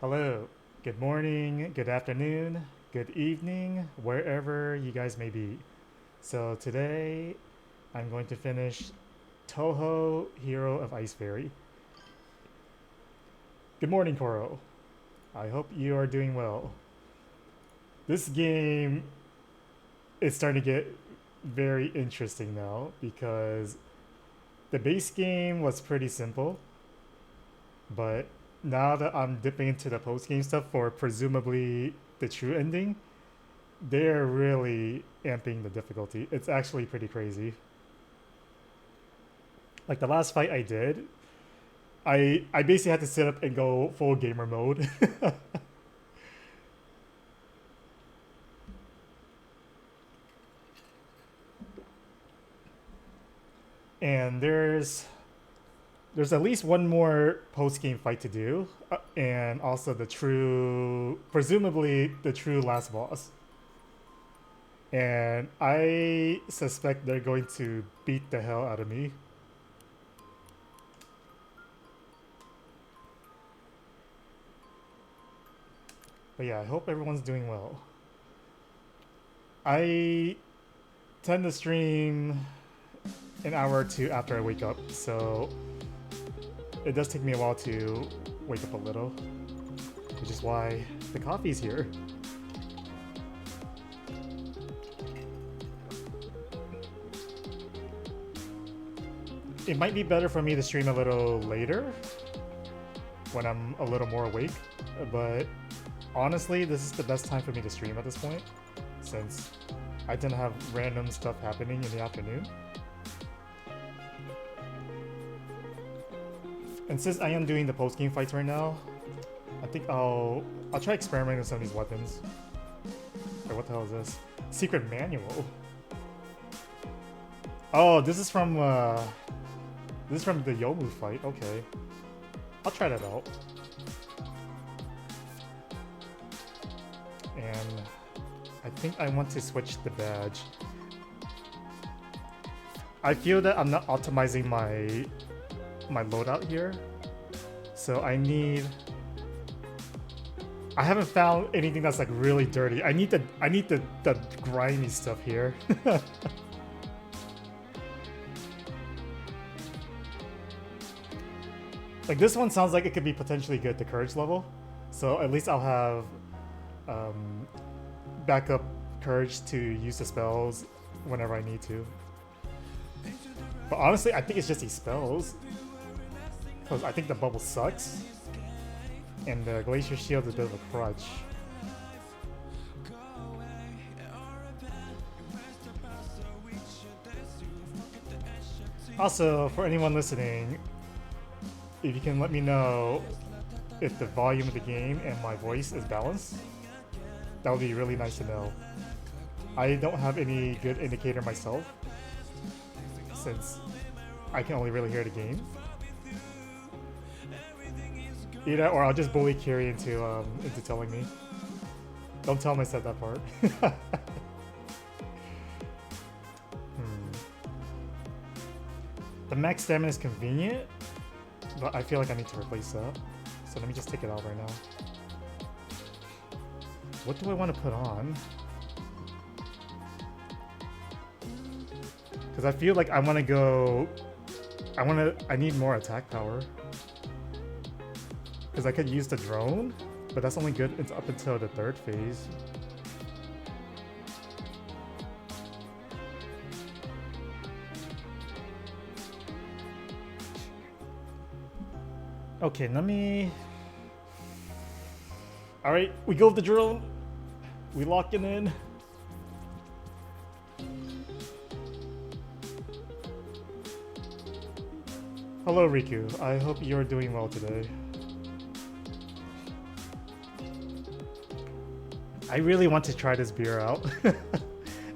Hello, good morning, good afternoon, good evening, wherever you guys may be. So today I'm going to finish Touhou Hero of Ice Fairy. Good morning, Koro. I hope you are doing well. This game is starting to get very interesting now because the base game was pretty simple, but now that I'm dipping into the post game stuff for presumably the true ending, they're really amping the difficulty. It's actually pretty crazy. Like the last fight I did, I basically had to sit up and go full gamer mode. And there's at least one more post game fight to do, and also the true, presumably the true last boss. And I suspect they're going to beat the hell out of me. But yeah, I hope everyone's doing well. I tend to stream an hour or two after I wake up, so it does take me a while to wake up a little, which is why the coffee's here. It might be better for me to stream a little later when I'm a little more awake, but honestly, this is the best time for me to stream at this point, since I tend to have random stuff happening in the afternoon. And since I am doing the post game fights right now, I think I'll try experimenting with some of these weapons. Wait, what the hell is this? Secret manual. Oh, this is from the Yomu fight. Okay, I'll try that out. And I think I want to switch the badge. I feel that I'm not optimizing my loadout here, so I haven't found anything that's like really dirty. I need the grimy stuff here. Like this one sounds like it could be potentially good to courage level, so at least I'll have backup courage to use the spells whenever I need to. But honestly, I think it's just these spells, because I think the bubble sucks, and the glacier shield is a bit of a crutch. Also, for anyone listening, if you can let me know if the volume of the game and my voice is balanced, that would be really nice to know. I don't have any good indicator myself, since I can only really hear the game. Either or I'll just bully Kiri into telling me. Don't tell him I said that part. The max stamina is convenient, but I feel like I need to replace that. So let me just take it out right now. What do I want to put on? Because I feel like I want to go... I need more attack power. Because I could use the drone, but that's only good up until the third phase. Okay, let me... Alright, we go with the drone. We lock it in. Hello, Riku. I hope you're doing well today. I really want to try this beer out.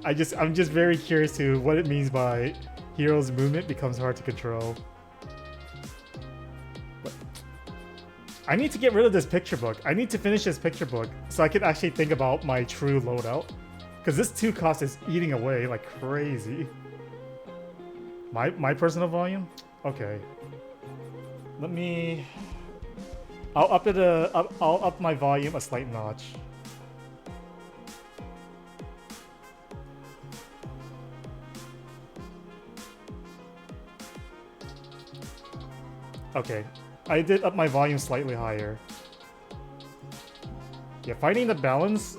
I'm just very curious to what it means by hero's movement becomes hard to control. I need to get rid of this picture book. I need to finish this picture book so I can actually think about my true loadout. Because this 2 cost is eating away like crazy. My personal volume? Okay. Let me I'll up my volume a slight notch. Okay, I did up my volume slightly higher. Yeah, finding the balance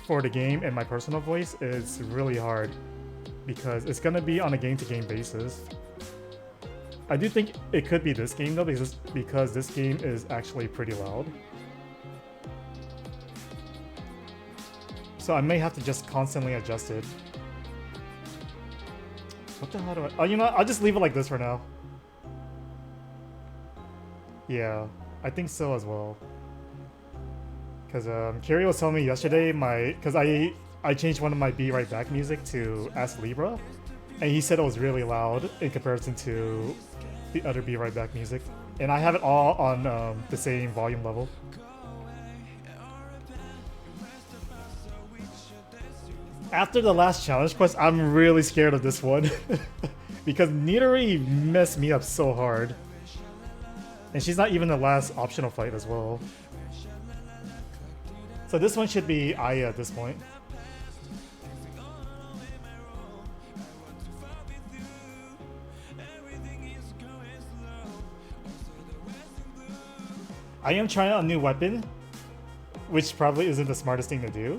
for the game and my personal voice is really hard because it's gonna be on a game-to-game basis. I do think it could be this game though because this game is actually pretty loud. So I may have to just constantly adjust it. What the hell do I... Oh, you know what? I'll just leave it like this for now. Yeah, I think so as well. Because Kiri was telling me yesterday because I changed one of my Be Right Back music to Ask Libra, and he said it was really loud in comparison to the other Be Right Back music, and I have it all on the same volume level. After the last challenge quest, I'm really scared of this one because Nidori messed me up so hard. And she's not even the last optional fight as well. So this one should be Aya at this point. I am trying out a new weapon, which probably isn't the smartest thing to do,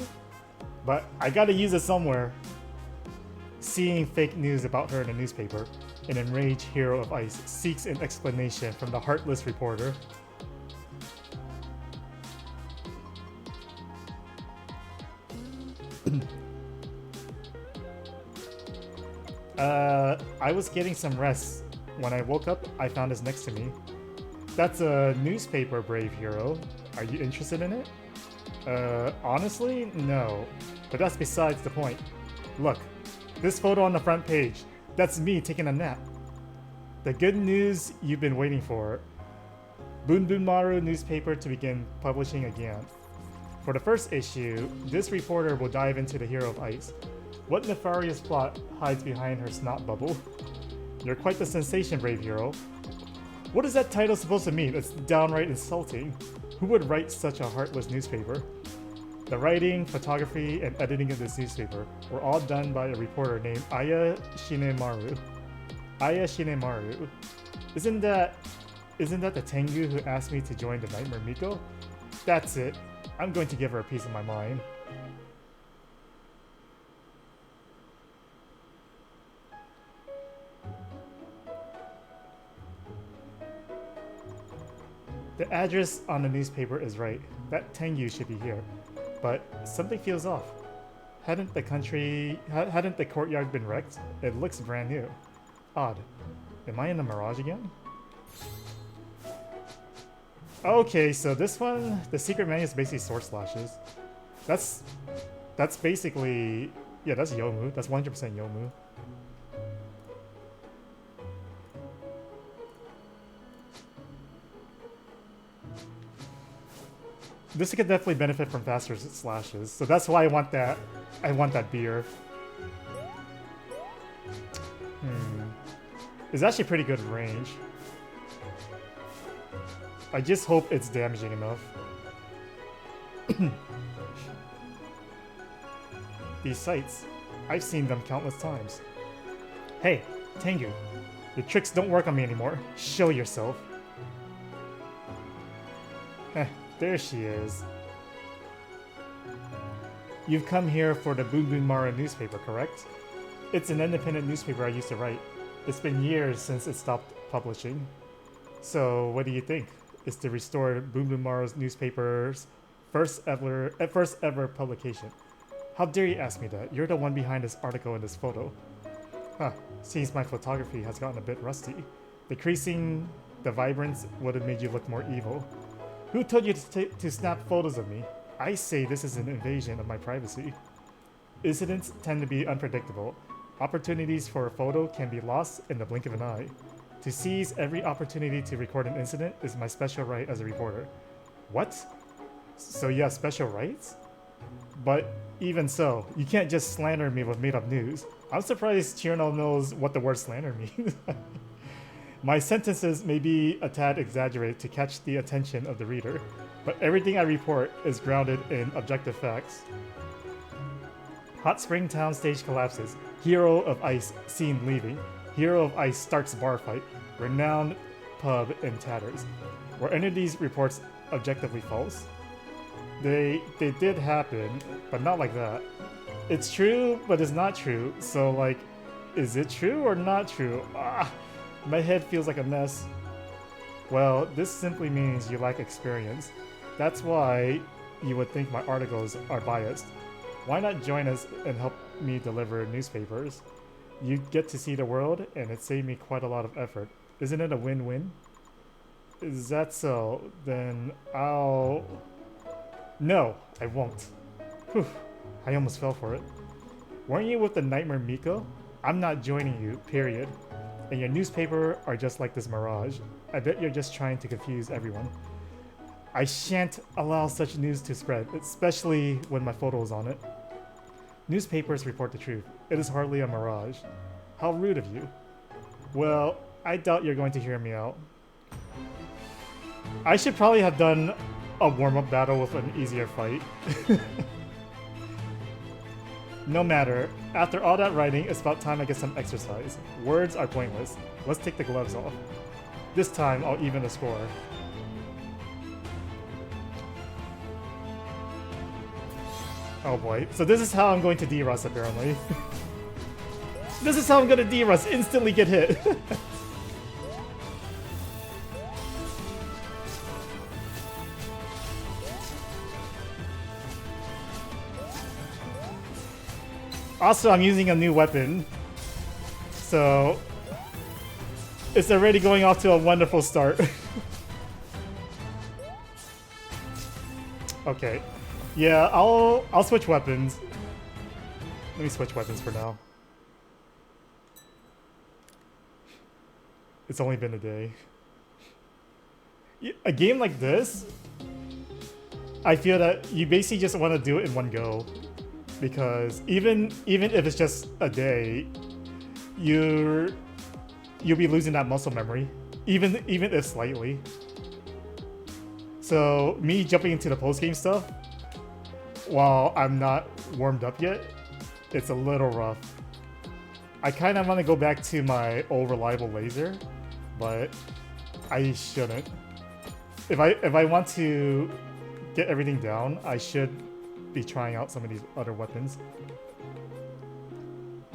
but I gotta use it somewhere. Seeing fake news about her in a newspaper, an enraged hero of ice seeks an explanation from the heartless reporter. I was getting some rest. When I woke up, I found this next to me. That's a newspaper, brave hero. Are you interested in it? Honestly, no. But that's besides the point. Look, this photo on the front page. That's me taking a nap. The good news you've been waiting for. Bunbunmaru newspaper to begin publishing again. For the first issue, this reporter will dive into the hero of ice. What nefarious plot hides behind her snot bubble? You're quite the sensation, brave hero. What is that title supposed to mean? It's downright insulting. Who would write such a heartless newspaper? The writing, photography, and editing of this newspaper were all done by a reporter named Aya Shinemaru. Aya Shinemaru. Isn't that the Tengu who asked me to join the Nightmare Miko? That's it. I'm going to give her a piece of my mind. The address on the newspaper is right. That Tengu should be here. But something feels off. Hadn't the courtyard been wrecked? It looks brand new. Odd. Am I in the Mirage again? Okay, so this one, the secret menu is basically sword slashes. That's basically, yeah, that's Yomu. That's 100% Yomu. This could definitely benefit from faster slashes, so that's why I want that. I want that beer. It's actually pretty good range. I just hope it's damaging enough. These sights, I've seen them countless times. Hey, Tengu, your tricks don't work on me anymore. Show yourself. There she is. You've come here for the Bunbunmaru newspaper, correct? It's an independent newspaper I used to write. It's been years since it stopped publishing. So, what do you think? Is to restore Bunbunmaru's newspaper's first ever publication. How dare you ask me that? You're the one behind this article and this photo. Huh, seems my photography has gotten a bit rusty. Decreasing the vibrance would have made you look more evil. Who told you to snap photos of me? I say this is an invasion of my privacy. Incidents tend to be unpredictable. Opportunities for a photo can be lost in the blink of an eye. To seize every opportunity to record an incident is my special right as a reporter. What? So you have special rights? But even so, you can't just slander me with made-up news. I'm surprised Chirno knows what the word slander means. My sentences may be a tad exaggerated to catch the attention of the reader, but everything I report is grounded in objective facts. Hot Spring Town stage collapses. Hero of Ice seen leaving. Hero of Ice starts bar fight. Renowned pub in tatters. Were any of these reports objectively false? They did happen, but not like that. It's true, but it's not true. So like, is it true or not true? My head feels like a mess. Well, this simply means you lack experience. That's why you would think my articles are biased. Why not join us and help me deliver newspapers? You get to see the world, and it saved me quite a lot of effort. Isn't it a win-win? Is that so? Then I'll... No, I won't. Whew, I almost fell for it. Weren't you with the Nightmare Miko? I'm not joining you, period. And your newspaper are just like this mirage. I bet you're just trying to confuse everyone. I shan't allow such news to spread, especially when my photo is on it. Newspapers report the truth. It is hardly a mirage. How rude of you. Well, I doubt you're going to hear me out. I should probably have done a warm-up battle with an easier fight. No matter. After all that writing, it's about time I get some exercise. Words are pointless. Let's take the gloves off. This time, I'll even the score. Oh boy. So this is how I'm going to D-Rust, apparently. This is how I'm going to D-Rust. Instantly get hit. Also, I'm using a new weapon. So it's already going off to a wonderful start. Okay. Yeah, I'll switch weapons. Let me switch weapons for now. It's only been a day. A game like this, I feel that you basically just want to do it in one go. Because even if it's just a day, you'll be losing that muscle memory, even if slightly. So me jumping into the post game stuff while I'm not warmed up yet, it's a little rough. I kind of want to go back to my old reliable laser, but I shouldn't. If I want to get everything down, I should be trying out some of these other weapons.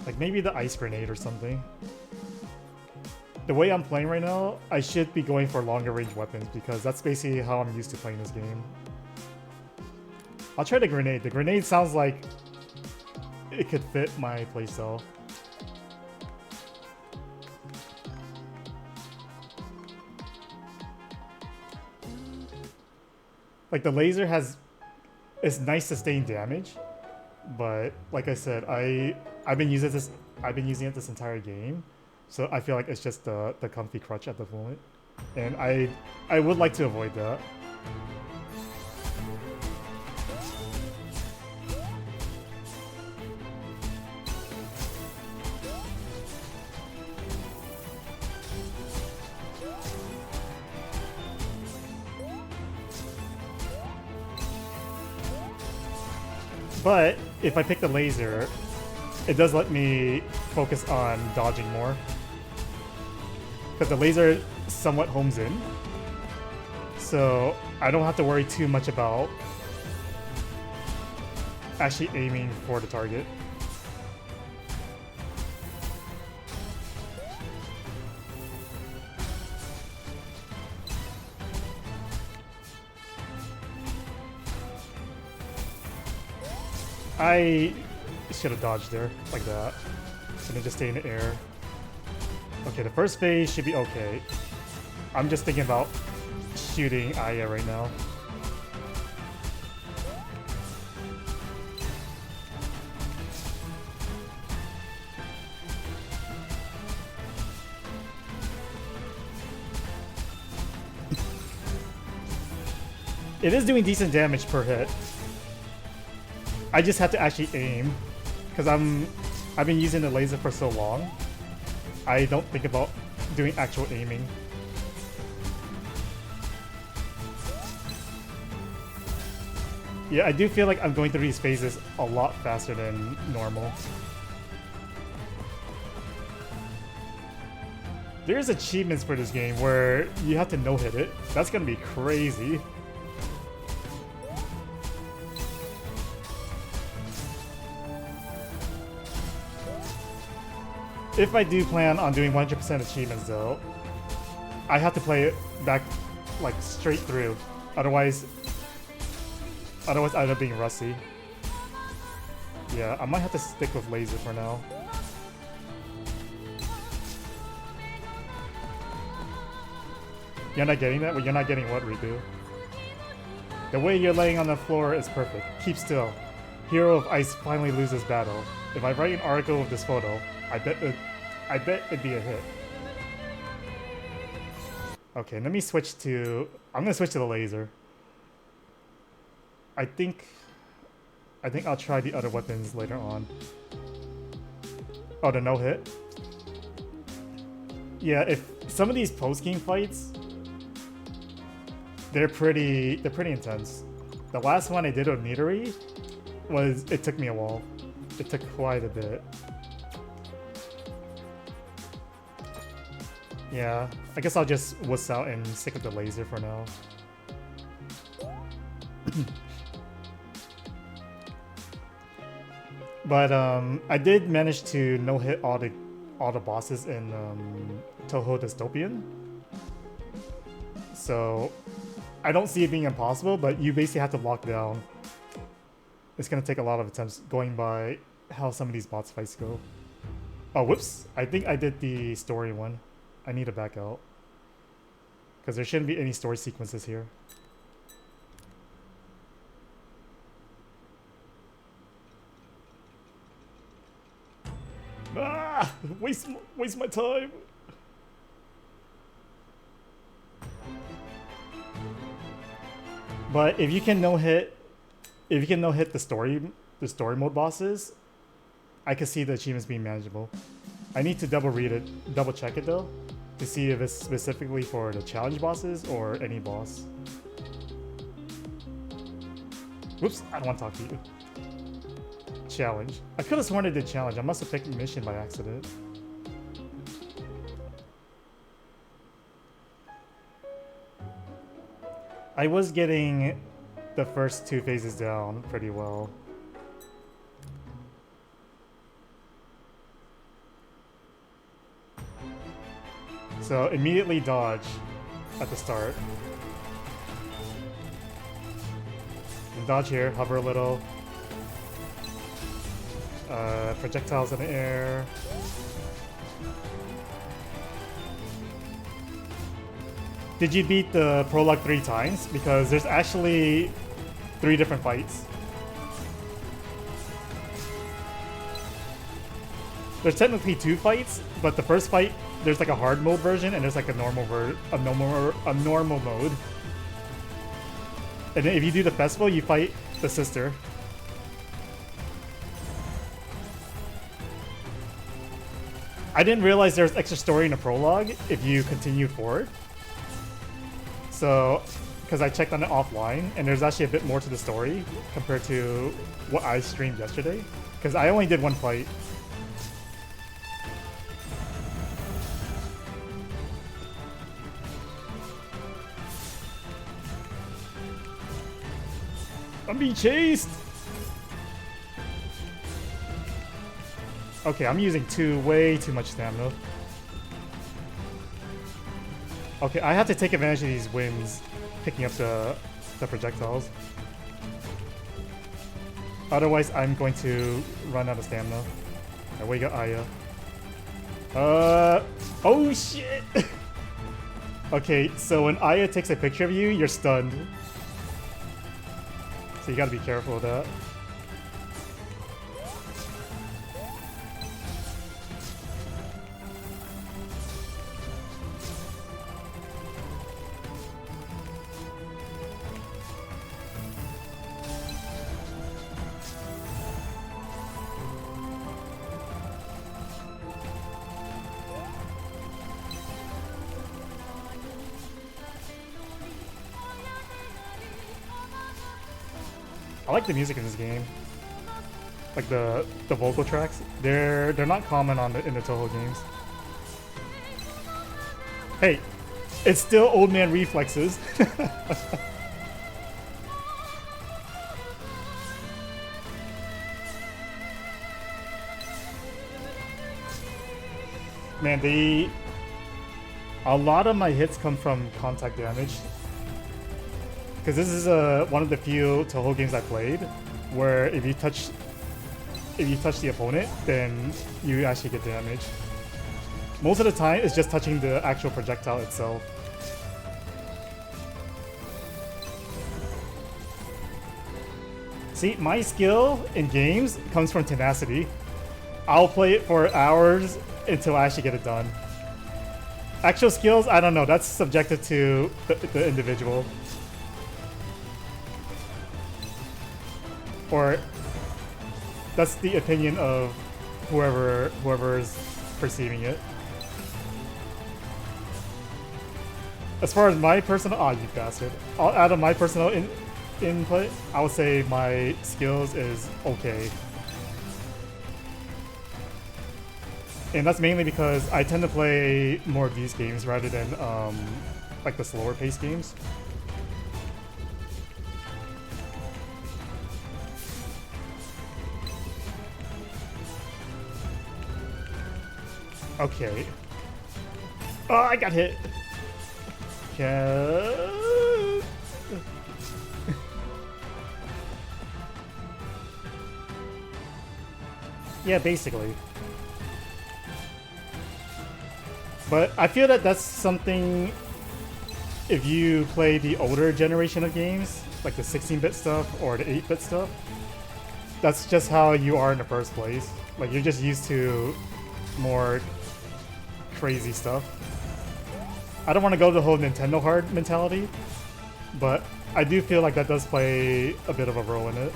Like maybe the ice grenade or something. The way I'm playing right now, I should be going for longer range weapons because that's basically how I'm used to playing this game. I'll try the grenade. The grenade sounds like it could fit my playstyle. Like the laser has... It's nice sustain damage, but like I said, I've been using it this entire game, so I feel like it's just the comfy crutch at the moment, and I would like to avoid that. But if I pick the laser, it does let me focus on dodging more. Because the laser somewhat homes in. So I don't have to worry too much about actually aiming for the target. I should have dodged there, like that. And then just stay in the air. Okay, the first phase should be okay. I'm just thinking about shooting Aya right now. It is doing decent damage per hit. I just have to actually aim, because I've been using the laser for so long. I don't think about doing actual aiming. Yeah, I do feel like I'm going through these phases a lot faster than normal. There's achievements for this game where you have to no-hit it. That's gonna be crazy. If I do plan on doing 100% achievements though, I have to play it back like straight through. Otherwise I end up being rusty. Yeah, I might have to stick with laser for now. You're not getting that? Well, you're not getting what, Riku? The way you're laying on the floor is perfect. Keep still. Hero of Ice finally loses battle. If I write an article with this photo, I bet it'd be a hit. Okay, let me switch to... I'm gonna switch to the laser. I think I'll try the other weapons later on. Oh, the no-hit? Yeah, if some of these post-game fights, they're pretty intense. The last one I did with Nidori it took me a while. It took quite a bit. Yeah, I guess I'll just wuss out and stick with the laser for now. But I did manage to no-hit all the bosses in Touhou Dystopian. So I don't see it being impossible, but you basically have to lock down. It's gonna take a lot of attempts going by how some of these boss fights go. Oh, whoops! I think I did the story one. I need to back out. Because there shouldn't be any story sequences here. Ah! Waste my time! But if you can no-hit the story mode bosses, I can see the achievements being manageable. I need to double check it though, to see if it's specifically for the challenge bosses or any boss. Whoops, I don't want to talk to you. Challenge. I could have sworn I did challenge. I must have picked mission by accident. I was getting the first two phases down pretty well. So immediately dodge at the start. And dodge here, hover a little. Projectiles in the air. Did you beat the prologue 3 times? Because there's actually 3 different fights. There's technically 2 fights, but the first fight there's like a hard mode version and there's like a normal mode. And then if you do the festival, you fight the sister. I didn't realize there's extra story in the prologue if you continue forward. So, because I checked on it offline, and there's actually a bit more to the story compared to what I streamed yesterday. Because I only did 1 fight. I'm being chased! Okay, I'm using way too much stamina. Okay, I have to take advantage of these winds picking up the projectiles. Otherwise, I'm going to run out of stamina. And we got Aya. Oh shit! Okay, so when Aya takes a picture of you, you're stunned. So you gotta be careful of that. I like the music in this game. Like the vocal tracks. They're not common in the Touhou games. Hey, it's still old man reflexes. Man, a lot of my hits come from contact damage. Because this is one of the few Touhou games I played where if you touch the opponent, then you actually get damage. Most of the time, it's just touching the actual projectile itself. See, my skill in games comes from tenacity. I'll play it for hours until I actually get it done. Actual skills, I don't know. That's subjective to the individual. Or that's the opinion of whoever's perceiving it. As far as my personal, you bastard. Out of my personal input, I would say my skills is okay. And that's mainly because I tend to play more of these games rather than like the slower paced games. Okay. Oh, I got hit. Yeah. Yeah, basically. But I feel that that's something, if you play the older generation of games, like the 16-bit stuff or the 8-bit stuff, that's just how you are in the first place. Like, you're just used to more crazy stuff. I don't want to go the whole Nintendo hard mentality, but I do feel like that does play a bit of a role in it.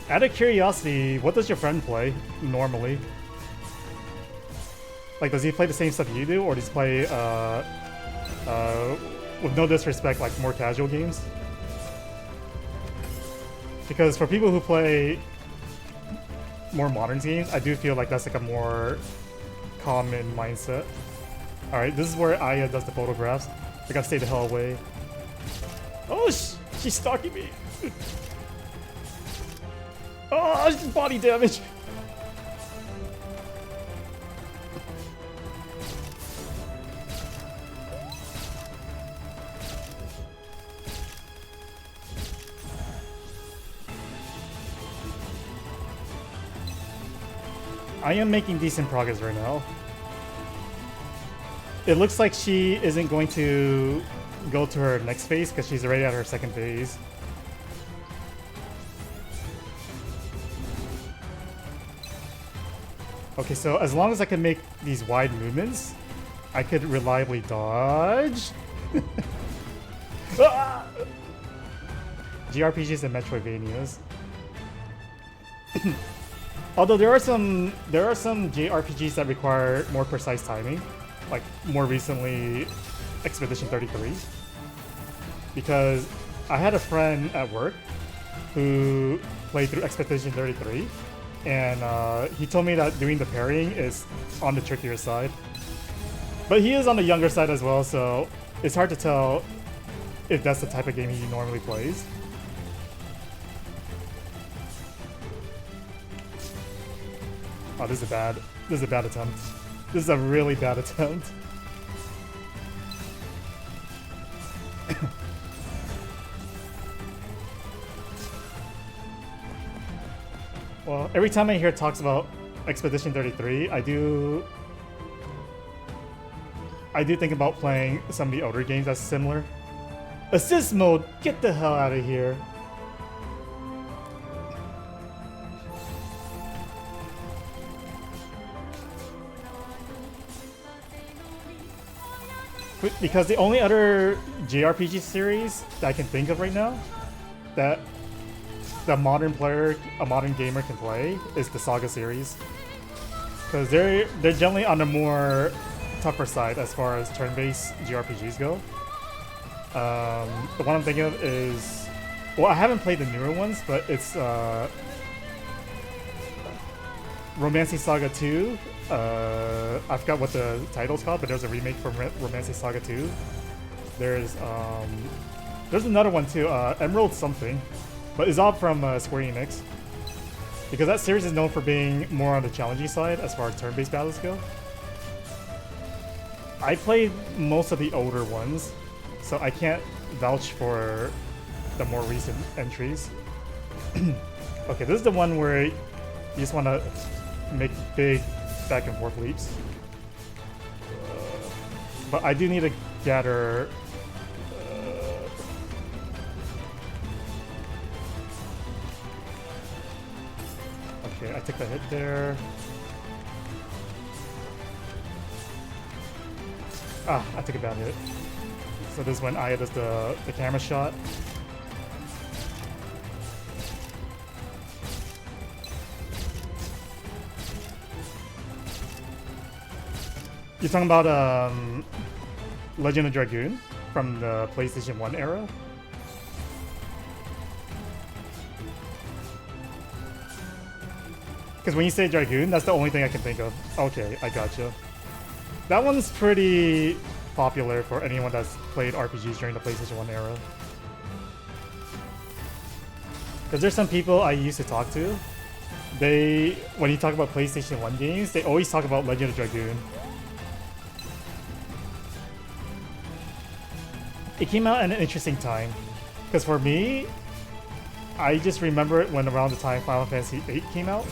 Out of curiosity, what does your friend play normally? Like, does he play the same stuff you do, or does he play, with no disrespect, like more casual games? Because for people who play more modern games, I do feel like that's like a more common mindset. Alright, this is where Aya does the photographs. I gotta stay the hell away. Oh, she's stalking me! Oh, she's body damage! I am making decent progress right now. It looks like she isn't going to go to her next phase because she's already at her second phase. Okay, so as long as I can make these wide movements, I could reliably dodge. Ah! JRPGs and Metroidvanias. Although there are some JRPGs that require more precise timing, like more recently Expedition 33. Because I had a friend at work who played through Expedition 33, and he told me that doing the parrying is on the trickier side. But he is on the younger side as well, so it's hard to tell if that's the type of game he normally plays. Oh, this is a bad attempt. This is a really bad attempt. Well, every time I hear talks about Expedition 33, I do think about playing some of the older games that's similar. Assist mode, get the hell out of here. Because the only other JRPG series that I can think of right now that the modern player, a modern gamer can play is the Saga series. Because they're generally on the more tougher side as far as turn-based JRPGs go. The one I'm thinking of is, well, I haven't played the newer ones, but it's Romancing Saga 2. I forgot what the title's called, but there's a remake from Romancing Saga 2. There's another one too, Emerald something, but it's all from Square Enix. Because that series is known for being more on the challenging side as far as turn-based battles go. I played most of the older ones, so I can't vouch for the more recent entries. Okay, this is the one where you just want to make big back and forth leaps. But I do need to gather... okay, I took the hit there. Ah, I took a bad hit. So this is when Aya does the camera shot. You're talking about Legend of Dragoon from the PlayStation 1 era? Because when you say Dragoon, that's the only thing I can think of. Okay, I gotcha. That one's pretty popular for anyone that's played RPGs during the PlayStation 1 era. Because there's some people I used to talk to, when you talk about PlayStation 1 games, they always talk about Legend of Dragoon. It came out at an interesting time. Because for me, I just remember it when around the time Final Fantasy VIII came out.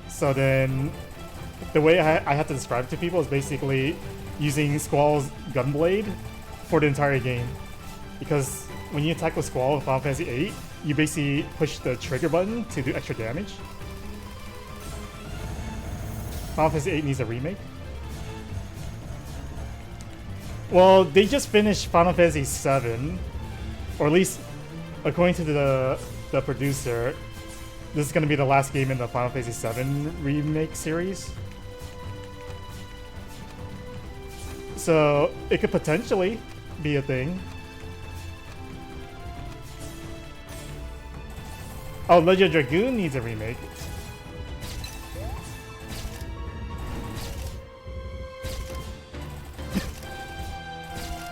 So then, the way I have to describe it to people is basically using Squall's Gunblade for the entire game. Because when you attack with Squall in Final Fantasy VIII, you basically push the trigger button to do extra damage. Final Fantasy VIII needs a remake. Well, they just finished Final Fantasy VII, or at least according to the producer, this is going to be the last game in the Final Fantasy VII remake series. So it could potentially be a thing. Oh, Legend of Dragoon needs a remake.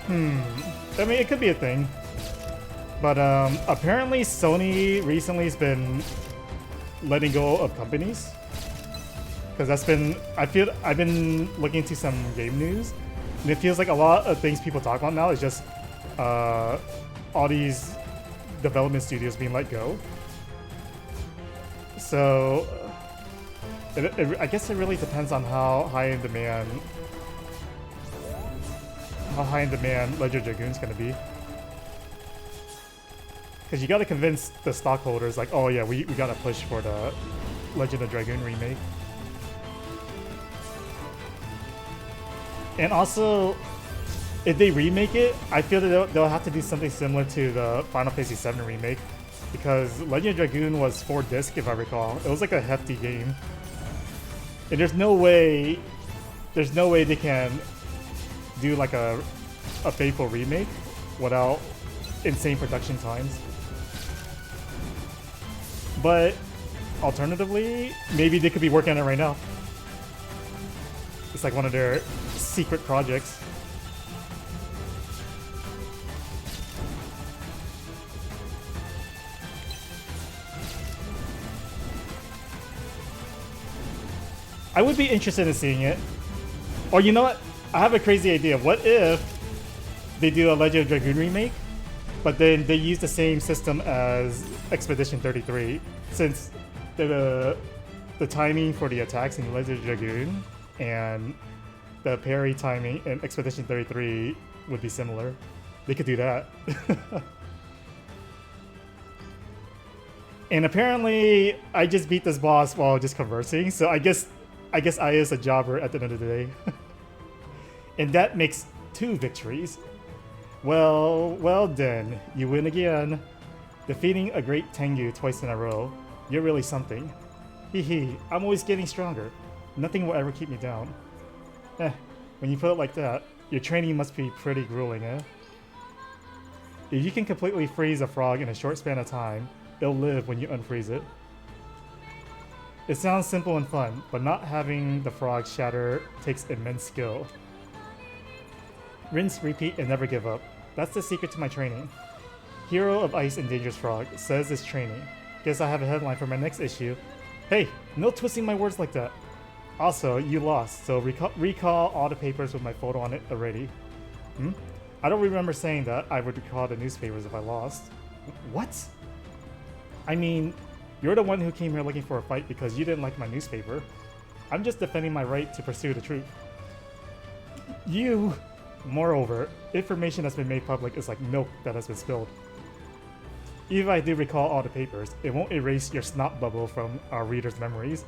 I mean, it could be a thing. But apparently Sony recently has been letting go of companies. Because that's been, I've been looking into some game news, and it feels like a lot of things people talk about now is just all these development studios being let go. So I guess it really depends on how high in demand Legend of Dragoon's gonna be. Because you gotta convince the stockholders, like, oh yeah, we gotta push for the Legend of Dragoon remake. And also, if they remake it, I feel that they'll have to do something similar to the Final Fantasy VII remake. Because Legend of Dragoon was 4 disc, if I recall. It was like a hefty game. And there's no way they can do like a faithful remake without insane production times. But alternatively, maybe they could be working on it right now. It's like one of their secret projects. I would be interested in seeing it. Or you know what? I have a crazy idea. What if they do a Legend of Dragoon remake, but then they use the same system as Expedition 33, since the timing for the attacks in Legend of Dragoon and the parry timing in Expedition 33 would be similar. They could do that. And apparently, I just beat this boss while just conversing. So I guess I is a jobber at the end of the day. And that makes 2 victories. Well then, you win again. Defeating a great Tengu twice in a row. You're really something. Hee, I'm always getting stronger. Nothing will ever keep me down. When you put it like that, your training must be pretty grueling, eh? If you can completely freeze a frog in a short span of time, it'll live when you unfreeze it. It sounds simple and fun, but not having the frog shatter takes immense skill. Rinse, repeat, and never give up. That's the secret to my training. Hero of Ice and Dangerous Frog says it's training. Guess I have a headline for my next issue. Hey, no twisting my words like that. Also, you lost, so recall all the papers with my photo on it already. I don't remember saying that I would recall the newspapers if I lost. What? I mean, you're the one who came here looking for a fight because you didn't like my newspaper. I'm just defending my right to pursue the truth. Moreover, information that's been made public is like milk that has been spilled. Even if I do recall all the papers, it won't erase your snot bubble from our readers' memories.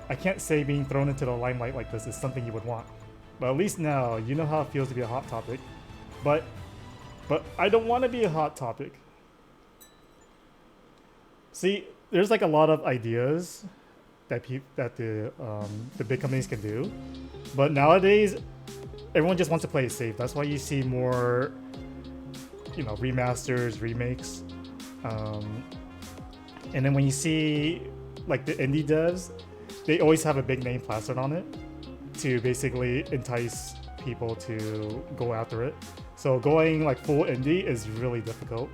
I can't say being thrown into the limelight like this is something you would want. But at least now, you know how it feels to be a hot topic. But I don't want to be a hot topic. See, there's like a lot of ideas that the big companies can do, but nowadays everyone just wants to play it safe. That's why you see more, remasters, remakes, and then when you see like the indie devs, they always have a big name plastered on it to basically entice people to go after it. So going like full indie is really difficult.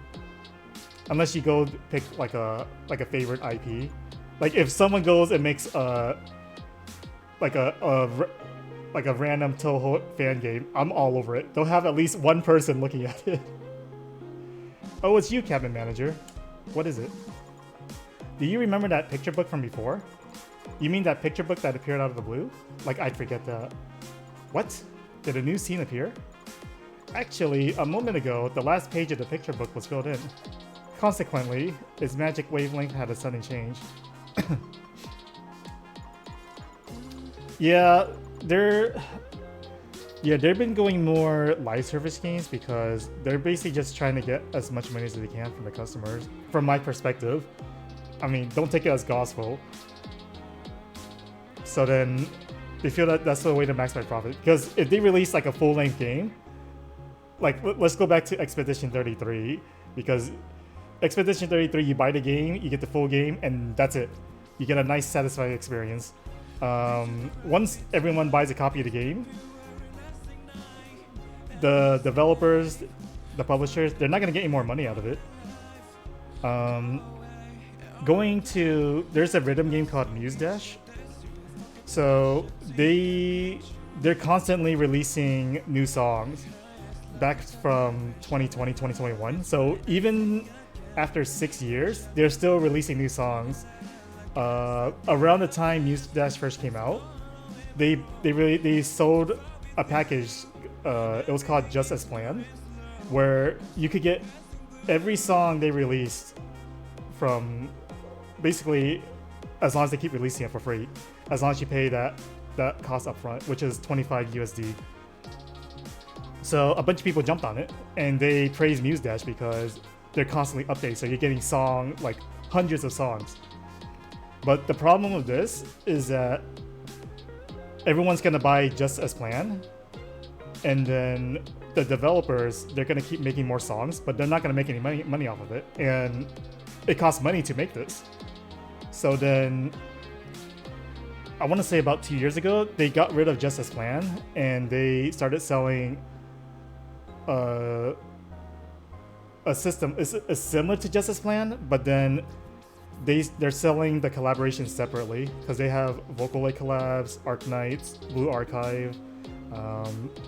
Unless you go pick like a favorite IP. Like if someone goes and makes a random Touhou fan game, I'm all over it. They'll have at least one person looking at it. Oh, it's you, Cabin Manager. What is it? Do you remember that picture book from before? You mean that picture book that appeared out of the blue? Like I'd forget that. What? Did a new scene appear? Actually, a moment ago, the last page of the picture book was filled in. Consequently, its magic wavelength had a sudden change. They've been going more live service games because they're basically just trying to get as much money as they can from the customers. From my perspective, I mean, don't take it as gospel. So then, they feel that that's the way to maximize profit. Because if they release like a full-length game, like let's go back to Expedition 33, because Expedition 33, you buy the game, you get the full game, and that's it. You get a nice, satisfying experience. Once everyone buys a copy of the game, the developers, the publishers, they're not going to get any more money out of it. There's a rhythm game called Muse Dash. So they're constantly releasing new songs back from 2020, 2021. So even after 6 years, they're still releasing new songs. Around the time Muse Dash first came out, they sold a package. It was called Just As Planned, where you could get every song they released from basically as long as they keep releasing it for free, as long as you pay that cost up front, which is 25 USD. So a bunch of people jumped on it and they praised Muse Dash because they're constantly updating, so you're getting hundreds of songs. But the problem with this is that everyone's gonna buy Just As Planned, and then the developers, they're gonna keep making more songs, but they're not gonna make any money off of it, and it costs money to make this. So then, I want to say about 2 years ago, they got rid of Just As Planned, and they started selling a system is similar to Just As Planned, but then they're selling the collaborations separately because they have Vocaloid collabs, Arknights, Blue Archive.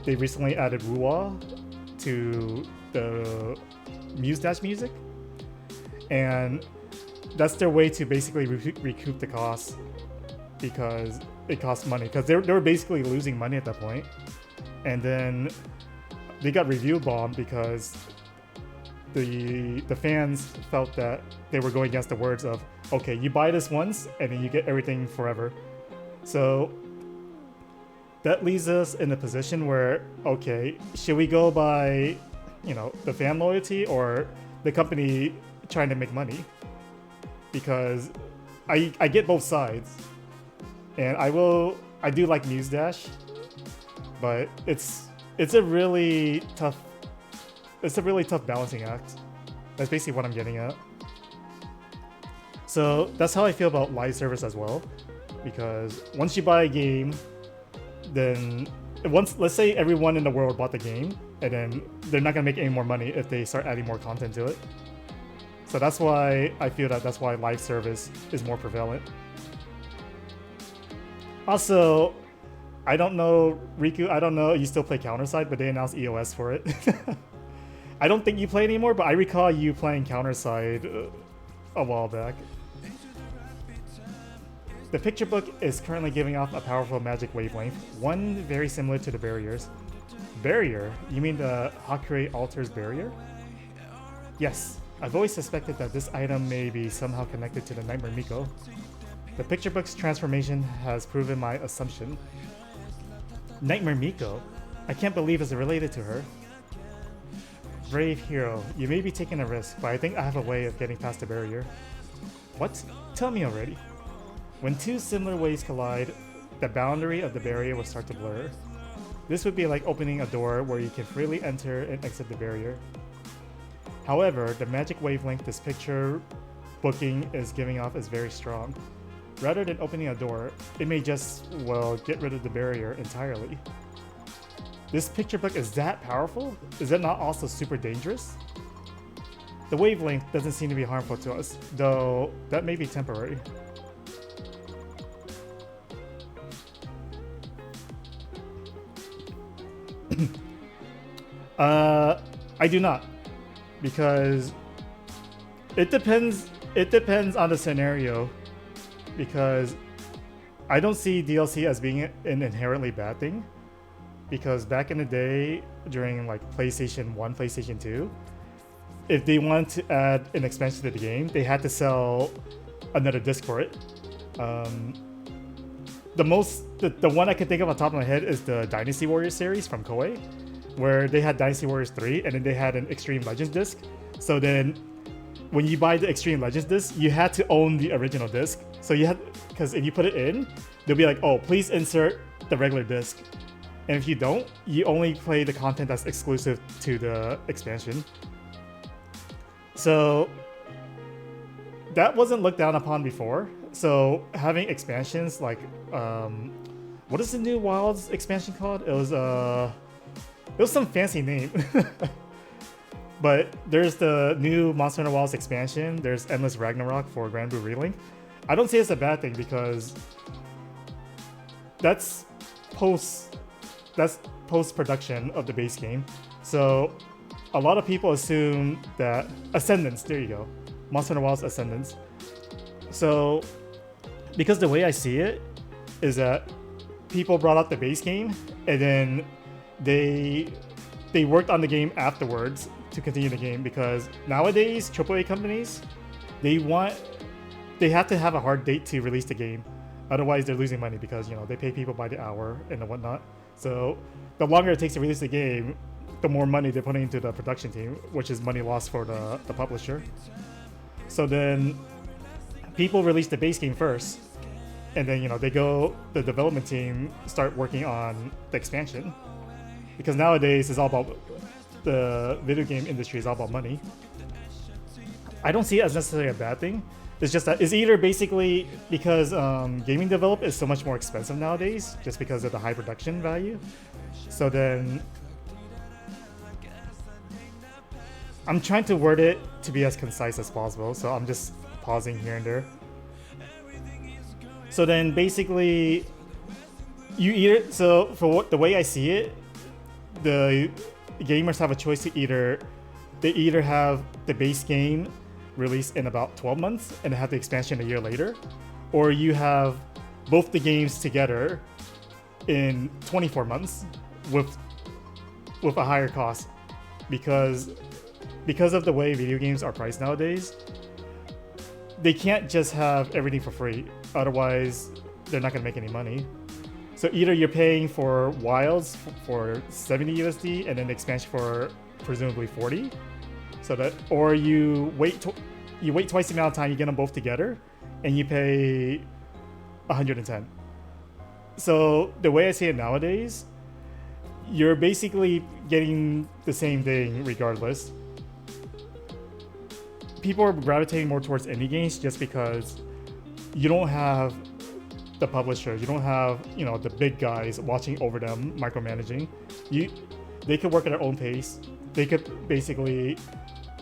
They recently added Ruwa to the Muse Dash music, and that's their way to basically recoup the costs because it costs money, because they were basically losing money at that point. And then they got review bombed because the fans felt that they were going against the words of, okay, you buy this once and then you get everything forever. So that leaves us in a position where, okay, should we go by, the fan loyalty or the company trying to make money? Because I get both sides, and I do like Muse Dash, but it's a really tough balancing act. That's basically what I'm getting at. So that's how I feel about live service as well, because once you buy a game, then let's say everyone in the world bought the game, and then they're not gonna make any more money if they start adding more content to it. So that's why I feel that's why live service is more prevalent. Also, I don't know, Riku, I don't know you still play Counterside, but they announced EOS for it. I don't think you play anymore, but I recall you playing Counterside a while back. The picture book is currently giving off a powerful magic wavelength, one very similar to the barriers. Barrier? You mean the Hakure Altar's barrier? Yes, I've always suspected that this item may be somehow connected to the Nightmare Miko. The picture book's transformation has proven my assumption. Nightmare Miko? I can't believe it's related to her. Brave hero, you may be taking a risk, but I think I have a way of getting past the barrier. What? Tell me already. When two similar ways collide, the boundary of the barrier will start to blur. This would be like opening a door where you can freely enter and exit the barrier. However, the magic wavelength this picture booking is giving off is very strong. Rather than opening a door, it may just, well, get rid of the barrier entirely. This picture book is that powerful? Is it not also super dangerous? The wavelength doesn't seem to be harmful to us, though that may be temporary. I do not, because it depends on the scenario, because I don't see DLC as being an inherently bad thing, because back in the day during like PlayStation 1, PlayStation 2, if they wanted to add an expansion to the game, they had to sell another disc for it. The one I can think of on top of my head is the Dynasty Warriors series from Koei, where they had Dynasty Warriors 3 and then they had an Extreme Legends disc. So then when you buy the Extreme Legends disc, you had to own the original disc. So you had, because if you put it in, they'll be like, oh, please insert the regular disc. And if you don't, you only play the content that's exclusive to the expansion. So that wasn't looked down upon before. So having expansions like, what is the new Wilds expansion called? It was some fancy name. But there's the new Monster Hunter Wilds expansion. There's Endless Ragnarok for Grand Blue Relink. I don't say it's a bad thing because that's post-production of the base game. So a lot of people assume that Ascendance, there you go, Monster Hunter Wilds Ascendance. So because the way I see it is that people brought out the base game and then they worked on the game afterwards to continue the game, because nowadays AAA companies, they have to have a hard date to release the game, otherwise they're losing money because they pay people by the hour and whatnot. So the longer it takes to release the game, the more money they're putting into the production team, which is money lost for the publisher. So then people release the base game first, and then the development team start working on the expansion, because nowadays it's all about, the video game industry is all about money. I don't see it as necessarily a bad thing. It's just that it's either basically because gaming develop is so much more expensive nowadays just because of the high production value. So then I'm trying to word it to be as concise as possible, so I'm just pausing here and there. So then basically the way I see it, the gamers have a choice to either have the base game released in about 12 months and have the expansion a year later, or you have both the games together in 24 months with with a higher cost because of the way video games are priced nowadays. They can't just have everything for free, otherwise they're not going to make any money. So either you're paying for Wilds for 70 USD and then the expansion for presumably 40, so that, or you wait twice the amount of time, you get them both together, and you pay 110. So the way I see it nowadays, you're basically getting the same thing regardless. People are gravitating more towards indie games just because you don't have the publishers, you don't have, you know, the big guys watching over them, micromanaging. They could work at their own pace. They could basically,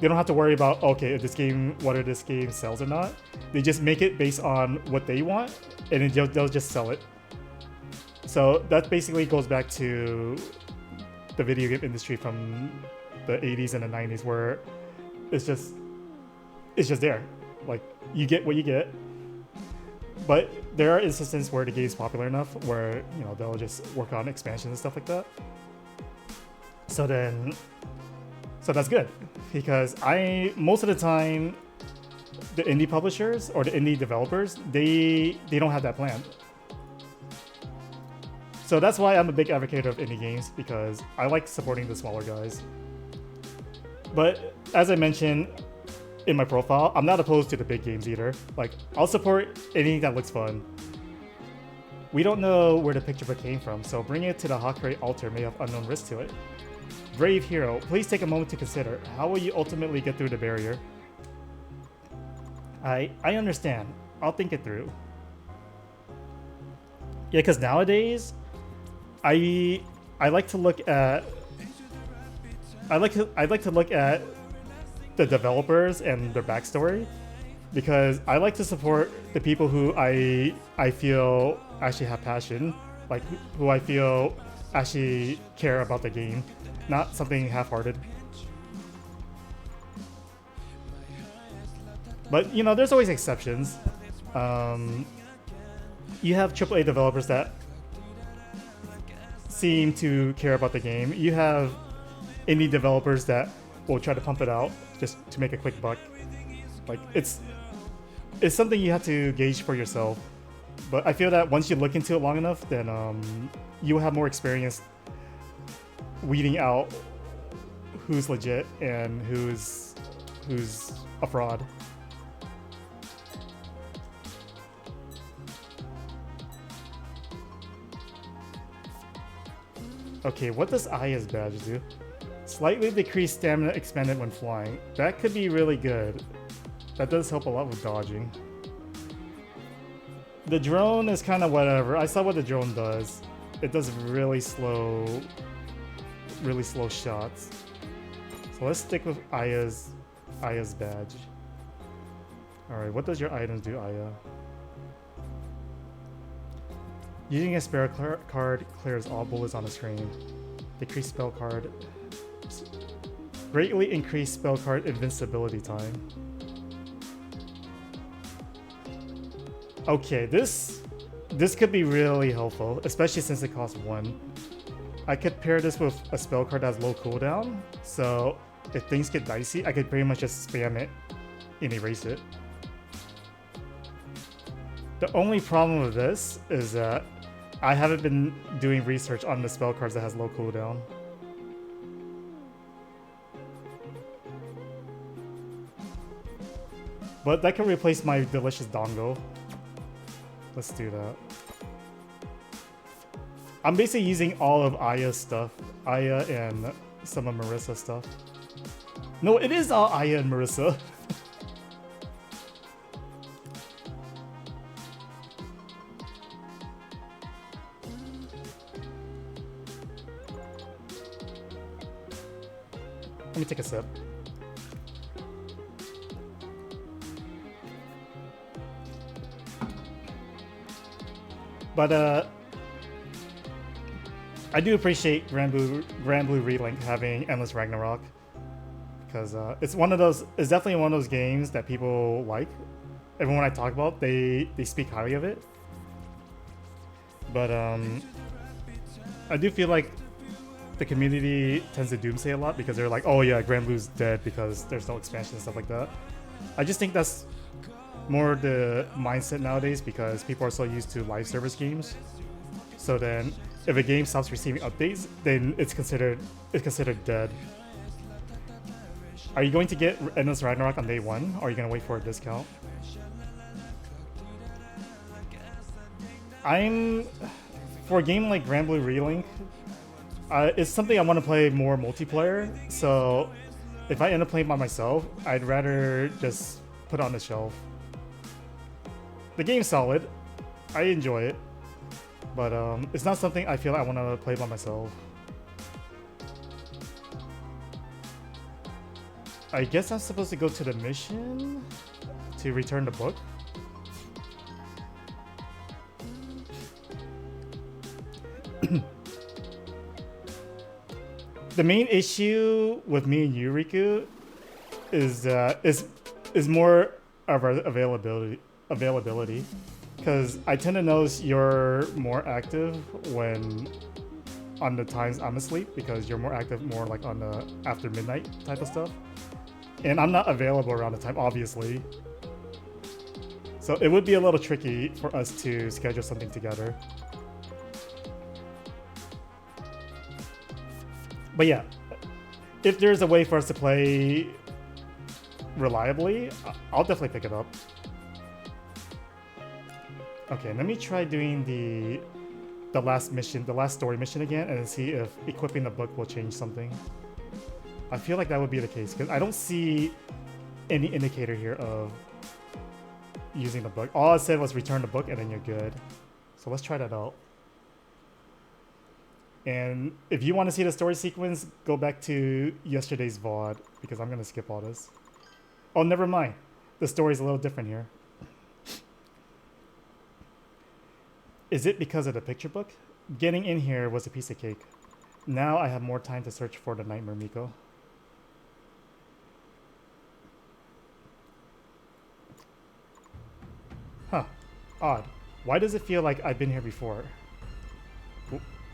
they don't have to worry about, okay, if this game, whether this game sells or not. They just make it based on what they want, and then they'll just sell it. So that basically goes back to the video game industry from the 80s and the 90s, where it's just there. Like, you get what you get. But there are instances where the game is popular enough where, you know, they'll just work on expansions and stuff like that. So that's good, because most of the time, the indie publishers or the indie developers, they don't have that plan. So that's why I'm a big advocate of indie games, because I like supporting the smaller guys. But as I mentioned in my profile, I'm not opposed to the big games either. Like, I'll support anything that looks fun. We don't know where the picture book came from, so bringing it to the Hakurei altar may have unknown risk to it. Brave hero, please take a moment to consider, how will you ultimately get through the barrier? I understand. I'll think it through. Yeah, because nowadays, I like to look at the developers and their backstory, because I like to support the people who I feel actually have passion, like who I feel actually care about the game, not something half-hearted. But, you know, there's always exceptions. You have AAA developers that seem to care about the game. You have indie developers that will try to pump it out just to make a quick buck. Like, it's something you have to gauge for yourself. But I feel that once you look into it long enough, then you'll have more experience weeding out who's legit and who's a fraud. Okay, what does Aya's badge do? Slightly decreased stamina expended when flying. That could be really good. That does help a lot with dodging. The drone is kind of whatever. I saw what the drone does. It does really slow shots. So let's stick with Aya's badge. Alright, what does your items do, Aya? Using a spare card clears all bullets on the screen. Decrease spell card. Greatly increase spell card invincibility time. Okay, this could be really helpful, especially since it costs 1. I could pair this with a spell card that has low cooldown, so if things get dicey, I could pretty much just spam it and erase it. The only problem with this is that I haven't been doing research on the spell cards that has low cooldown. But that can replace my delicious dongo. Let's do that. I'm basically using all of Aya's stuff. Aya and some of Marissa's stuff. No, it is all Aya and Marissa. Let me take a sip. But I do appreciate Grand Blue Relink having Endless Ragnarok, because it's definitely one of those games that people like. Everyone I talk about, they speak highly of it. But I do feel like the community tends to doomsay a lot because they're like, oh yeah, Grand Blue's dead because there's no expansion and stuff like that. I just think that's more the mindset nowadays because people are so used to live service games. So then if a game stops receiving updates, then it's considered dead. Are you going to get Endless Ragnarok on day one, or are you going to wait for a discount? For a game like Grand Blue Relink, it's something I want to play more multiplayer, so if I end up playing by myself, I'd rather just put it on the shelf. The game's solid, I enjoy it, but it's not something I feel like I want to play by myself. I guess I'm supposed to go to the mission to return the book. The main issue with me and you, Riku, is more of our availability, because I tend to notice you're more active when on the times I'm asleep, because you're more active more like on the after midnight type of stuff, and I'm not available around the time, obviously. So it would be a little tricky for us to schedule something together. But yeah, if there's a way for us to play reliably, I'll definitely pick it up. Okay, let me try doing the last mission, the last story mission again, and see if equipping the book will change something. I feel like that would be the case, because I don't see any indicator here of using the book. All it said was return the book and then you're good. So let's try that out. And if you want to see the story sequence, go back to yesterday's VOD, because I'm going to skip all this. Oh, never mind. The story's a little different here. Is it because of the picture book? Getting in here was a piece of cake. Now I have more time to search for the Nightmare Miko. Huh. Odd. Why does it feel like I've been here before?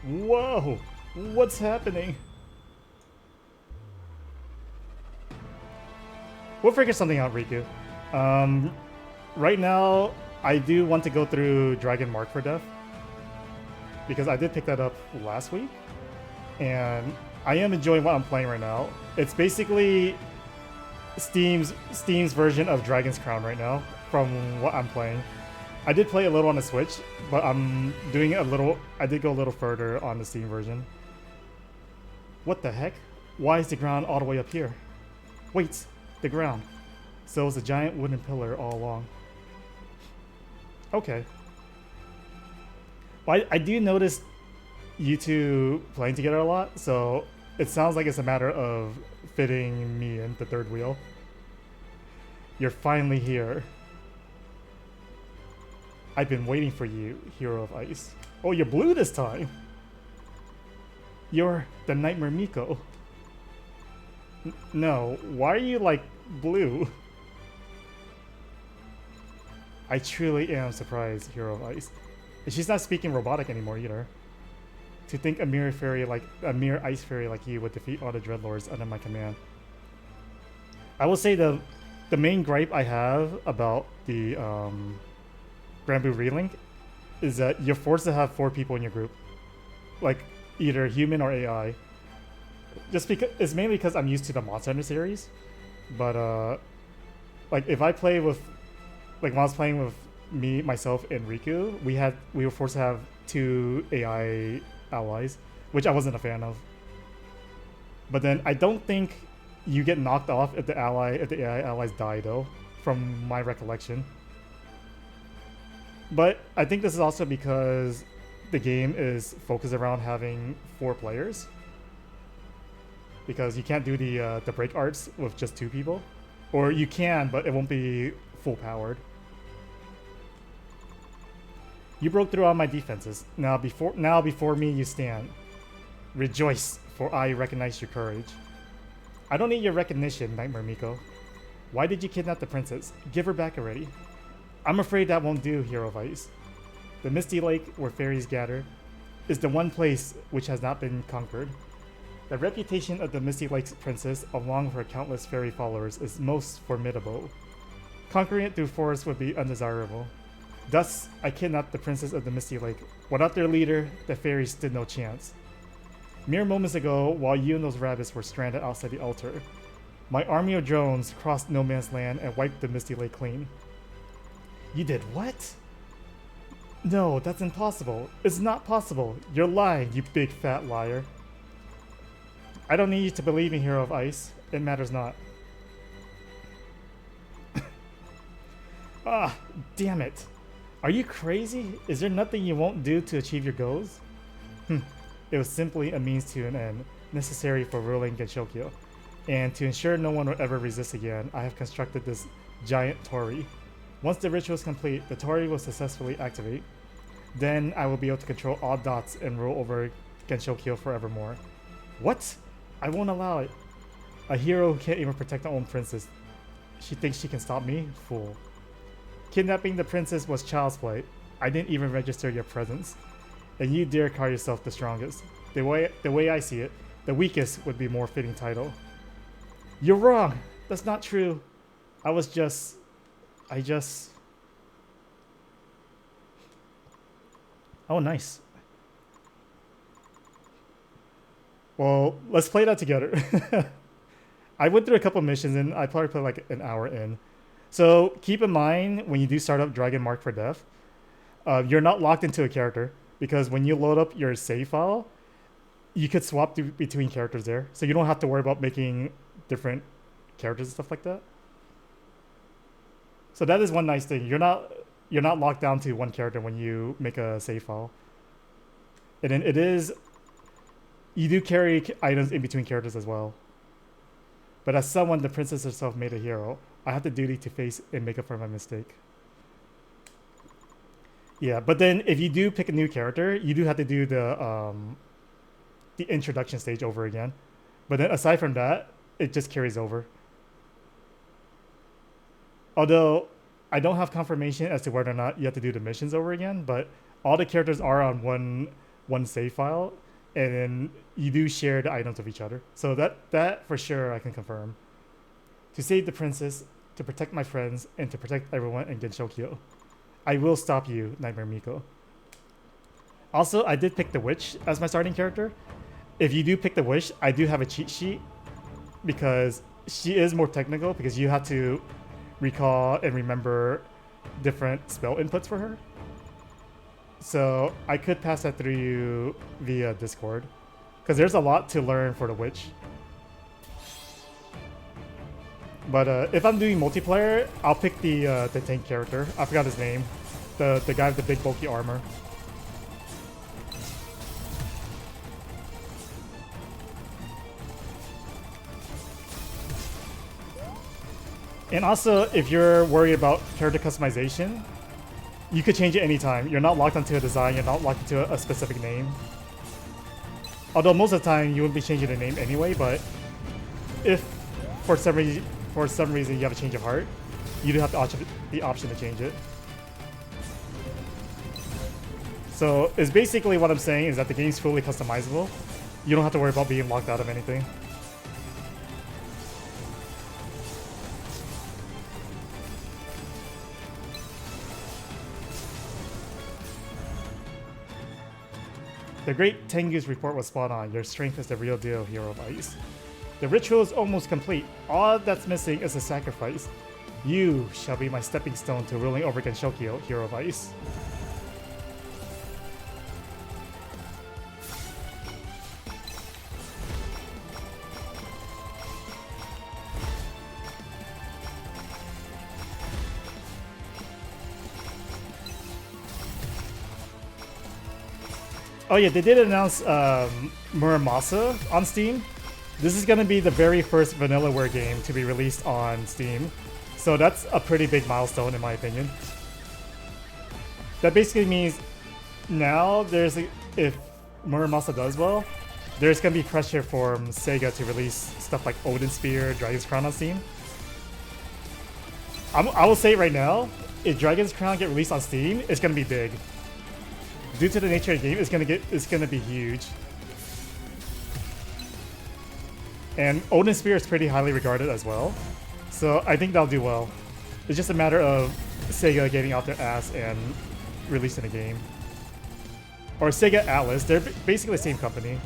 Whoa! What's happening? We'll figure something out, Riku. Right now, I do want to go through Dragon Mark for Death, because I did pick that up last week, and I am enjoying what I'm playing right now. It's basically Steam's version of Dragon's Crown right now, from what I'm playing. I did play a little on the Switch, but I'm doing I did go a little further on the Steam version. What the heck? Why is the ground all the way up here? Wait, the ground. So it was a giant wooden pillar all along. Okay. Well, I do notice you two playing together a lot, so it sounds like it's a matter of fitting me in the third wheel. You're finally here. I've been waiting for you, Hero of Ice. Oh, you're blue this time. You're the Nightmare Miko. No, why are you like blue? I truly am surprised, Hero of Ice. And she's not speaking robotic anymore either. To think a mere ice fairy like you would defeat all the Dreadlords under my command. I will say the main gripe I have about the Grand Blue Relink is that you're forced to have 4 people in your group, like either human or AI. Just because it's mainly because I'm used to the Monster Hunter series, but like if I play with, like when I was playing with myself, and Riku, we were forced to have 2 AI allies, which I wasn't a fan of. But then I don't think you get knocked off if the AI allies die though, from my recollection. But I think this is also because the game is focused around having 4 players. Because you can't do the break arts with just 2 people. Or you can, but it won't be full powered. You broke through all my defenses. Now before me you stand. Rejoice, for I recognize your courage. I don't need your recognition, Nightmare Miko. Why did you kidnap the princess? Give her back already. I'm afraid that won't do, Hero of Ice. The Misty Lake, where fairies gather, is the one place which has not been conquered. The reputation of the Misty Lake Princess, along with her countless fairy followers, is most formidable. Conquering it through force would be undesirable. Thus, I kidnapped the Princess of the Misty Lake. Without their leader, the fairies stood no chance. Mere moments ago, while you and those rabbits were stranded outside the altar, my army of drones crossed no man's land and wiped the Misty Lake clean. You did what? No, that's impossible. It's not possible. You're lying, you big fat liar. I don't need you to believe me, Hero of Ice. It matters not. Ah, damn it. Are you crazy? Is there nothing you won't do to achieve your goals? It was simply a means to an end, necessary for ruling Genshokyo. And to ensure no one will ever resist again, I have constructed this giant torii. Once the ritual is complete, the torii will successfully activate. Then I will be able to control all dots and rule over Genshokyo forevermore. What? I won't allow it. A hero who can't even protect her own princess. She thinks she can stop me? Fool. Kidnapping the princess was child's play. I didn't even register your presence. And you dare call yourself the strongest. The way I see it, the weakest would be more fitting title. You're wrong! That's not true. I just... Oh, nice. Well, let's play that together. I went through a couple missions and I probably put like an hour in. So keep in mind when you do start up Dragon Mark for Death, you're not locked into a character because when you load up your save file, you could swap between characters there. So you don't have to worry about making different characters and stuff like that. So that is one nice thing. You're not locked down to one character when you make a save file. And then you do carry items in between characters as well. But as someone, the princess herself made a hero, I have the duty to face and make up for my mistake. Yeah, but then if you do pick a new character, you do have to do the introduction stage over again. But then aside from that, it just carries over. Although I don't have confirmation as to whether or not you have to do the missions over again, but all the characters are on one save file, and then you do share the items with each other. So that for sure I can confirm. To save the princess, to protect my friends, and to protect everyone in Genshokyo. I will stop you, Nightmare Miko. Also, I did pick the witch as my starting character. If you do pick the witch, I do have a cheat sheet because she is more technical because you have to recall and remember different spell inputs for her. So I could pass that through you via Discord because there's a lot to learn for the witch. But if I'm doing multiplayer, I'll pick the tank character. I forgot his name. The guy with the big bulky armor. And also, if you're worried about character customization, you could change it anytime. You're not locked onto a design, you're not locked into a specific name. Although most of the time you wouldn't be changing the name anyway, but if for some reason you have a change of heart, you do have the option to change it. So it's basically what I'm saying is that the game's fully customizable. You don't have to worry about being locked out of anything. The great Tengu's report was spot on. Your strength is the real deal, Hero of Ice. The ritual is almost complete. All that's missing is a sacrifice. You shall be my stepping stone to ruling over Genshokyo, Hero of Ice. Oh yeah, they did announce Muramasa on Steam. This is going to be the very first Vanillaware game to be released on Steam. So that's a pretty big milestone in my opinion. That basically means now if Muramasa does well, there's going to be pressure for Sega to release stuff like Odin Spear, Dragon's Crown on Steam. I will say right now, if Dragon's Crown get released on Steam, it's going to be big. Due to the nature of the game, it's gonna be huge. And Odin Spear is pretty highly regarded as well. So I think that'll do well. It's just a matter of Sega getting out their ass and releasing a game. Or Sega Atlas, they're basically the same company.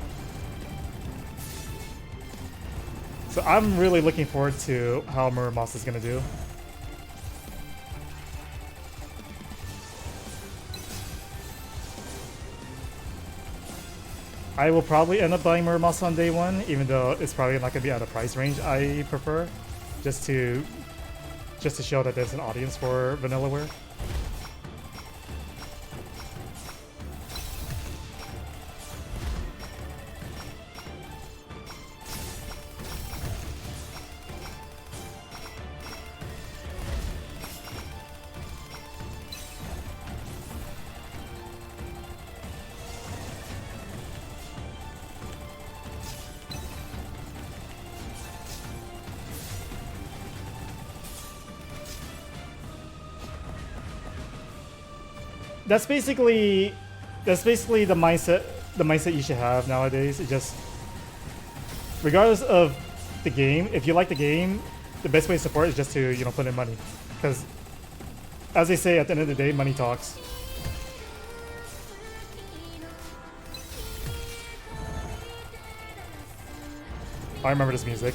So I'm really looking forward to how Muramasa is going to do. I will probably end up buying Muramasa on day one, even though it's probably not going to be at a price range I prefer, just to show that there's an audience for Vanillaware. That's basically the mindset you should have nowadays. It just, regardless of the game, if you like the game, the best way to support is just to, you know, put in money, because as they say, at the end of the day, money talks. I remember this music.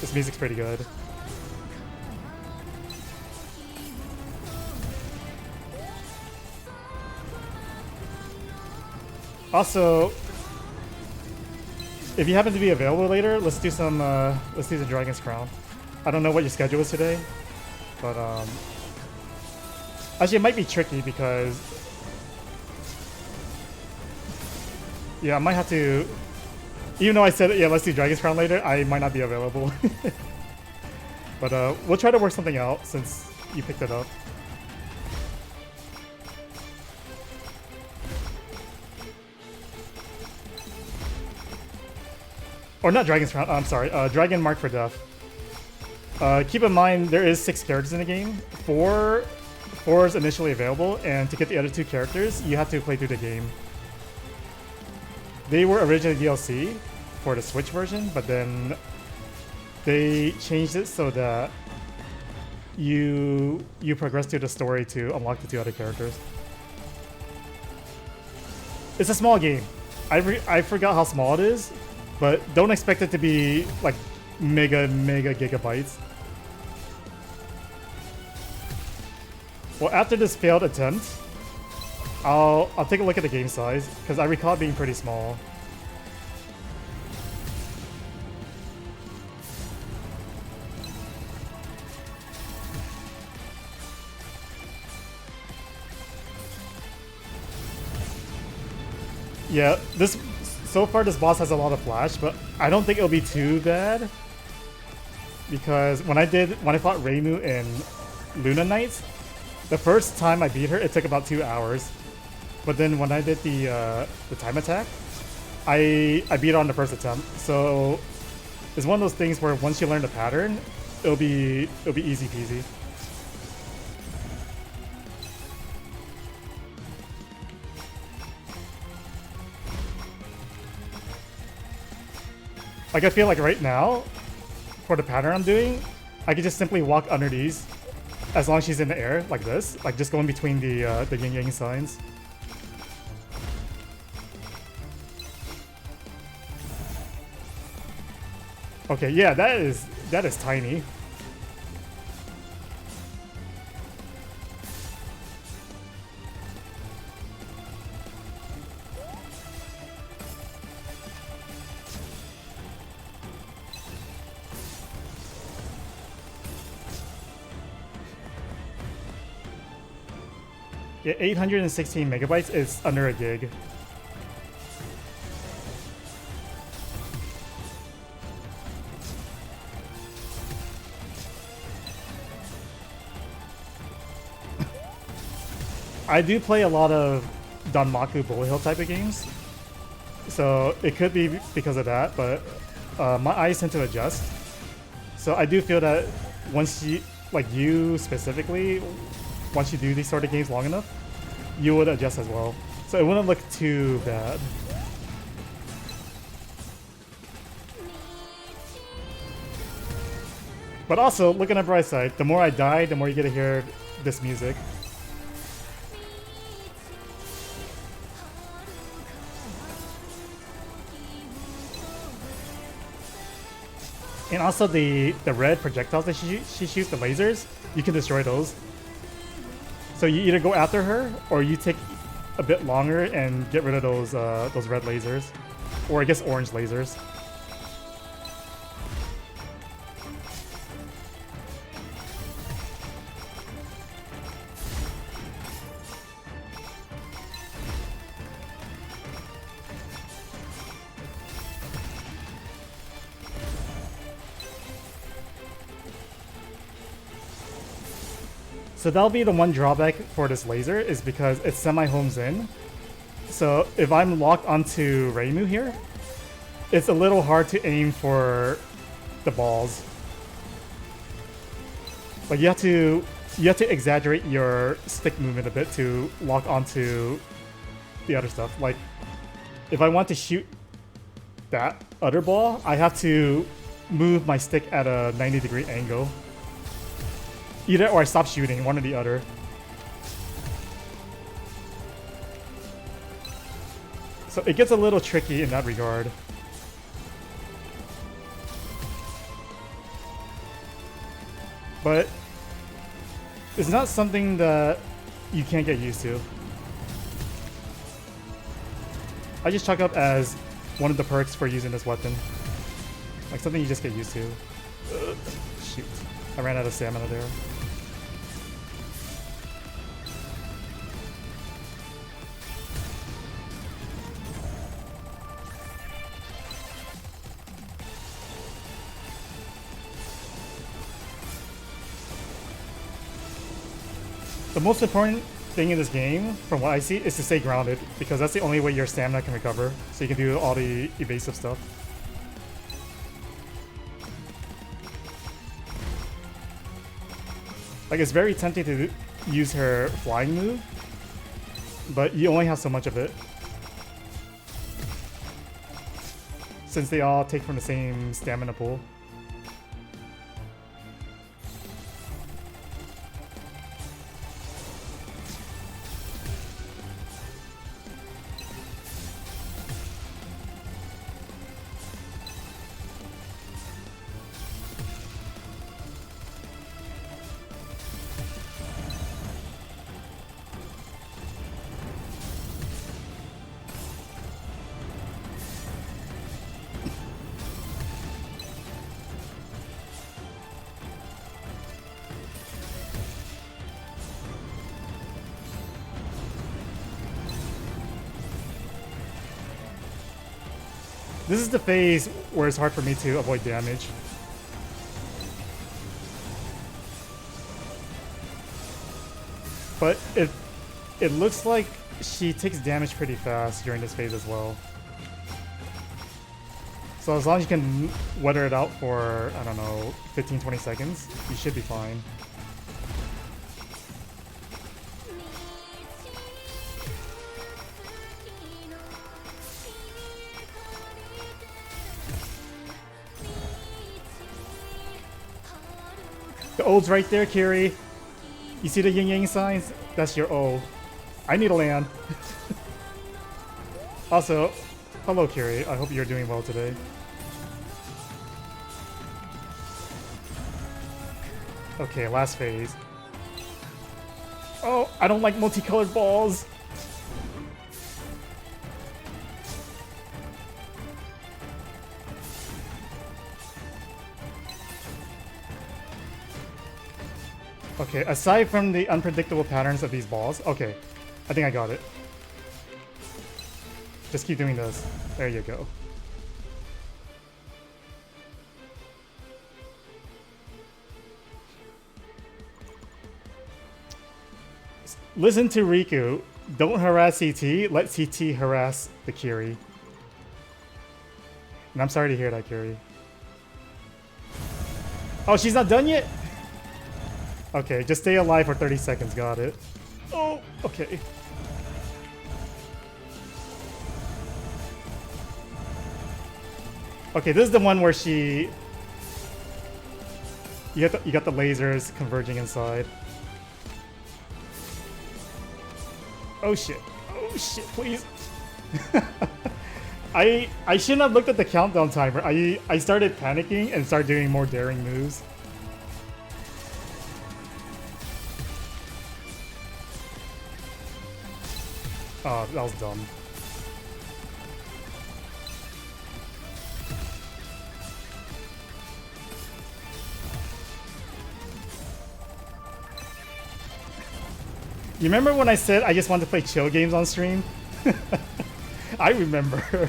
This music's pretty good. Also, if you happen to be available later, let's do some Dragon's Crown. I don't know what your schedule is today, but actually it might be tricky because, yeah, I might have to. Even though I said, yeah, let's do Dragon's Crown later, I might not be available. But we'll try to work something out since you picked it up. Or not Dragon's Crown, I'm sorry, Dragon Mark for Death. Keep in mind, there is 6 characters in the game. 4 is initially available, and to get the other 2 characters, you have to play through the game. They were originally DLC for the Switch version, but then they changed it so that you progress through the story to unlock the 2 other characters. It's a small game. I forgot how small it is, but don't expect it to be like mega gigabytes. Well, after this failed attempt, I'll take a look at the game size, because I recall it being pretty small. Yeah, so far this boss has a lot of flash, but I don't think it'll be too bad, because when I fought Reimu in Luna Knights, the first time I beat her, it took about 2 hours. But then when I did the time attack, I beat her on the first attempt. So it's one of those things where once you learn the pattern, it'll be easy peasy. Like, I feel like right now, for the pattern I'm doing, I could just simply walk under these as long as she's in the air, like this. Like, just going between the yin-yang signs. Okay, yeah, that is tiny. Yeah, 816 megabytes is under a gig. I do play a lot of Danmaku Bullet Hill type of games, so it could be because of that, but my eyes tend to adjust. So I do feel that once you, like you specifically, once you do these sort of games long enough, you would adjust as well. So it wouldn't look too bad. But also, look on the bright side. The more I die, the more you get to hear this music. And also the red projectiles that she shoots, the lasers, you can destroy those. So you either go after her, or you take a bit longer and get rid of those red lasers. Or I guess orange lasers. So that'll be the one drawback for this laser, is because it semi-homes in. So if I'm locked onto Reimu here, it's a little hard to aim for the balls. Like you have to exaggerate your stick movement a bit to lock onto the other stuff. Like if I want to shoot that other ball, I have to move my stick at a 90-degree angle. Either or I stop shooting, one or the other. So it gets a little tricky in that regard. But it's not something that you can't get used to. I just chalk up as one of the perks for using this weapon. Like something you just get used to. Shoot. I ran out of stamina there. The most important thing in this game, from what I see, is to stay grounded, because that's the only way your stamina can recover, so you can do all the evasive stuff. Like, it's very tempting to use her flying move, but you only have so much of it, since they all take from the same stamina pool. This is the phase where it's hard for me to avoid damage. But it looks like she takes damage pretty fast during this phase as well. So as long as you can weather it out for, I don't know, 15-20 seconds, you should be fine. The O's right there, Kiri. You see the yin-yang signs? That's your O. I need to land. Also, hello, Kiri. I hope you're doing well today. Okay, last phase. Oh, I don't like multicolored balls. Okay, aside from the unpredictable patterns of these balls, okay, I think I got it. Just keep doing this. There you go. Listen to Riku. Don't harass CT, let CT harass the Kiri. And I'm sorry to hear that, Kiri. Oh, she's not done yet? Okay, just stay alive for 30 seconds, got it. Oh, okay. Okay, this is the one where she You got the lasers converging inside. Oh shit. Oh shit, please. I shouldn't have looked at the countdown timer. I started panicking and started doing more daring moves. Oh, that was dumb. You remember when I said I just wanted to play chill games on stream? I remember.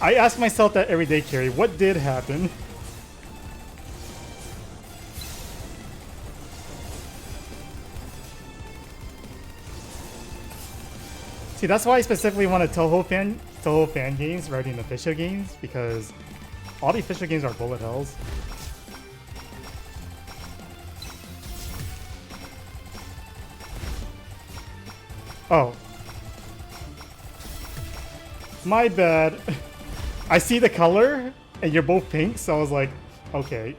I ask myself that every day, Carrie. What did happen? See, that's why I specifically wanted Touhou fan games rather than official games, because all the official games are bullet hells. Oh. My bad. I see the color, and you're both pink, so I was like, okay.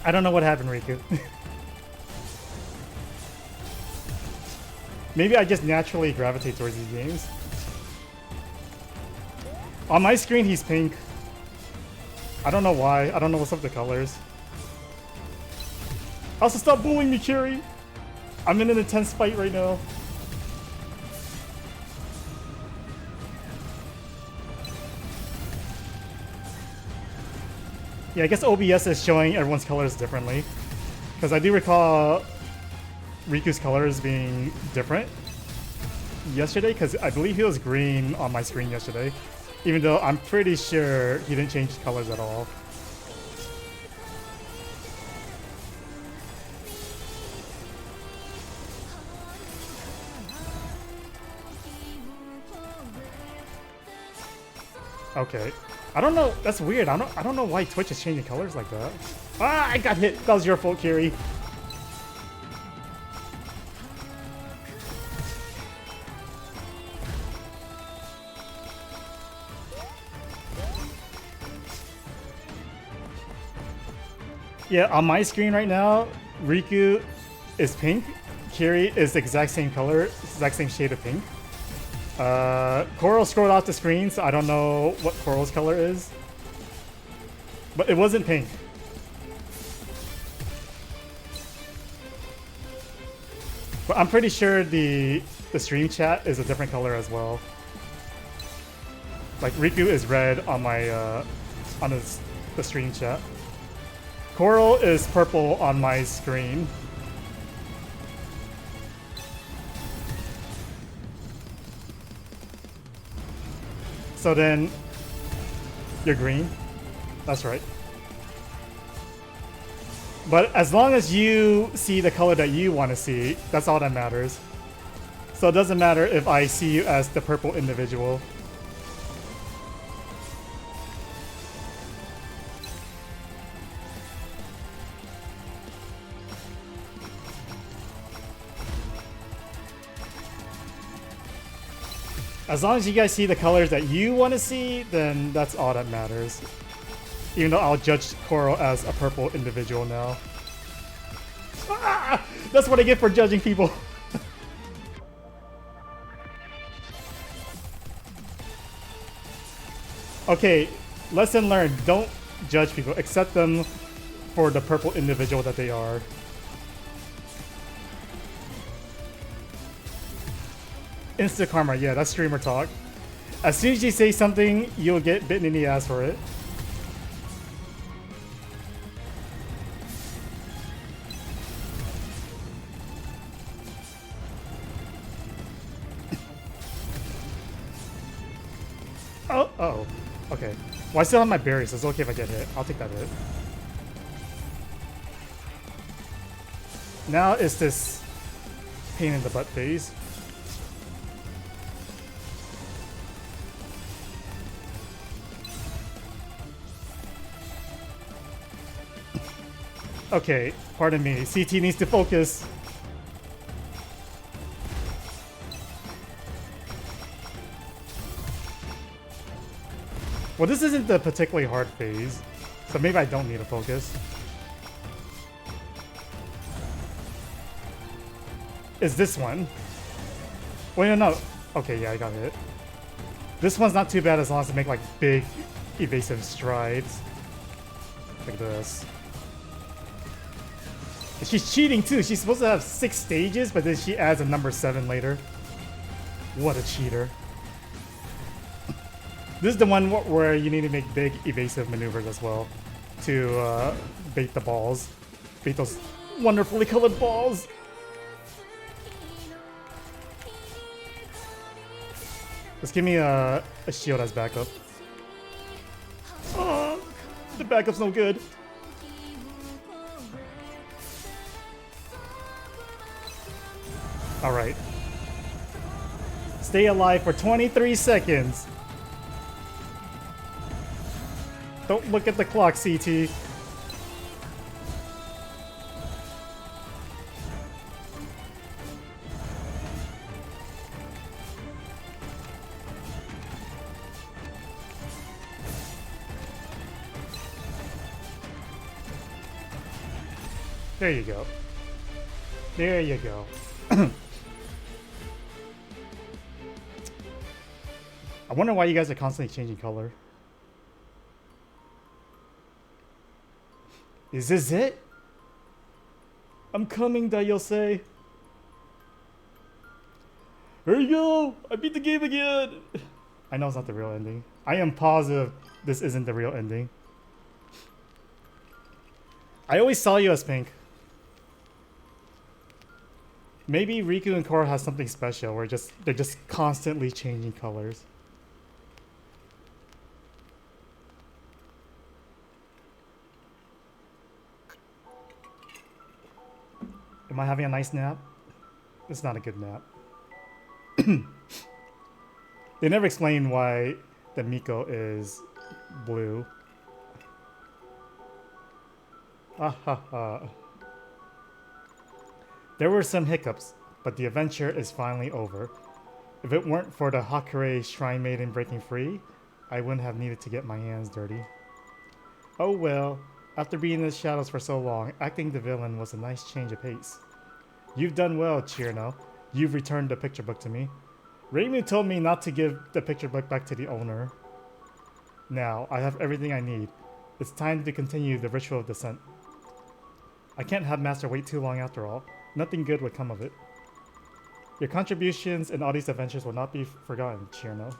I don't know what happened, Riku. Maybe I just naturally gravitate towards these games. On my screen, he's pink. I don't know why. I don't know what's up with the colors. Also, stop bullying me, Kiri! I'm in an intense fight right now. Yeah, I guess OBS is showing everyone's colors differently. Because I do recall Riku's colors being different yesterday, because I believe he was green on my screen yesterday, even though I'm pretty sure he didn't change colors at all. Okay. I don't know. That's weird. I don't know why Twitch is changing colors like that. Ah, I got hit. That was your fault, Kiri. Yeah, on my screen right now, Riku is pink. Kiri is the exact same color, exact same shade of pink. Coral scrolled off the screen, so I don't know what Coral's color is. But it wasn't pink. But I'm pretty sure the stream chat is a different color as well. Like Riku is red on my on the stream chat. Coral is purple on my screen. So then, you're green. That's right. But as long as you see the color that you want to see, that's all that matters. So it doesn't matter if I see you as the purple individual. As long as you guys see the colors that you want to see, then that's all that matters. Even though I'll judge Coral as a purple individual now. Ah! That's what I get for judging people. Okay, lesson learned. Don't judge people. Accept them for the purple individual that they are. Insta karma, yeah, that's streamer talk. As soon as you say something, you'll get bitten in the ass for it. Oh, okay. Well, I still have my berries, so it's okay if I get hit. I'll take that hit. Now it's this pain in the butt phase. Okay, pardon me. CT needs to focus. Well, this isn't the particularly hard phase, so maybe I don't need to focus. Is this one? Wait, no. Okay, yeah, I got it. This one's not too bad as long as I make like big evasive strides. Like this. She's cheating too. She's supposed to have 6 stages, but then she adds a number 7 later. What a cheater. This is the one where you need to make big evasive maneuvers as well to bait the balls. Bait those wonderfully colored balls. Just give me a shield as backup. Oh, the backup's no good. Alright. Stay alive for 23 seconds. Don't look at the clock, CT. There you go. There you go. I wonder why you guys are constantly changing color. Is this it? I'm coming, Dayose. Here you go! I beat the game again! I know it's not the real ending. I am positive this isn't the real ending. I always saw you as pink. Maybe Riku and Korra has something special where they're just constantly changing colors. Am I having a nice nap? It's not a good nap. They never explain why the Miko is blue. Ha ha ha. There were some hiccups, but the adventure is finally over. If it weren't for the Hakure Shrine Maiden breaking free, I wouldn't have needed to get my hands dirty. Oh well, after being in the shadows for so long, acting the villain was a nice change of pace. You've done well, Chirno. You've returned the picture book to me. Reimu told me not to give the picture book back to the owner. Now, I have everything I need. It's time to continue the ritual of descent. I can't have Master wait too long after all. Nothing good would come of it. Your contributions in all these adventures will not be forgotten, Chirno.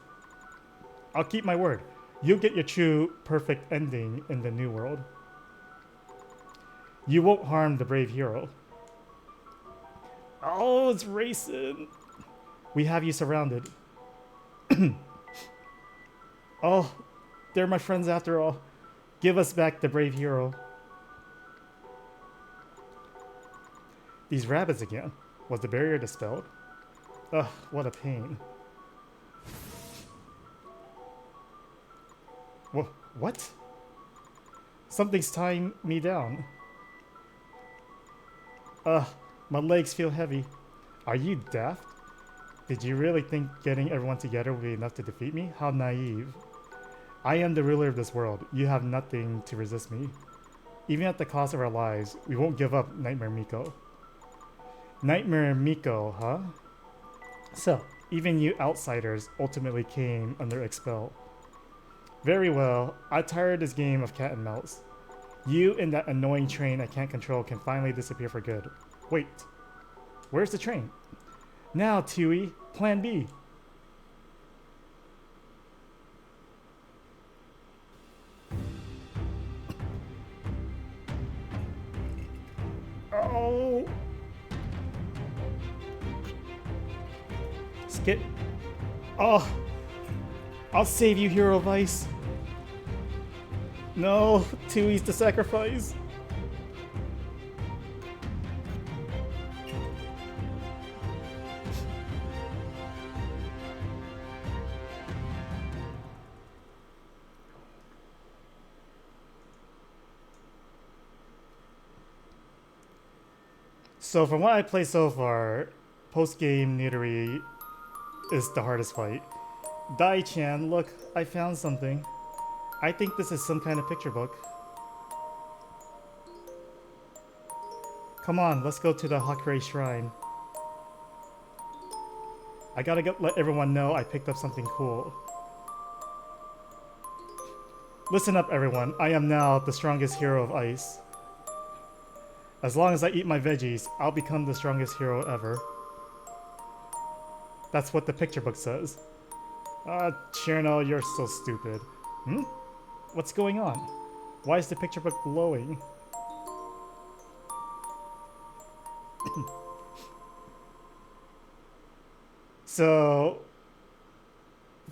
I'll keep my word. You'll get your true, perfect ending in the new world. You won't harm the brave hero. Oh, it's racing. We have you surrounded. Oh, they're my friends after all. Give us back the brave hero. These rabbits again. Was the barrier dispelled? Ugh, what a pain. What? Something's tying me down. Ugh, my legs feel heavy. Are you deaf? Did you really think getting everyone together would be enough to defeat me? How naive. I am the ruler of this world. You have nothing to resist me. Even at the cost of our lives, we won't give up, Nightmare Miko. Nightmare Miko, huh? So, even you outsiders ultimately came under expel. Very well, I tired this game of cat and mouse. You and that annoying train I can't control can finally disappear for good. Wait, where's the train? Now, Touhou, plan B. Oh! Skip. Oh! I'll save you, Hero Vice. No, Touhou's the sacrifice. So from what I played so far, post-game Nidori is the hardest fight. Dai-chan, look, I found something. I think this is some kind of picture book. Come on, let's go to the Hakurei Shrine. I gotta let everyone know I picked up something cool. Listen up, everyone. I am now the strongest hero of ice. As long as I eat my veggies, I'll become the strongest hero ever. That's what the picture book says. Cherno, you're so stupid. Hmm? What's going on? Why is the picture book glowing? So,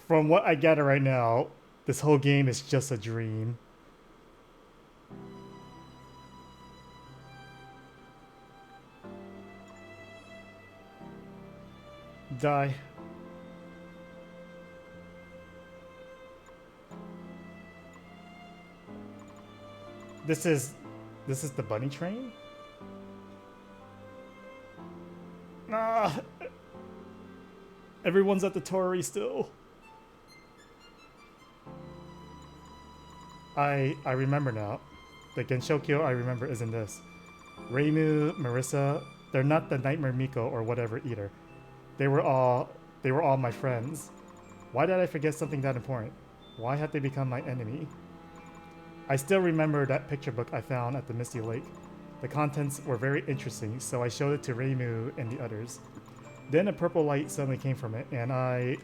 from what I gather right now, this whole game is just a dream. Die. This is the bunny train? Ah! Everyone's at the Torii still. I remember now. The Genshokyo I remember isn't this. Reimu, Marissa, they're not the Nightmare Miko or whatever either. They were all my friends. Why did I forget something that important? Why had they become my enemy? I still remember that picture book I found at the Misty Lake. The contents were very interesting, so I showed it to Reimu and the others. Then a purple light suddenly came from it, and I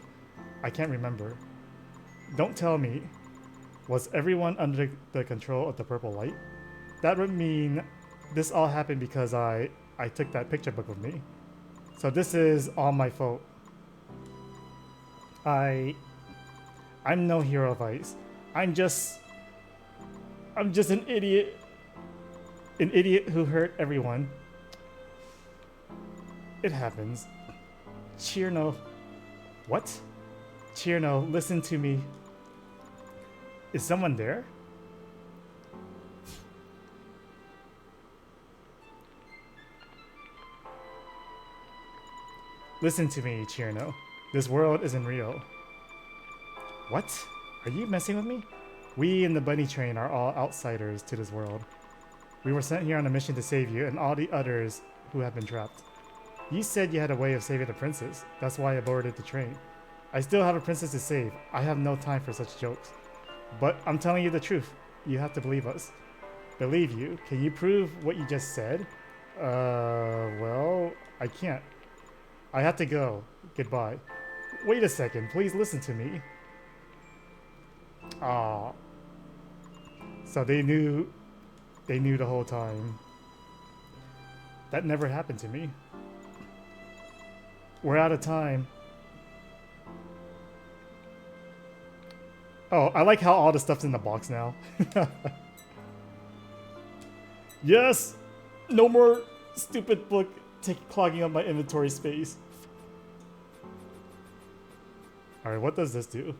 can't remember. Don't tell me. Was everyone under the control of the purple light? That would mean this all happened because I took that picture book with me. So this is all my fault. I'm no hero of ice. I'm just an idiot. An idiot who hurt everyone. It happens. Chirno. What? Chirno, listen to me. Is someone there? Listen to me, Chirno. This world isn't real. What? Are you messing with me? We in the bunny train are all outsiders to this world. We were sent here on a mission to save you and all the others who have been trapped. You said you had a way of saving the princess. That's why I boarded the train. I still have a princess to save. I have no time for such jokes. But I'm telling you the truth. You have to believe us. Believe you? Can you prove what you just said? Well, I can't. I have to go. Goodbye. Wait a second. Please listen to me. Ah. So they knew the whole time. That never happened to me. We're out of time. Oh, I like how all the stuff's in the box now. Yes! No more stupid book clogging up my inventory space. Alright, what does this do?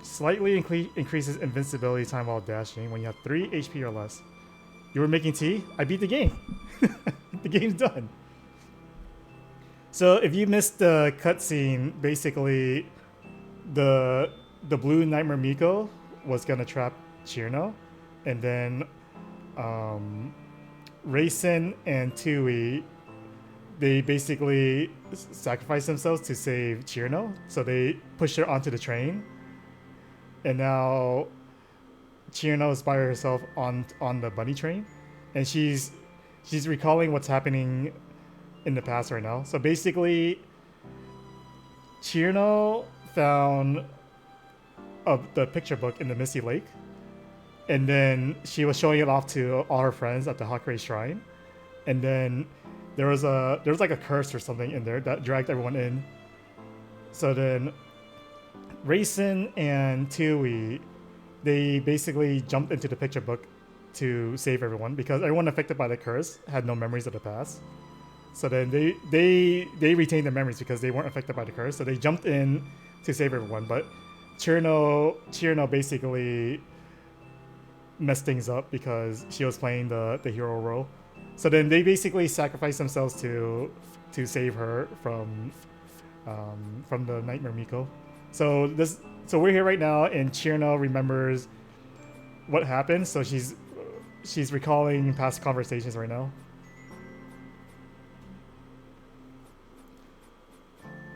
Slightly increases invincibility time while dashing when you have 3 HP or less. You were making tea? I beat the game. The game's done. So if you missed the cutscene, basically the blue Nightmare Miko was gonna trap Chirno, and then Raisin and Touhou, they basically sacrificed themselves to save Chirno, so they pushed her onto the train. And now Chirno is by herself on the bunny train, and she's recalling what's happening in the past right now. So basically, Chirno found the picture book in the Misty Lake, and then she was showing it off to all her friends at the Hakurei Shrine, and then there was like a curse or something in there that dragged everyone in. So then Raisin and Touhou, they basically jumped into the picture book to save everyone because everyone affected by the curse had no memories of the past. So then they retained their memories because they weren't affected by the curse. So they jumped in to save everyone. But Chirno basically messed things up because she was playing the hero role. So then they basically sacrifice themselves to save her from the Nightmare Miko. So we're here right now, and Chirno remembers what happened. So she's recalling past conversations right now.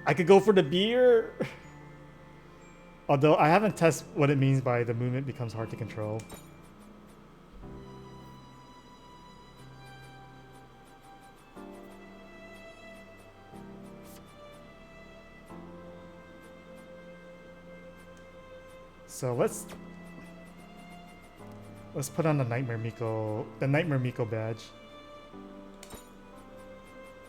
I could go for the beer. Although I haven't tested what it means by the movement becomes hard to control. So let's put on the Nightmare Miko badge.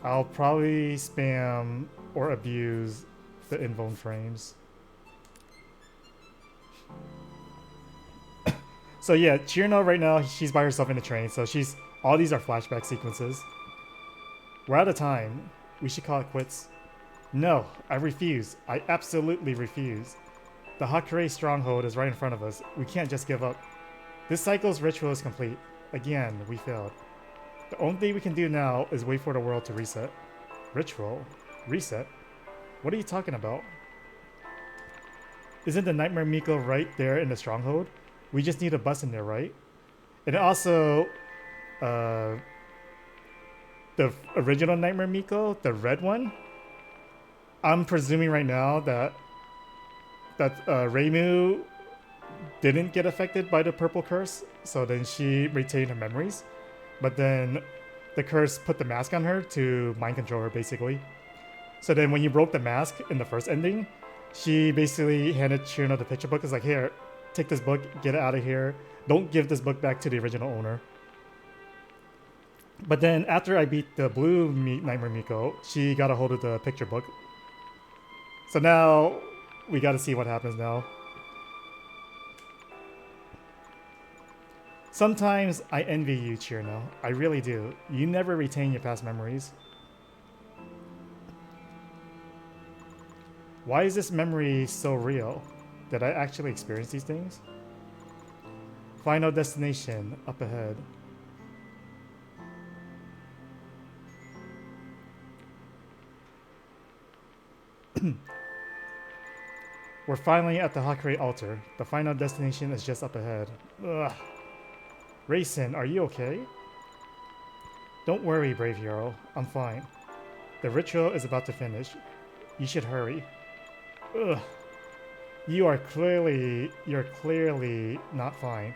I'll probably spam or abuse the invuln frames. So yeah, Chirno right now, she's by herself in the train, so all these are flashback sequences. We're out of time. We should call it quits. No, I refuse. I absolutely refuse. The Hakurei stronghold is right in front of us. We can't just give up. This cycle's ritual is complete. Again, we failed. The only thing we can do now is wait for the world to reset. Ritual? Reset? What are you talking about? Isn't the Nightmare Miko right there in the stronghold? We just need a bus in there, right? And also, the original Nightmare Miko, the red one, I'm presuming right now that Reimu didn't get affected by the purple curse, so then she retained her memories. But then the curse put the mask on her to mind control her, basically. So then when you broke the mask in the first ending, she basically handed Chirno the picture book. It's like, here, take this book, get it out of here. Don't give this book back to the original owner. But then after I beat the blue Nightmare Miko, she got a hold of the picture book. So now we gotta see what happens now. Sometimes I envy you, Chirno. I really do. You never retain your past memories. Why is this memory so real? Did I actually experience these things? Final destination, up ahead. We're finally at the Hakurei altar. The final destination is just up ahead. Ugh. Raisin, are you okay? Don't worry, brave hero. I'm fine. The ritual is about to finish. You should hurry. Ugh. You're clearly not fine.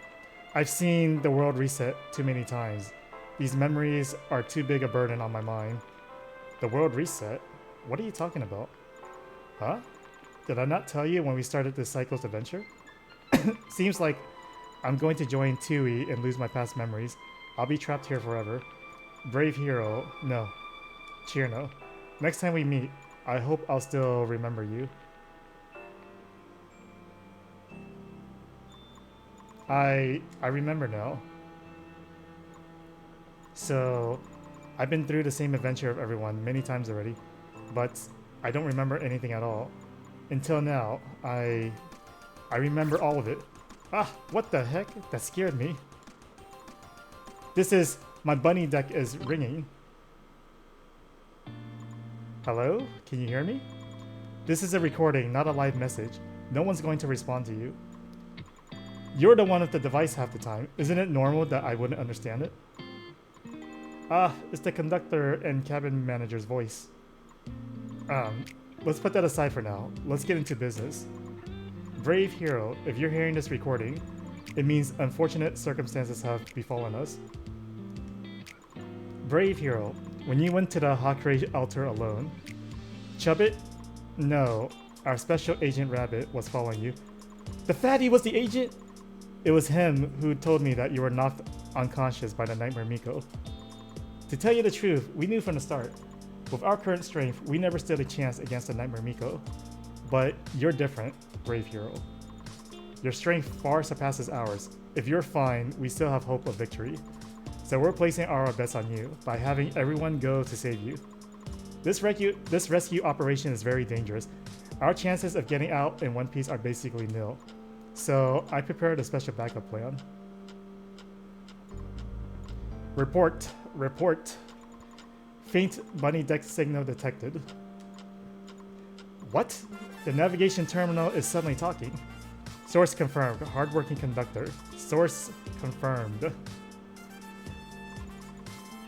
I've seen the world reset too many times. These memories are too big a burden on my mind. The world reset? What are you talking about? Huh? Did I not tell you when we started this cycle's adventure? Seems like I'm going to join Touhou and lose my past memories. I'll be trapped here forever. Brave hero, no. Chirno. Next time we meet, I hope I'll still remember you. I remember now. So, I've been through the same adventure of everyone many times already, but I don't remember anything at all. Until now, I remember all of it. Ah, what the heck? That scared me. My bunny deck is ringing. Hello? Can you hear me? This is a recording, not a live message. No one's going to respond to you. You're the one with the device half the time. Isn't it normal that I wouldn't understand it? Ah, it's the conductor and cabin manager's voice. Let's put that aside for now. Let's get into business. Brave hero, if you're hearing this recording, it means unfortunate circumstances have befallen us. Brave hero, when you went to the Hakurei altar alone, Chubbit? No, our special agent Rabbit was following you. The fatty was the agent? It was him who told me that you were knocked unconscious by the Nightmare Miko. To tell you the truth, we knew from the start. With our current strength, we never stood a chance against the Nightmare Miko. But you're different, brave hero. Your strength far surpasses ours. If you're fine, we still have hope of victory. So we're placing our bets on you by having everyone go to save you. This rescue operation is very dangerous. Our chances of getting out in one piece are basically nil. So I prepared a special backup plan. Report. Report. Faint bunny deck signal detected. What? The navigation terminal is suddenly talking. Source confirmed. Hardworking conductor. Source confirmed.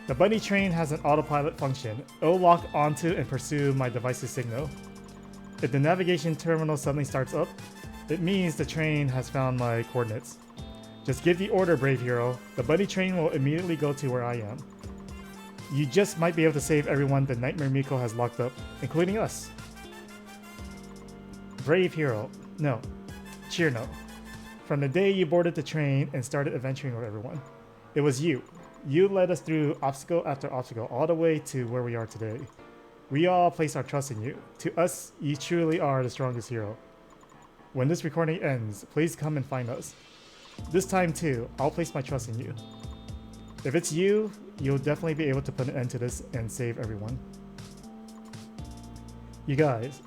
The bunny train has an autopilot function. It'll lock onto and pursue my device's signal. If the navigation terminal suddenly starts up, it means the train has found my coordinates. Just give the order, brave hero. The bunny train will immediately go to where I am. You just might be able to save everyone the Nightmare Miko has locked up, including us. Brave hero. No. Cheer note. From the day you boarded the train and started adventuring with everyone, it was you. You led us through obstacle after obstacle all the way to where we are today. We all place our trust in you. To us, you truly are the strongest hero. When this recording ends, please come and find us. This time too, I'll place my trust in you. If it's you, you'll definitely be able to put an end to this and save everyone. You guys.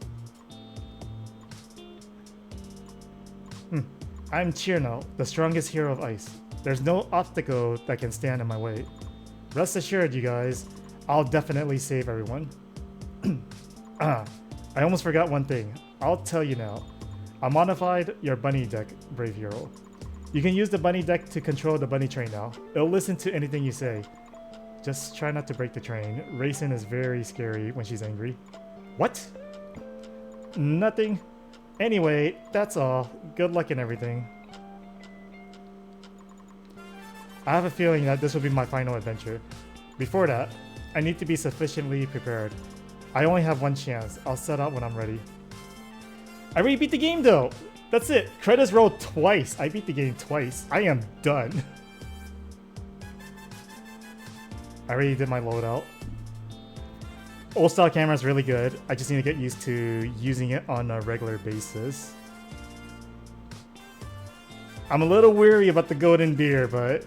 I'm Chirno, the strongest hero of ice. There's no obstacle that can stand in my way. Rest assured, you guys, I'll definitely save everyone. I almost forgot one thing. I'll tell you now. I modified your bunny deck, brave hero. You can use the bunny deck to control the bunny train now. It'll listen to anything you say. Just try not to break the train. Racing is very scary when she's angry. What? Nothing. Anyway, that's all. Good luck and everything. I have a feeling that this will be my final adventure. Before that, I need to be sufficiently prepared. I only have one chance. I'll set out when I'm ready. I already beat the game though! That's it! Credits rolled twice! I beat the game twice. I am done. I already did my loadout. Old style camera is really good. I just need to get used to using it on a regular basis. I'm a little weary about the golden beer, but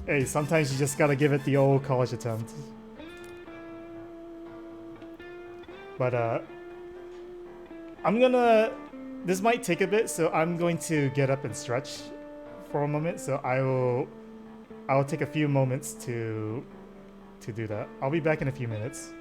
hey, sometimes you just gotta give it the old college attempt. But this might take a bit, so I'm going to get up and stretch for a moment. So I will take a few moments to do that. I'll be back in a few minutes.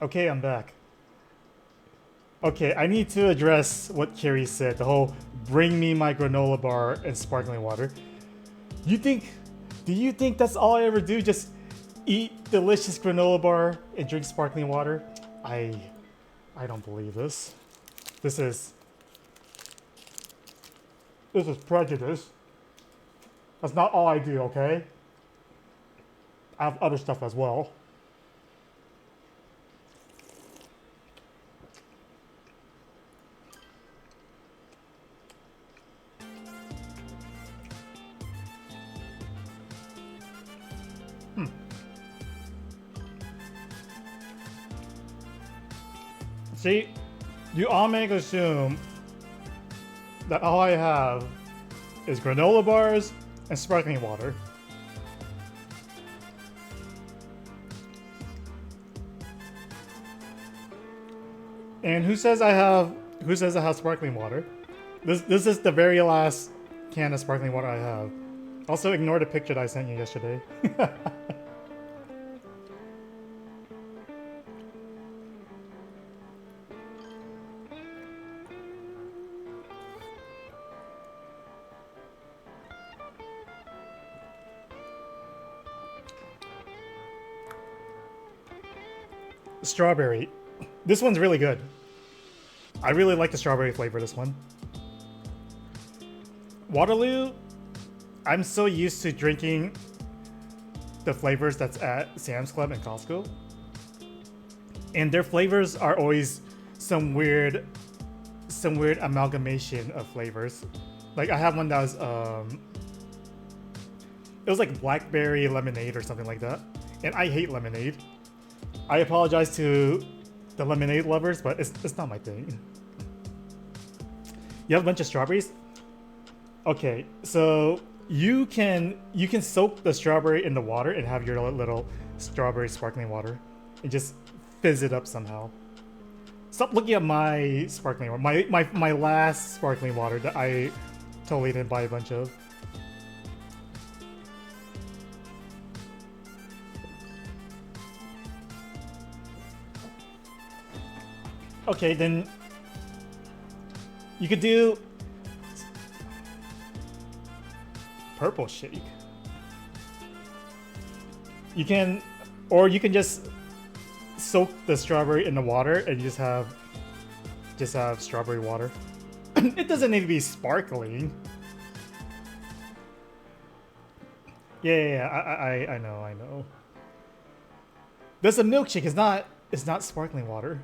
Okay, I'm back. Okay, I need to address what Carrie said. The whole bring me my granola bar and sparkling water. You think, do you think that's all I ever do? Just eat delicious granola bar and drink sparkling water? I don't believe this. This is prejudice. That's not all I do, okay? I have other stuff as well. See, you all make assume that all I have is granola bars and sparkling water. And who says I have sparkling water? This is the very last can of sparkling water I have. Also ignore the picture that I sent you yesterday. Strawberry. This one's really good. I really like the strawberry flavor of this one. Waterloo, I'm so used to drinking the flavors that's at Sam's Club and Costco. And their flavors are always some weird amalgamation of flavors. Like I have one that was it was like blackberry lemonade or something like that. And I hate lemonade. I apologize to the lemonade lovers, but it's not my thing. You have a bunch of strawberries? Okay, so you can soak the strawberry in the water and have your little strawberry sparkling water and just fizz it up somehow. Stop looking at my sparkling water. My last sparkling water that I totally didn't buy a bunch of. Okay, then you could do purple shake. You can just soak the strawberry in the water and just have strawberry water. It doesn't need to be sparkling. Yeah, I know. There's a milkshake. It's not sparkling water.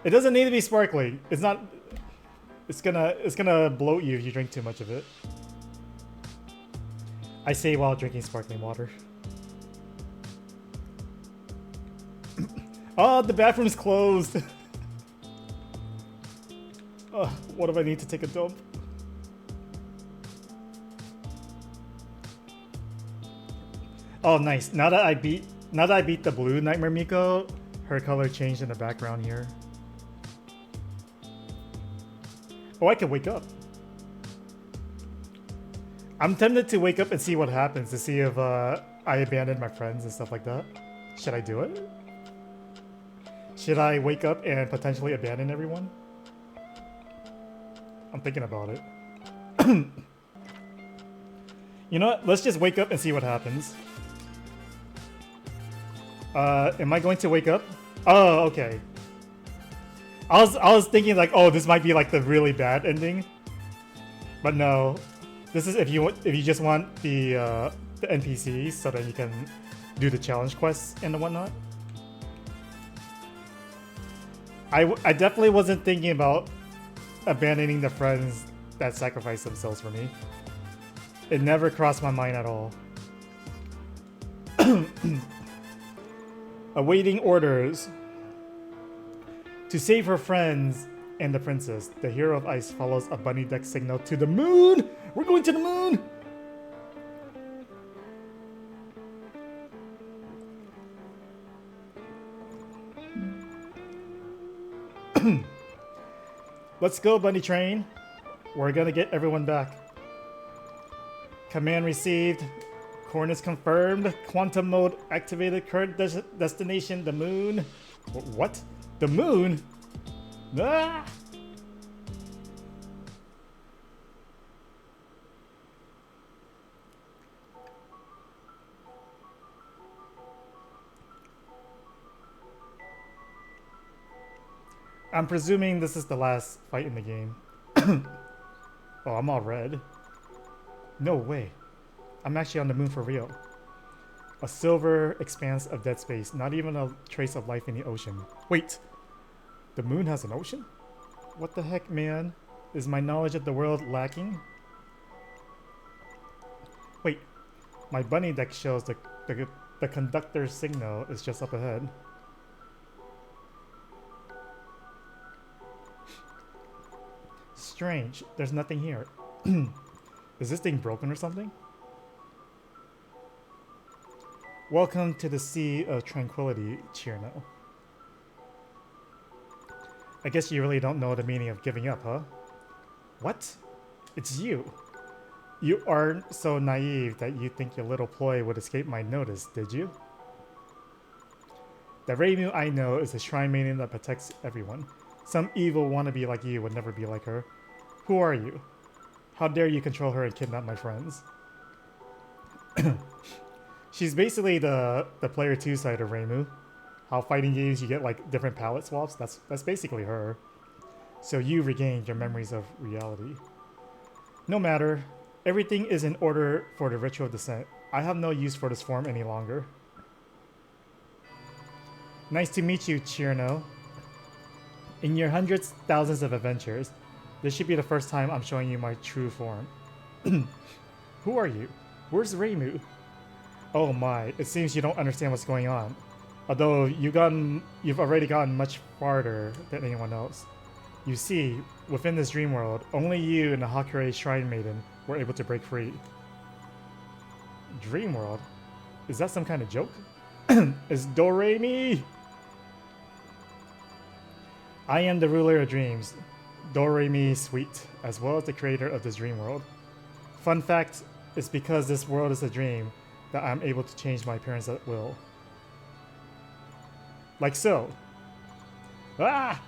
It doesn't need to be sparkling. It's not. It's gonna bloat you if you drink too much of it. I say while drinking sparkling water. Oh, the bathroom's closed. What if I need to take a dump? Oh, nice. Now that I beat the blue Nightmare Miko, her color changed in the background here. Oh, I can wake up. I'm tempted to wake up and see what happens, to see if I abandon my friends and stuff like that. Should I do it? Should I wake up and potentially abandon everyone? I'm thinking about it. You know what? Let's just wake up and see what happens. Am I going to wake up? Oh, okay. I was thinking like, oh, this might be like the really bad ending, but no. This is if you just want the NPCs so that you can do the challenge quests and whatnot. I definitely wasn't thinking about abandoning the friends that sacrificed themselves for me. It never crossed my mind at all. Awaiting orders. To save her friends and the princess, the hero of ice follows a bunny deck signal to the moon! We're going to the moon! Let's go, bunny train. We're gonna get everyone back. Command received. Coordinates confirmed. Quantum mode activated. Current destination, the moon. What? The moon? Ah! I'm presuming this is the last fight in the game. Oh, I'm all red. No way. I'm actually on the moon for real. A silver expanse of dead space. Not even a trace of life in the ocean. Wait. The moon has an ocean? What the heck, man? Is my knowledge of the world lacking? Wait. My bunny deck shows the conductor's signal is just up ahead. Strange. There's nothing here. Is this thing broken or something? Welcome to the Sea of Tranquility, Chirno. I guess you really don't know the meaning of giving up, huh? What? It's you. You aren't so naive that you think your little ploy would escape my notice, did you? The Reimu I know is a shrine maiden that protects everyone. Some evil wannabe like you would never be like her. Who are you? How dare you control her and kidnap my friends? She's basically the player 2 side of Reimu. How fighting games you get like different palette swaps, that's basically her. So you regained your memories of reality. No matter. Everything is in order for the ritual descent. I have no use for this form any longer. Nice to meet you, Chirno. In your hundreds, thousands of adventures, this should be the first time I'm showing you my true form. Who are you? Where's Reimu? Oh my, it seems you don't understand what's going on. Although you've already gotten much farther than anyone else. You see, within this dream world, only you and the Hakure Shrine Maiden were able to break free. Dream world? Is that some kind of joke? It's Doremi! I am the ruler of dreams, Doremi Sweet, as well as the creator of this dream world. Fun fact, it's because this world is a dream that I'm able to change my appearance at will. Like so. Ah!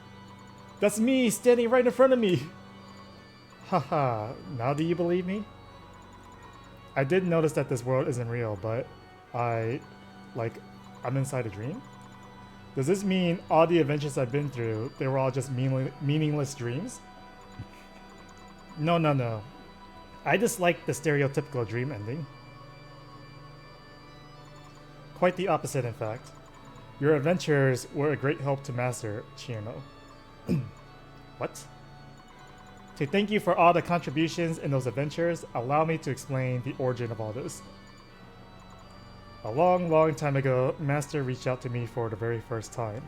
That's me standing right in front of me! Haha, now do you believe me? I did notice that this world isn't real, but I'm inside a dream? Does this mean all the adventures I've been through, they were all just meaningless dreams? No. I just like the stereotypical dream ending. Quite the opposite, in fact. Your adventures were a great help to master, Chirno. What? To thank you for all the contributions in those adventures, allow me to explain the origin of all this. A long time ago, Master reached out to me for the very first time.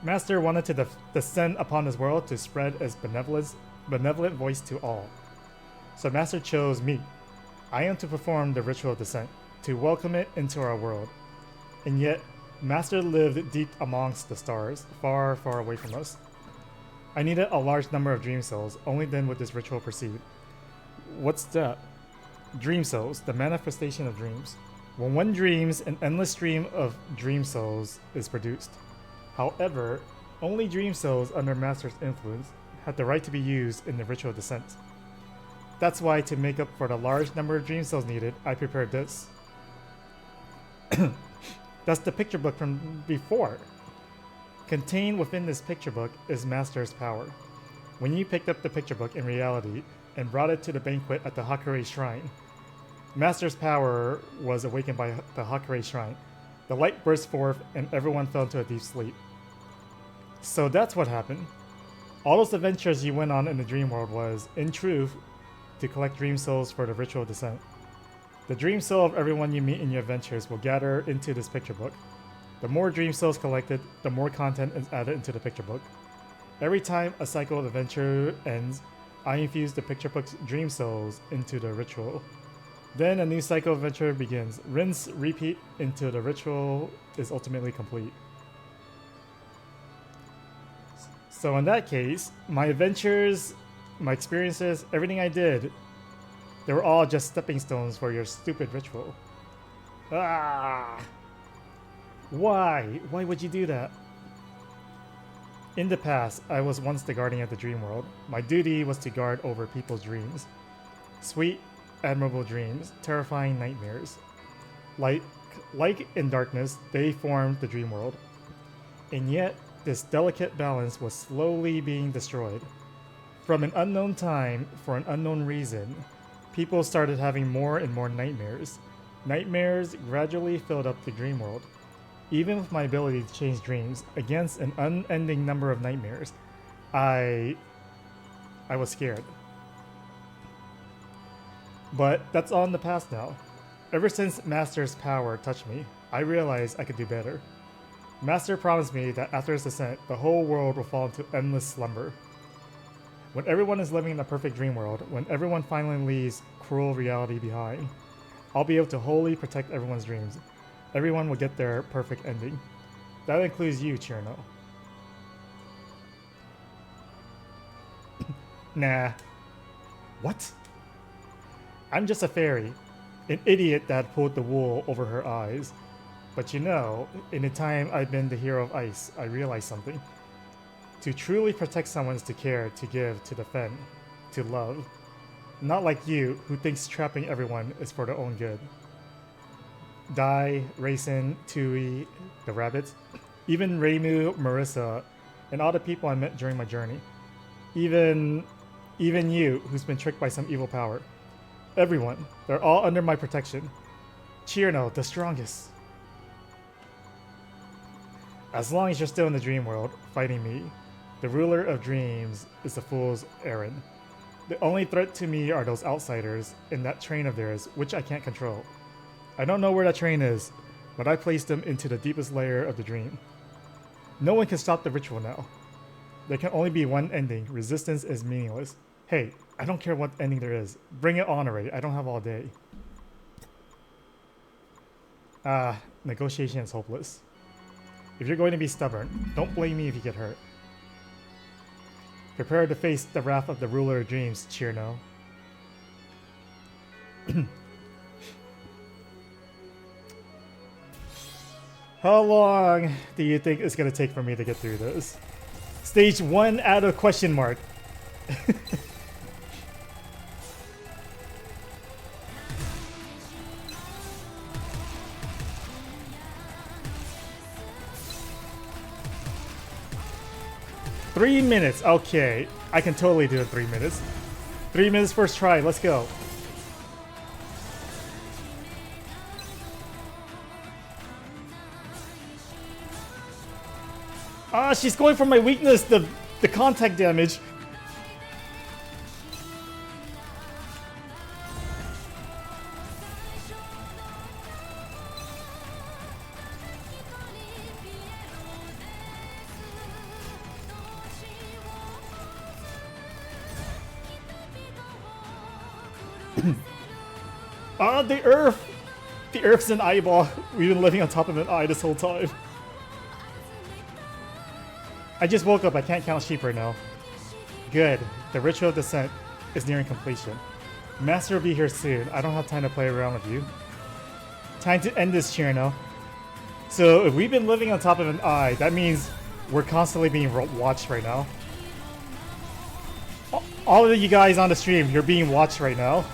Master wanted to descend upon his world to spread his benevolent voice to all. So Master chose me. I am to perform the ritual descent, to welcome it into our world. And yet, Master lived deep amongst the stars, far away from us. I needed a large number of dream souls, only then would this ritual proceed. What's that? Dream souls, the manifestation of dreams. When one dreams, an endless stream of dream souls is produced. However, only dream souls under Master's influence had the right to be used in the ritual descent. That's why, to make up for the large number of dream souls needed, I prepared this. That's the picture book from before. Contained within this picture book is Master's power. When you picked up the picture book in reality and brought it to the banquet at the Hakure Shrine, Master's power was awakened by the Hakure Shrine. The light burst forth and everyone fell into a deep sleep. So that's what happened. All those adventures you went on in the dream world was, in truth, to collect dream souls for the ritual descent. The dream soul of everyone you meet in your adventures will gather into this picture book. The more dream souls collected, the more content is added into the picture book. Every time a cycle of adventure ends, I infuse the picture book's dream souls into the ritual. Then a new cycle of adventure begins. Rinse, repeat until the ritual is ultimately complete. So in that case, my adventures, my experiences, everything I did, They were all just stepping stones for your stupid ritual. Ah! Why? Why would you do that? In the past, I was once the guardian of the dream world. My duty was to guard over people's dreams. Sweet, admirable dreams, terrifying nightmares. Like in darkness, they formed the dream world. And yet, this delicate balance was slowly being destroyed. From an unknown time, for an unknown reason, people started having more and more nightmares. Nightmares gradually filled up the dream world. Even with my ability to change dreams, against an unending number of nightmares, I was scared. But that's all in the past now. Ever since Master's power touched me, I realized I could do better. Master promised me that after his descent, the whole world will fall into endless slumber. When everyone is living in a perfect dream world, when everyone finally leaves cruel reality behind, I'll be able to wholly protect everyone's dreams. Everyone will get their perfect ending. That includes you, Chirno. Nah. What? I'm just a fairy. An idiot that pulled the wool over her eyes. But you know, in the time I've been the hero of ice, I realized something. To truly protect someone is to care, to give, to defend, to love. Not like you, who thinks trapping everyone is for their own good. Dai, Raisin, Tui, the rabbits, even Reimu, Marissa, and all the people I met during my journey. Even you, who's been tricked by some evil power. Everyone, they're all under my protection. Chirno, the strongest. As long as you're still in the dream world, fighting me, the ruler of dreams is a fool's errand. The only threat to me are those outsiders in that train of theirs, which I can't control. I don't know where that train is, but I placed them into the deepest layer of the dream. No one can stop the ritual now. There can only be one ending. Resistance is meaningless. Hey, I don't care what ending there is. Bring it on already. I don't have all day. Negotiation is hopeless. If you're going to be stubborn, don't blame me if you get hurt. Prepare to face the wrath of the ruler of dreams, Chirno. How long do you think it's going to take for me to get through this? Stage 1 out of question mark. Three minutes. Okay. I can totally do it 3 minutes. 3 minutes first try. Let's go. Ah, she's going for my weakness, the contact damage. Ah, the earth! The earth's an eyeball. We've been living on top of an eye this whole time. I just woke up. I can't count sheep right now. Good. The ritual of descent is nearing completion. Master will be here soon. I don't have time to play around with you. Time to end this, Chirno. So if we've been living on top of an eye, that means we're constantly being watched right now. All of you guys on the stream, you're being watched right now.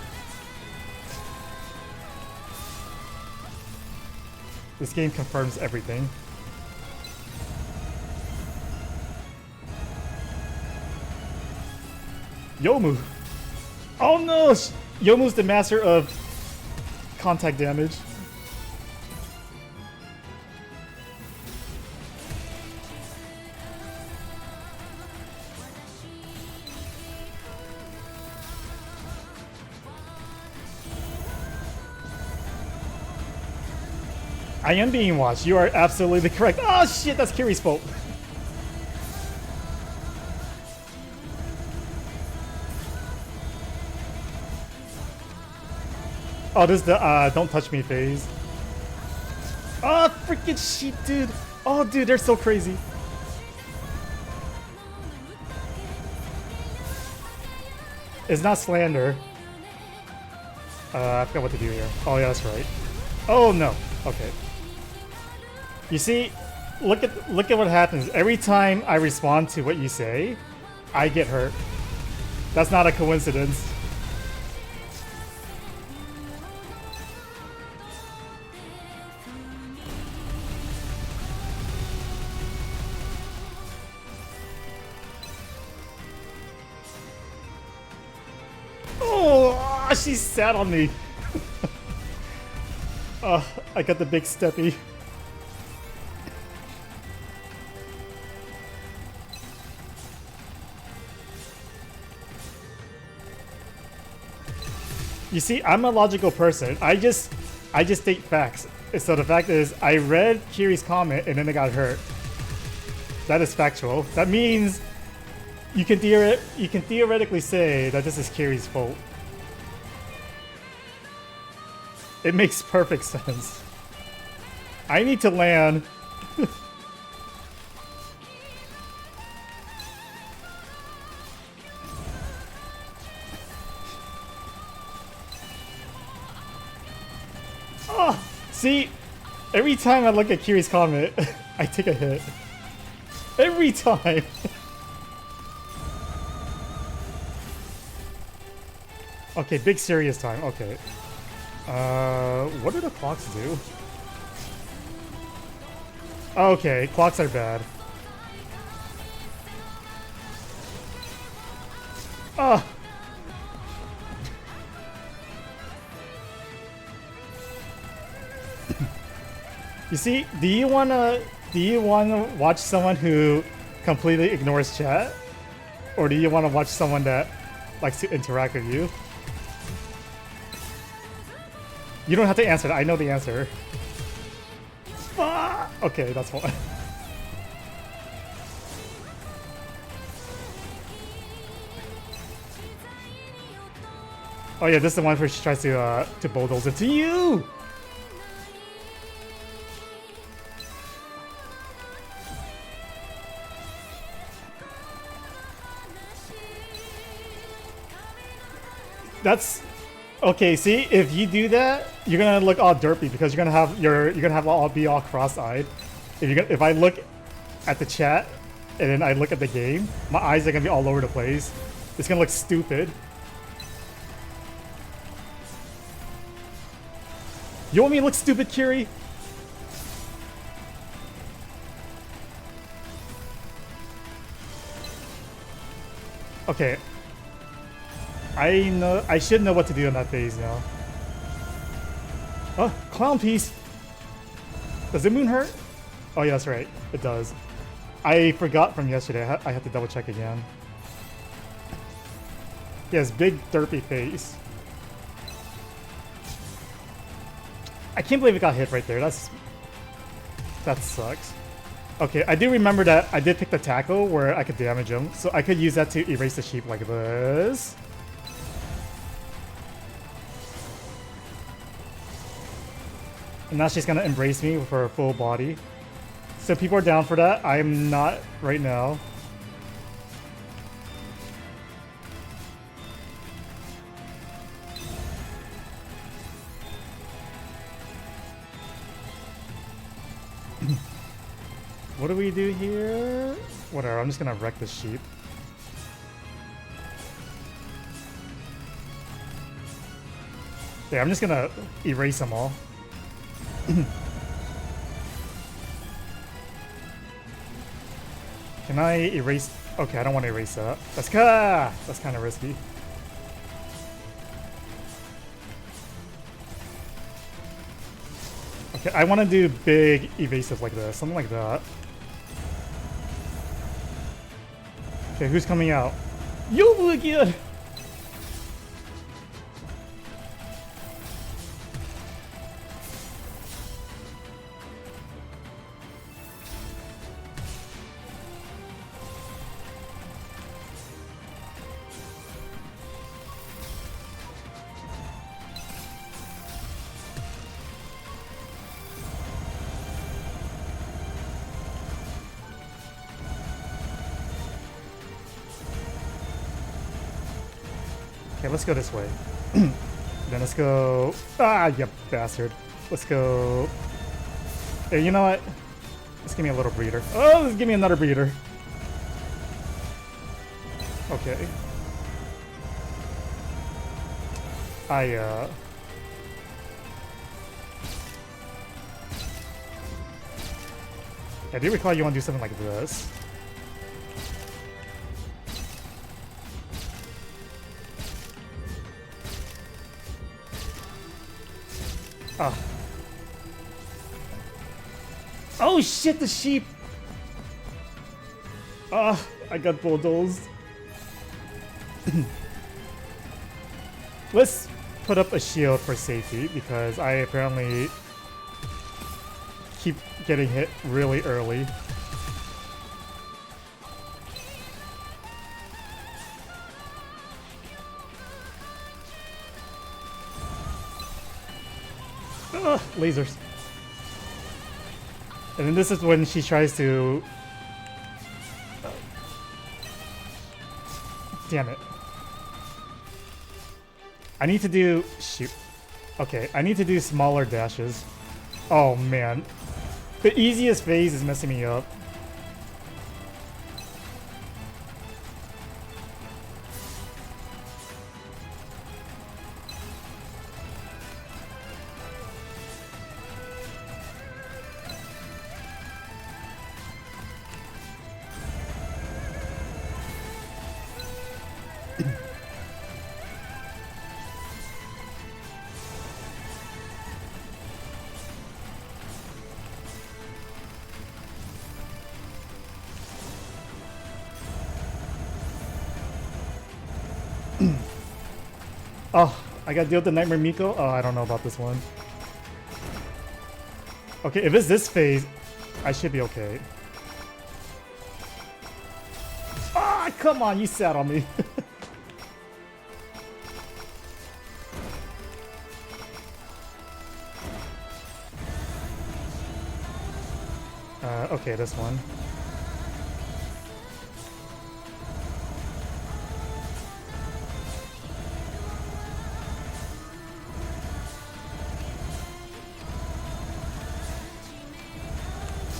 This game confirms everything. Yomu! Oh no! Yomu's the master of contact damage. I am being watched. You are absolutely correct. Oh shit, that's Kiri's fault. Oh, this is the don't touch me phase. Oh, freaking shit, dude. Oh, dude, they're so crazy. It's not slander. I forgot what to do here. Oh yeah, that's right. Oh no. Okay. You see, look at what happens. Every time I respond to what you say, I get hurt. That's not a coincidence. Oh, she sat on me. I got the big steppy. You see, I'm a logical person. I just state facts. So the fact is, I read Kiri's comment and then I got hurt. That is factual. That means you can theoretically say that this is Kiri's fault. It makes perfect sense. I need to land. Oh, see, every time I look at Kiri's comment, I take a hit. Every time. Okay, big serious time. Okay. What do the clocks do? Okay, clocks are bad. Oh. You see, do you wanna watch someone who completely ignores chat? Or do you wanna watch someone that likes to interact with you? You don't have to answer that. I know the answer. Ah! Okay, that's fine. Oh yeah, this is the one where she tries to bulldoze it to you! That's okay. See, if you do that, you're gonna look all derpy because you're gonna have all be all cross-eyed. If I look at the chat and then I look at the game, my eyes are gonna be all over the place. It's gonna look stupid. You want me to look stupid, Kiri? Okay. I should know what to do in that phase now. Oh, clown piece! Does the moon hurt? Oh yeah, that's right. It does. I forgot from yesterday. I have to double check again. He has big derpy face. I can't believe it got hit right there. That sucks. Okay, I do remember that I did pick the tackle where I could damage him, so I could use that to erase the sheep like this. And now she's gonna embrace me with her full body. So people are down for that. I'm not right now. What do we do here? Whatever, I'm just gonna wreck the sheep. Yeah, I'm just gonna erase them all. Can I erase? Okay, I don't want to erase that. That's kind of risky. Okay, I want to do big evasive like this, something like that. Okay, who's coming out? Yobu again! Okay, let's go this way. Then let's go. Ah, you bastard. Let's go. Hey, you know what? Let's give me a little breeder. Oh, let's give me another breeder. Okay. I do recall you want to do something like this. Ah. Oh shit, the sheep! Ah, I got bulldozed. Let's put up a shield for safety because I apparently keep getting hit really early. Ugh, lasers. And then this is when she tries to... Damn it. I need to do... Shoot. Okay, I need to do smaller dashes. Oh, man. The easiest phase is messing me up. Oh, I gotta deal with the Nightmare Miko? Oh, I don't know about this one. Okay, if it's this phase, I should be okay. Ah, come on, you sat on me. Okay, this one.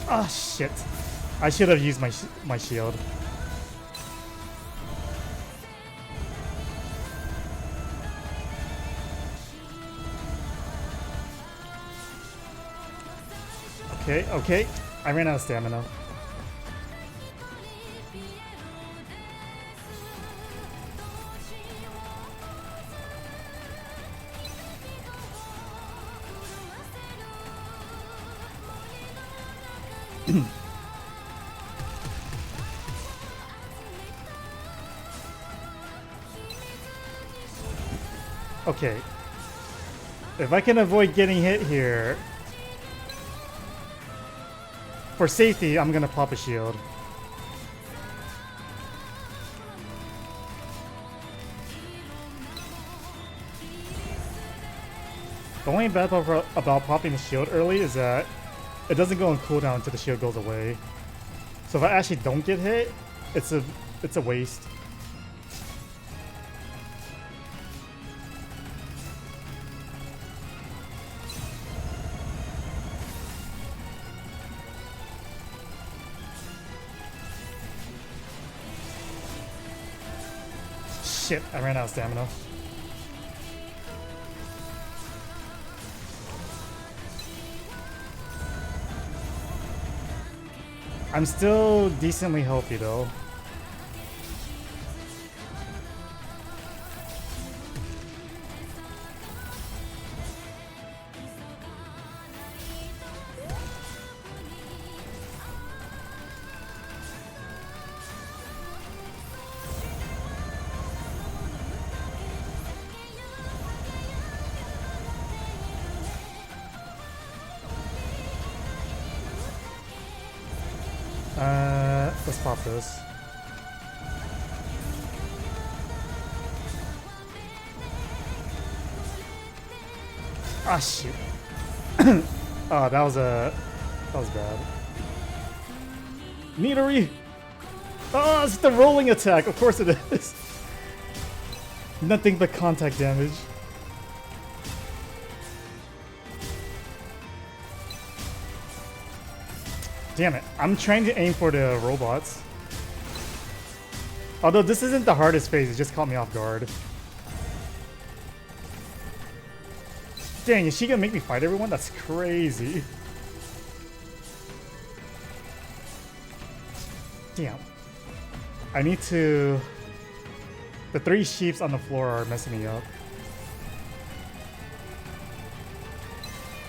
Oh shit! I should have used my shield. Okay, okay. I ran out of stamina. Okay. If I can avoid getting hit here, for safety, I'm gonna pop a shield. The only bad part about popping the shield early is that it doesn't go on cooldown until the shield goes away. So if I actually don't get hit, it's a waste. Shit, I ran out of stamina. I'm still decently healthy though. Let's pop this. Ah, shit. Oh, that was bad. Neatery! Oh, it's the rolling attack. Of course it is. Nothing but contact damage. Damn it. I'm trying to aim for the robots. Although this isn't the hardest phase, it just caught me off guard. Dang, is she gonna make me fight everyone? That's crazy. Damn. I need to... The 3 sheeps on the floor are messing me up.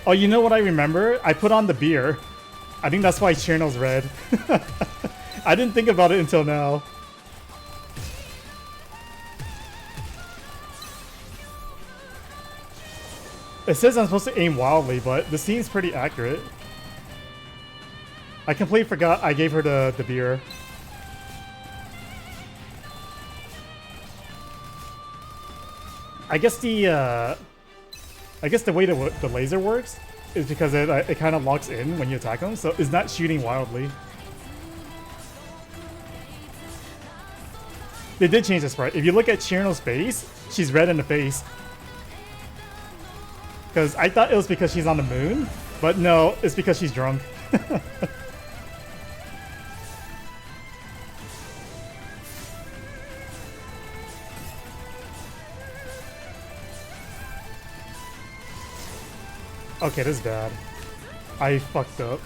Oh, you know what I remember? I put on the beer. I think that's why Cherno's red. I didn't think about it until now. It says I'm supposed to aim wildly, but this seems pretty accurate. I completely forgot I gave her the beer. I guess the way the laser works is because it kind of locks in when you attack them, so it's not shooting wildly. They did change this part. If you look at Cherno's face, she's red in the face. Because I thought it was because she's on the moon, but no, it's because she's drunk. Okay, this is bad. I fucked up.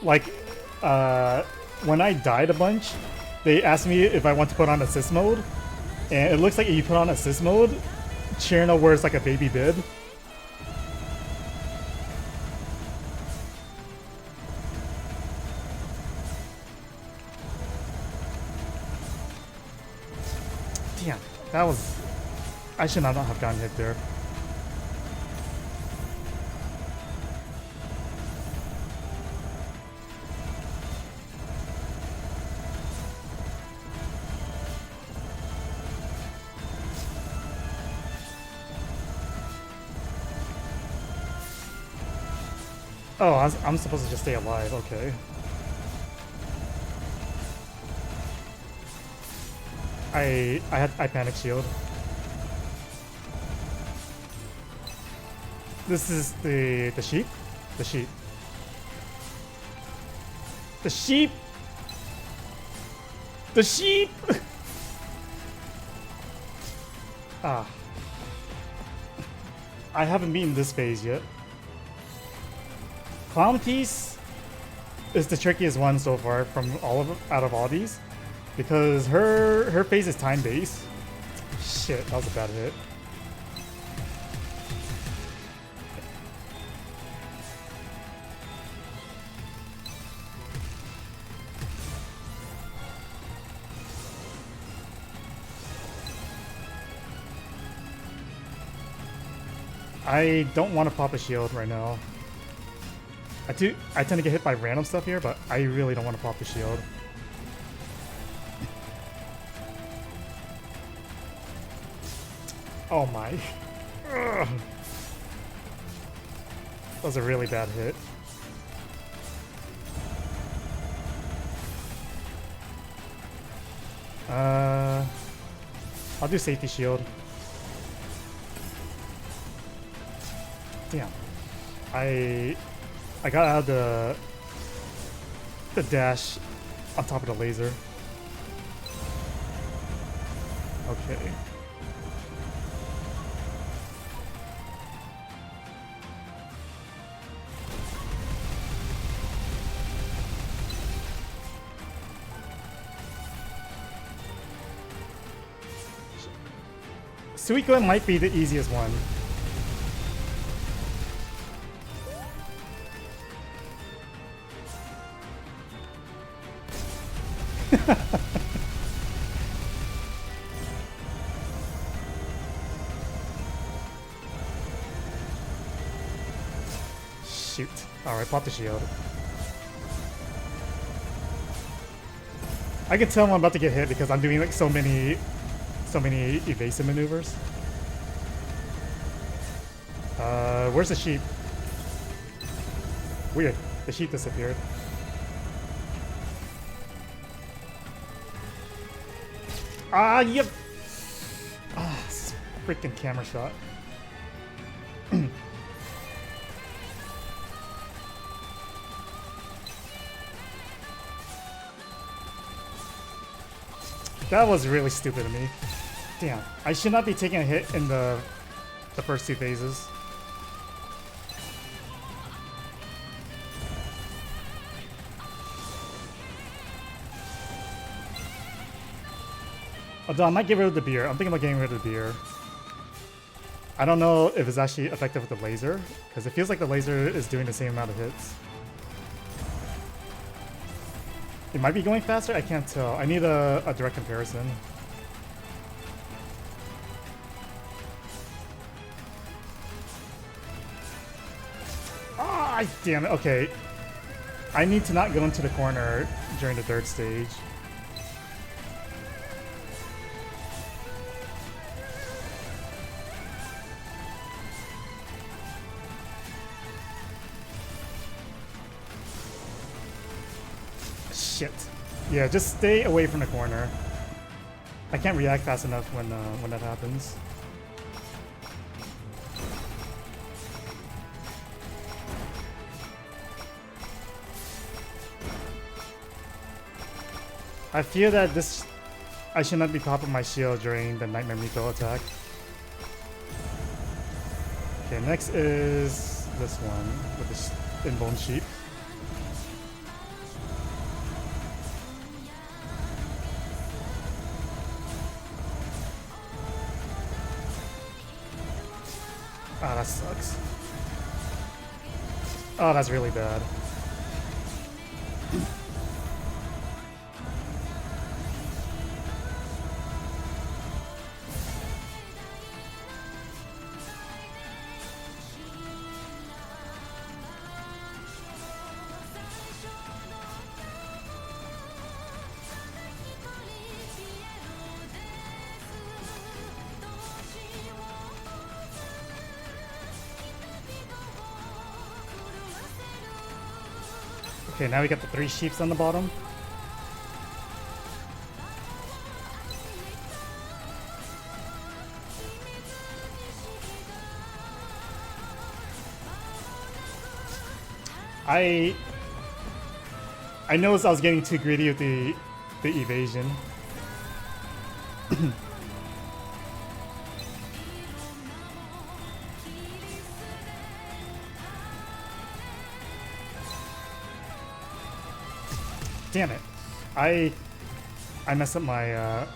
Like, when I died a bunch, they asked me if I want to put on assist mode, and it looks like if you put on assist mode, Cherno wears like a baby bib. Damn, that was... I should not have gotten hit there. Oh, I'm supposed to just stay alive, okay. I panic shield. This is the sheep? The sheep. The sheep! The sheep! Ah. I haven't beaten this phase yet. Clown Piece is the trickiest one so far from out of all these, because her phase is time based. Shit, that was a bad hit. I don't want to pop a shield right now. I tend to get hit by random stuff here, but I really don't want to pop the shield. Oh my. Ugh. That was a really bad hit. I'll do safety shield. Damn. I got out of the dash on top of the laser. Okay. Suiko might be the easiest one. Shoot. Alright, pop the shield. I can tell I'm about to get hit because I'm doing like so many evasive maneuvers. Where's the sheep? Weird. The sheep disappeared. Ah, yep. Ah, freaking camera shot. That was really stupid of me. Damn, I should not be taking a hit in the first two phases. Although I might get rid of the beer. I'm thinking about getting rid of the beer. I don't know if it's actually effective with the laser, because it feels like the laser is doing the same amount of hits. It might be going faster, I can't tell. I need a direct comparison. Ah, damn it, okay. I need to not go into the corner during the third stage. Shit. Yeah, just stay away from the corner. I can't react fast enough when that happens. I feel that I should not be popping my shield during the Nightmare Miko attack. Okay, next is this one with the Inbone Sheep. Ah, that sucks. Oh, that's really bad. Okay, now we got the 3 sheeps on the bottom. I noticed I was getting too greedy with the evasion. Damn it. I messed up my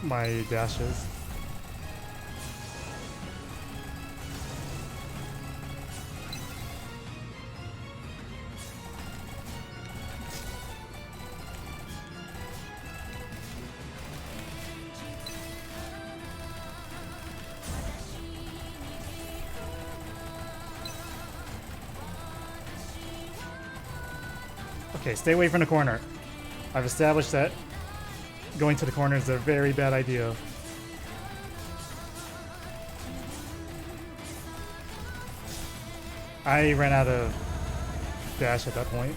my dashes. Okay, stay away from the corner. I've established that going to the corner is a very bad idea. I ran out of dash at that point.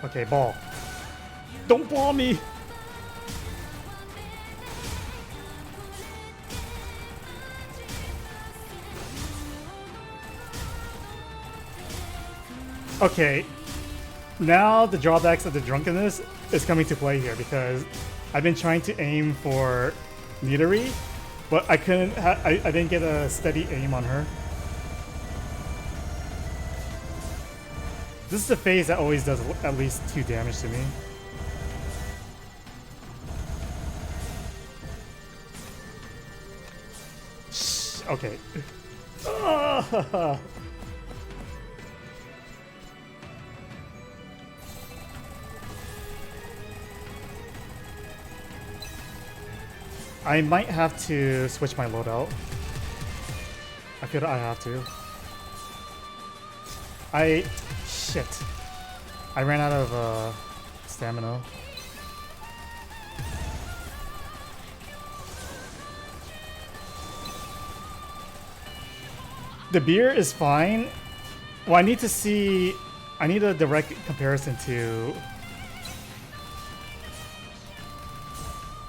Okay, ball. Don't ball me! Okay, now the drawbacks of the drunkenness is coming to play here because I've been trying to aim for Nidori, but I couldn't. I didn't get a steady aim on her. This is a phase that always does at least 2 damage to me. Shh, okay. I might have to switch my loadout. I feel that I have to. Shit. I ran out of stamina. The beer is fine. Well, I need to see... I need a direct comparison to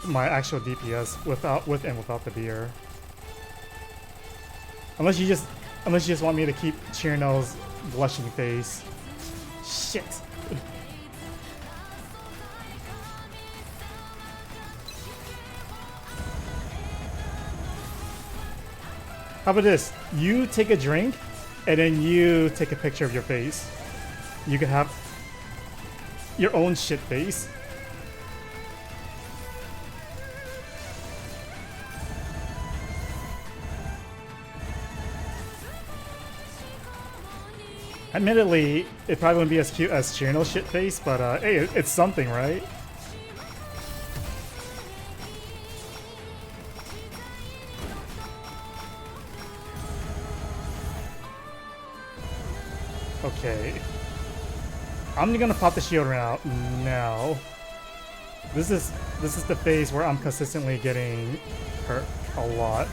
my actual DPS with and without the beer. Unless you just want me to keep Chirno's blushing face. Shit. How about this? You take a drink, and then you take a picture of your face. You can have your own shit face. Admittedly, it probably wouldn't be as cute as Chirno's shit face, but hey, it's something, right? Okay. I'm gonna pop the shield out now. This is the phase where I'm consistently getting hurt a lot.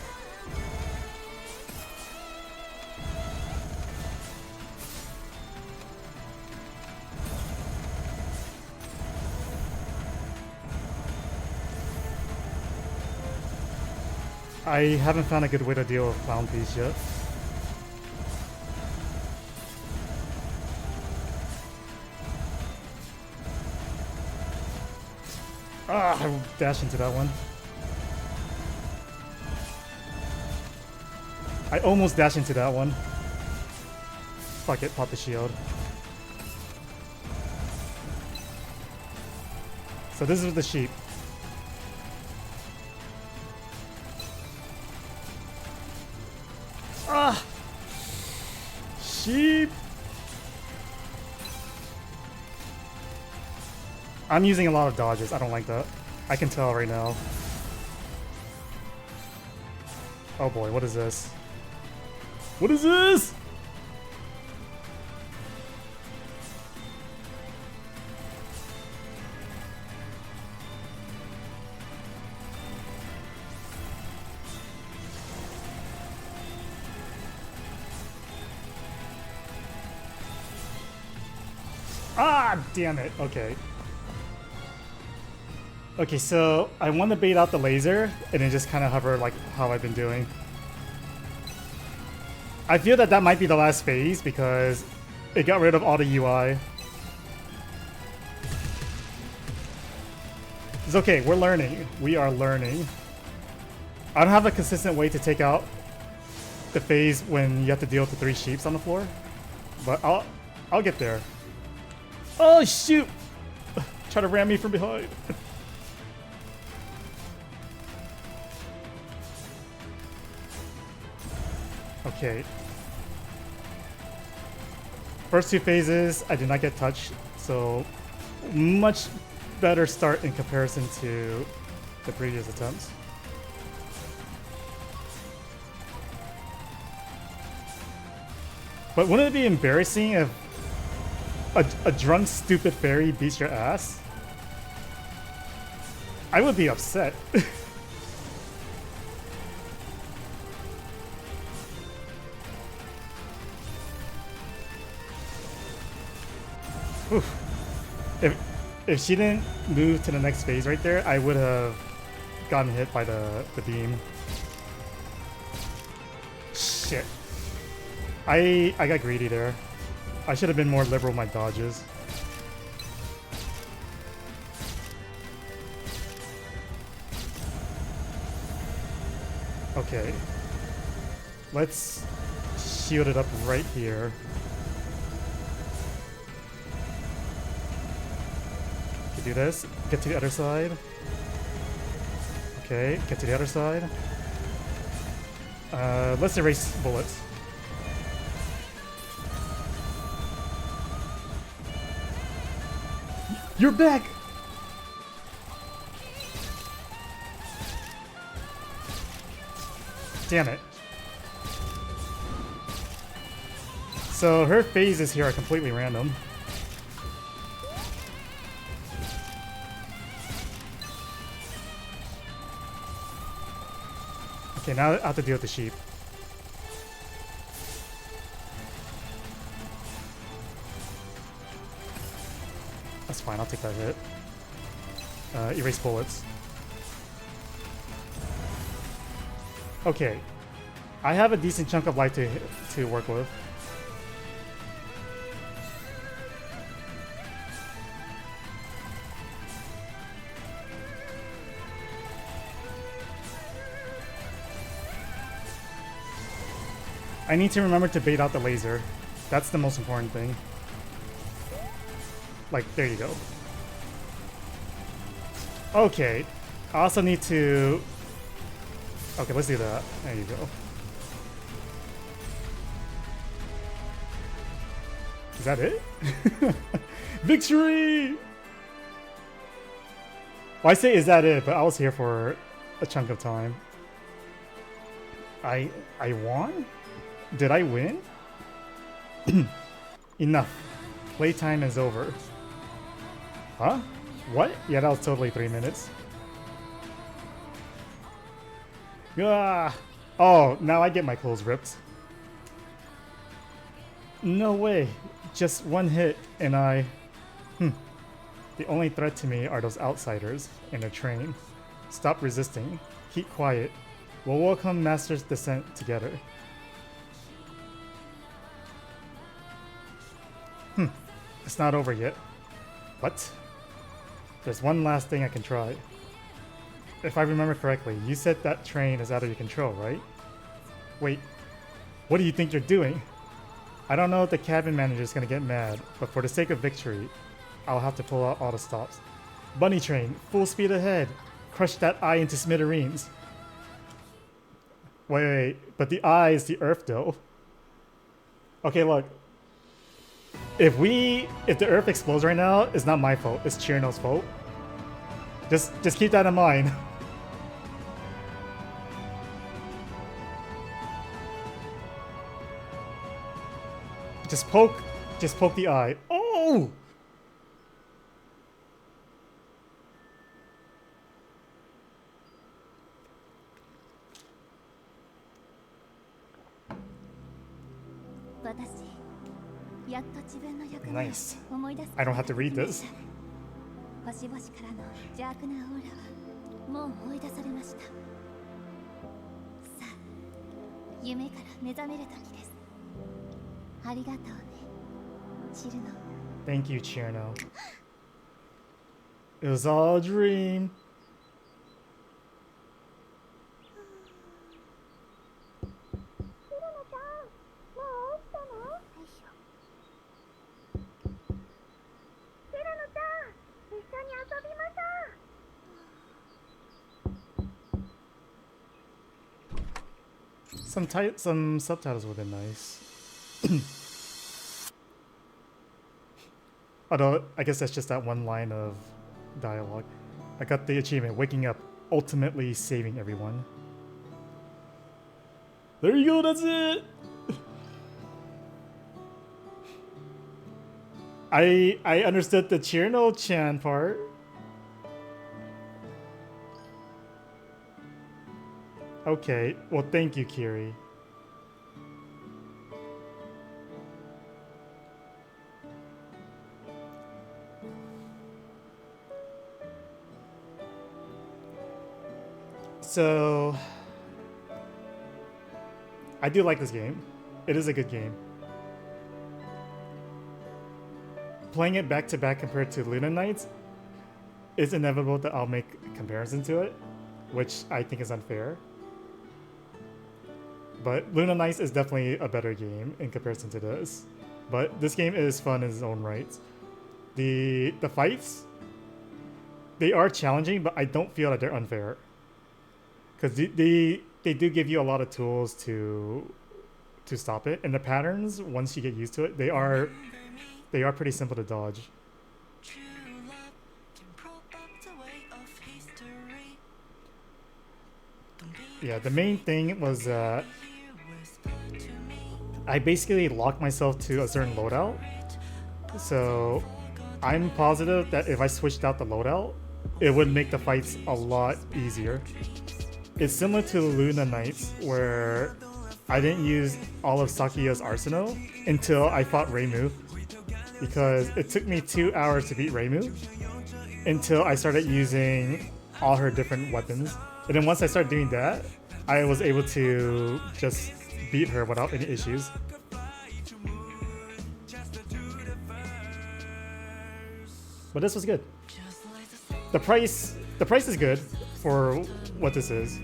I haven't found a good way to deal with Clown Beast yet. Ah, I dashed into that one. I almost dashed into that one. Fuck it, pop the shield. So this is the sheep. Ah! Sheep! I'm using a lot of dodges. I don't like that. I can tell right now. Oh boy, what is this? What is this? Ah, damn it. Okay. Okay, so I want to bait out the laser and then just kind of hover like how I've been doing. I feel that that might be the last phase because it got rid of all the UI. It's okay, we're learning. We are learning. I don't have a consistent way to take out the phase when you have to deal with the 3 sheeps on the floor, but I'll get there. Oh shoot! Try to ram me from behind. Okay. First 2 phases, I did not get touched, so much better start in comparison to the previous attempts. But wouldn't it be embarrassing if a drunk, stupid fairy beats your ass? I would be upset. If she didn't move to the next phase right there, I would have gotten hit by the beam. Shit. I got greedy there. I should have been more liberal with my dodges. Okay. Let's shield it up right here. Do this, get to the other side. Okay, get to the other side. Let's erase bullets. You're back! Damn it. So her phases here are completely random. Okay, now I have to deal with the sheep. That's fine, I'll take that hit. Erase bullets. Okay. I have a decent chunk of life to work with. I need to remember to bait out the laser. That's the most important thing. Like, there you go. Okay. I also need to... Okay, let's do that. There you go. Is that it? Victory! Well, I say is that it, but I was here for a chunk of time. I won? Did I win? Enough. Playtime is over. Huh? What? Yeah, that was totally 3 minutes. Ah! Oh, now I get my clothes ripped. No way. Just one hit and I... The only threat to me are those outsiders in a train. Stop resisting. Keep quiet. We'll welcome Master's descent together. It's not over yet. What? There's one last thing I can try. If I remember correctly, you said that train is out of your control, right? Wait, what do you think you're doing? I don't know if the cabin manager is gonna get mad, but for the sake of victory, I'll have to pull out all the stops. Bunny train, full speed ahead. Crush that eye into smithereens. Wait, but the eye is the earth though. Okay, look. If the earth explodes right now, it's not my fault. It's Chirno's fault. Just keep that in mind. Just poke the eye. Oh! Nice. I don't have to read this. Thank you, Chirno. It was all a dream. Some subtitles would have been nice. Although, I guess that's just that one line of dialogue. I got the achievement, waking up, ultimately saving everyone. There you go, that's it! I understood the Chirno-chan part. Okay, well thank you, Kiri. So, I do like this game. It is a good game. Playing it back to back compared to Luna Nights, it's inevitable that I'll make a comparison to it, which I think is unfair. But Luna Nights is definitely a better game in comparison to this. But this game is fun in its own right. The fights, they are challenging, but I don't feel that they're unfair. Because they do give you a lot of tools to stop it. And the patterns, once you get used to it, they are pretty simple to dodge. Yeah, the main thing was I basically locked myself to a certain loadout. So I'm positive that if I switched out the loadout, it would make the fights a lot easier. It's similar to Luna Knights, where I didn't use all of Sakuya's arsenal until I fought Reimu, because it took me 2 hours to beat Reimu until I started using all her different weapons. And then once I started doing that, I was able to just beat her without any issues. But this was good. The price is good for what this is.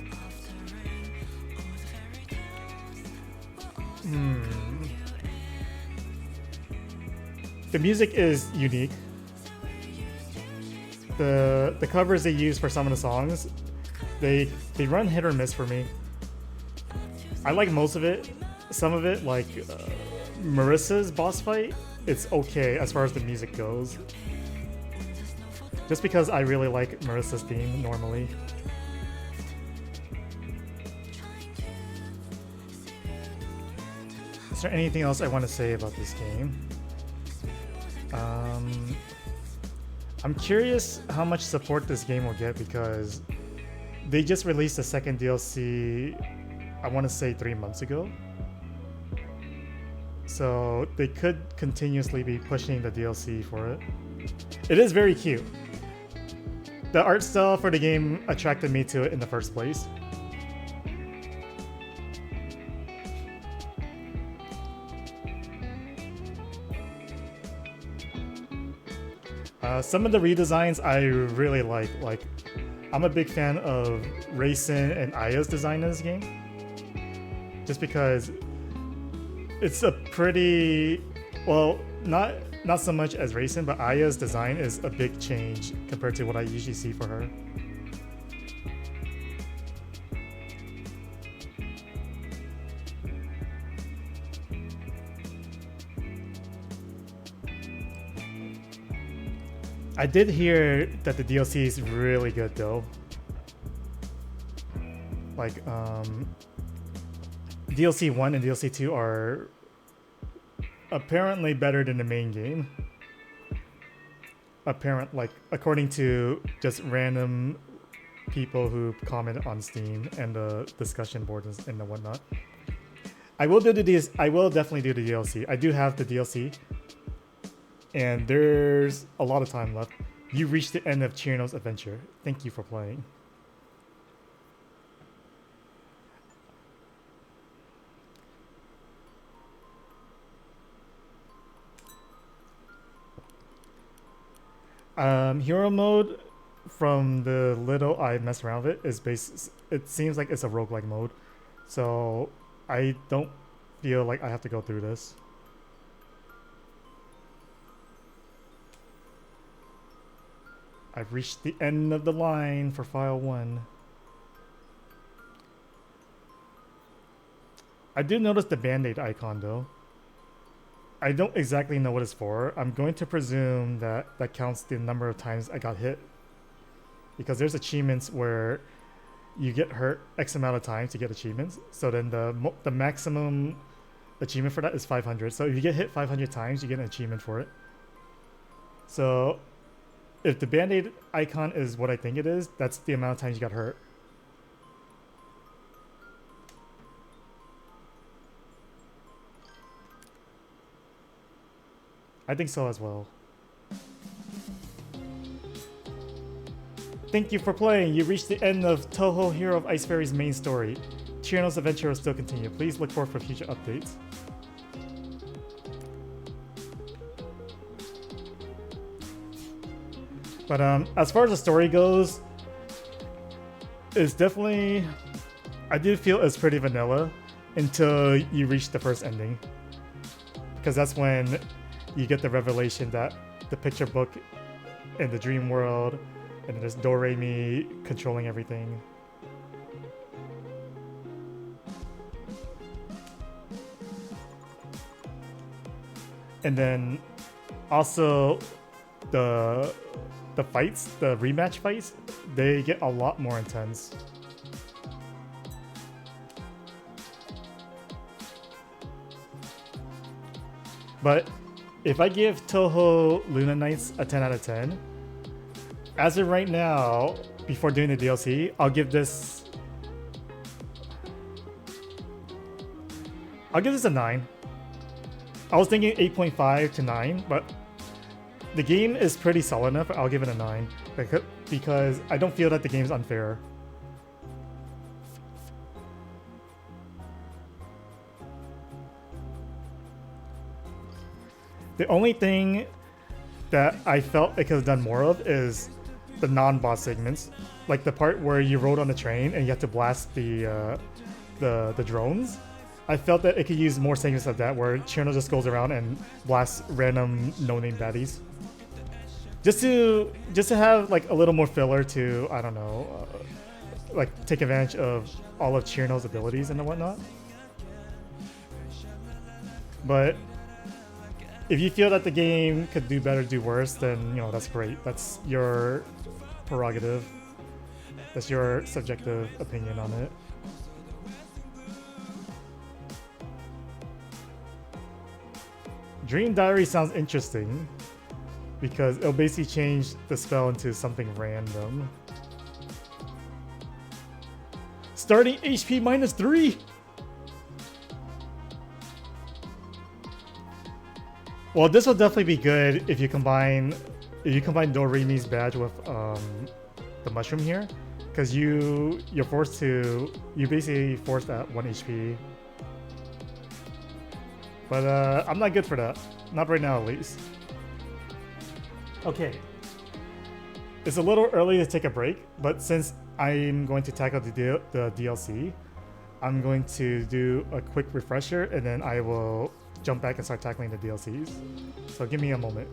The music is unique. The covers they use for some of the songs, they run hit or miss for me. I like most of it. Some of it, like Marissa's boss fight, it's okay as far as the music goes. Just because I really like Marissa's theme normally. Is there anything else I want to say about this game? I'm curious how much support this game will get, because they just released the second DLC, I want to say 3 months ago. So they could continuously be pushing the DLC for it. It is very cute. The art style for the game attracted me to it in the first place. Some of the redesigns I really like. Like, I'm a big fan of Raisin and Aya's design in this game. Just because it's a pretty, well, not so much as Raisin, but Aya's design is a big change compared to what I usually see for her. I did hear that the DLC is really good though. Like, DLC 1 and DLC 2 are apparently better than the main game. Like, according to just random people who comment on Steam and the discussion boards and the whatnot. I will definitely do the DLC. I do have the DLC. And there's a lot of time left. You reached the end of Chirino's adventure. Thank you for playing. Hero mode, from the little I messed around with it, it seems like it's a roguelike mode. So I don't feel like I have to go through this. I've reached the end of the line for file 1. I did notice the band-aid icon though. I don't exactly know what it's for. I'm going to presume that that counts the number of times I got hit. Because there's achievements where you get hurt X amount of times to get achievements. So then the maximum achievement for that is 500. So if you get hit 500 times, you get an achievement for it. So if the band-aid icon is what I think it is, that's the amount of times you got hurt. I think so as well. Thank you for playing. You reached the end of Touhou Hero of Ice Fairy's main story. Chirino's adventure will still continue. Please look forward for future updates. But as far as the story goes, it's definitely, I do feel it's pretty vanilla until you reach the first ending. Because that's when you get the revelation that the picture book in the dream world, and then there's Do-Re-Mi controlling everything. And then also the fights, the rematch fights, they get a lot more intense. But if I give Touhou Luna Nights a 10 out of 10, as of right now, before doing the DLC, I'll give this a 9. I was thinking 8.5 to 9, but the game is pretty solid enough. I'll give it a 9 because I don't feel that the game's unfair. The only thing that I felt it could have done more of is the non-boss segments, like the part where you rode on the train and you have to blast the drones. I felt that it could use more segments of that, where Chirno just goes around and blasts random no-name baddies, just to have like a little more filler to, I don't know, like take advantage of all of Chirno's abilities and whatnot. But if you feel that the game could do better, do worse, then that's great. That's your prerogative. That's your subjective opinion on it. Dream Diary sounds interesting because it'll basically change the spell into something random. Starting HP -3. Well, this will definitely be good if you combine Doremi's badge with the mushroom here, because you're basically forced at 1 HP. But I'm not good for that. Not right now, at least. Okay. It's a little early to take a break, but since I'm going to tackle the DLC, I'm going to do a quick refresher, and then I will jump back and start tackling the DLCs. So give me a moment.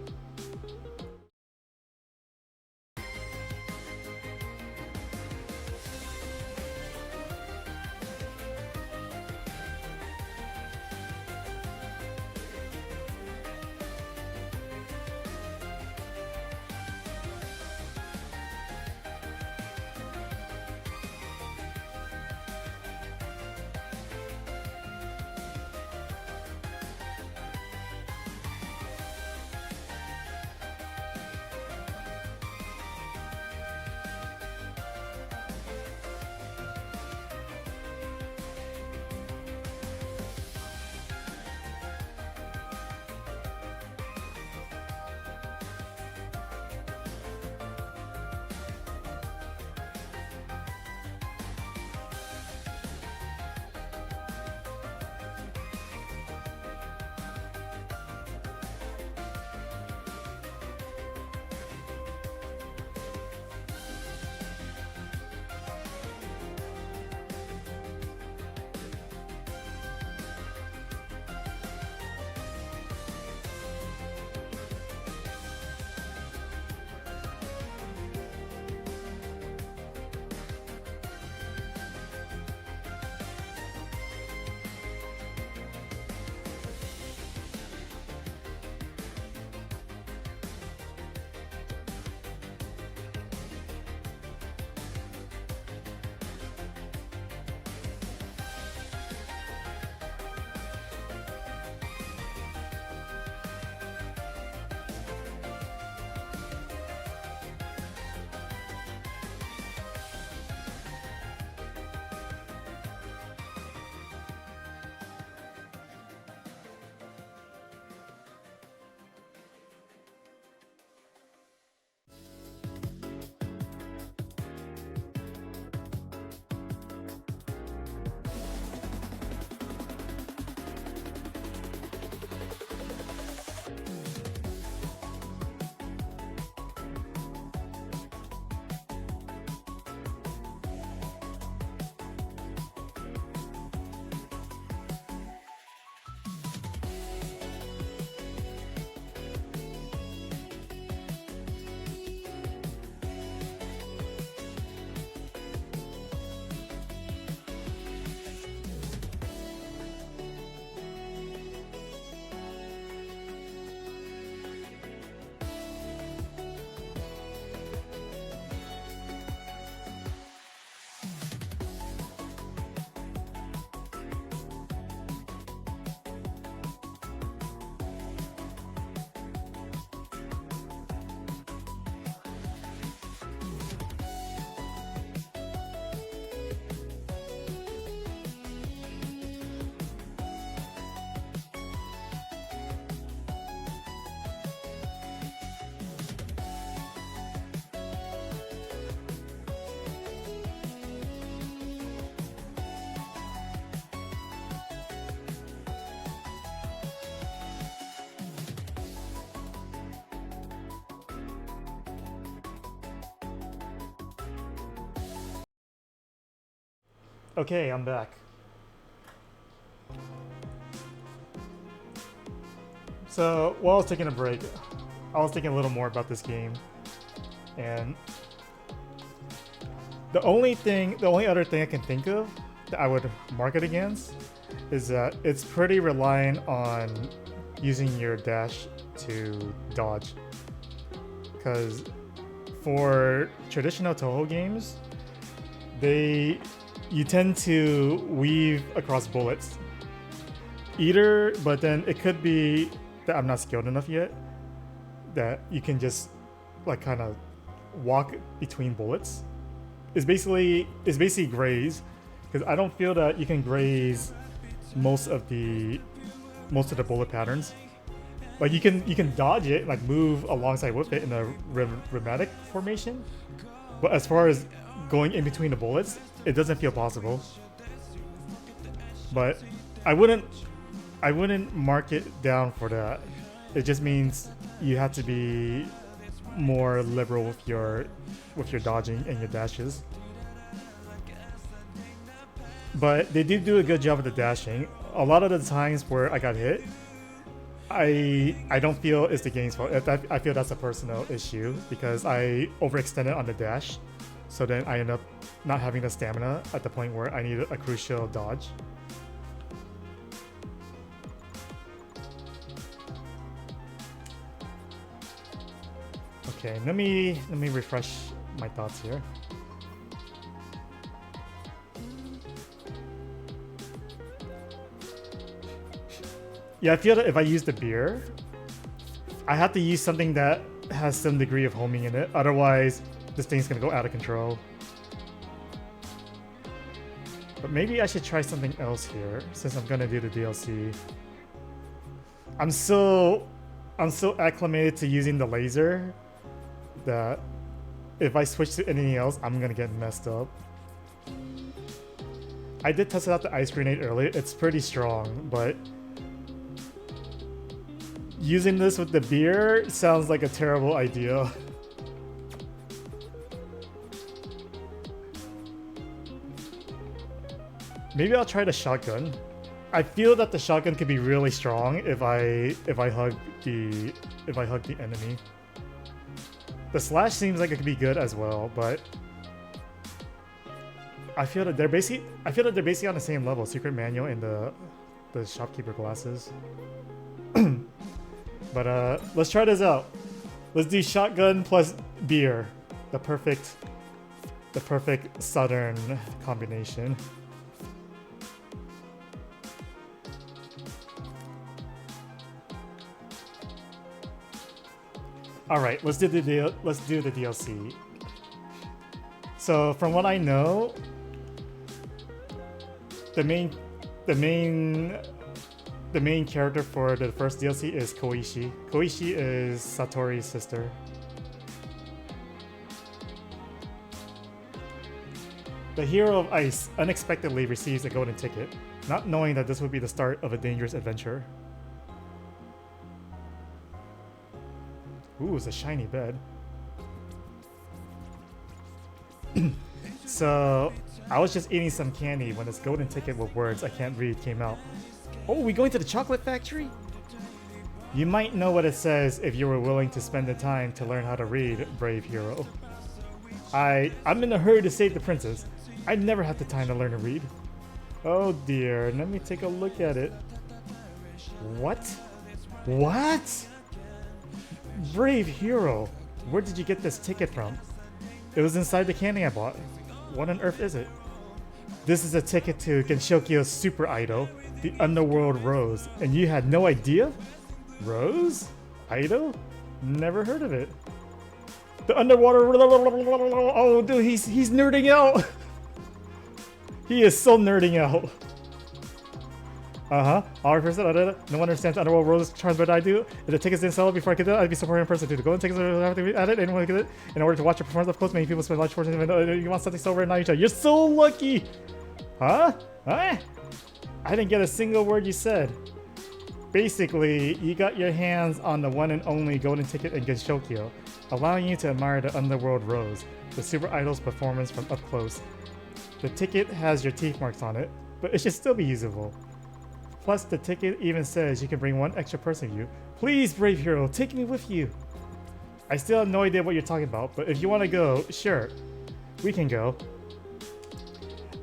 Okay, I'm back. So, while I was taking a break, I was thinking a little more about this game. And the only other thing I can think of that I would mark it against is that it's pretty reliant on using your dash to dodge. Because for traditional Touhou games, you tend to weave across bullets. But then it could be that I'm not skilled enough yet, that you can just like kind of walk between bullets. It's basically graze, because I don't feel that you can graze most of the bullet patterns. Like you can dodge it, like move alongside with it in a rheumatic formation, but as far as going in between the bullets, it doesn't feel possible. But I wouldn't mark it down for that. It just means you have to be more liberal with your dodging and your dashes. But they did do a good job with the dashing. A lot of the times where I got hit, I don't feel it's the game's fault. I feel that's a personal issue because I overextended on the dash. So then I end up not having the stamina at the point where I need a crucial dodge. Okay, let me refresh my thoughts here. Yeah, I feel that if I use the beer, I have to use something that has some degree of homing in it. Otherwise, this thing's gonna go out of control. But maybe I should try something else here, since I'm gonna do the DLC. I'm so acclimated to using the laser that if I switch to anything else, I'm gonna get messed up. I did test out the ice grenade earlier. It's pretty strong, but using this with the beer sounds like a terrible idea. Maybe I'll try the shotgun. I feel that the shotgun could be really strong if I hug the enemy. The slash seems like it could be good as well, but I feel that they're basically on the same level. Secret manual and the shopkeeper glasses. But let's try this out. Let's do shotgun plus beer. The perfect southern combination. All right, let's do the DLC. So from what I know, the main character for the first DLC is Koishi. Koishi is Satori's sister. The hero of ice unexpectedly receives a golden ticket, not knowing that this would be the start of a dangerous adventure. Ooh, it's a shiny bed. So, I was just eating some candy when this golden ticket with words I can't read came out. Oh, we going to the chocolate factory? You might know what it says if you were willing to spend the time to learn how to read, brave hero. I'm in a hurry to save the princess. I never had the time to learn to read. Oh dear, let me take a look at it. What? What? Brave hero, where did you get this ticket from? It was inside the candy I bought. What on earth is it? This is a ticket to Genshokyo's super idol, the Underworld Rose, and you had no idea? Rose? Idol? Never heard of it. The underwater... Oh, dude, he's nerding out! He is so nerding out. Uh-huh. All right, no one understands Underworld Rose charms but I do. If the tickets didn't sell it before I get it, I'd be supporting in person too. The golden tickets have to be added anyone get it. In order to watch your performance up close, many people spend large portions of it. You want something so rare and not each other. You're so lucky! Huh? Huh? I didn't get a single word you said. Basically, you got your hands on the one and only golden ticket in Genshokyo, allowing you to admire the Underworld Rose, the super idol's performance from up close. The ticket has your teeth marks on it, but it should still be usable. Plus, the ticket even says you can bring one extra person with you. Please, brave hero, take me with you. I still have no idea what you're talking about, but if you want to go, sure, we can go.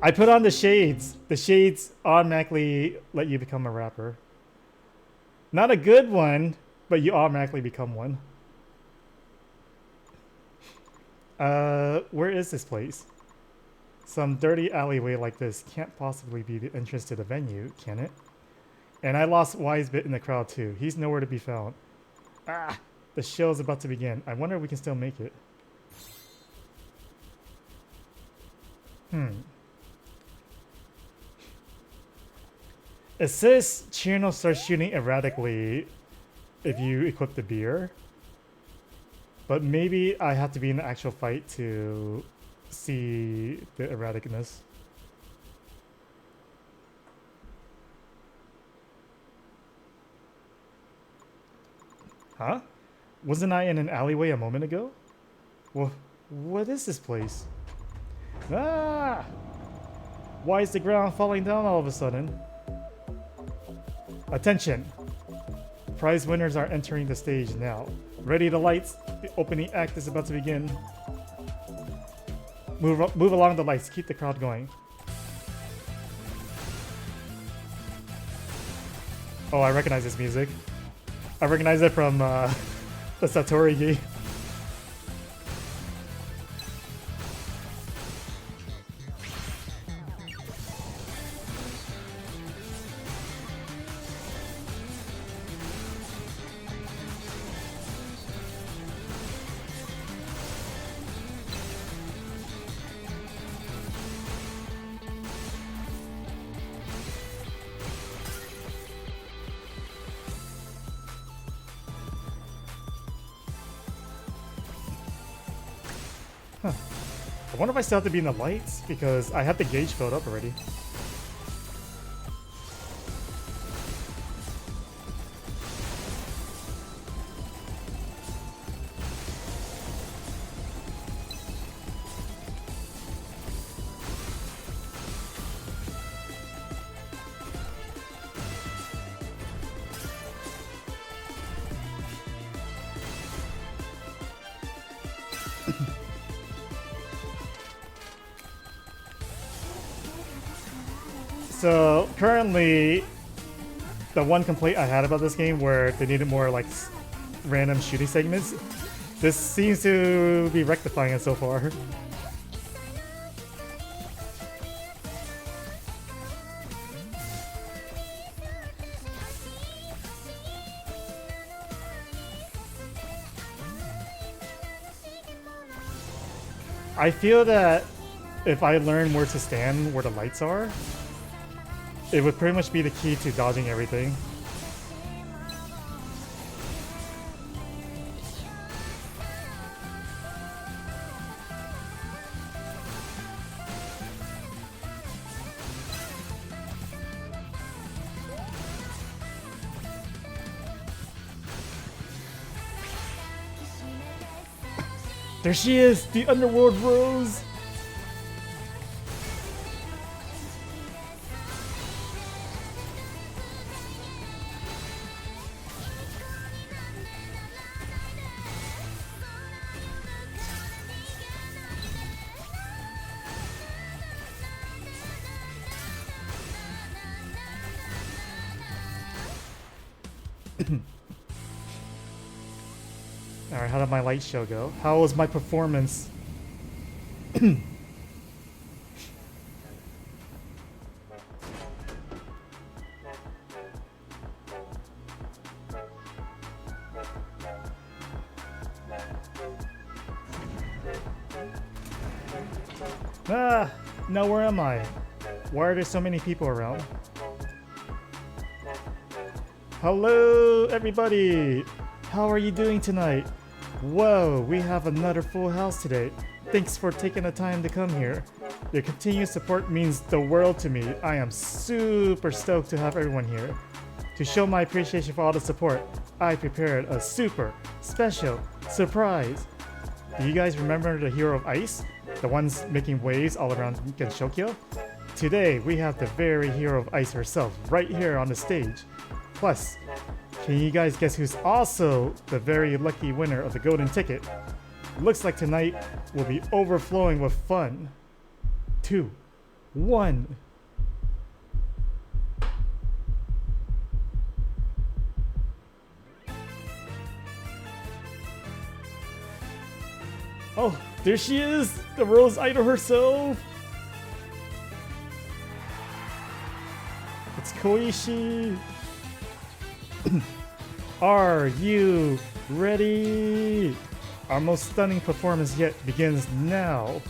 I put on the shades. The shades automatically let you become a rapper. Not a good one, but you automatically become one. Where is this place? Some dirty alleyway like this can't possibly be the entrance to the venue, can it? And I lost Wisebit in the crowd too. He's nowhere to be found. Ah! The show's about to begin. I wonder if we can still make it. It says Chino starts shooting erratically if you equip the beer. But maybe I have to be in the actual fight to see the erraticness. Huh? Wasn't I in an alleyway a moment ago? Well, what is this place? Ah! Why is the ground falling down all of a sudden? Attention! Prize winners are entering the stage now. Ready the lights. The opening act is about to begin. Move along the lights. Keep the crowd going. Oh, I recognize this music. I recognize it from the Satori game. I wonder if I still have to be in the lights because I have the gauge filled up already. So currently, the one complaint I had about this game where they needed more like random shooting segments, this seems to be rectifying it so far. I feel that if I learn where to stand where the lights are, it would pretty much be the key to dodging everything. There she is, the Underworld Rose! Alright, how did my light show go? How was my performance? Ah! Now where am I? Why are there so many people around? Hello, everybody! How are you doing tonight? Whoa, we have another full house today. Thanks for taking the time to come here. Your continued support means the world to me. I am super stoked to have everyone here. To show my appreciation for all the support, I prepared a super special surprise. Do you guys remember the Hero of Ice? the ones making waves all around Genshokyo. Today, we have the very hero of ice herself right here on the stage. Plus, can you guys guess who's also the very lucky winner of the golden ticket? Looks like tonight will be overflowing with fun. 2, 1. Oh, there she is! The Rose Idol herself! It's Koishi! Are you ready? Our most stunning performance yet begins now.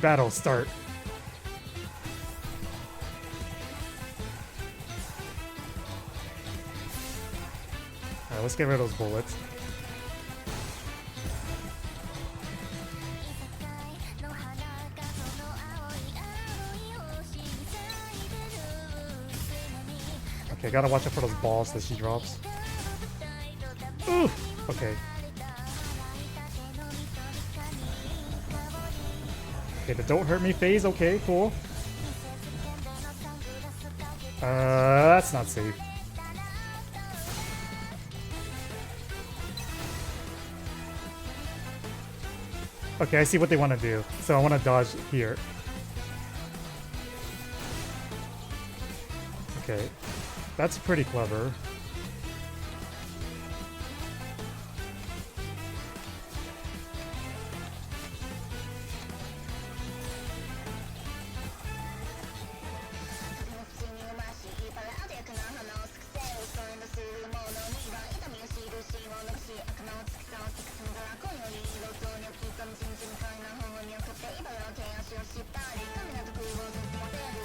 Battle start. Alright, let's get rid of those bullets. Okay, gotta watch out for those balls that she drops. Ooh! Okay. Okay, the don't hurt me phase, okay, cool. That's not safe. Okay, I see what they want to do. So I want to dodge here. Okay. That's pretty clever.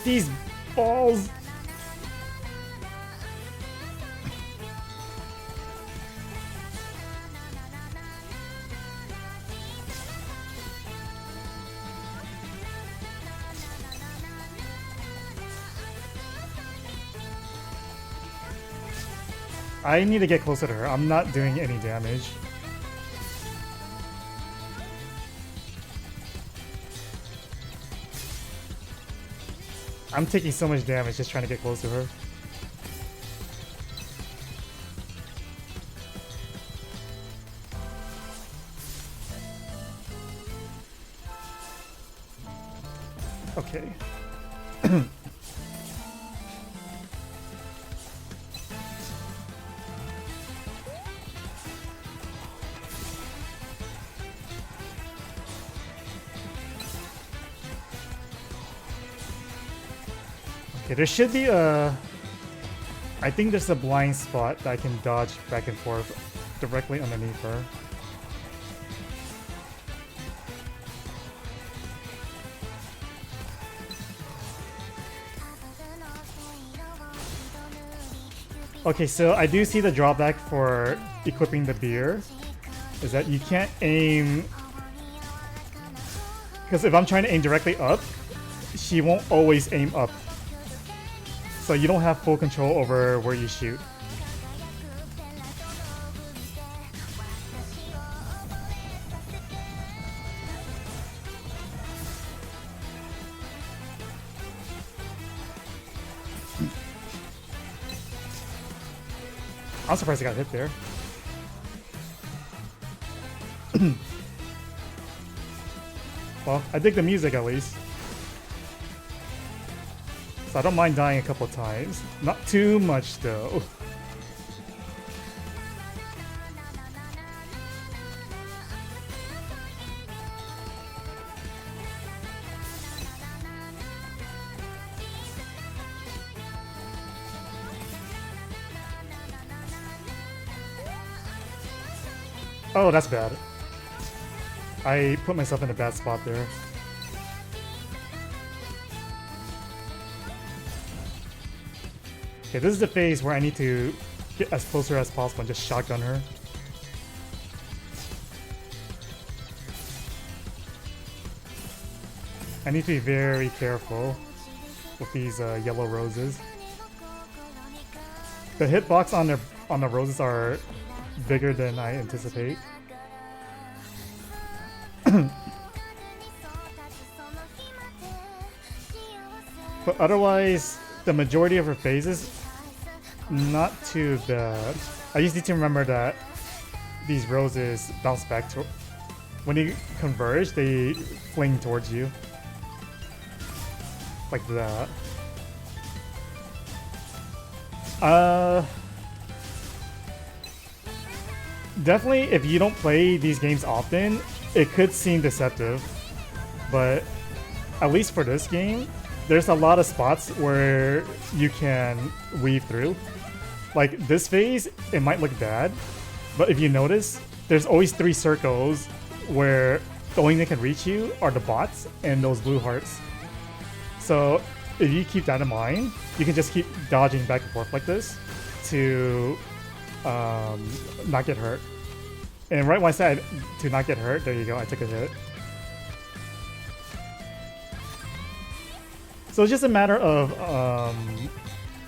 These balls! I need to get closer to her. I'm not doing any damage. I'm taking so much damage just trying to get close to her. Okay. Okay, there should be a... I think there's a blind spot that I can dodge back and forth directly underneath her. Okay, so I do see the drawback for equipping the beer is that you can't aim... Because if I'm trying to aim directly up, she won't always aim up. So you don't have full control over where you shoot. I'm surprised I got hit there. Well, I dig the music at least. So I don't mind dying a couple times. Not too much though. Oh, that's bad. I put myself in a bad spot there. Okay, this is the phase where I need to get as closer as possible and just shotgun her. I need to be very careful with these yellow roses. The hitbox on the roses are bigger than I anticipate. But otherwise, the majority of her phases, not too bad. I just need to remember that these roses bounce back to... When you converge, they fling towards you. Like that. Definitely, if you don't play these games often, it could seem deceptive. But at least for this game, there's a lot of spots where you can weave through. Like this phase, it might look bad, but if you notice, there's always 3 circles where the only thing that can reach you are the bots and those blue hearts. So if you keep that in mind, you can just keep dodging back and forth like this to not get hurt. And right when I said to not get hurt, there you go, I took a hit. So it's just a matter of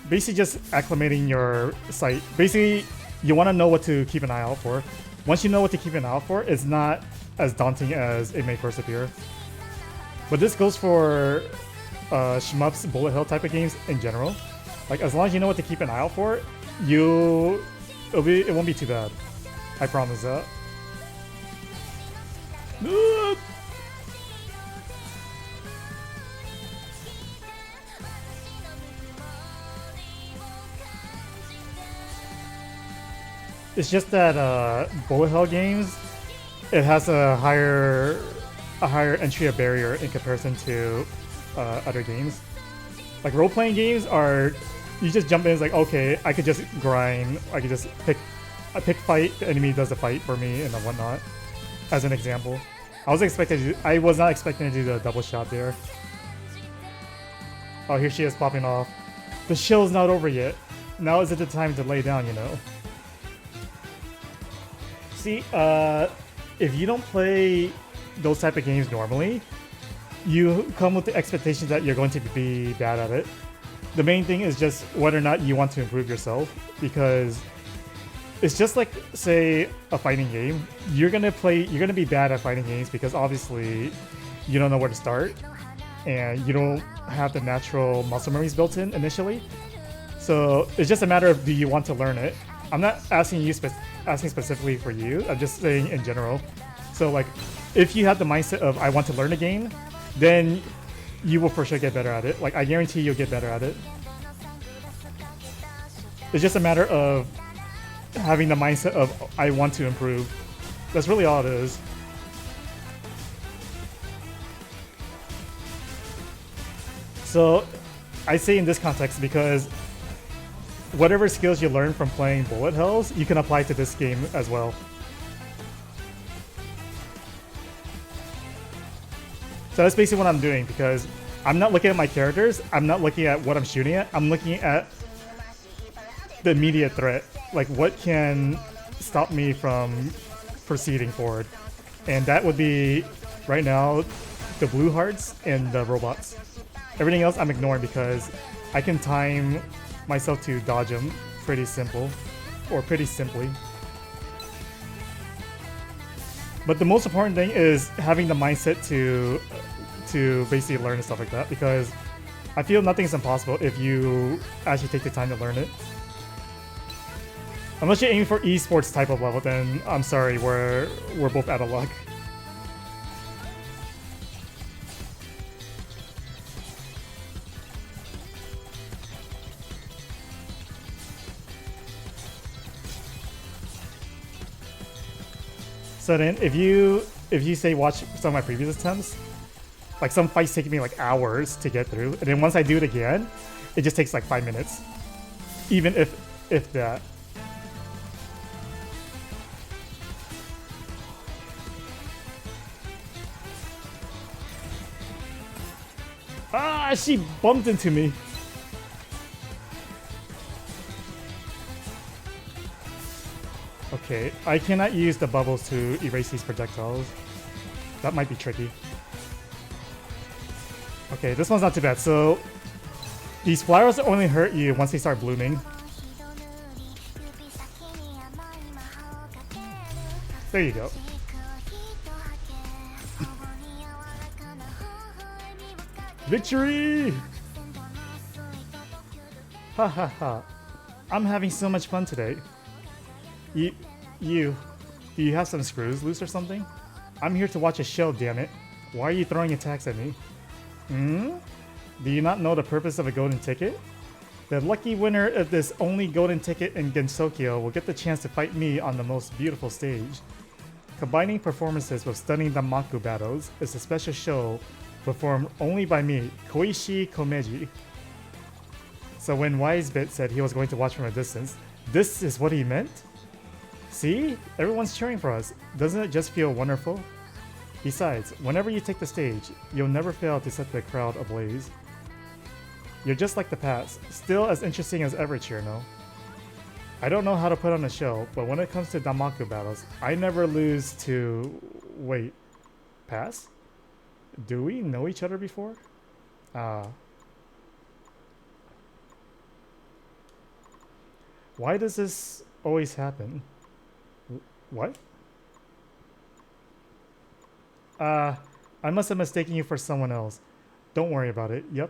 basically just acclimating your sight. Basically, you want to know what to keep an eye out for. Once you know what to keep an eye out for, it's not as daunting as it may first appear. But this goes for shmups, bullet hell type of games in general. Like as long as you know what to keep an eye out for, it won't be too bad. I promise that. It's just that bullet hell games, it has a higher entry barrier in comparison to other games. Like role-playing games are, you just jump in, it's like, okay, I could just grind, I could just pick fight, the enemy does the fight for me and whatnot, as an example. I was not expecting to do the double shot there. Oh, here she is popping off. The show's not over yet. Now is it the time to lay down, you know? See, if you don't play those type of games normally, you come with the expectations that you're going to be bad at it. The main thing is just whether or not you want to improve yourself, because it's just like, say, a fighting game. You're gonna be bad at fighting games because obviously you don't know where to start and you don't have the natural muscle memories built in initially. So it's just a matter of, do you want to learn it? I'm not asking you asking specifically for you. I'm just saying in general. So like, if you have the mindset of I want to learn a game, then you will for sure get better at it. Like I guarantee you'll get better at it. It's just a matter of having the mindset of I want to improve. That's really all it is. So I say in this context because whatever skills you learn from playing bullet hells, you can apply to this game as well. So that's basically what I'm doing, because I'm not looking at my characters, I'm not looking at what I'm shooting at, I'm looking at the immediate threat. Like what can stop me from proceeding forward. And that would be, right now, the blue hearts and the robots. Everything else I'm ignoring because I can time myself to dodge them pretty simply. But the most important thing is having the mindset to basically learn and stuff like that, because I feel nothing's impossible if you actually take the time to learn it. Unless you're aiming for esports type of level, then I'm sorry, we're both out of luck. So then, if you say watch some of my previous attempts, like some fights take me like hours to get through, and then once I do it again, it just takes like 5 minutes, even if that. Ah, she bumped into me. Okay, I cannot use the bubbles to erase these projectiles. That might be tricky. Okay, this one's not too bad. So, these flowers only hurt you once they start blooming. There you go. Victory! Ha ha ha. I'm having so much fun today. You, do you have some screws loose or something? I'm here to watch a show, damn it. Why are you throwing attacks at me? Hmm? Do you not know the purpose of a golden ticket? The lucky winner of this only golden ticket in Gensokyo will get the chance to fight me on the most beautiful stage. Combining performances with stunning Danmaku battles is a special show performed only by me, Koishi Komeji. So when Wisebit said he was going to watch from a distance, this is what he meant? See? Everyone's cheering for us. Doesn't it just feel wonderful? Besides, whenever you take the stage, you'll never fail to set the crowd ablaze. You're just like the past, still as interesting as ever, Chirno. I don't know how to put on a show, but when it comes to Danmaku battles, I never lose to... Wait. Pass? Do we know each other before? Why does this always happen? What? I must have mistaken you for someone else. Don't worry about it. Yep.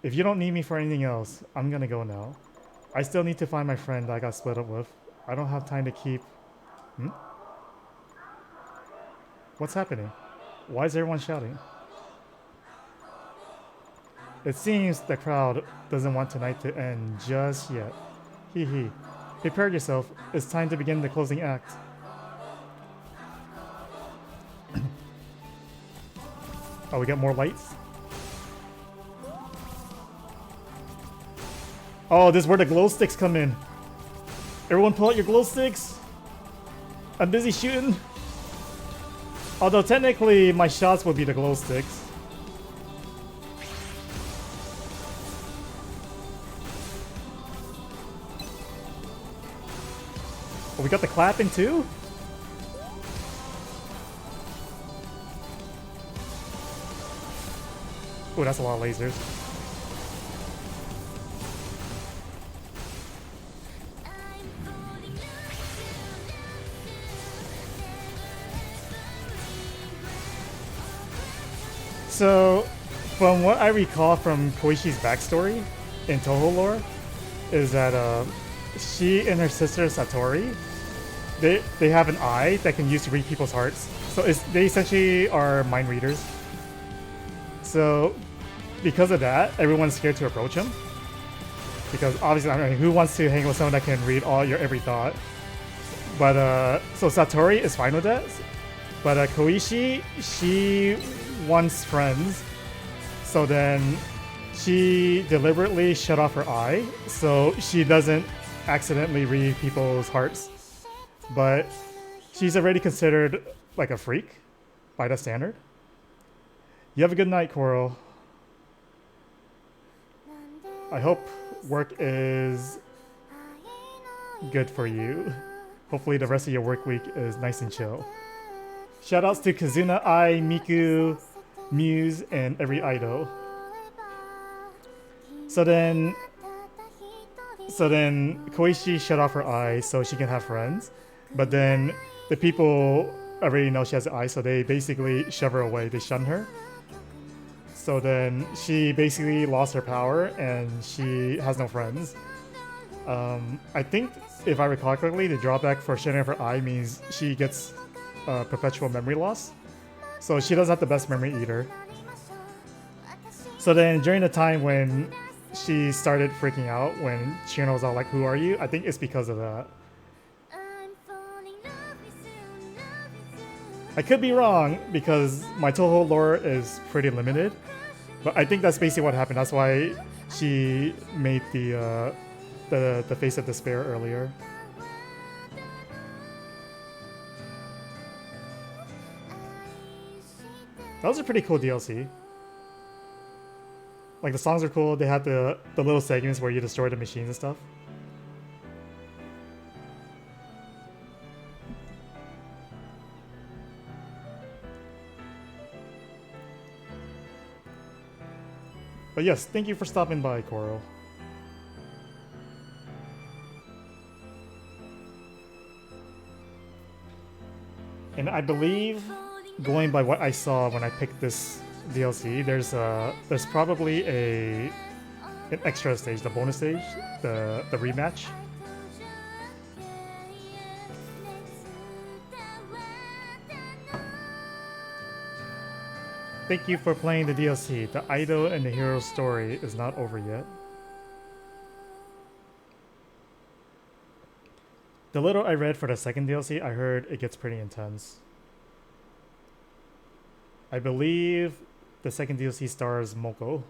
If you don't need me for anything else, I'm gonna go now. I still need to find my friend I got split up with. I don't have time to keep... What's happening? Why is everyone shouting? It seems the crowd doesn't want tonight to end just yet. Hee hee. Prepare yourself. It's time to begin the closing act. Oh, we got more lights? Oh, this is where the glow sticks come in. Everyone pull out your glow sticks. I'm busy shooting. Although technically my shots will be the glow sticks. Oh, we got the clapping too? Oh, that's a lot of lasers. So, from what I recall from Koishi's backstory in Touhou lore, is that she and her sister Satori, they have an eye that can use to read people's hearts. So they essentially are mind readers. So, because of that, everyone's scared to approach him. Because obviously, I mean, who wants to hang with someone that can read all your every thought? But so Satori is fine with that. But Koishi, she wants friends, so then she deliberately shut off her eye so she doesn't accidentally read people's hearts. But she's already considered like a freak by that standard. You have a good night, Coral. I hope work is good for you. Hopefully the rest of your work week is nice and chill. Shoutouts to Kazuna, Ai, Miku, Muse, and every idol. So then Koishi shut off her eye so she can have friends. But then the people already know she has an eye, so they basically shove her away. They shun her. So then she basically lost her power and she has no friends. I think if I recall correctly, the drawback for shutting off her eye means she gets perpetual memory loss. So she doesn't have the best memory either. So then during the time when she started freaking out, when Chino was all like, "Who are you?" I think it's because of that. I could be wrong because my Touhou lore is pretty limited, but I think that's basically what happened. That's why she made the face of despair earlier. That was a pretty cool DLC. Like, the songs are cool. They had the little segments where you destroy the machines and stuff. But yes, thank you for stopping by, Coral. And I believe going by what I saw when I picked this DLC, there's probably an extra stage, the bonus stage, the rematch. Thank you for playing the DLC. The idol and the hero story is not over yet. The little I read for the second DLC, I heard it gets pretty intense. I believe the second DLC stars Moko.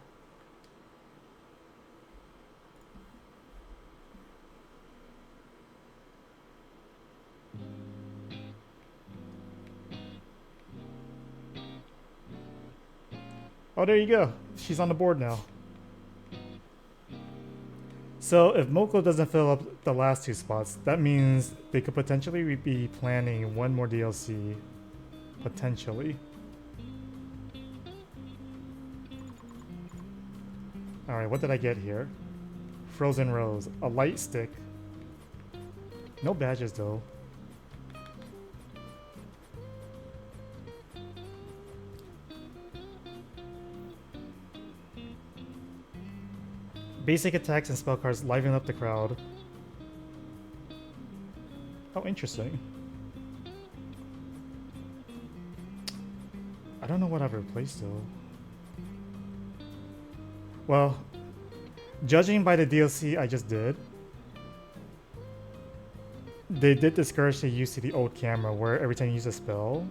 Oh, there you go. She's on the board now. So if Moko doesn't fill up the last 2 spots, that means they could potentially be planning one more DLC. Potentially. Alright, what did I get here? Frozen Rose. A light stick. No badges though. Basic attacks and spell cards liven up the crowd. Oh, interesting. I don't know what I've replaced though. Well, judging by the DLC I just did, they did discourage the use of the old camera where every time you use a spell,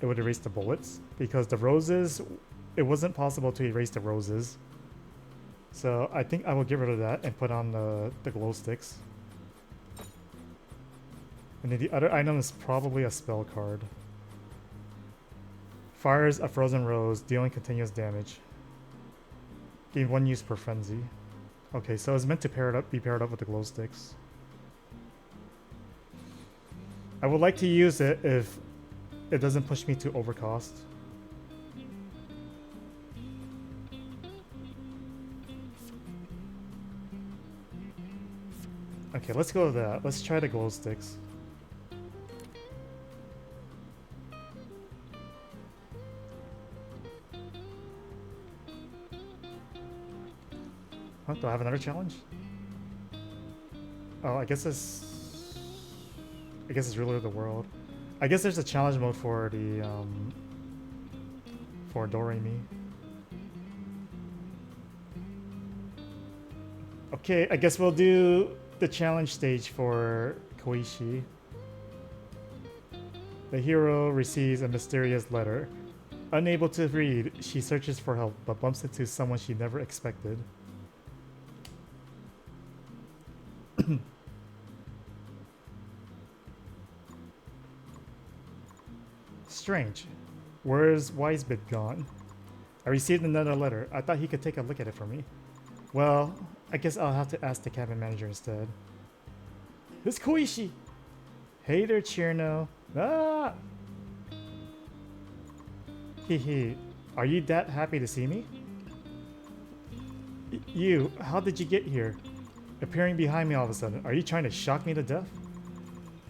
it would erase the bullets. Because the roses, it wasn't possible to erase the roses. So I think I will get rid of that and put on the glow sticks. And then the other item is probably a spell card. Fires a frozen rose, dealing continuous damage. Gain 1 use per frenzy. Okay, so it's meant to be paired up with the glow sticks. I would like to use it if it doesn't push me to overcost. Okay, let's go with that. Let's try the glow sticks. Huh, do I have another challenge? Oh, I guess it's Ruler of the World. I guess there's a challenge mode for the for Doremi. Okay, I guess we'll do the challenge stage for Koishi. The hero receives a mysterious letter. Unable to read, she searches for help but bumps into someone she never expected. Strange. Where's Wisebit gone? I received another letter. I thought he could take a look at it for me. Well, I guess I'll have to ask the cabin manager instead. It's Koishi! Hey there, Chirno. Ah! Hehe. Are you that happy to see me? You, how did you get here? Appearing behind me all of a sudden. Are you trying to shock me to death?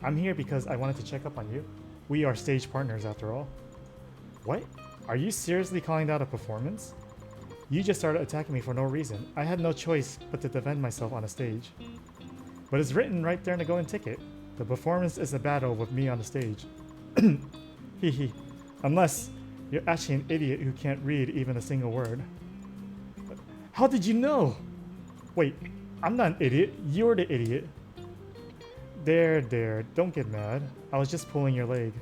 I'm here because I wanted to check up on you. We are stage partners after all. What? Are you seriously calling that a performance? You just started attacking me for no reason. I had no choice but to defend myself on a stage. But it's written right there in the golden ticket. The performance is a battle with me on the stage. Hehe. Unless you're actually an idiot who can't read even a single word. How did you know? Wait, I'm not an idiot. You're the idiot. There, don't get mad. I was just pulling your leg.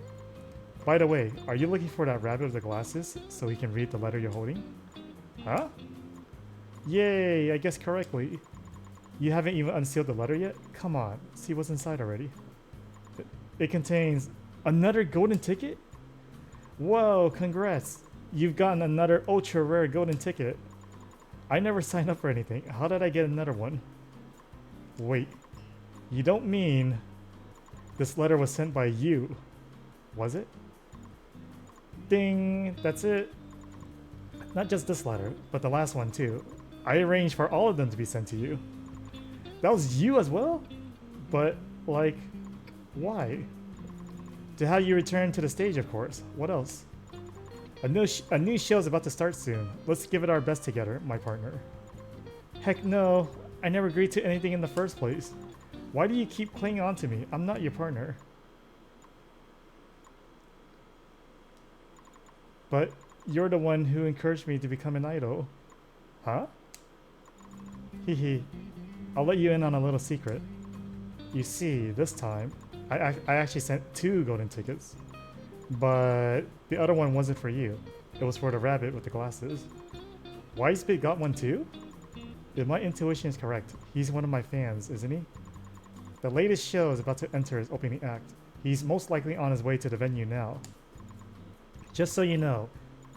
By the way, are you looking for that rabbit with the glasses so he can read the letter you're holding? Huh? Yay, I guessed correctly. You haven't even unsealed the letter yet? Come on, see what's inside already. It contains another golden ticket? Whoa, congrats. You've gotten another ultra rare golden ticket. I never signed up for anything. How did I get another one? Wait, you don't mean this letter was sent by you, was it? Ding, that's it. Not just this letter, but the last one too. I arranged for all of them to be sent to you. That was you as well? But, like, why? To have you return to the stage, of course. What else? A new show's about to start soon. Let's give it our best together, my partner. Heck no. I never agreed to anything in the first place. Why do you keep clinging on to me? I'm not your partner. But you're the one who encouraged me to become an idol. Huh? Hehe. I'll let you in on a little secret. You see, this time, I actually sent 2 golden tickets. But the other one wasn't for you. It was for the rabbit with the glasses. Wisebit got one too? If my intuition is correct, he's one of my fans, isn't he? The latest show is about to enter his opening act. He's most likely on his way to the venue now. Just so you know,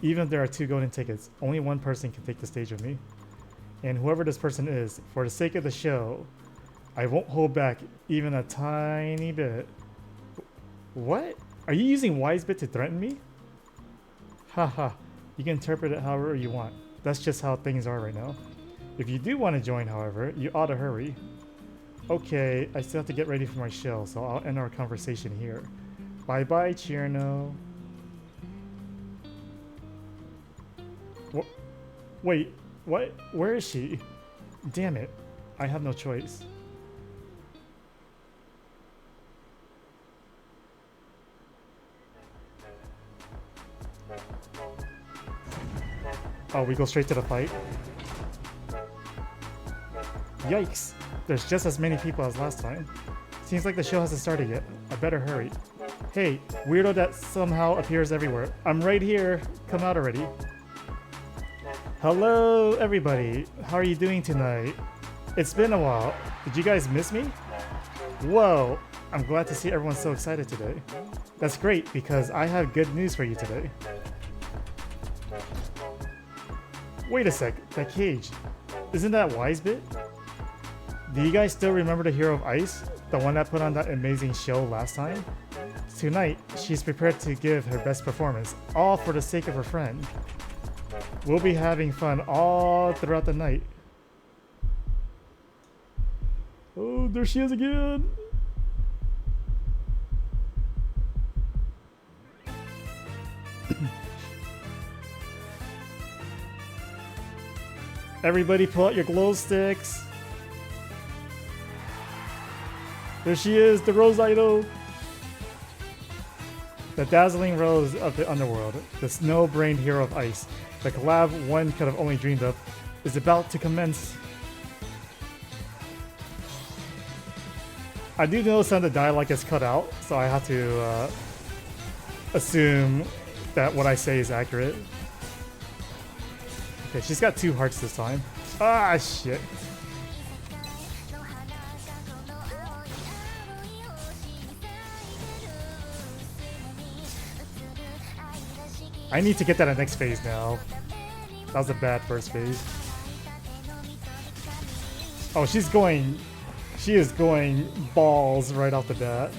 even if there are 2 golden tickets, only one person can take the stage with me. And whoever this person is, for the sake of the show, I won't hold back even a tiny bit. What? Are you using Wisebit to threaten me? Haha, you can interpret it however you want. That's just how things are right now. If you do want to join, however, you ought to hurry. Okay, I still have to get ready for my show, so I'll end our conversation here. Bye-bye, Chierno. Wait, what? Where is she? Damn it, I have no choice. Oh, we go straight to the fight? Yikes! There's just as many people as last time. Seems like the show hasn't started yet. I better hurry. Hey, weirdo that somehow appears everywhere. I'm right here. Come out already. Hello, everybody. How are you doing tonight? It's been a while. Did you guys miss me? Whoa! I'm glad to see everyone so excited today. That's great, because I have good news for you today. Wait a sec, that cage. Isn't that Wisebit? Do you guys still remember the Hero of Ice? The one that put on that amazing show last time? Tonight, she's prepared to give her best performance, all for the sake of her friend. We'll be having fun all throughout the night. Oh, there she is again! Everybody pull out your glow sticks. There she is, the Rose Idol. The dazzling rose of the underworld, the snow-brained hero of ice, the collab one could have only dreamed of, is about to commence. I do know some of the dialogue is cut out, so I have to assume that what I say is accurate. Okay, she's got 2 hearts this time. Ah, shit. I need to get that in next phase now. That was a bad first phase. Oh, she is going balls right off the bat.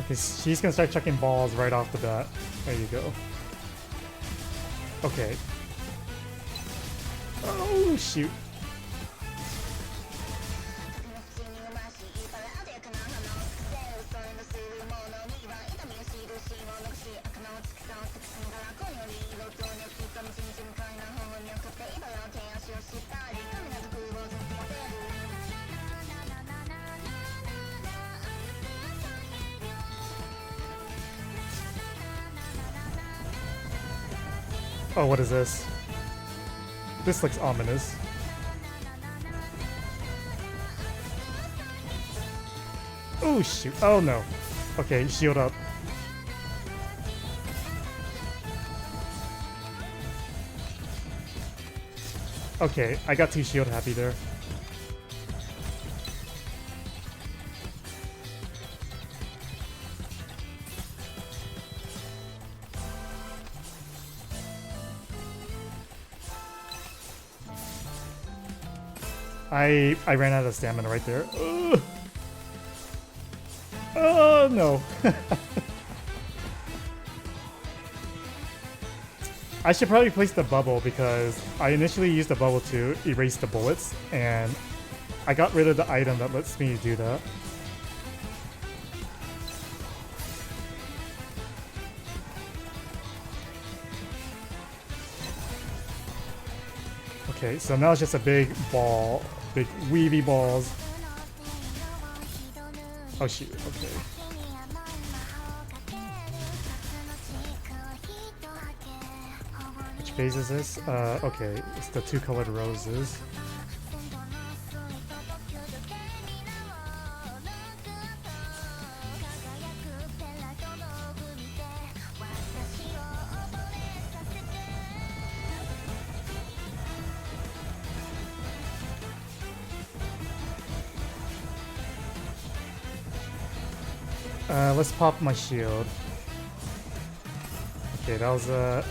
Okay, she's gonna start chucking balls right off the bat. There you go. Okay. Oh, shoot. Oh, what is this? This looks ominous. Oh, shoot. Oh, no. Okay, shield up. Okay, I got 2 shield happy there. I ran out of stamina right there. Ugh. Oh no. I should probably place the bubble because I initially used the bubble to erase the bullets, and I got rid of the item that lets me do that. Okay, so now it's just a big ball, big weavy balls. Oh shoot, okay. Which phase is this? Okay, it's the two colored roses. Let's pop my shield. Okay, that was I'll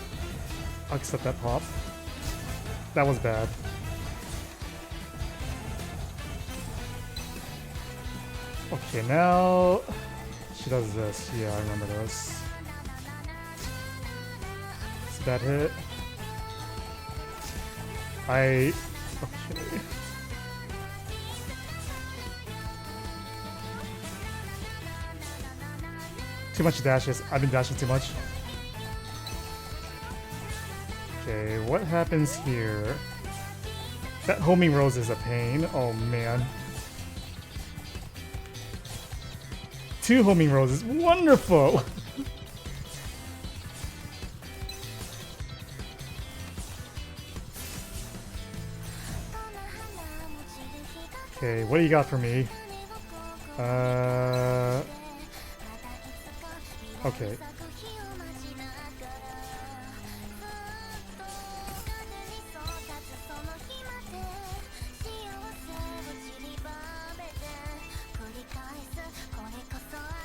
accept that pop. That was bad. Okay, now she does this. Yeah, I remember this. It's a bad hit. Okay. Too much dashes. I've been dashing too much. Okay, what happens here? That homing rose is a pain. Oh man. Two homing roses. Wonderful! Okay, what do you got for me? Okay.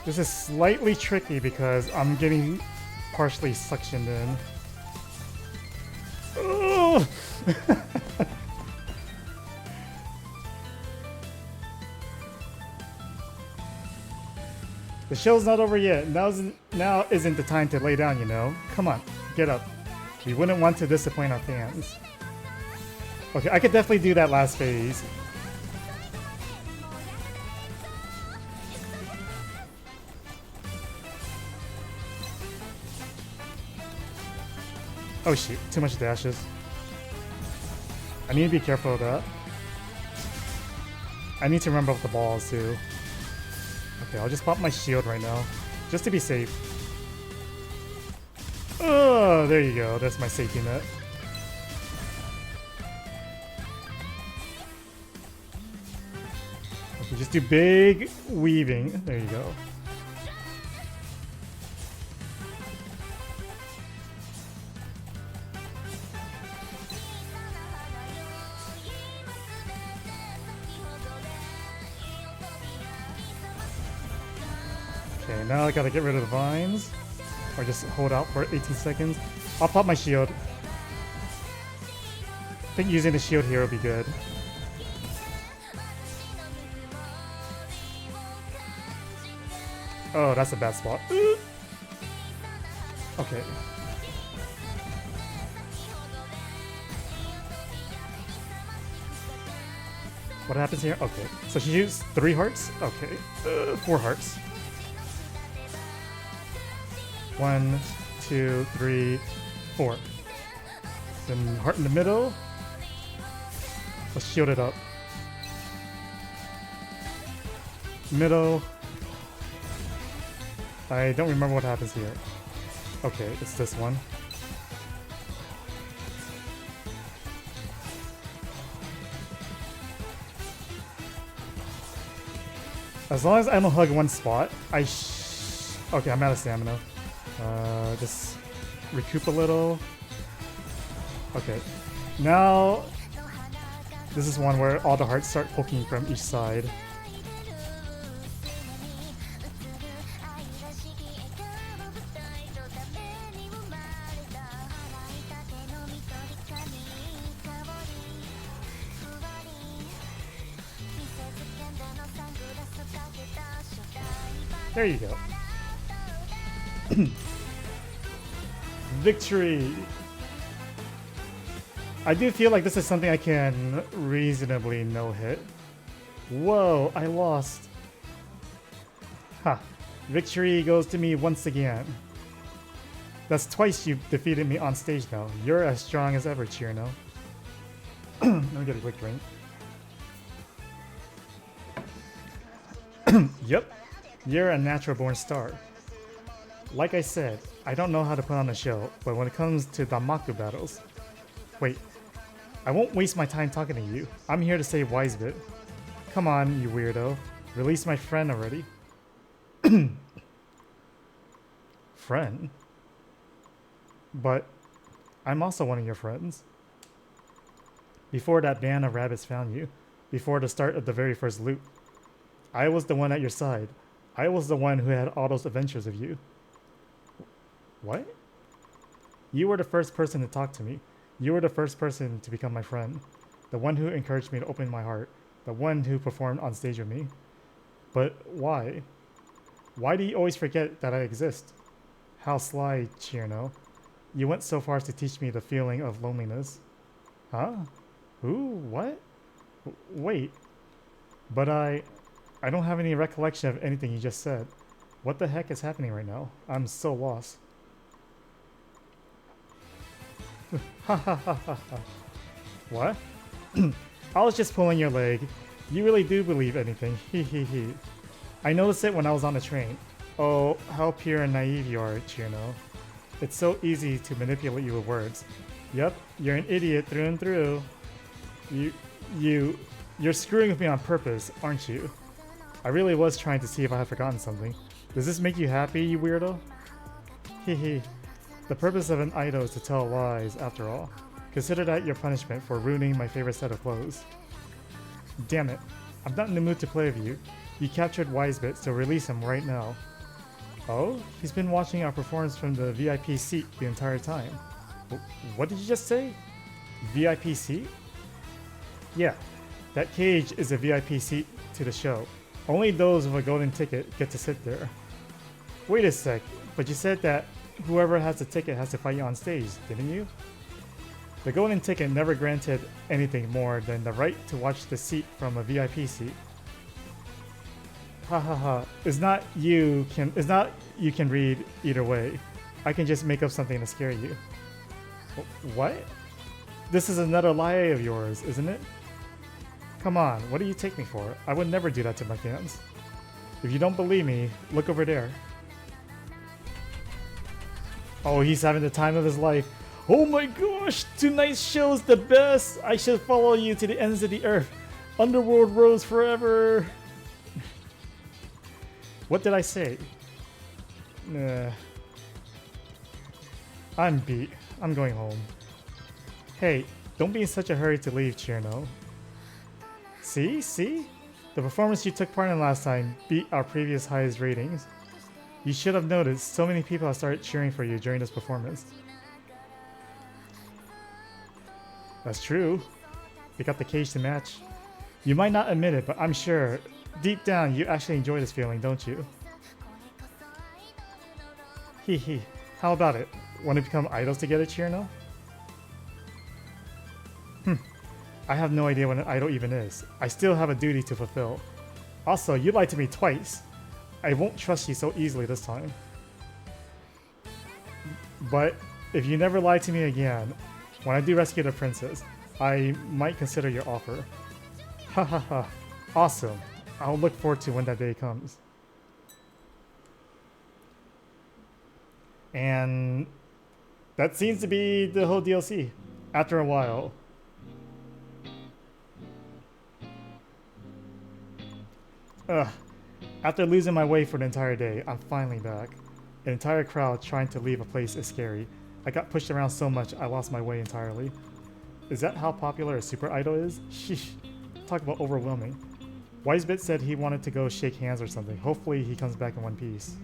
This is slightly tricky because I'm getting partially suctioned in. Oh! The show's not over yet. Now isn't the time to lay down, you know? Come on, get up. We wouldn't want to disappoint our fans. Okay, I could definitely do that last phase. Oh shoot, too much dashes. I need to be careful of that. I need to remember with the balls too. Okay, I'll just pop my shield right now, just to be safe. Oh, there you go. That's my safety net. Okay, just do big weaving. There you go. Okay, now I gotta get rid of the vines. Or just hold out for 18 seconds. I'll pop my shield. I think using the shield here will be good. Oh, that's a bad spot. Ooh. Okay. What happens here? Okay. So she used 3 hearts? Okay. 4 hearts. 1, 2, 3, 4. Then heart in the middle. Let's shield it up. Middle. I don't remember what happens here. Okay, it's this one. As long as I don't hug one spot, okay, I'm out of stamina. Just recoup a little. Okay. Now, this is one where all the hearts start poking from each side. There you go. Victory! I do feel like this is something I can reasonably no-hit. Whoa, I lost. Ha. Victory goes to me once again. That's twice you've defeated me on stage now. You're as strong as ever, Chirno. Let me get a quick drink. Yep, you're a natural-born star. Like I said, I don't know how to put on a show, but when it comes to Danmaku battles... Wait, I won't waste my time talking to you. I'm here to save Wisebit. Come on, you weirdo. Release my friend already. Friend? But I'm also one of your friends. Before that band of rabbits found you, before the start of the very first loop, I was the one at your side. I was the one who had all those adventures of you. What? You were the first person to talk to me. You were the first person to become my friend. The one who encouraged me to open my heart. The one who performed on stage with me. But why? Why do you always forget that I exist? How sly, Chirno. You went so far as to teach me the feeling of loneliness. Huh? Who? What? Wait. But I don't have any recollection of anything you just said. What the heck is happening right now? I'm so lost. Ha ha ha ha ha. What? I was just pulling your leg. You really do believe anything. He he he. I noticed it when I was on the train. Oh, how pure and naive you are, Chirno. It's so easy to manipulate you with words. Yep, you're an idiot through and through. You're screwing with me on purpose, aren't you? I really was trying to see if I had forgotten something. Does this make you happy, you weirdo? Hehe. The purpose of an idol is to tell lies, after all. Consider that your punishment for ruining my favorite set of clothes. Damn it. I'm not in the mood to play with you. You captured Wisebit, so release him right now. Oh? He's been watching our performance from the VIP seat the entire time. What did you just say? VIP seat? Yeah. That cage is a VIP seat to the show. Only those with a golden ticket get to sit there. Wait a sec, but you said that whoever has the ticket has to fight you on stage, didn't you? The golden ticket never granted anything more than the right to watch the seat from a VIP seat. Ha ha ha. It's not you can read either way. I can just make up something to scare you. What? This is another lie of yours, isn't it? Come on, what do you take me for? I would never do that to my fans. If you don't believe me, look over there. Oh, he's having the time of his life. Oh my gosh, tonight's show's the best. I should follow you to the ends of the earth. Underworld rose forever. What did I say? I'm beat. I'm going home. Hey, don't be in such a hurry to leave, Chirno. See? The performance you took part in last time beat our previous highest ratings. You should have noticed so many people have started cheering for you during this performance. That's true. We got the cage to match. You might not admit it, but I'm sure deep down you actually enjoy this feeling, don't you? Hee. How about it? Want to become idols together, Chirno? I have no idea what an idol even is. I still have a duty to fulfill. Also, you lied to me twice. I won't trust you so easily this time. But if you never lie to me again, when I do rescue the princess, I might consider your offer. Ha ha ha. Awesome. I'll look forward to when that day comes. And that seems to be the whole DLC. After a while. Ugh. After losing my way for the entire day, I'm finally back. An entire crowd trying to leave a place is scary. I got pushed around so much I lost my way entirely. Is that how popular a super idol is? Sheesh. Talk about overwhelming. Wisebit said he wanted to go shake hands or something. Hopefully he comes back in one piece.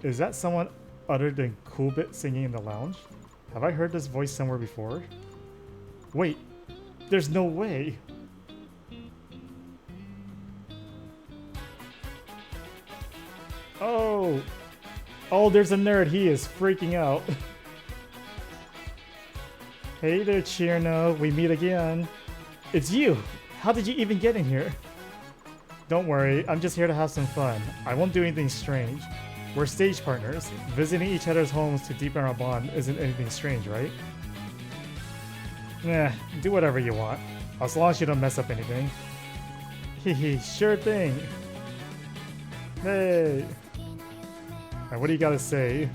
Is that someone other than Coolbit singing in the lounge? Have I heard this voice somewhere before? Wait, there's no way! Oh, there's a nerd. He is freaking out. Hey there, Chierno. We meet again. It's you. How did you even get in here? Don't worry. I'm just here to have some fun. I won't do anything strange. We're stage partners. Visiting each other's homes to deepen our bond isn't anything strange, right? Nah, do whatever you want. As long as you don't mess up anything. Hehe, sure thing. Hey. Alright, what do you gotta say?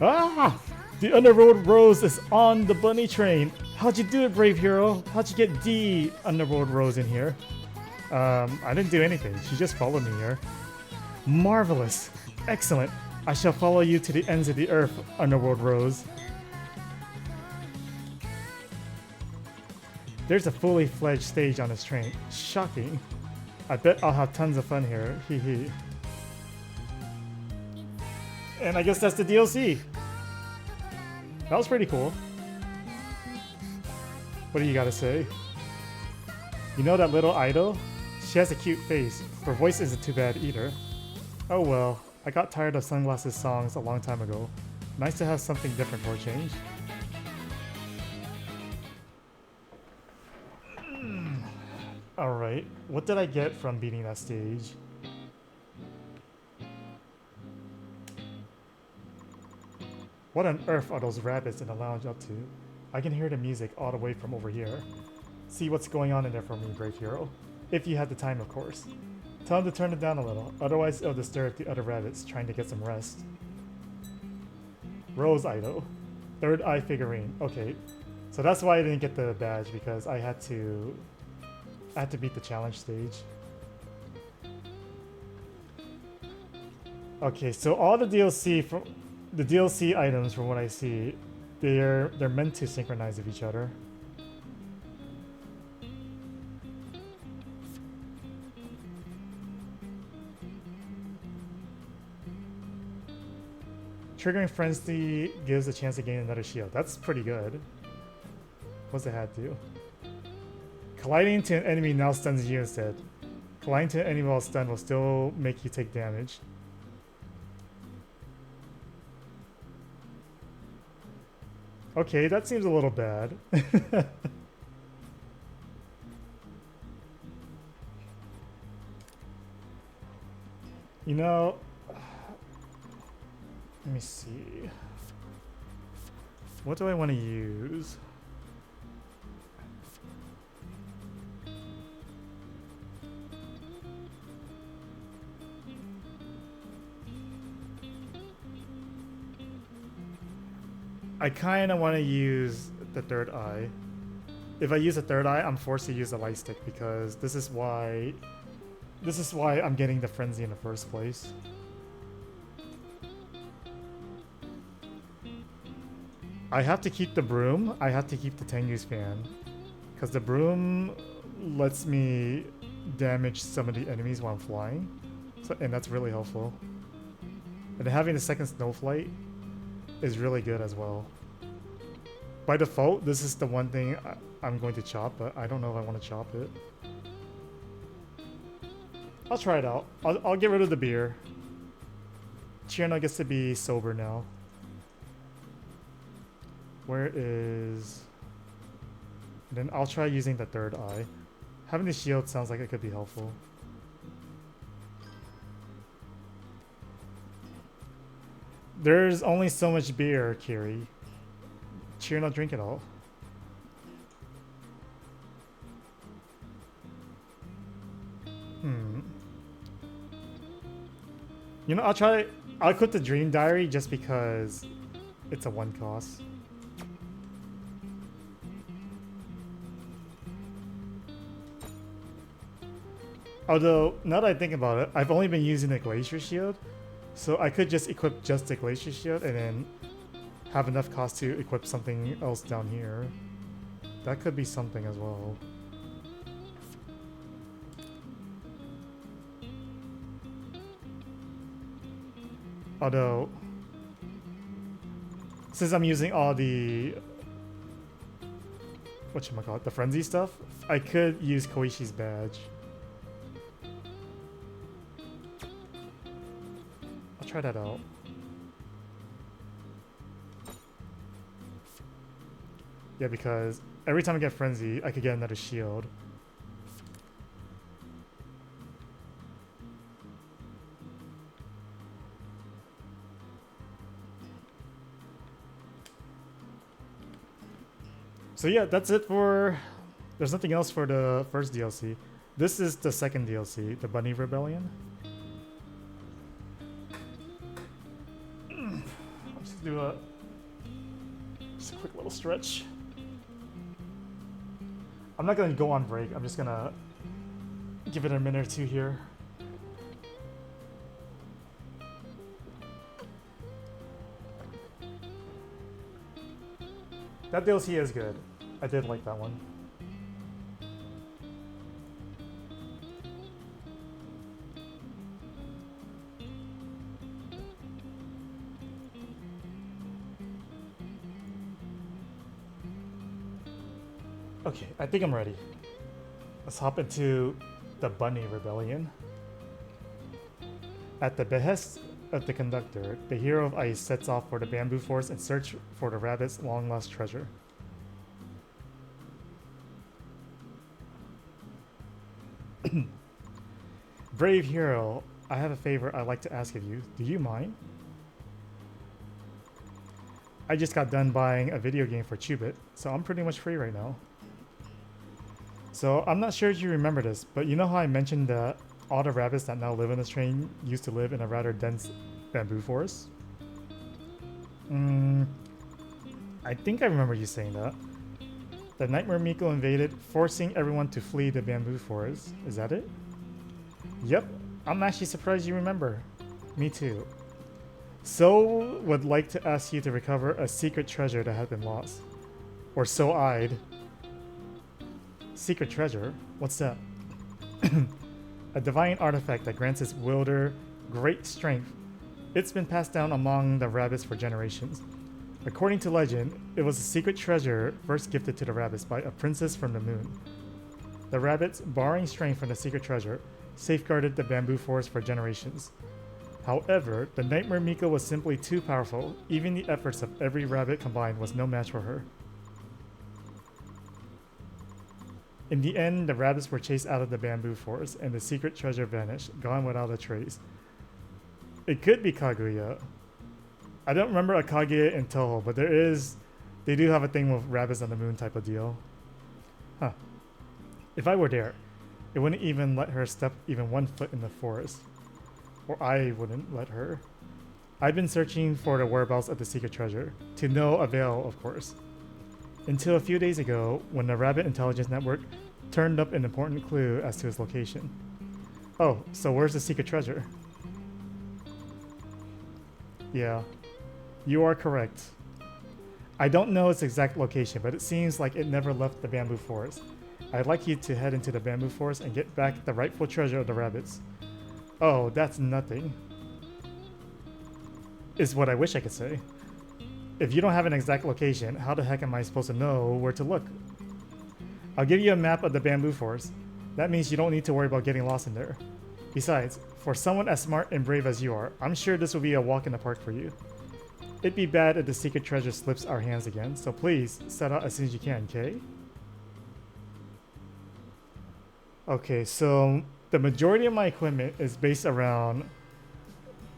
Ah! The Underworld Rose is on the bunny train. How'd you do it, brave hero? How'd you get the Underworld Rose in here? I didn't do anything. She just followed me here. Marvelous. Excellent. I shall follow you to the ends of the earth, Underworld Rose. There's a fully fledged stage on this train. Shocking. I bet I'll have tons of fun here. Hee hee. And I guess that's the DLC. That was pretty cool. What do you gotta say? You know that little idol? She has a cute face. Her voice isn't too bad either. Oh well, I got tired of Sunglasses songs a long time ago. Nice to have something different for a change. Alright, what did I get from beating that stage? What on earth are those rabbits in the lounge up to? I can hear the music all the way from over here. See what's going on in there for me, brave hero. If you had the time, of course. Tell them to turn it down a little, otherwise it'll disturb the other rabbits trying to get some rest. Rose Idol. Third eye figurine. Okay. So that's why I didn't get the badge, because I had to beat the challenge stage. Okay, so all the DLC items, from what I see, they're meant to synchronize with each other. Triggering Frenzy gives a chance to gain another shield. That's pretty good. What's the hat do? Colliding to an enemy now stuns you instead. Colliding to an enemy while stunned will still make you take damage. Okay, that seems a little bad. You know, let me see. What do I want to use? I kind of want to use the third eye. If I use the third eye, I'm forced to use the light stick, because this is why I'm getting the frenzy in the first place. I have to keep the broom. I have to keep the Tengu's fan, because the broom lets me damage some of the enemies while I'm flying, and that's really helpful. And having the second snow flight is really good as well. By default, this is the one thing I'm going to chop, but I don't know if I want to chop it. I'll try it out. I'll get rid of the beer. Chierno gets to be sober now. Where is... Then I'll try using the third eye. Having the shield sounds like it could be helpful. There's only so much beer, Kiri. Chierno, drink it all. You know, I'll quit the Dream Diary just because it's a one cost. Although, now that I think about it, I've only been using the Glacier Shield, so I could just equip just the Glacier Shield and then have enough cost to equip something else down here. That could be something as well. Although, since I'm using all the whatchamacallit, the frenzy stuff, I could use Koishi's badge. I'll try that out. Yeah, because every time I get Frenzy, I could get another shield. So yeah, that's it for... There's nothing else for the first DLC. This is the second DLC, the Bunny Rebellion. I'll just do a quick little stretch. I'm not gonna go on break. I'm just gonna give it a minute or two here. That DLC is good. I did like that one. Okay, I think I'm ready. Let's hop into the Bunny Rebellion. At the behest of the conductor, the hero of ice sets off for the bamboo forest in search for the rabbit's long-lost treasure. Brave hero, I have a favor I'd like to ask of you. Do you mind? I just got done buying a video game for Chubit, so I'm pretty much free right now. So I'm not sure if you remember this, but you know how I mentioned that all the rabbits that now live in this train used to live in a rather dense bamboo forest? I think I remember you saying that. The Nightmare Miko invaded, forcing everyone to flee the bamboo forest. Is that it? Yep, I'm actually surprised you remember. Me too. So would like to ask you to recover a secret treasure that had been lost. Or so I'd. Secret treasure? What's that? A divine artifact that grants its wielder great strength. It's been passed down among the rabbits for generations. According to legend, it was a secret treasure first gifted to the rabbits by a princess from the moon. The rabbits, borrowing strength from the secret treasure, safeguarded the bamboo forest for generations. However, the Nightmare Miko was simply too powerful. Even the efforts of every rabbit combined was no match for her. In the end, the rabbits were chased out of the bamboo forest, and the secret treasure vanished, gone without a trace. It could be Kaguya. I don't remember a Kaguya in Touhou, but they do have a thing with rabbits on the moon type of deal. Huh. If I were there, it wouldn't even let her step even 1 foot in the forest. Or I wouldn't let her. I've been searching for the whereabouts of the secret treasure, to no avail, of course. Until a few days ago, when the Rabbit Intelligence Network turned up an important clue as to its location. Oh, so where's the secret treasure? Yeah, you are correct. I don't know its exact location, but it seems like it never left the bamboo forest. I'd like you to head into the bamboo forest and get back the rightful treasure of the rabbits. Oh, that's nothing. Is what I wish I could say. If you don't have an exact location, how the heck am I supposed to know where to look? I'll give you a map of the bamboo forest. That means you don't need to worry about getting lost in there. Besides, for someone as smart and brave as you are, I'm sure this will be a walk in the park for you. It'd be bad if the secret treasure slips our hands again, so please, set out as soon as you can, okay? Okay, so the majority of my equipment is based around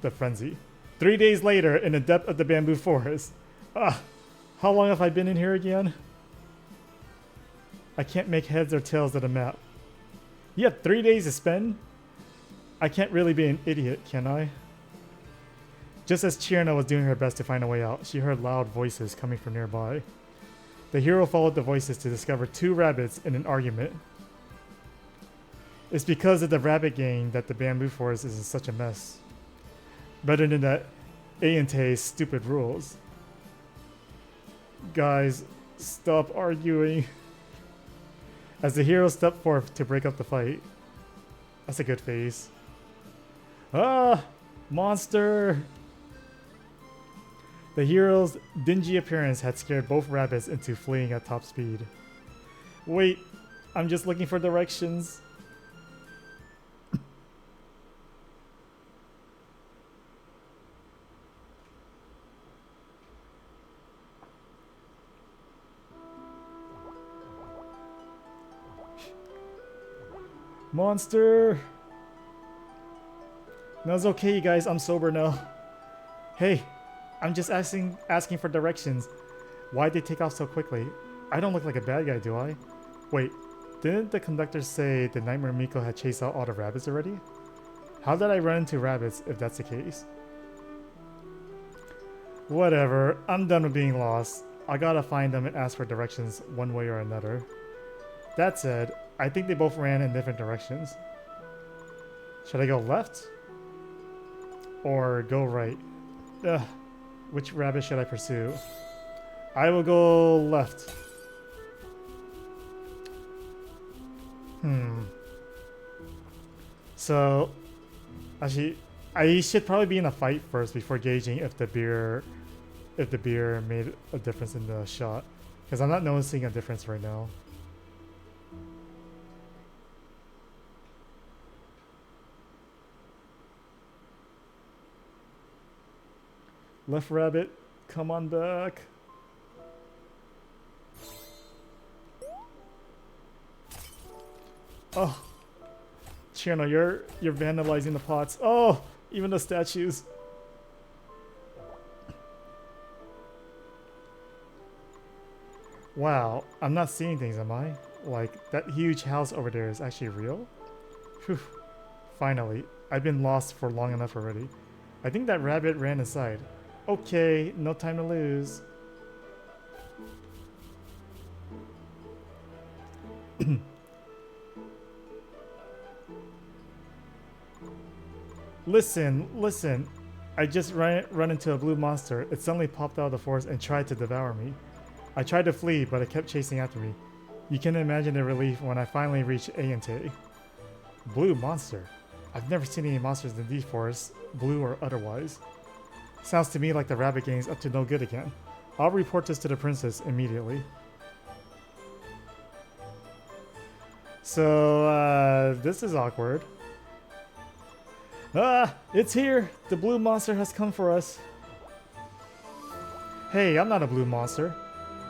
the frenzy. 3 days later, in the depth of the bamboo forest. How long have I been in here again? I can't make heads or tails of the map. You have 3 days to spend? I can't really be an idiot, can I? Just as Chirna was doing her best to find a way out, she heard loud voices coming from nearby. The hero followed the voices to discover 2 rabbits in an argument. It's because of the rabbit gang that the bamboo forest is in such a mess. Better than that Ayante's stupid rules. Guys, stop arguing. As the hero stepped forth to break up the fight. That's a good face. Ah! Monster! The hero's dingy appearance had scared both rabbits into fleeing at top speed. Wait, I'm just looking for directions. Monster! No, it's okay, you guys. I'm sober now. Hey, I'm just asking for directions. Why'd they take off so quickly? I don't look like a bad guy, do I? Wait, didn't the conductor say the Nightmare Miko had chased out all the rabbits already? How did I run into rabbits if that's the case? Whatever, I'm done with being lost. I gotta find them and ask for directions one way or another. That said, I think they both ran in different directions. Should I go left? Or go right? Ugh, which rabbit should I pursue? I will go left. So, actually, I should probably be in a fight first before gauging if the beer made a difference in the shot, because I'm not noticing a difference right now. Left rabbit, come on back. Oh, Channel, you're vandalizing the pots. Oh, even the statues. Wow, I'm not seeing things, am I? Like, that huge house over there is actually real? Phew. Finally, I've been lost for long enough already. I think that rabbit ran inside. Okay, no time to lose. Listen. I just run into a blue monster. It suddenly popped out of the forest and tried to devour me. I tried to flee, but it kept chasing after me. You can imagine the relief when I finally reached Ayante. Blue monster? I've never seen any monsters in these forests, blue or otherwise. Sounds to me like the rabbit gang's up to no good again. I'll report this to the princess immediately. So, this is awkward. Ah, it's here! The blue monster has come for us. Hey, I'm not a blue monster.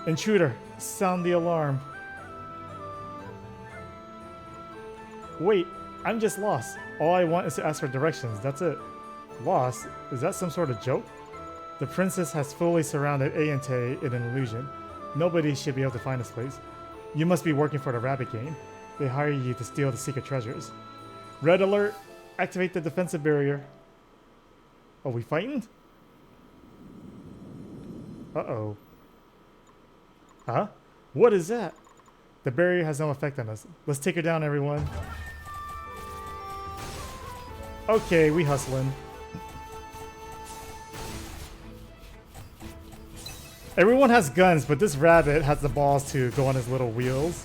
Intruder, sound the alarm. Wait, I'm just lost. All I want is to ask for directions, that's it. Lost? Is that some sort of joke? The princess has fully surrounded Ayante in an illusion. Nobody should be able to find this place. You must be working for the rabbit gang. They hire you to steal the secret treasures. Red alert! Activate the defensive barrier. Are we fighting? Uh-oh. Huh? What is that? The barrier has no effect on us. Let's take her down, everyone. Okay, we hustling. Everyone has guns, but this rabbit has the balls to go on his little wheels.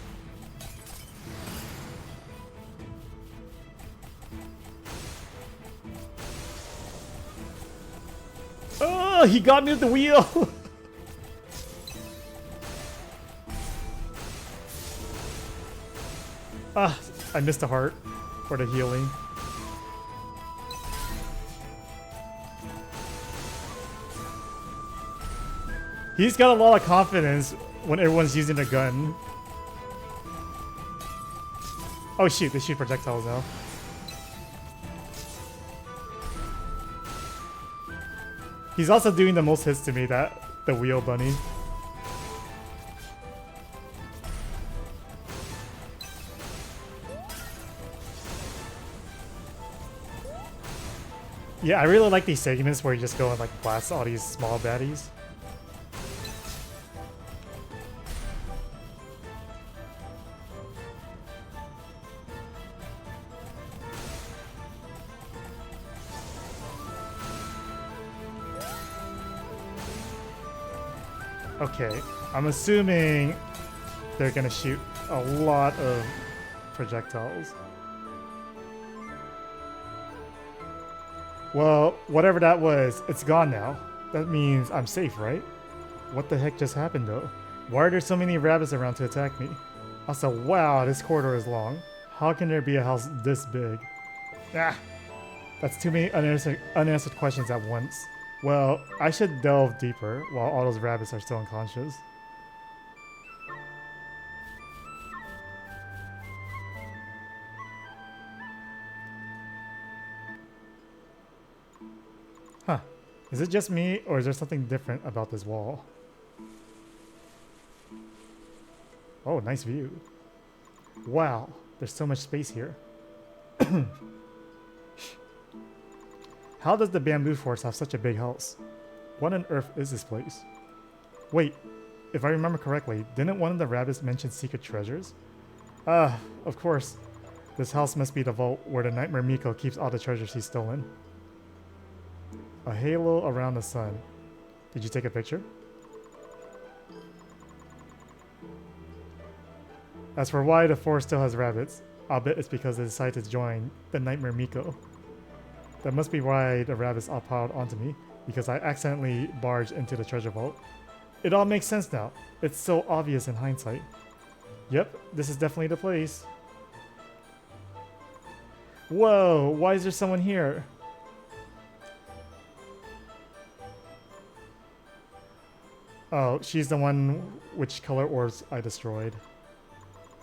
Oh, he got me with the wheel! Ah, I missed a heart for the healing. He's got a lot of confidence when everyone's using a gun. Oh shoot, they shoot projectiles now. He's also doing the most hits to me, the wheel bunny. Yeah, I really like these segments where you just go and like blast all these small baddies. Okay, I'm assuming they're gonna shoot a lot of projectiles. Well, whatever that was, it's gone now. That means I'm safe, right? What the heck just happened though? Why are there so many rabbits around to attack me? Also, wow, this corridor is long. How can there be a house this big? Ah, that's too many unanswered questions at once. Well, I should delve deeper while all those rabbits are still unconscious. Huh. Is it just me, or is there something different about this wall? Oh, nice view. Wow, there's so much space here. How does the bamboo forest have such a big house? What on earth is this place? Wait, if I remember correctly, didn't one of the rabbits mention secret treasures? Ah, of course. This house must be the vault where the Nightmare Miko keeps all the treasures he's stolen. A halo around the sun. Did you take a picture? As for why the forest still has rabbits, I'll bet it's because they decided to join the Nightmare Miko. That must be why the rabbits all piled onto me, because I accidentally barged into the treasure vault. It all makes sense now. It's so obvious in hindsight. Yep, this is definitely the place. Whoa, why is there someone here? Oh, she's the one which color orbs I destroyed.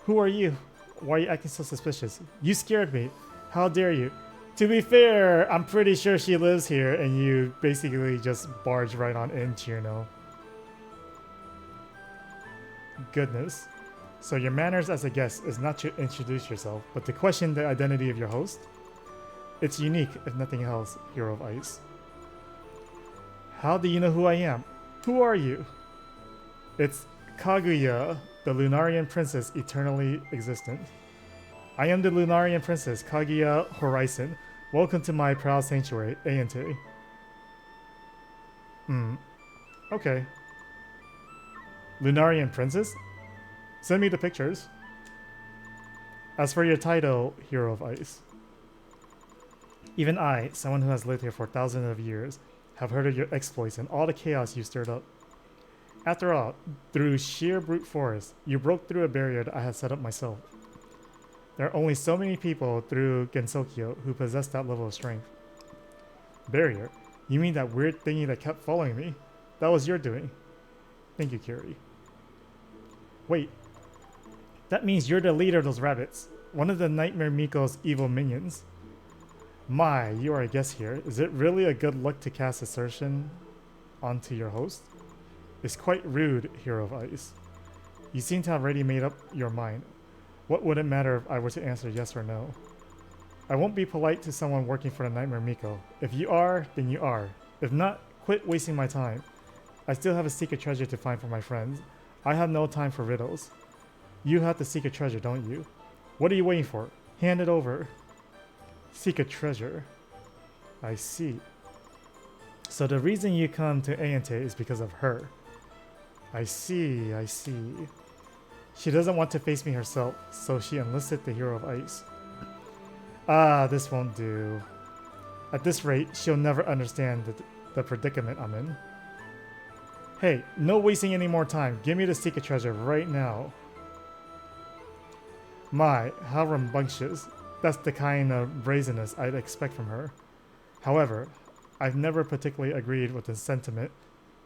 Who are you? Why are you acting so suspicious? You scared me. How dare you? To be fair, I'm pretty sure she lives here and you basically just barged right on into, you know. Goodness. So your manners as a guest is not to introduce yourself, but to question the identity of your host? It's unique, if nothing else, Hero of Ice. How do you know who I am? Who are you? It's Kaguya, the Lunarian princess eternally existent. I am the Lunarian princess, Kaguya Horizon. Welcome to my proud sanctuary, Aente. Okay. Lunarian princess? Send me the pictures. As for your title, Hero of Ice. Even I, someone who has lived here for thousands of years, have heard of your exploits and all the chaos you stirred up. After all, through sheer brute force, you broke through a barrier that I had set up myself. There are only so many people through Gensokyo who possess that level of strength. Barrier? You mean that weird thingy that kept following me? That was your doing. Thank you, Kiri. Wait. That means you're the leader of those rabbits. One of the Nightmare Miko's evil minions. My, you are a guest here. Is it really a good look to cast assertion onto your host? It's quite rude, Hero of Ice. You seem to have already made up your mind. What would it matter if I were to answer yes or no? I won't be polite to someone working for the Nightmare Miko. If you are, then you are. If not, quit wasting my time. I still have a secret treasure to find for my friends. I have no time for riddles. You have the secret treasure, don't you? What are you waiting for? Hand it over. Secret treasure. I see. So the reason you come to Aente is because of her. I see, I see. She doesn't want to face me herself, so she enlisted the Hero of Ice. Ah, this won't do. At this rate, she'll never understand the predicament I'm in. Hey, no wasting any more time. Give me the secret treasure right now. My, how rambunctious. That's the kind of brazenness I'd expect from her. However, I've never particularly agreed with the sentiment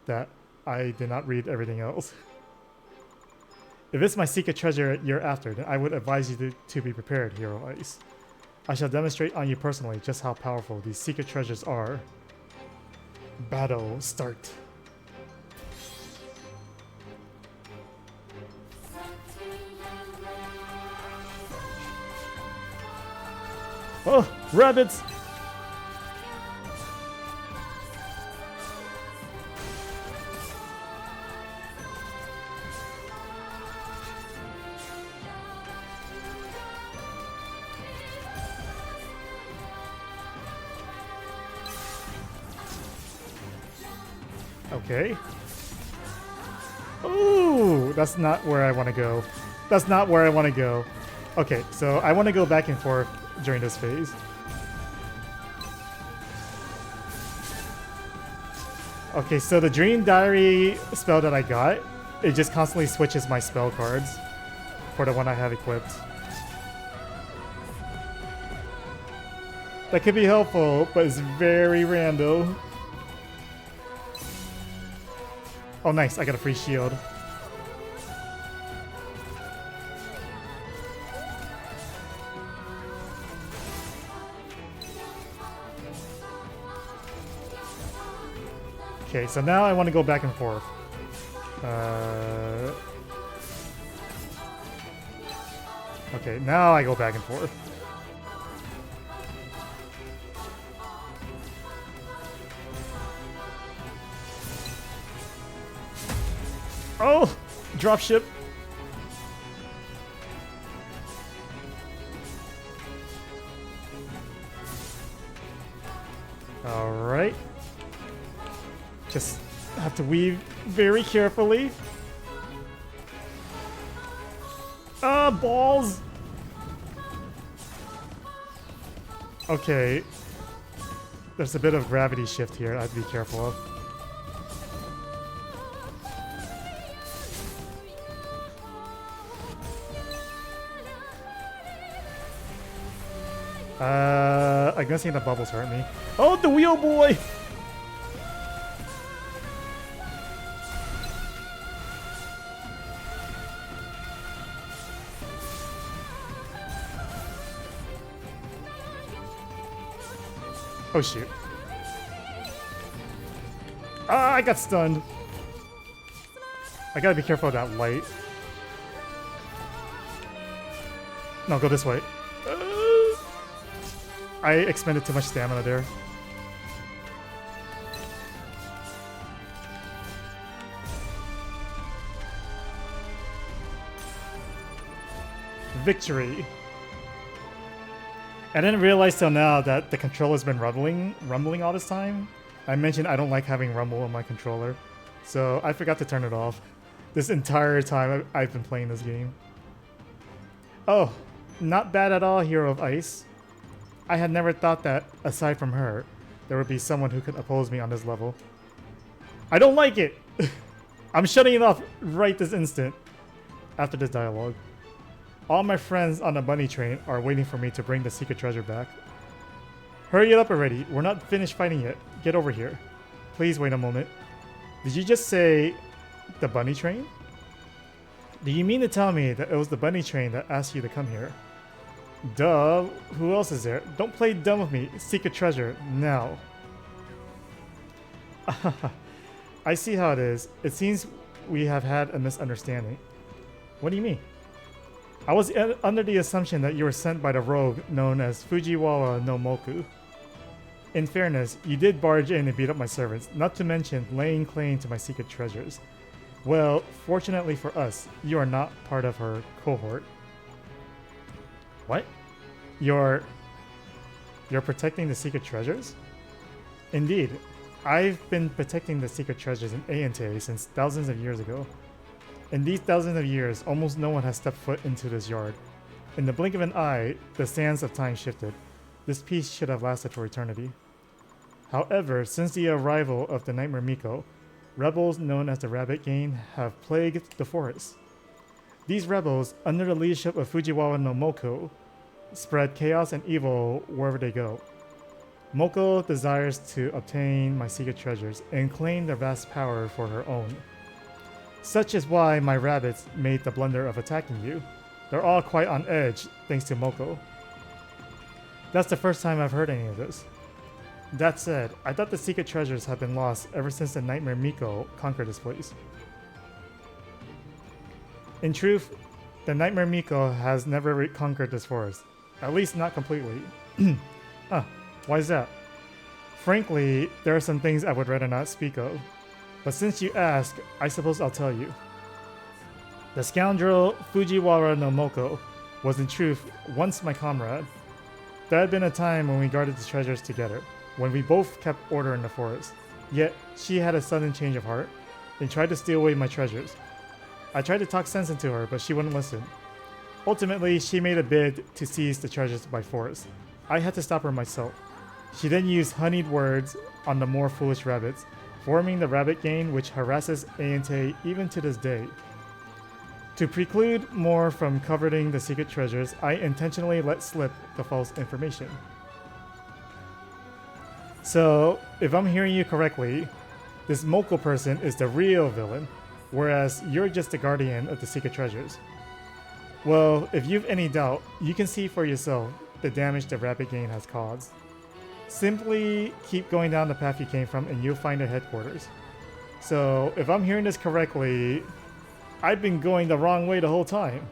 that I did not read everything else. If it's my secret treasure you're after, then I would advise you to be prepared, Hero of Ice. I shall demonstrate on you personally just how powerful these secret treasures are. Battle start. Oh, rabbits! Okay. Ooh, that's not where I want to go. That's not where I want to go. Okay, so I want to go back and forth during this phase. Okay, so the Dream Diary spell that I got, it just constantly switches my spell cards for the one I have equipped. That could be helpful, but it's very random. Oh nice, I got a free shield. Okay, so now I want to go back and forth. Uh, okay, now I go back and forth. Oh! Dropship! Alright. Just have to weave very carefully. Ah, balls! Okay. There's a bit of gravity shift here I have to be careful of. I'm guessing the bubbles hurt me. Oh, the wheel boy! Oh shoot. Ah, I got stunned. I gotta be careful of that light. No, go this way. I expended too much stamina there. Victory. I didn't realize till now that the controller's been rumbling all this time. I mentioned I don't like having rumble on my controller, so I forgot to turn it off this entire time I've been playing this game. Oh, not bad at all, Hero of Ice. I had never thought that, aside from her, there would be someone who could oppose me on this level. I don't like it! I'm shutting it off right this instant, after this dialogue. All my friends on the bunny train are waiting for me to bring the secret treasure back. Hurry it up already, we're not finished fighting yet. Get over here. Please wait a moment. Did you just say the bunny train? Do you mean to tell me that it was the bunny train that asked you to come here? Duh, who else is there? Don't play dumb with me. Secret treasure, now. I see how it is. It seems we have had a misunderstanding. What do you mean? I was under the assumption that you were sent by the rogue known as Fujiwara no Moku. In fairness, you did barge in and beat up my servants, not to mention laying claim to my secret treasures. Well, fortunately for us, you are not part of her cohort. What? You're protecting the secret treasures? Indeed. I've been protecting the secret treasures in Ayante since thousands of years ago. In these thousands of years, almost no one has stepped foot into this yard. In the blink of an eye, the sands of time shifted. This peace should have lasted for eternity. However, since the arrival of the Nightmare Miko, rebels known as the Rabbit Gang have plagued the forest. These rebels, under the leadership of Fujiwara no Moko, spread chaos and evil wherever they go. Moko desires to obtain my secret treasures and claim their vast power for her own. Such is why my rabbits made the blunder of attacking you. They're all quite on edge thanks to Moko. That's the first time I've heard any of this. That said, I thought the secret treasures have been lost ever since the Nightmare Miko conquered this place. In truth, the Nightmare Miko has never conquered this forest. At least not completely. Why is that? Frankly, there are some things I would rather not speak of. But since you ask, I suppose I'll tell you. The scoundrel Fujiwara no Moko was in truth once my comrade. There had been a time when we guarded the treasures together, when we both kept order in the forest. Yet, she had a sudden change of heart and tried to steal away my treasures. I tried to talk sense into her, but she wouldn't listen. Ultimately, she made a bid to seize the treasures by force. I had to stop her myself. She then used honeyed words on the more foolish rabbits, forming the Rabbit Gang which harasses Ayante even to this day. To preclude more from coveting the secret treasures, I intentionally let slip the false information. So, if I'm hearing you correctly, this Moko person is the real villain, whereas you're just the guardian of the secret treasures. Well, if you've any doubt, you can see for yourself the damage the Rabbit Gang has caused. Simply keep going down the path you came from and you'll find their headquarters. So, if I'm hearing this correctly, I've been going the wrong way the whole time.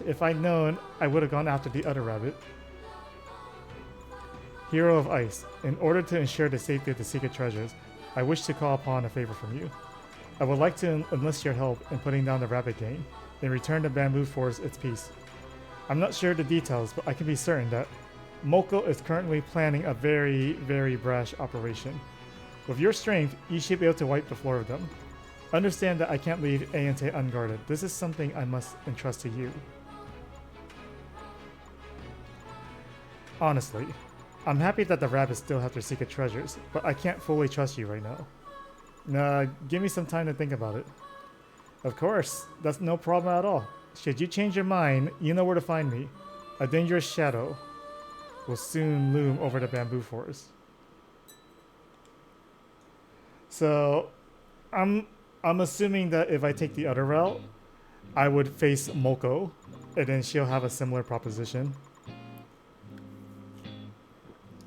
If I'd known, I would have gone after the other rabbit. Hero of Ice, in order to ensure the safety of the secret treasures, I wish to call upon a favor from you. I would like to enlist your help in putting down the rabbit gang. In return, the bamboo forest its peace. I'm not sure the details, but I can be certain that Moko is currently planning a very, very brash operation. With your strength, you should be able to wipe the floor of them. Understand that I can't leave Ayante unguarded. This is something I must entrust to you. Honestly, I'm happy that the rabbits still have their secret treasures, but I can't fully trust you right now. Nah, give me some time to think about it. Of course, that's no problem at all. Should you change your mind, you know where to find me. A dangerous shadow will soon loom over the bamboo forest. So, I'm assuming that if I take the other route, I would face Moko, and then she'll have a similar proposition.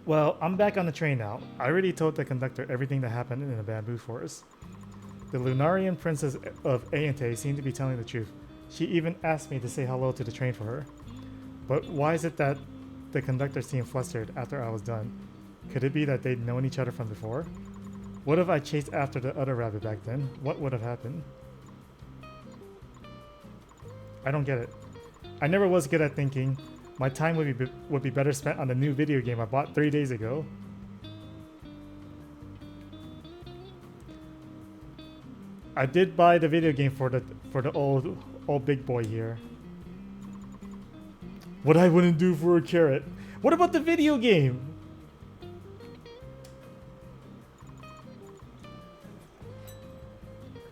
Well, I'm back on the train now. I already told the conductor everything that happened in the bamboo forest. The Lunarian princess of Ayante seemed to be telling the truth. She even asked me to say hello to the train for her. But why is it that the conductor seemed flustered after I was done? Could it be that they'd known each other from before? What if I chased after the other rabbit back then? What would have happened? I don't get it. I never was good at thinking. My time would be better spent on the new video game I bought 3 days ago. I did buy the video game for the old big boy here. What I wouldn't do for a carrot. What about the video game?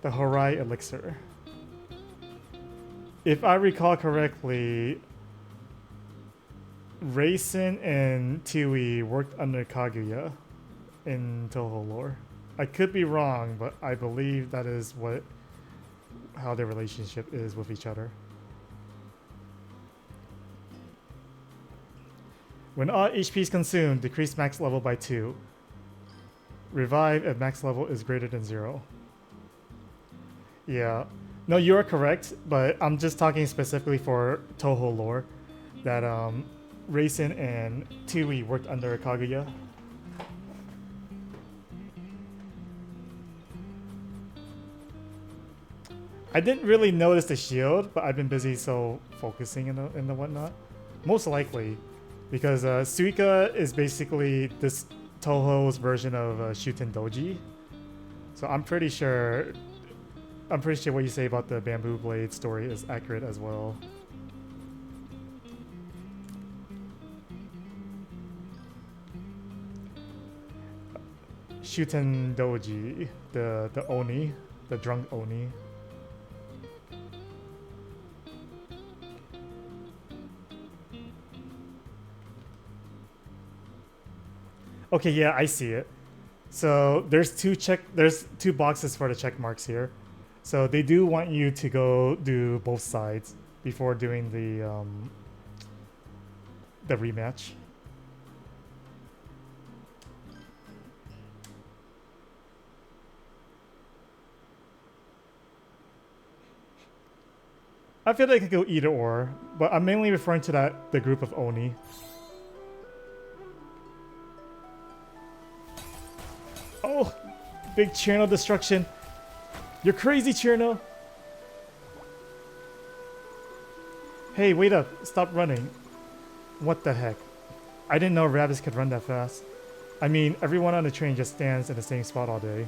The Horai Elixir. If I recall correctly, Raisin and Touhou worked under Kaguya in Touhou lore. I could be wrong, but I believe that is how their relationship is with each other. When all HP is consumed, decrease max level by 2. Revive if max level is greater than 0. Yeah. No, you are correct, but I'm just talking specifically for Touhou lore. That Raisin and Touhou worked under Kaguya. I didn't really notice the shield, but I've been busy focusing in the whatnot. Most likely, because Suika is basically this Touhou's version of Shuten Doji. So I'm pretty sure what you say about the Bamboo Blade story is accurate as well. Shuten Doji, the Oni, the drunk Oni. Okay, yeah, I see it. So there's two boxes for the check marks here. So they do want you to go do both sides before doing the rematch. I feel like I could go either or, but I'm mainly referring to the group of Oni. Oh, big channel destruction. You're crazy, Cherno. Hey, wait up. Stop running. What the heck? I didn't know rabbits could run that fast. I mean, everyone on the train just stands in the same spot all day.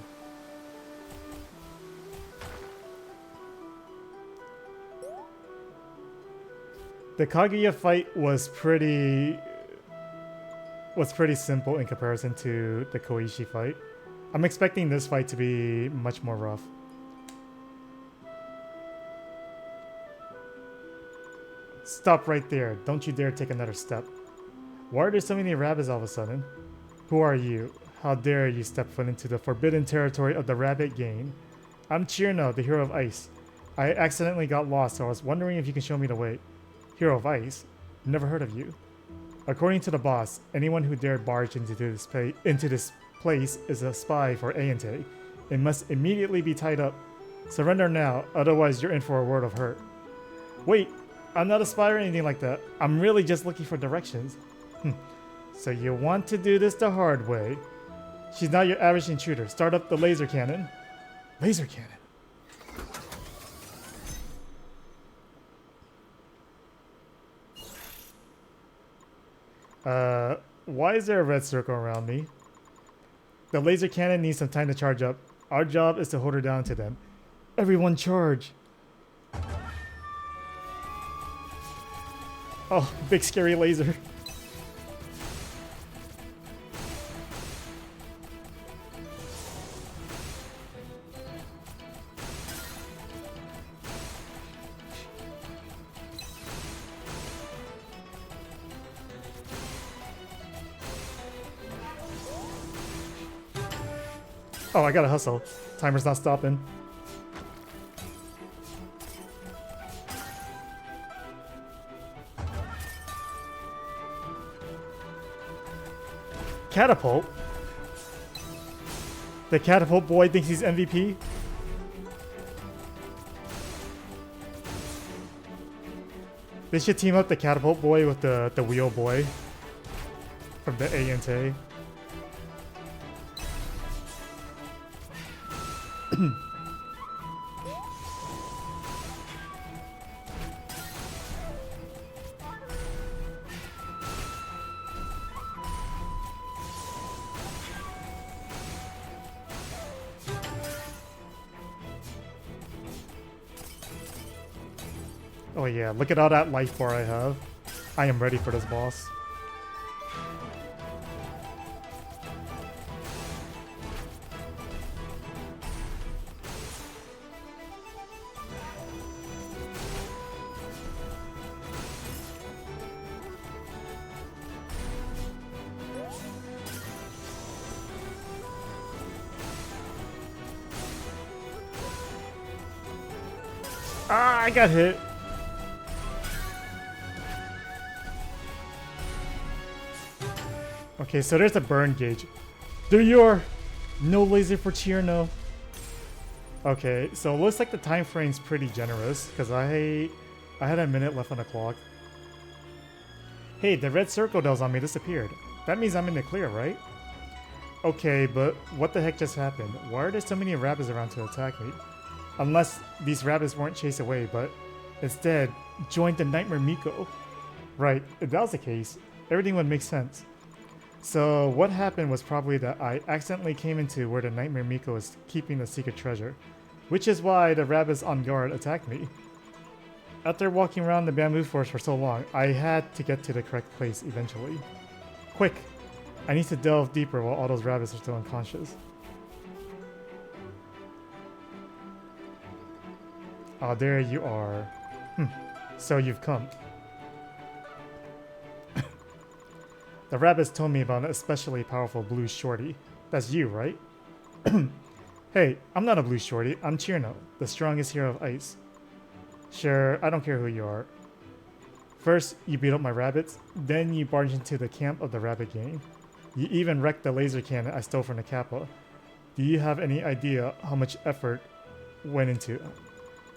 The Kaguya fight was pretty simple in comparison to the Koichi fight. I'm expecting this fight to be much more rough. Stop right there. Don't you dare take another step. Why are there so many rabbits all of a sudden? Who are you? How dare you step foot into the forbidden territory of the rabbit gang? I'm Chirno, the hero of ice. I accidentally got lost, so I was wondering if you can show me the way. Hero of ice? Never heard of you. According to the boss, anyone who dared barge into this place is a spy for Aente and must immediately be tied up. Surrender now, otherwise you're in for a world of hurt. Wait, I'm not a spy or anything like that. I'm really just looking for directions. So you want to do this the hard way. She's not your average intruder. Start up the laser cannon. Laser cannon. Why is there a red circle around me? The laser cannon needs some time to charge up. Our job is to hold her down to them. Everyone charge! Oh, big scary laser. Oh, I gotta hustle. Timer's not stopping. Catapult? The catapult boy thinks he's MVP? They should team up the catapult boy with the wheel boy from the Aente. Oh yeah, look at all that life bar I have. I am ready for this boss. Ah, I got hit. Okay, so there's a burn gauge. There you are! No laser for Chirno. Okay, so it looks like the time frame's pretty generous, because I had a minute left on the clock. Hey, the red circle that was on me disappeared. That means I'm in the clear, right? Okay, but what the heck just happened? Why are there so many rabbits around to attack me? Unless these rabbits weren't chased away, but instead joined the Nightmare Miko. Right, if that was the case, everything would make sense. So what happened was probably that I accidentally came into where the Nightmare Miko is keeping the secret treasure, which is why the rabbits on guard attacked me. After walking around the bamboo forest for so long, I had to get to the correct place eventually. Quick! I need to delve deeper while all those rabbits are still unconscious. Oh, there you are. So you've come. The rabbits told me about an especially powerful blue shorty. That's you, right? Hey, I'm not a blue shorty. I'm Chirno, the strongest hero of ice. Sure, I don't care who you are. First, you beat up my rabbits, then you barged into the camp of the rabbit gang. You even wrecked the laser cannon I stole from the Kappa. Do you have any idea how much effort went into it?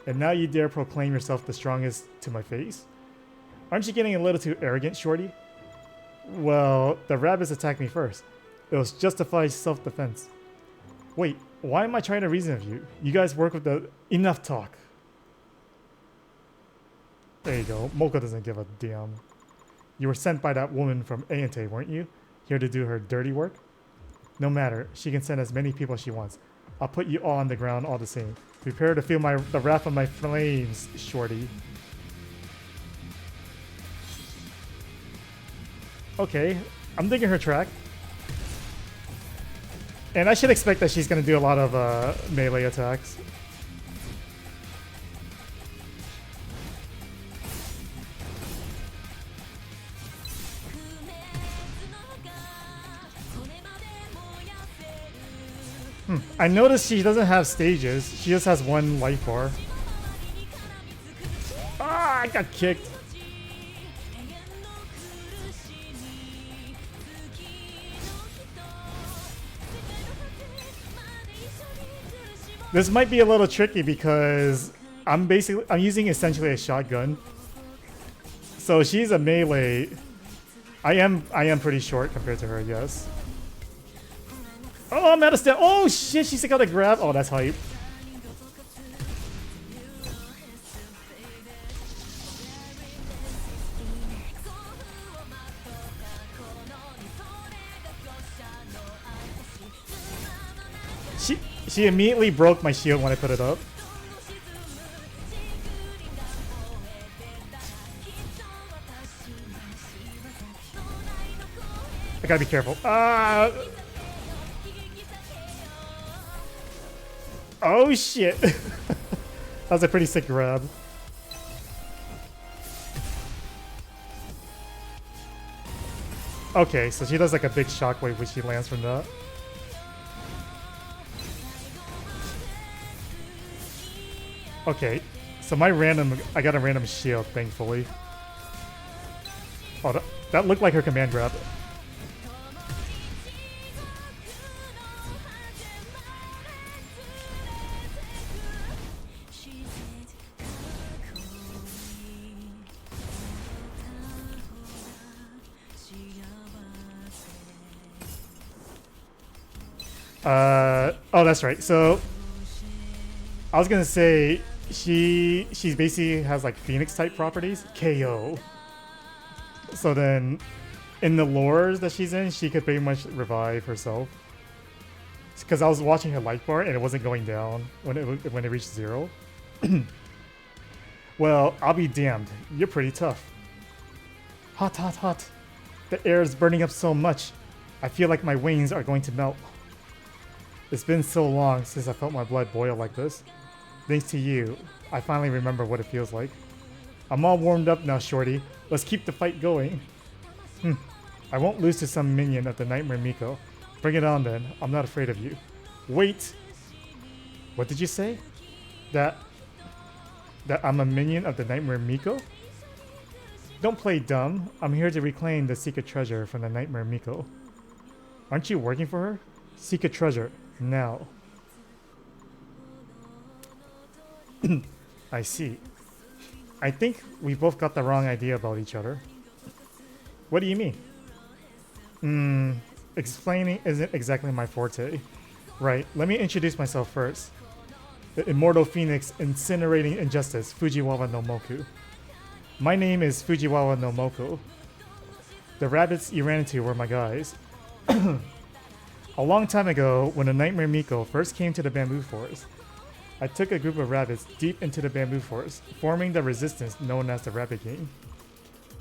And now you dare proclaim yourself the strongest to my face? Aren't you getting a little too arrogant, shorty? Well, the rabbits attacked me first. It was justified self-defense. Wait, why am I trying to reason with you? You guys work with the... Enough talk. There you go. Moko doesn't give a damn. You were sent by that woman from Aente, weren't you? Here to do her dirty work? No matter. She can send as many people as she wants. I'll put you all on the ground all the same. Prepare to feel the wrath of my flames, shorty. Okay, I'm digging her track. And I should expect that she's going to do a lot of melee attacks. I noticed she doesn't have stages. She just has one life bar. Ah, I got kicked. This might be a little tricky because I'm using essentially a shotgun. So she's a melee. I am pretty short compared to her, yes. Oh, I'm out of step. Oh shit, she's got a grab. Oh, that's hype. She immediately broke my shield when I put it up. I gotta be careful. Oh shit. That was a pretty sick grab. Okay, so she does like a big shockwave when she lands from that. Okay, so I got a random shield, thankfully. Oh, that looked like her command grab. Oh, that's right. So I was gonna say she basically has like Phoenix type properties. KO. So then, in the lores that she's in, she could pretty much revive herself. Because I was watching her life bar and it wasn't going down when it reached 0. Well, I'll be damned. You're pretty tough. Hot, hot, hot. The air is burning up so much. I feel like my wings are going to melt. It's been so long since I felt my blood boil like this. Thanks to you, I finally remember what it feels like. I'm all warmed up now, shorty. Let's keep the fight going. I won't lose to some minion of the Nightmare Miko. Bring it on then. I'm not afraid of you. Wait! What did you say? That I'm a minion of the Nightmare Miko? Don't play dumb. I'm here to reclaim the secret treasure from the Nightmare Miko. Aren't you working for her? Secret treasure. Now. I see. I think we both got the wrong idea about each other. What do you mean? Explaining isn't exactly my forte. Right, let me introduce myself first. The immortal phoenix incinerating injustice, Fujiwara no Moku. My name is Fujiwara no Moku. The rabbits you ran into were my guys. A long time ago, when the Nightmare Miko first came to the bamboo forest, I took a group of rabbits deep into the bamboo forest, forming the resistance known as the Rabbit Gang.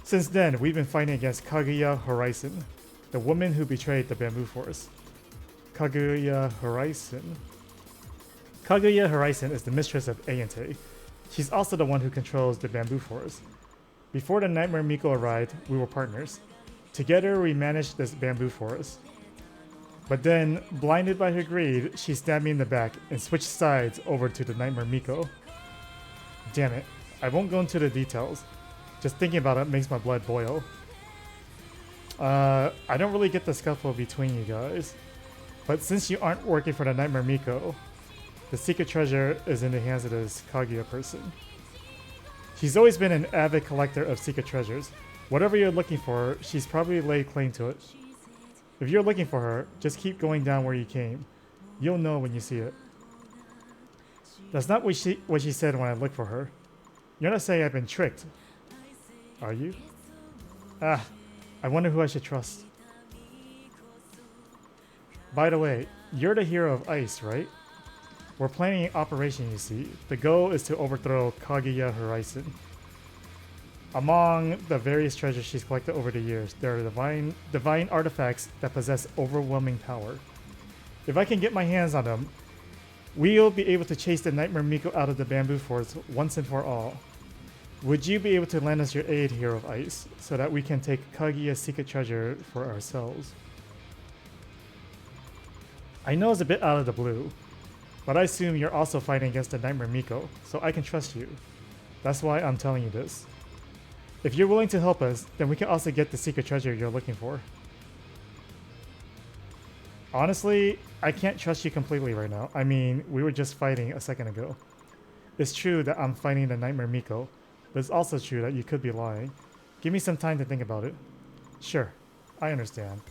Since then, we've been fighting against Kaguya Horizon, the woman who betrayed the bamboo forest. Kaguya Horizon. Kaguya Horizon is the mistress of Ayante. She's also the one who controls the bamboo forest. Before the Nightmare Miko arrived, we were partners. Together, we managed this bamboo forest. But then, blinded by her greed, she stabbed me in the back and switched sides over to the Nightmare Miko. Damn it, I won't go into the details. Just thinking about it makes my blood boil. I don't really get the scuffle between you guys. But since you aren't working for the Nightmare Miko, the secret treasure is in the hands of this Kaguya person. She's always been an avid collector of secret treasures. Whatever you're looking for, she's probably laid claim to it. If you're looking for her, just keep going down where you came. You'll know when you see it. That's not what she said when I looked for her. You're not saying I've been tricked, are you? I wonder who I should trust. By the way, you're the hero of Ice, right? We're planning an operation, you see. The goal is to overthrow Kaguya Horizon. Among the various treasures she's collected over the years, there are divine artifacts that possess overwhelming power. If I can get my hands on them, we'll be able to chase the Nightmare Miko out of the bamboo forest once and for all. Would you be able to lend us your aid, Hero of Ice, so that we can take Kaguya's secret treasure for ourselves? I know it's a bit out of the blue, but I assume you're also fighting against the Nightmare Miko, so I can trust you. That's why I'm telling you this. If you're willing to help us, then we can also get the secret treasure you're looking for. Honestly, I can't trust you completely right now. I mean, we were just fighting a second ago. It's true that I'm fighting the Nightmare Miko, but it's also true that you could be lying. Give me some time to think about it. Sure, I understand.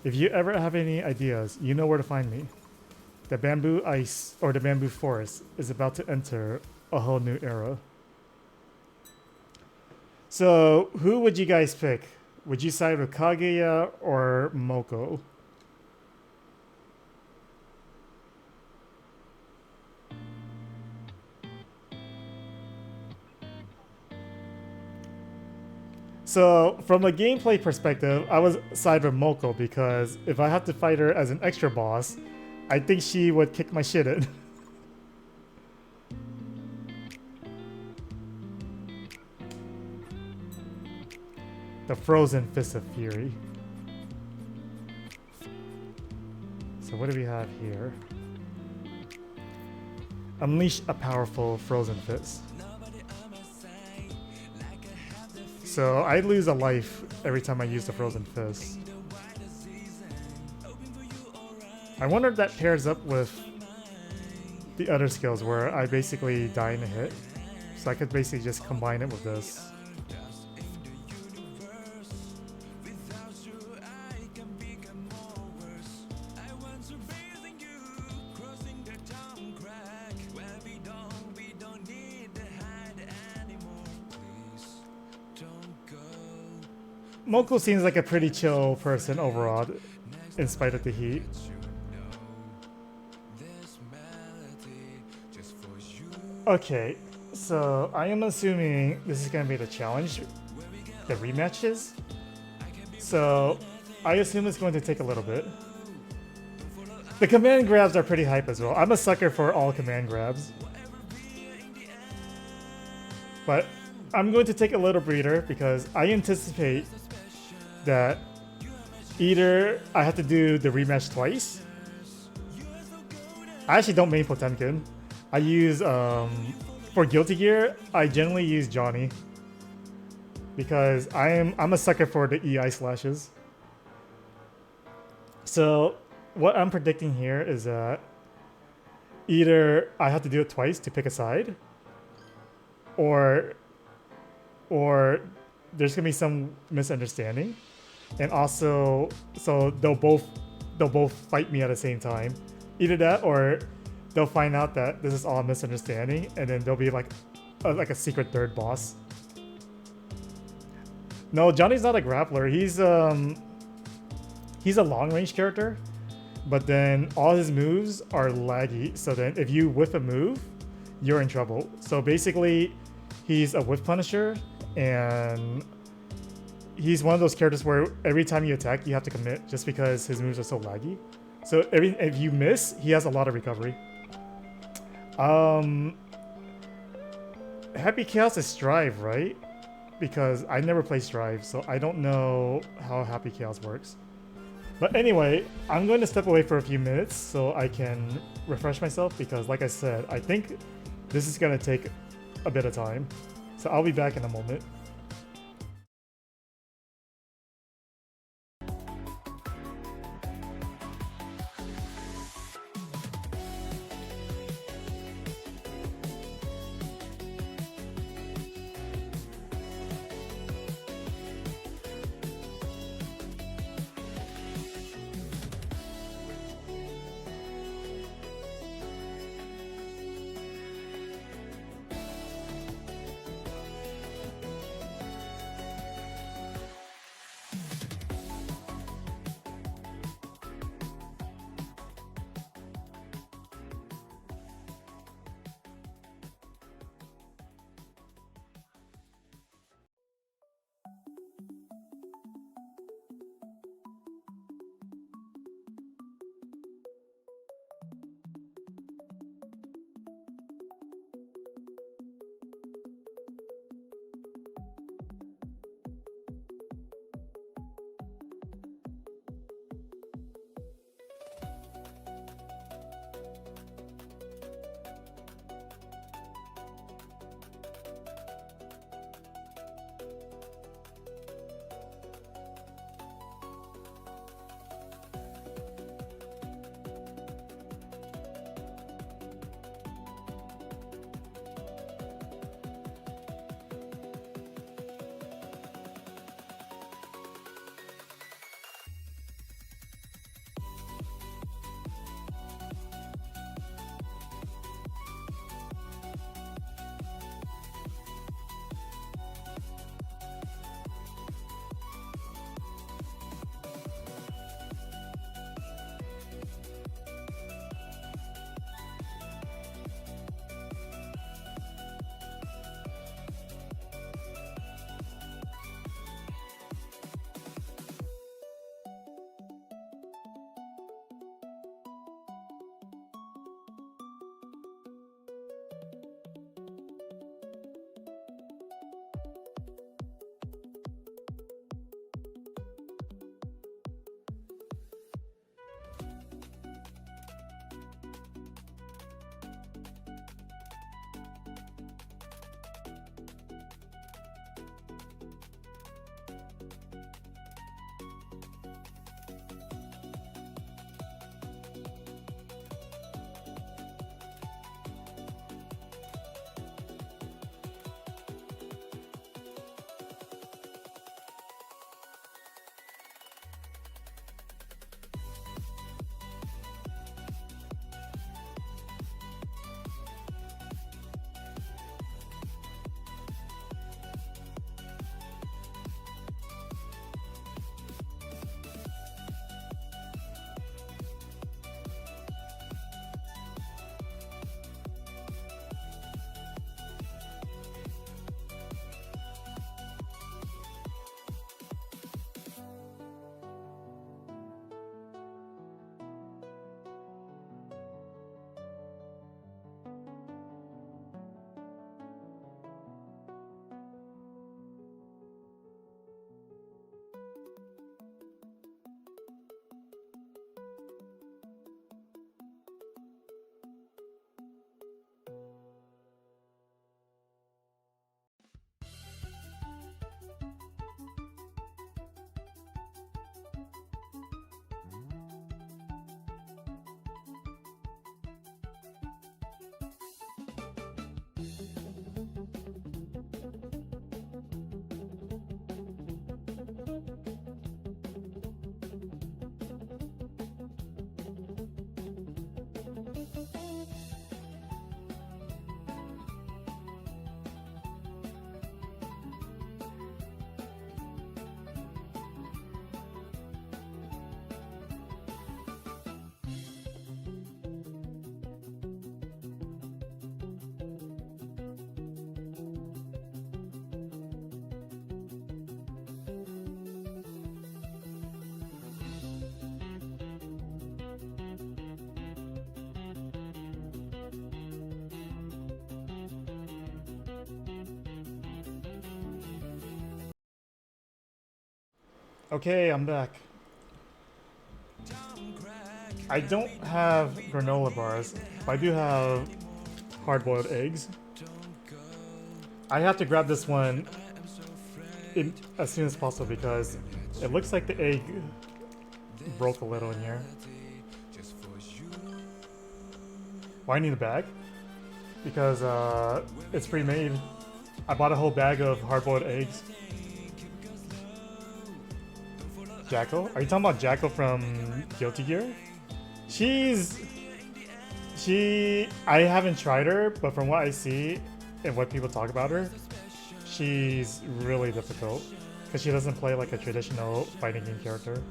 If you ever have any ideas, you know where to find me. The bamboo ice, or the bamboo forest, is about to enter a whole new era. So, who would you guys pick? Would you side with Kaguya or Moko? So, from a gameplay perspective, I was side with Moko because if I had to fight her as an extra boss, I think she would kick my shit in. The Frozen Fist of Fury. So what do we have here? Unleash a powerful Frozen Fist. So I lose a life every time I use the Frozen Fist. I wonder if that pairs up with the other skills where I basically die in a hit. So I could basically just combine it with this. Moko seems like a pretty chill person overall, in spite of the heat. Okay, so I am assuming this is going to be the challenge, the rematches. So I assume it's going to take a little bit. The command grabs are pretty hype as well. I'm a sucker for all command grabs. But I'm going to take a little breather because I anticipate that either I have to do the rematch twice. I actually don't main Potemkin. I use, for Guilty Gear, I generally use Johnny. Because I'm a sucker for the EI slashes. So what I'm predicting here is that either I have to do it twice to pick a side, or there's gonna be some misunderstanding, and also so they'll both fight me at the same time. Either that, or they'll find out that this is all a misunderstanding, and then there'll be like a secret third boss. No, Johnny's not a grappler. He's a long range character, but then all his moves are laggy. So then if you whiff a move, you're in trouble. So basically, he's a whiff punisher, and he's one of those characters where every time you attack, you have to commit just because his moves are so laggy. So if you miss, he has a lot of recovery. Happy Chaos is Strive, right? Because I never play Strive, so I don't know how Happy Chaos works. But anyway, I'm going to step away for a few minutes so I can refresh myself because, like I said, I think this is going to take a bit of time. So I'll be back in a moment. Okay, I'm back. I don't have granola bars, but I do have hard-boiled eggs. I have to grab this one as soon as possible because it looks like the egg broke a little in here. Why I need a bag? Because it's pre-made. I bought a whole bag of hard-boiled eggs. Jacko? Are you talking about Jacko from Guilty Gear? I haven't tried her, but from what I see and what people talk about her, she's really difficult because she doesn't play like a traditional fighting game character.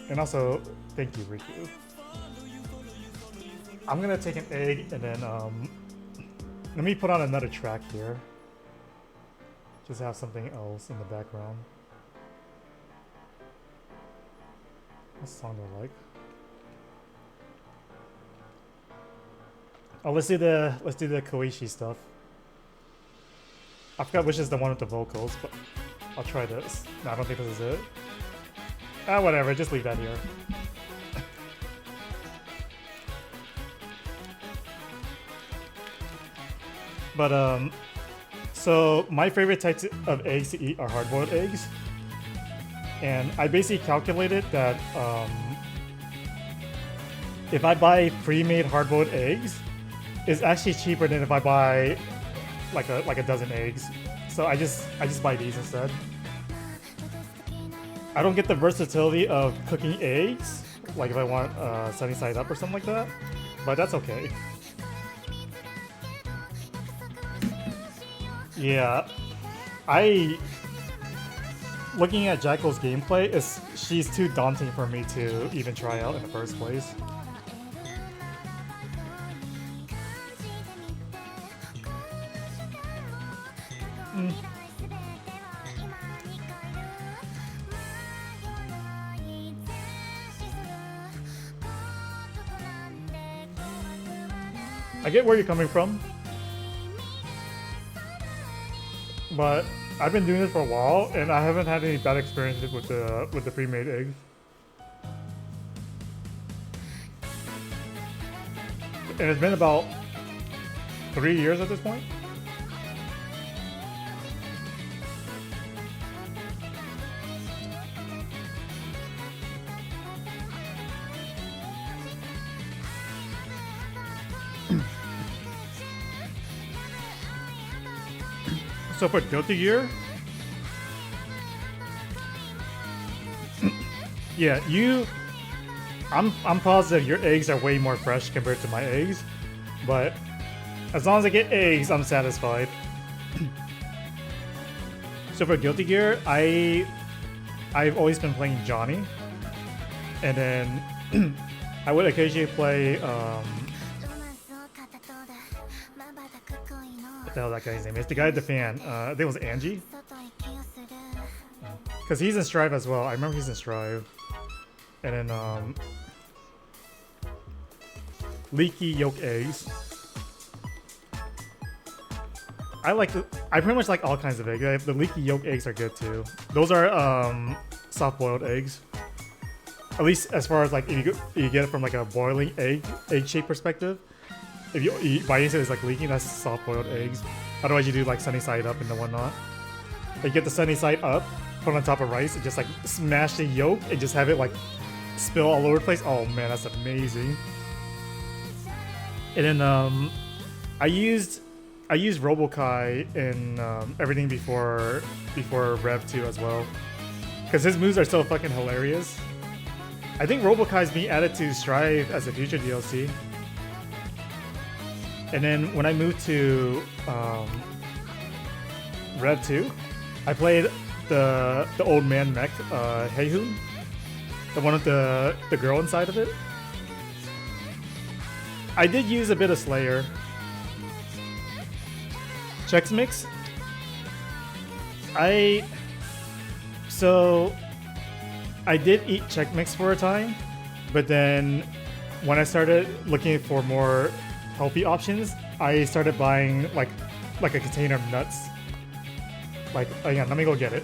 And also, thank you, Riku. I'm gonna take an egg and then let me put on another track here. Just have something else in the background. What song do I like? Oh, let's do the Koichi stuff. I forgot which is the one with the vocals, but I'll try this. No, I don't think this is it. Ah, whatever. Just leave that here. But so my favorite types of eggs to eat are hard-boiled eggs, and I basically calculated that if I buy pre-made hard-boiled eggs, it's actually cheaper than if I buy like a dozen eggs. So I just buy these instead. I don't get the versatility of cooking eggs, like if I want sunny side up or something like that, but that's okay. Yeah, looking at Jackal's gameplay, she's too daunting for me to even try out in the first place. I get where you're coming from, but I've been doing this for a while and I haven't had any bad experiences with the pre-made eggs. And it's been about 3 years at this point. So for Guilty Gear, yeah, I'm positive your eggs are way more fresh compared to my eggs, but as long as I get eggs, I'm satisfied. So for Guilty Gear, I've always been playing Johnny, and then I would occasionally play what the hell that guy's name is? The guy at the fan. I think it was Angie. Because he's in Strive as well. I remember he's in Strive. And then leaky yolk eggs. I pretty much like all kinds of eggs. The leaky yolk eggs are good too. Those are soft boiled eggs. At least as far as like if you get it from like a boiling egg shape perspective. If you by instant it's like leaking, that's soft boiled eggs. Otherwise you do like sunny side up and the whatnot. You get the sunny side up, put on top of rice, and just like smash the yolk and just have it like spill all over the place. Oh man, that's amazing. And then I used Robokai in everything before Rev 2 as well, because his moves are so fucking hilarious. I think Robokai is being added to Strive as a future DLC. And then when I moved to Rev 2, I played the old man mech, Heihoon, the one with the girl inside of it. I did use a bit of Slayer. Chex Mix. I did eat Chex Mix for a time, but then when I started looking for more healthy options, I started buying like a container of nuts. Like, hang on, let me go get it.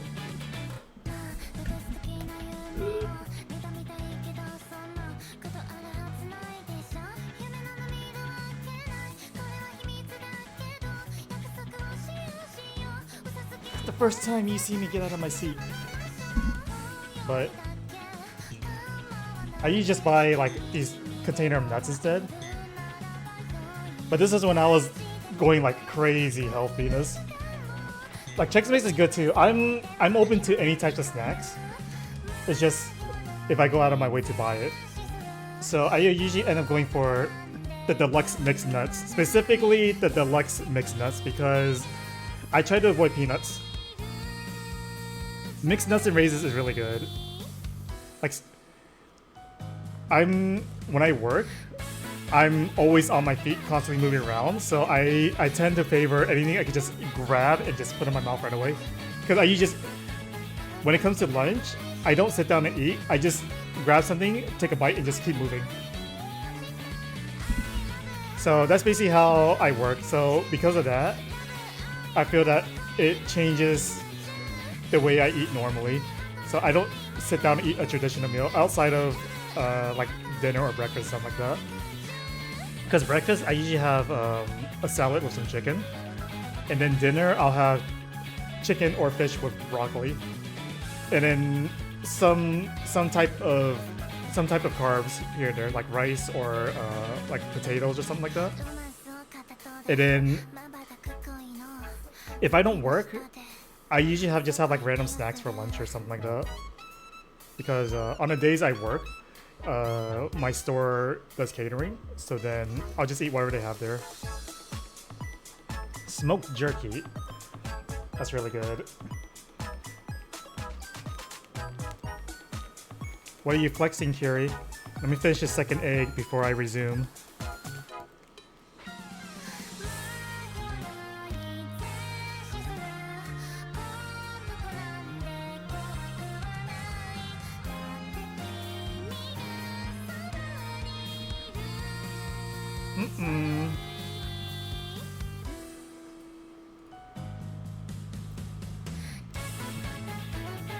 the first time you see me get out of my seat. But I usually just buy like these container of nuts instead. But this is when I was going like crazy healthiness. Like Chex Mix is good too. I'm open to any types of snacks. It's just if I go out of my way to buy it. So I usually end up going for the deluxe mixed nuts, specifically the deluxe mixed nuts, because I try to avoid peanuts. Mixed nuts and raisins is really good. Like, when I work, I'm always on my feet, constantly moving around, so I tend to favor anything I can just grab and just put in my mouth right away. Because I usually just, when it comes to lunch, I don't sit down and eat, I just grab something, take a bite, and just keep moving. So that's basically how I work. So because of that, I feel that it changes the way I eat normally. So I don't sit down and eat a traditional meal outside of like dinner or breakfast, something like that. Because breakfast, I usually have a salad with some chicken, and then dinner I'll have chicken or fish with broccoli, and then some type of carbs here and there, like rice or like potatoes or something like that. And then if I don't work, I usually just have like random snacks for lunch or something like that. Because on the days I work, my store does catering, so then I'll just eat whatever they have there. Smoked jerky. That's really good. What are you flexing, Curie? Let me finish this second egg before I resume.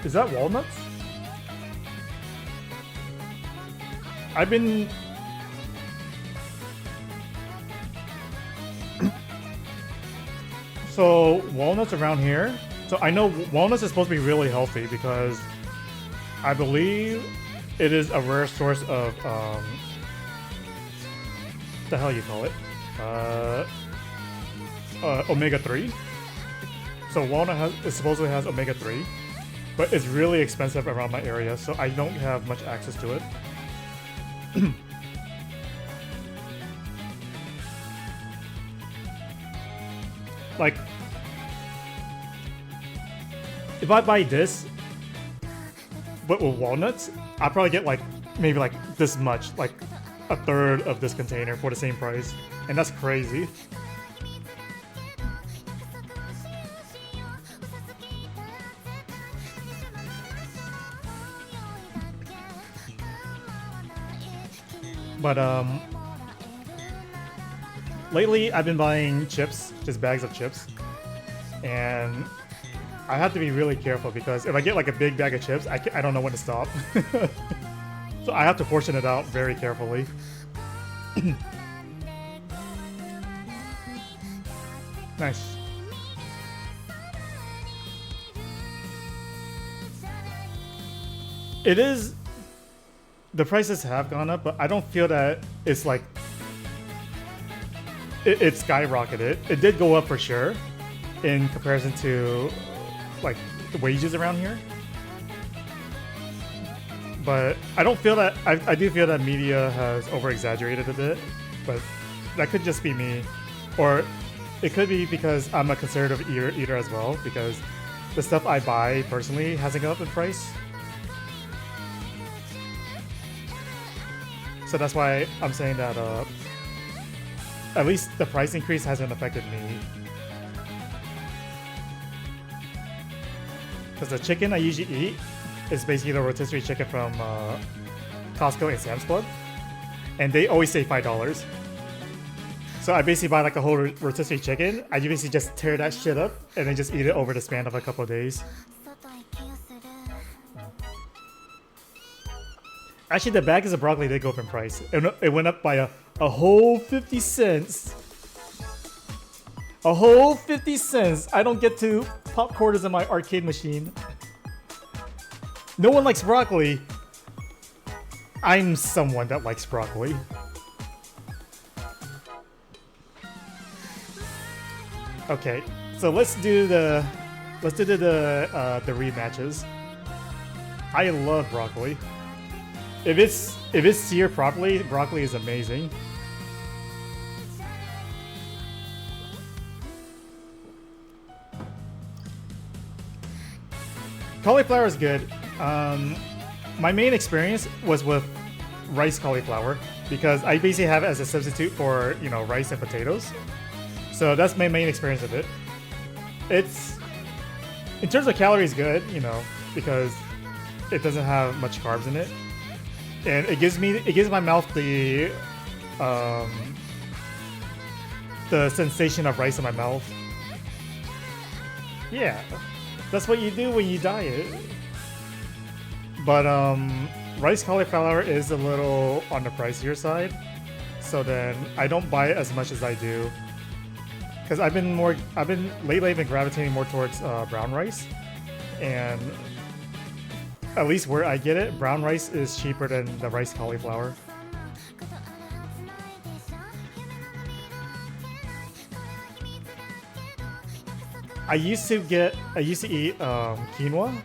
Is that walnuts? I've been... So, walnuts around here. So I know walnuts is supposed to be really healthy because I believe it is a rare source of, what the hell you call it? Omega-3. So walnut it supposedly has omega-3. But it's really expensive around my area, so I don't have much access to it. Like, if I buy this, but with walnuts, I'll probably get like, maybe like this much, like a third of this container for the same price. And that's crazy. But lately I've been buying chips, just bags of chips, and I have to be really careful because if I get like a big bag of chips, I don't know when to stop. So I have to portion it out very carefully. Nice. It is... The prices have gone up, but I don't feel that it's like... It skyrocketed. It did go up for sure in comparison to like the wages around here. But I don't feel that... I do feel that media has over-exaggerated a bit, but that could just be me. Or it could be because I'm a conservative eater as well, because the stuff I buy personally hasn't gone up in price. So that's why I'm saying that at least the price increase hasn't affected me. Because the chicken I usually eat is basically the rotisserie chicken from Costco and Sam's Club. And they always say $5. So I basically buy like a whole rotisserie chicken. I basically just tear that shit up and then just eat it over the span of a couple of days. Actually, the bags of broccoli did go up in price. It went up by a whole 50 cents. A whole 50 cents. I don't get to Popcorn is in my arcade machine. No one likes broccoli. I'm someone that likes broccoli. Okay, so let's do the rematches. I love broccoli. If it's seared properly, broccoli is amazing. Cauliflower is good. My main experience was with rice cauliflower because I basically have it as a substitute for, you know, rice and potatoes. So that's my main experience of it. It's, in terms of calories, good, you know, because it doesn't have much carbs in it, and it gives my mouth the sensation of rice in my mouth. Yeah, that's what you do when you diet. But rice cauliflower is a little on the pricier side, so then I don't buy it as much as I do. Because lately I've been gravitating more towards brown rice, and at least where I get it, brown rice is cheaper than the rice cauliflower. I used to eat quinoa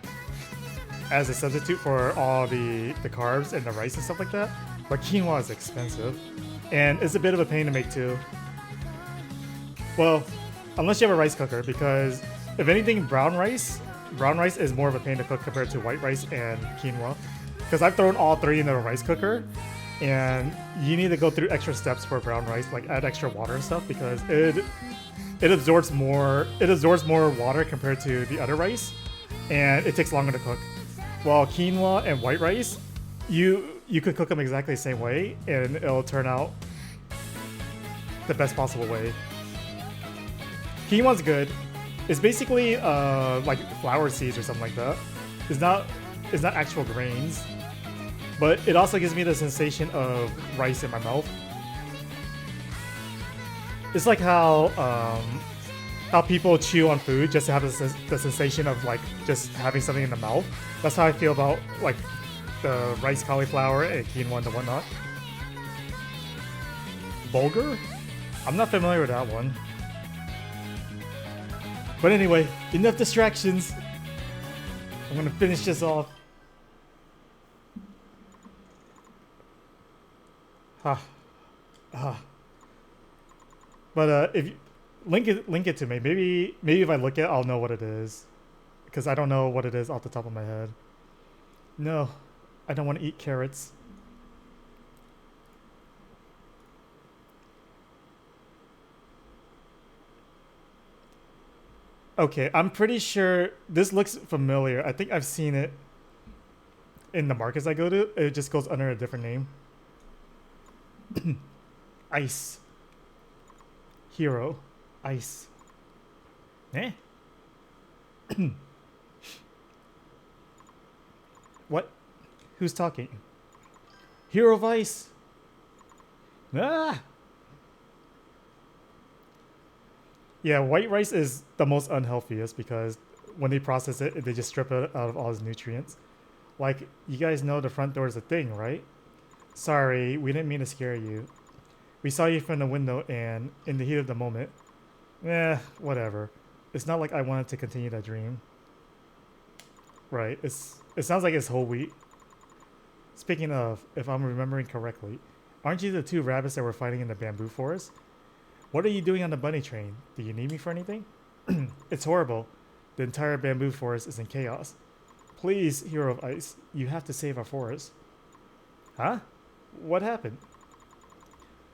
as a substitute for all the carbs and the rice and stuff like that, but quinoa is expensive, and it's a bit of a pain to make too. Well, unless you have a rice cooker, because if anything, brown rice is more of a pain to cook compared to white rice and quinoa. Because I've thrown all three into a rice cooker, and you need to go through extra steps for brown rice, like add extra water and stuff, because it absorbs more water compared to the other rice, and it takes longer to cook. While quinoa and white rice, you could cook them exactly the same way, and it'll turn out the best possible way. Quinoa's good. It's basically like flower seeds or something like that. It's not actual grains, but it also gives me the sensation of rice in my mouth. It's like how people chew on food just to have the sensation of like just having something in the mouth. That's how I feel about like the rice cauliflower and quinoa and whatnot. Bulgur? I'm not familiar with that one. But anyway, enough distractions. I'm gonna finish this off. But if you link it to me, maybe if I look at it, I'll know what it is, because I don't know what it is off the top of my head. No, I don't want to eat carrots. Okay, I'm pretty sure this looks familiar. I think I've seen it in the markets I go to. It just goes under a different name. Ice. Hero. Ice. Eh? What? Who's talking? Hero of Ice. Ah! Yeah, white rice is the most unhealthiest because when they process it, they just strip it out of all its nutrients. Like, you guys know the front door is a thing, right? Sorry, we didn't mean to scare you. We saw you from the window and in the heat of the moment. Whatever. It's not like I wanted to continue that dream. Right, it sounds like it's whole wheat. Speaking of, if I'm remembering correctly, aren't you the two rabbits that were fighting in the bamboo forest? What are you doing on the bunny train? Do you need me for anything? It's horrible. The entire bamboo forest is in chaos. Please, Hero of Ice, you have to save our forest. Huh? What happened?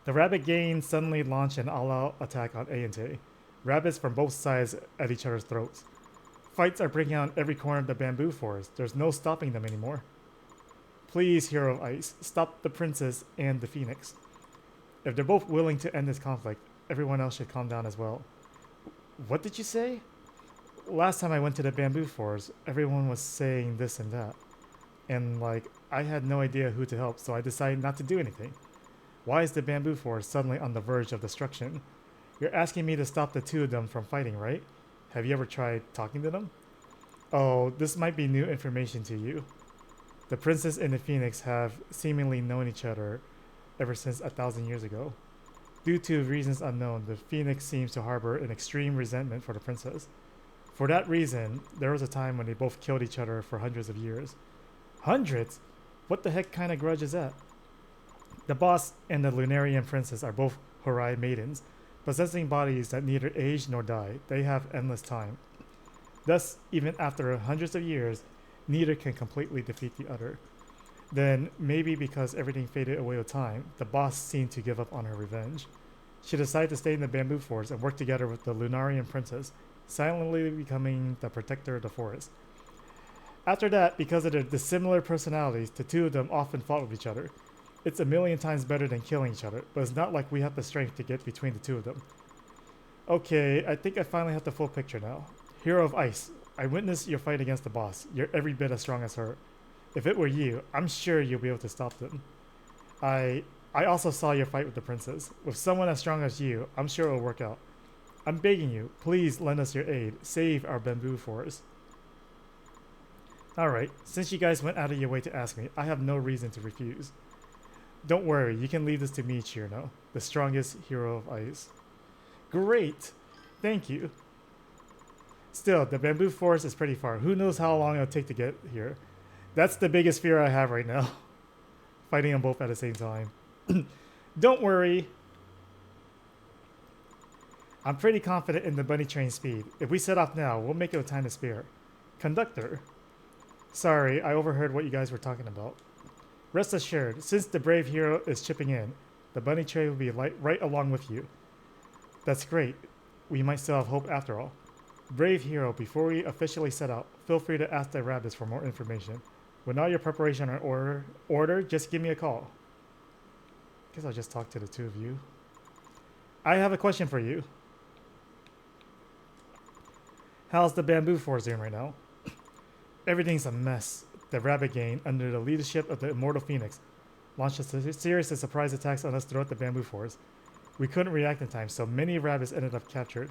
The rabbit gang suddenly launched an all-out attack on Ayante. Rabbits from both sides at each other's throats. Fights are breaking out in every corner of the bamboo forest. There's no stopping them anymore. Please, Hero of Ice, stop the princess and the phoenix. If they're both willing to end this conflict, everyone else should calm down as well. What did you say? Last time I went to the bamboo forest, everyone was saying this and that. And like, I had no idea who to help, so I decided not to do anything. Why is the bamboo forest suddenly on the verge of destruction? You're asking me to stop the two of them from fighting, right? Have you ever tried talking to them? Oh, this might be new information to you. The princess and the phoenix have seemingly known each other ever since 1,000 years ago. Due to reasons unknown, the phoenix seems to harbor an extreme resentment for the princess. For that reason, there was a time when they both killed each other for hundreds of years. Hundreds? What the heck kind of grudge is that? The boss and the Lunarian princess are both Horai maidens, possessing bodies that neither age nor die. They have endless time. Thus, even after hundreds of years, neither can completely defeat the other. Then, maybe because everything faded away with time, the boss seemed to give up on her revenge. She decided to stay in the bamboo forest and work together with the Lunarian princess, silently becoming the protector of the forest. After that, because of their dissimilar personalities, the two of them often fought with each other. It's a million times better than killing each other, but it's not like we have the strength to get between the two of them. Okay, I think I finally have the full picture now. Hero of Ice, I witnessed your fight against the boss. You're every bit as strong as her. If it were you, I'm sure you'll be able to stop them. I also saw your fight with the princess. With someone as strong as you, I'm sure it'll work out. I'm begging you, please lend us your aid. Save our bamboo forest. Alright, since you guys went out of your way to ask me, I have no reason to refuse. Don't worry, you can leave this to me, Chirno, the strongest hero of ice. Great! Thank you. Still, the bamboo forest is pretty far. Who knows how long it'll take to get here. That's the biggest fear I have right now. Fighting them both at the same time. Don't worry. I'm pretty confident in the bunny train speed. If we set off now, we'll make it with time to spare. Conductor. Sorry, I overheard what you guys were talking about. Rest assured, since the brave hero is chipping in, the bunny train will be right along with you. That's great. We might still have hope after all. Brave hero, before we officially set out, feel free to ask the rabbits for more information. When all your preparation are order, just give me a call. Guess I'll just talk to the two of you. I have a question for you. How's the bamboo forest doing right now? Everything's a mess. The rabbit gang, under the leadership of the immortal phoenix, launched a series of surprise attacks on us throughout the bamboo forest. We couldn't react in time, so many rabbits ended up captured.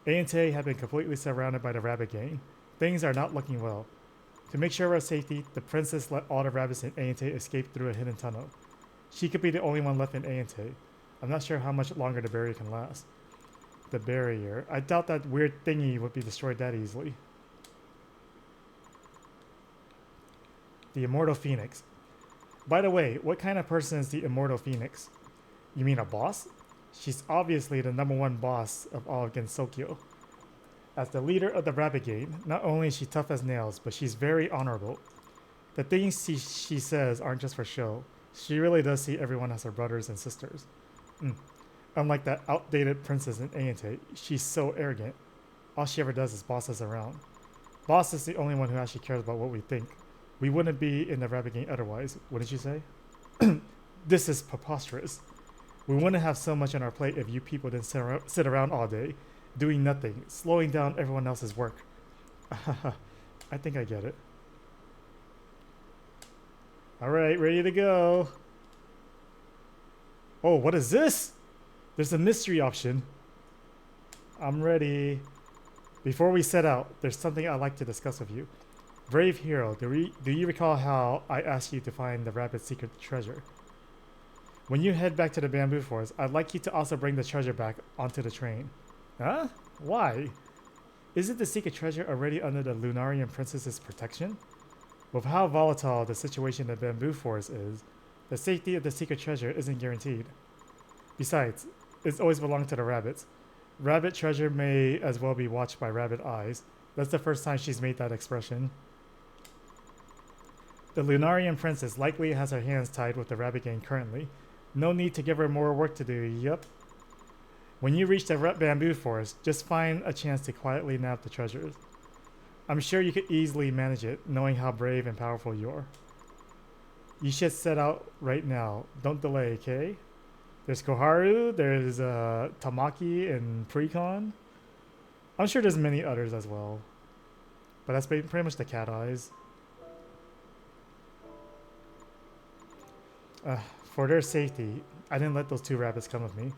Ayante had been completely surrounded by the rabbit gang. Things are not looking well. To make sure of our safety, the princess let all the rabbits in Ayante escape through a hidden tunnel. She could be the only one left in Ayante. I'm not sure how much longer the barrier can last. The barrier. I doubt that weird thingy would be destroyed that easily. The Immortal Phoenix. By the way, what kind of person is the Immortal Phoenix? You mean a boss? She's obviously the #1 boss of all of Gensokyo. As the leader of the rabbit gang, not only is she tough as nails, but she's very honorable. The things she says aren't just for show. She really does see everyone as her brothers and sisters. Unlike that outdated princess in Ayante, she's so arrogant. All she ever does is boss us around. Boss is the only one who actually cares about what we think. We wouldn't be in the rabbit gang otherwise, wouldn't you say? This is preposterous. We wouldn't have so much on our plate if you people didn't sit around all day, doing nothing, slowing down everyone else's work. I think I get it. Alright, ready to go. Oh, what is this? There's a mystery option. I'm ready. Before we set out, there's something I'd like to discuss with you. Brave hero, do you recall how I asked you to find the rabbit's secret treasure? When you head back to the bamboo forest, I'd like you to also bring the treasure back onto the train. Huh? Why? Isn't the secret treasure already under the Lunarian princess's protection? With how volatile the situation in the bamboo forest is, the safety of the secret treasure isn't guaranteed. Besides, it's always belonged to the rabbits. Rabbit treasure may as well be watched by rabbit eyes. That's the first time she's made that expression. The Lunarian princess likely has her hands tied with the rabbit gang currently. No need to give her more work to do, yup. When you reach the bamboo forest, just find a chance to quietly nab the treasures. I'm sure you could easily manage it, knowing how brave and powerful you are. You should set out right now. Don't delay, okay? There's Koharu, there's Tamaki and Precon. I'm sure there's many others as well. But that's pretty much the cat eyes. For their safety, I didn't let those two rabbits come with me.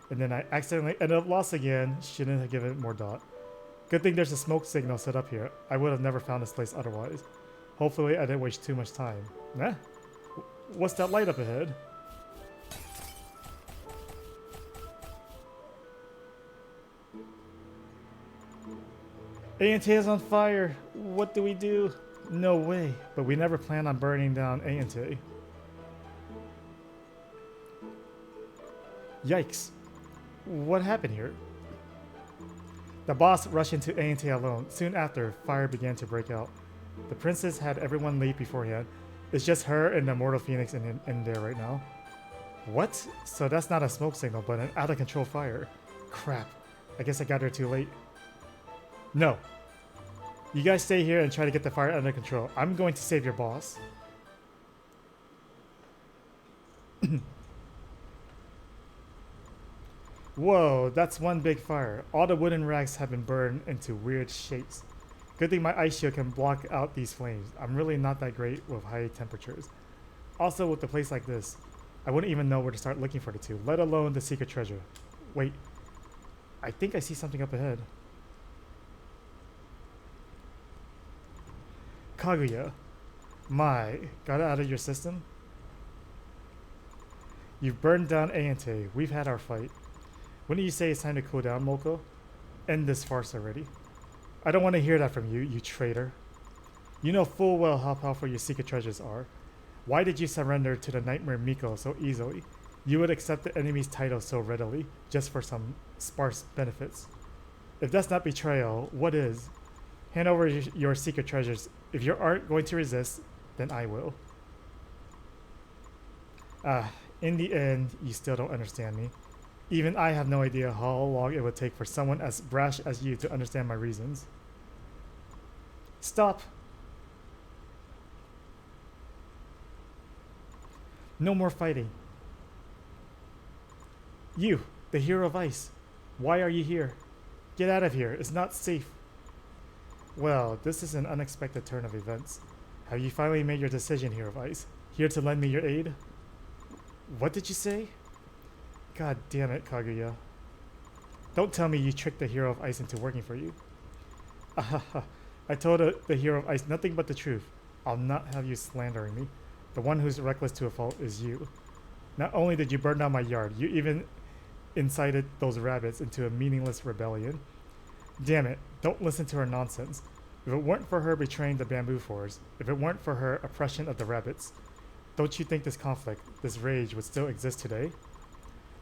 And then I accidentally ended up lost again. Shouldn't have given it more thought. Good thing there's a smoke signal set up here. I would have never found this place otherwise. Hopefully I didn't waste too much time. Nah? What's that light up ahead? A&T is on fire. What do we do? No way. But we never planned on burning down A&T. Yikes. What happened here? The boss rushed into A&T alone. Soon after, fire began to break out. The princess had everyone leave beforehand. It's just her and the Immortal Phoenix in there right now. What? So that's not a smoke signal, but an out-of-control fire. Crap. I guess I got there too late. No. You guys stay here and try to get the fire under control. I'm going to save your boss. Whoa, that's one big fire. All the wooden racks have been burned into weird shapes. Good thing my ice shield can block out these flames. I'm really not that great with high temperatures. Also, with a place like this, I wouldn't even know where to start looking for the two, let alone the secret treasure. Wait, I think I see something up ahead. Kaguya. My, got it out of your system? You've burned down A&T. We've had our fight. Wouldn't you say it's time to cool down, Moko? End this farce already. I don't want to hear that from you, you traitor. You know full well how powerful your secret treasures are. Why did you surrender to the Nightmare Miko so easily? You would accept the enemy's title so readily, just for some sparse benefits. If that's not betrayal, what is? Hand over your secret treasures. If you aren't going to resist, then I will. In the end, you still don't understand me. Even I have no idea how long it would take for someone as brash as you to understand my reasons. Stop! No more fighting. You, the hero of ice. Why are you here? Get out of here. It's not safe. Well, this is an unexpected turn of events. Have you finally made your decision, Hero of Ice? Here to lend me your aid? What did you say? God damn it, Kaguya. Don't tell me you tricked the Hero of Ice into working for you. Ahaha. I told the Hero of Ice nothing but the truth. I'll not have you slandering me. The one who's reckless to a fault is you. Not only did you burn down my yard, you even incited those rabbits into a meaningless rebellion. Damn it, don't listen to her nonsense. If it weren't for her betraying the bamboo forest, if it weren't for her oppression of the rabbits, don't you think this conflict, this rage would still exist today?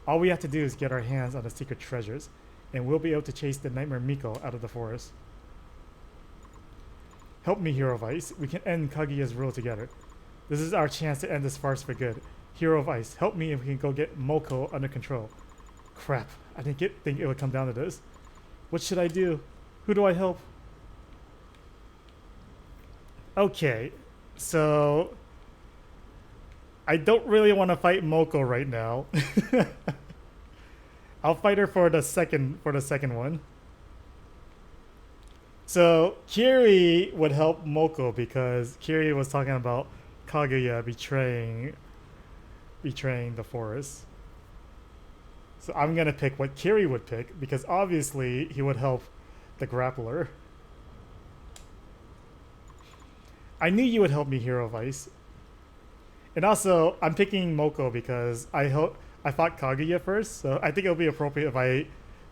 All we have to do is get our hands on the secret treasures, and we'll be able to chase the Nightmare Miko out of the forest. Help me, Hero of Ice. We can end Kaguya's rule together. This is our chance to end this farce for good. Hero of Ice, help me if we can go get Moko under control. Crap, I didn't think it would come down to this. What should I do? Who do I help? Okay, so I don't really want to fight Moko right now. I'll fight her for the second one. So Kiri would help Moko because Kiri was talking about Kaguya betraying the forest. So I'm gonna pick what Kiri would pick because obviously he would help the grappler. I knew you would help me, Hero of Ice. And also, I'm picking Moko because I fought Kaguya first, so I think it'll be appropriate if I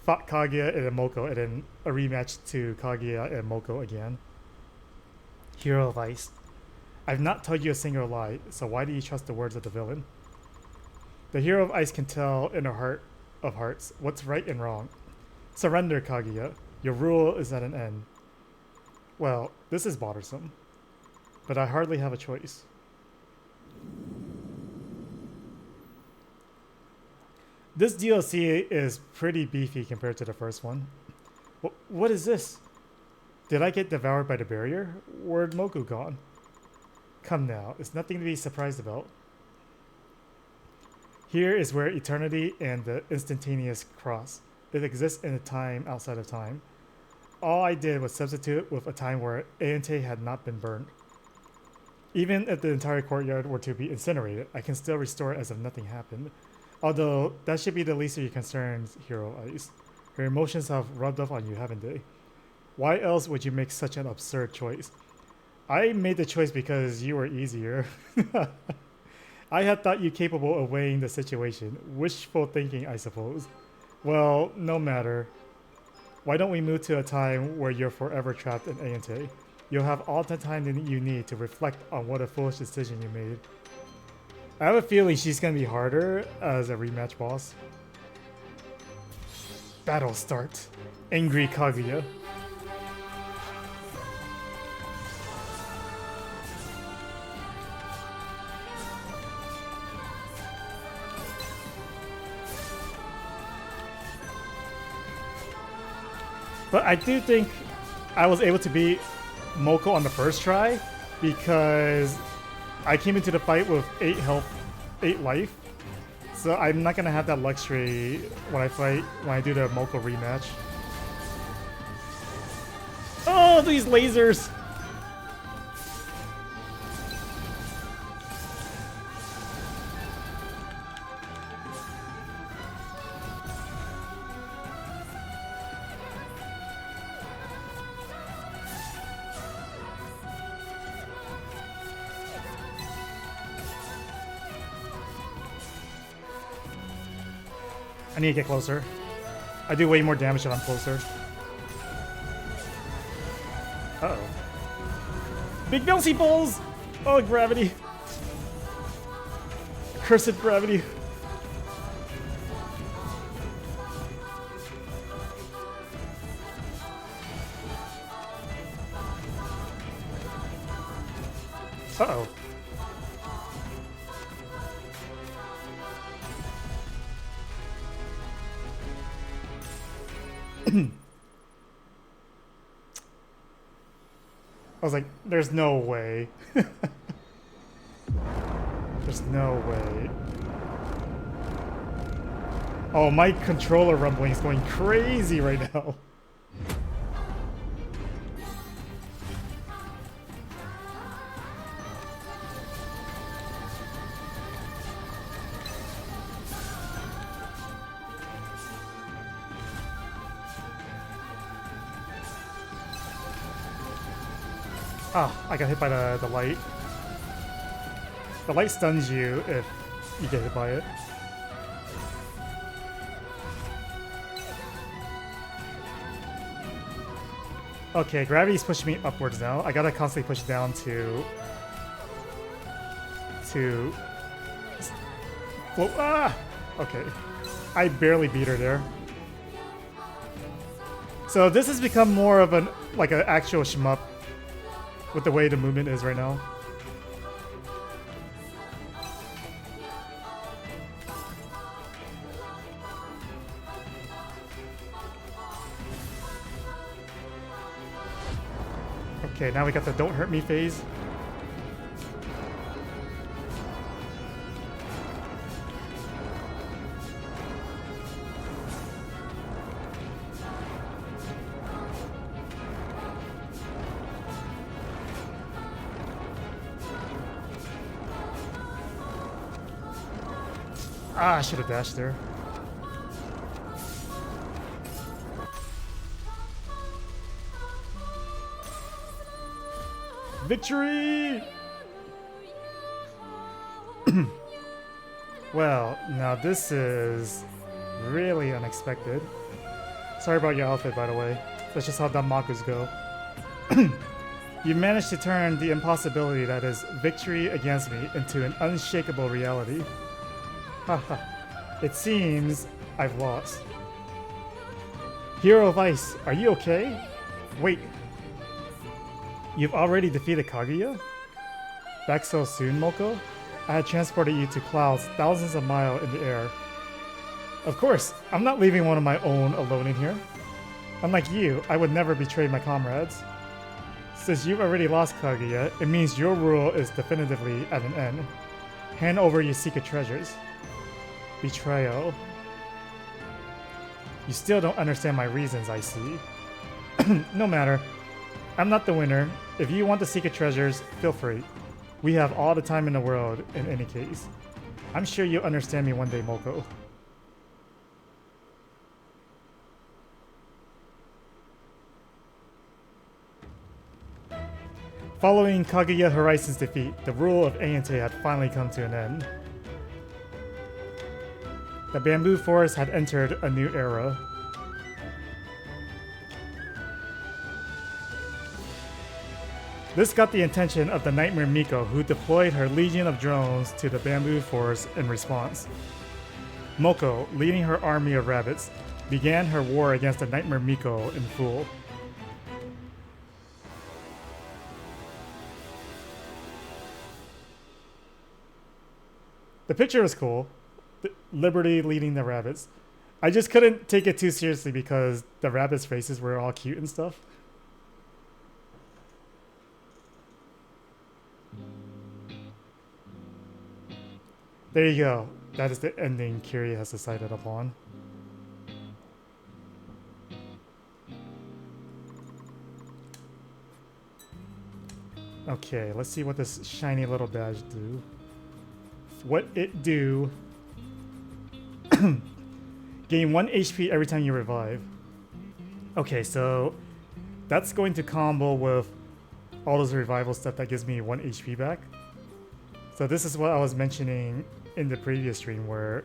fought Kaguya and then Moko and then a rematch to Kaguya and Moko again. Hero of Ice. I've not told you a single lie, so why do you trust the words of the villain? The Hero of Ice can tell in her heart of hearts what's right and wrong. Surrender, Kaguya. Your rule is at an end. Well, this is bothersome, but I hardly have a choice. This DLC is pretty beefy compared to the first one. What is this? Did I get devoured by the barrier? Where'd Moku gone? Come now, it's nothing to be surprised about. Here is where eternity and the instantaneous cross. It exists in a time outside of time. All I did was substitute with a time where Aante had not been burned. Even if the entire courtyard were to be incinerated, I can still restore it as if nothing happened. Although, that should be the least of your concerns, Hero Ice. Your emotions have rubbed off on you, haven't they? Why else would you make such an absurd choice? I made the choice because you were easier. I had thought you capable of weighing the situation. Wishful thinking, I suppose. Well, no matter. Why don't we move to a time where you're forever trapped in Ayante? You'll have all the time that you need to reflect on what a foolish decision you made. I have a feeling she's gonna be harder as a rematch boss. Battle start. Angry Kaguya. But I do think I was able to beat Moko on the first try because I came into the fight with 8 health, 8 life. So I'm not gonna have that luxury when I do the Moko rematch. Oh, these lasers! I need to get closer. I do way more damage when I'm closer. Uh-oh. Big bouncy balls! Oh, gravity. Cursed gravity. Uh-oh. I was like, there's no way. There's no way. Oh, my controller rumbling is going crazy right now. Ah, I got hit by the light. The light stuns you if you get hit by it. Okay, gravity's pushing me upwards now. I gotta constantly push down to... Whoa, ah! Okay. I barely beat her there. So this has become more of an actual shmup with the way the movement is right now. Okay, now we got the don't hurt me phase. Ah, I should have dashed there. Victory! Well, now this is really unexpected. Sorry about your outfit, by the way. That's just how Danmakus go. You managed to turn the impossibility that is victory against me into an unshakable reality. Haha. It seems I've lost. Hero of Ice, are you okay? Wait. You've already defeated Kaguya? Back so soon, Moko? I had transported you to clouds thousands of miles in the air. Of course, I'm not leaving one of my own alone in here. Unlike you, I would never betray my comrades. Since you've already lost Kaguya, it means your rule is definitively at an end. Hand over your secret treasures. Betrayal. You still don't understand my reasons, I see. No matter. I'm not the winner. If you want the secret treasures, feel free. We have all the time in the world in any case. I'm sure you'll understand me one day, Moko. Following Kaguya Horizon's defeat, the rule of Ayante had finally come to an end. The bamboo forest had entered a new era. This got the attention of the Nightmare Miko, who deployed her legion of drones to the bamboo forest in response. Moko, leading her army of rabbits, began her war against the Nightmare Miko in full. The picture was cool. Liberty leading the rabbits. I just couldn't take it too seriously because the rabbits' faces were all cute and stuff. There you go. That is the ending Kiri has decided upon. Okay, let's see what this shiny little badge do. What it do. Gain 1 HP every time you revive. Okay, so that's going to combo with all those revival stuff that gives me 1 HP back. So this is what I was mentioning in the previous stream, where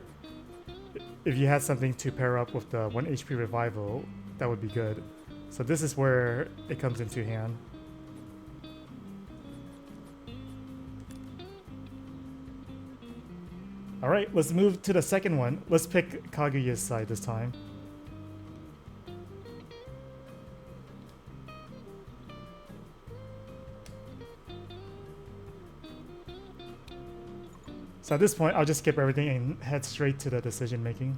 if you had something to pair up with the 1 HP revival, that would be good. So this is where it comes into hand. Alright, let's move to the second one. Let's pick Kaguya's side this time. So at this point, I'll just skip everything and head straight to the decision making.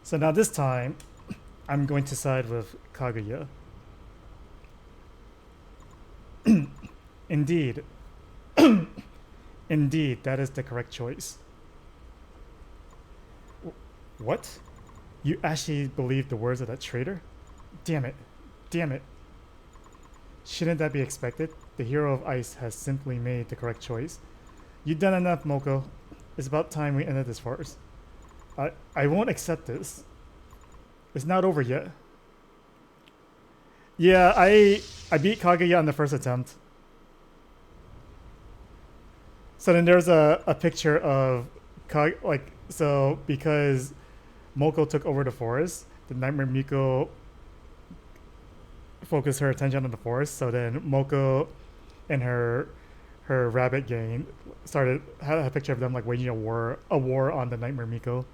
So now this time, I'm going to side with Kaguya. Indeed. Indeed, that is the correct choice. What? You actually believe the words of that traitor? Damn it. Damn it. Shouldn't that be expected? The hero of ice has simply made the correct choice. You've done enough, Moko. It's about time we ended this farce. I won't accept this. It's not over yet. Yeah, I beat Kaguya on the first attempt. So then there's a picture of so because Moko took over the forest, the Nightmare Miko focused her attention on the forest. So then Moko and her rabbit gang had a picture of them like waging a war on the Nightmare Miko.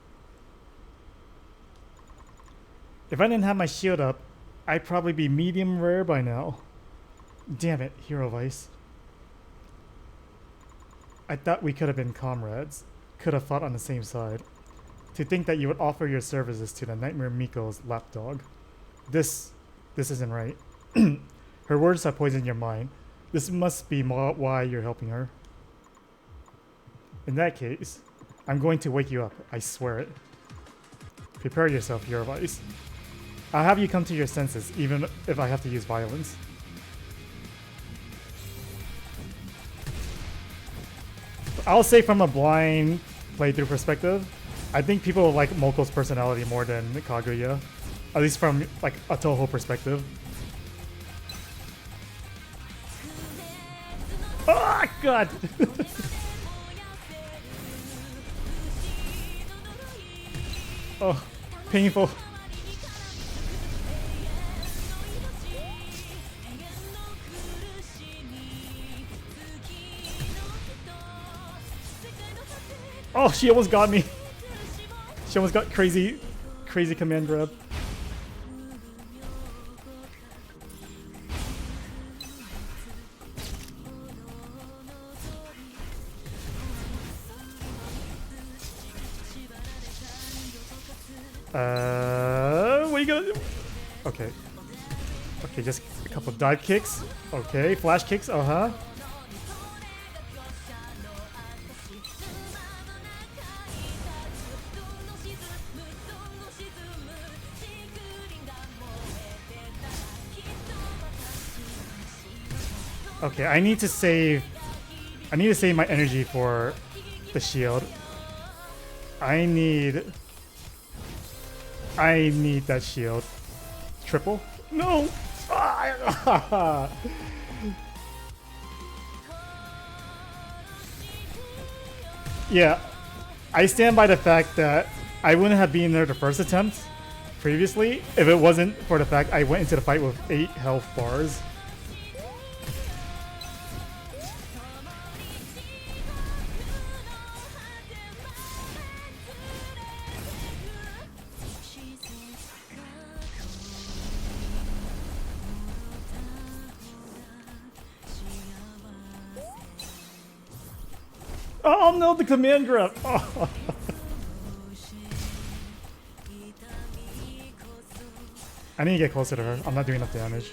If I didn't have my shield up, I'd probably be medium rare by now. Damn it, Hero of Ice. I thought we could have been comrades. Could have fought on the same side. To think that you would offer your services to the Nightmare Miko's lapdog. This isn't right. Her words have poisoned your mind. This must be why you're helping her. In that case, I'm going to wake you up. I swear it. Prepare yourself, Hero of Ice. I'll have you come to your senses, even if I have to use violence. I'll say from a blind playthrough perspective, I think people will like Moko's personality more than Kaguya. At least from like a Touhou perspective. Oh god! Oh, painful. Oh, she almost got me. She almost got crazy command grab. What are you gonna do? Okay. Okay, just a couple dive kicks. Okay, flash kicks, uh-huh. Okay, I need to save. I need to save my energy for the shield. I need that shield. Triple? No! Ah! Yeah, I stand by the fact that I wouldn't have been there the first attempt previously if it wasn't for the fact I went into the fight with 8 health bars. Oh no, the command grab! Oh. I need to get closer to her. I'm not doing enough damage.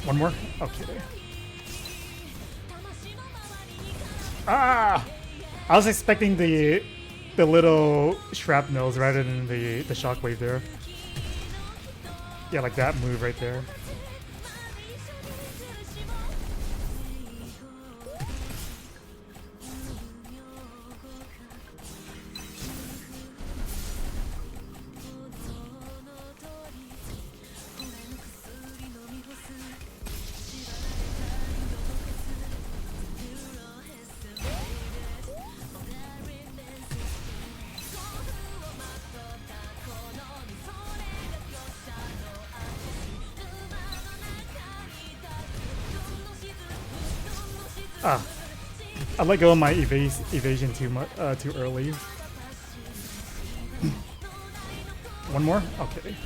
One more? Okay. Ah! I was expecting the little shrapnels rather than the shockwave there. Yeah, like that move right there. Ah, I let go of my evasion too early. One more? Okay.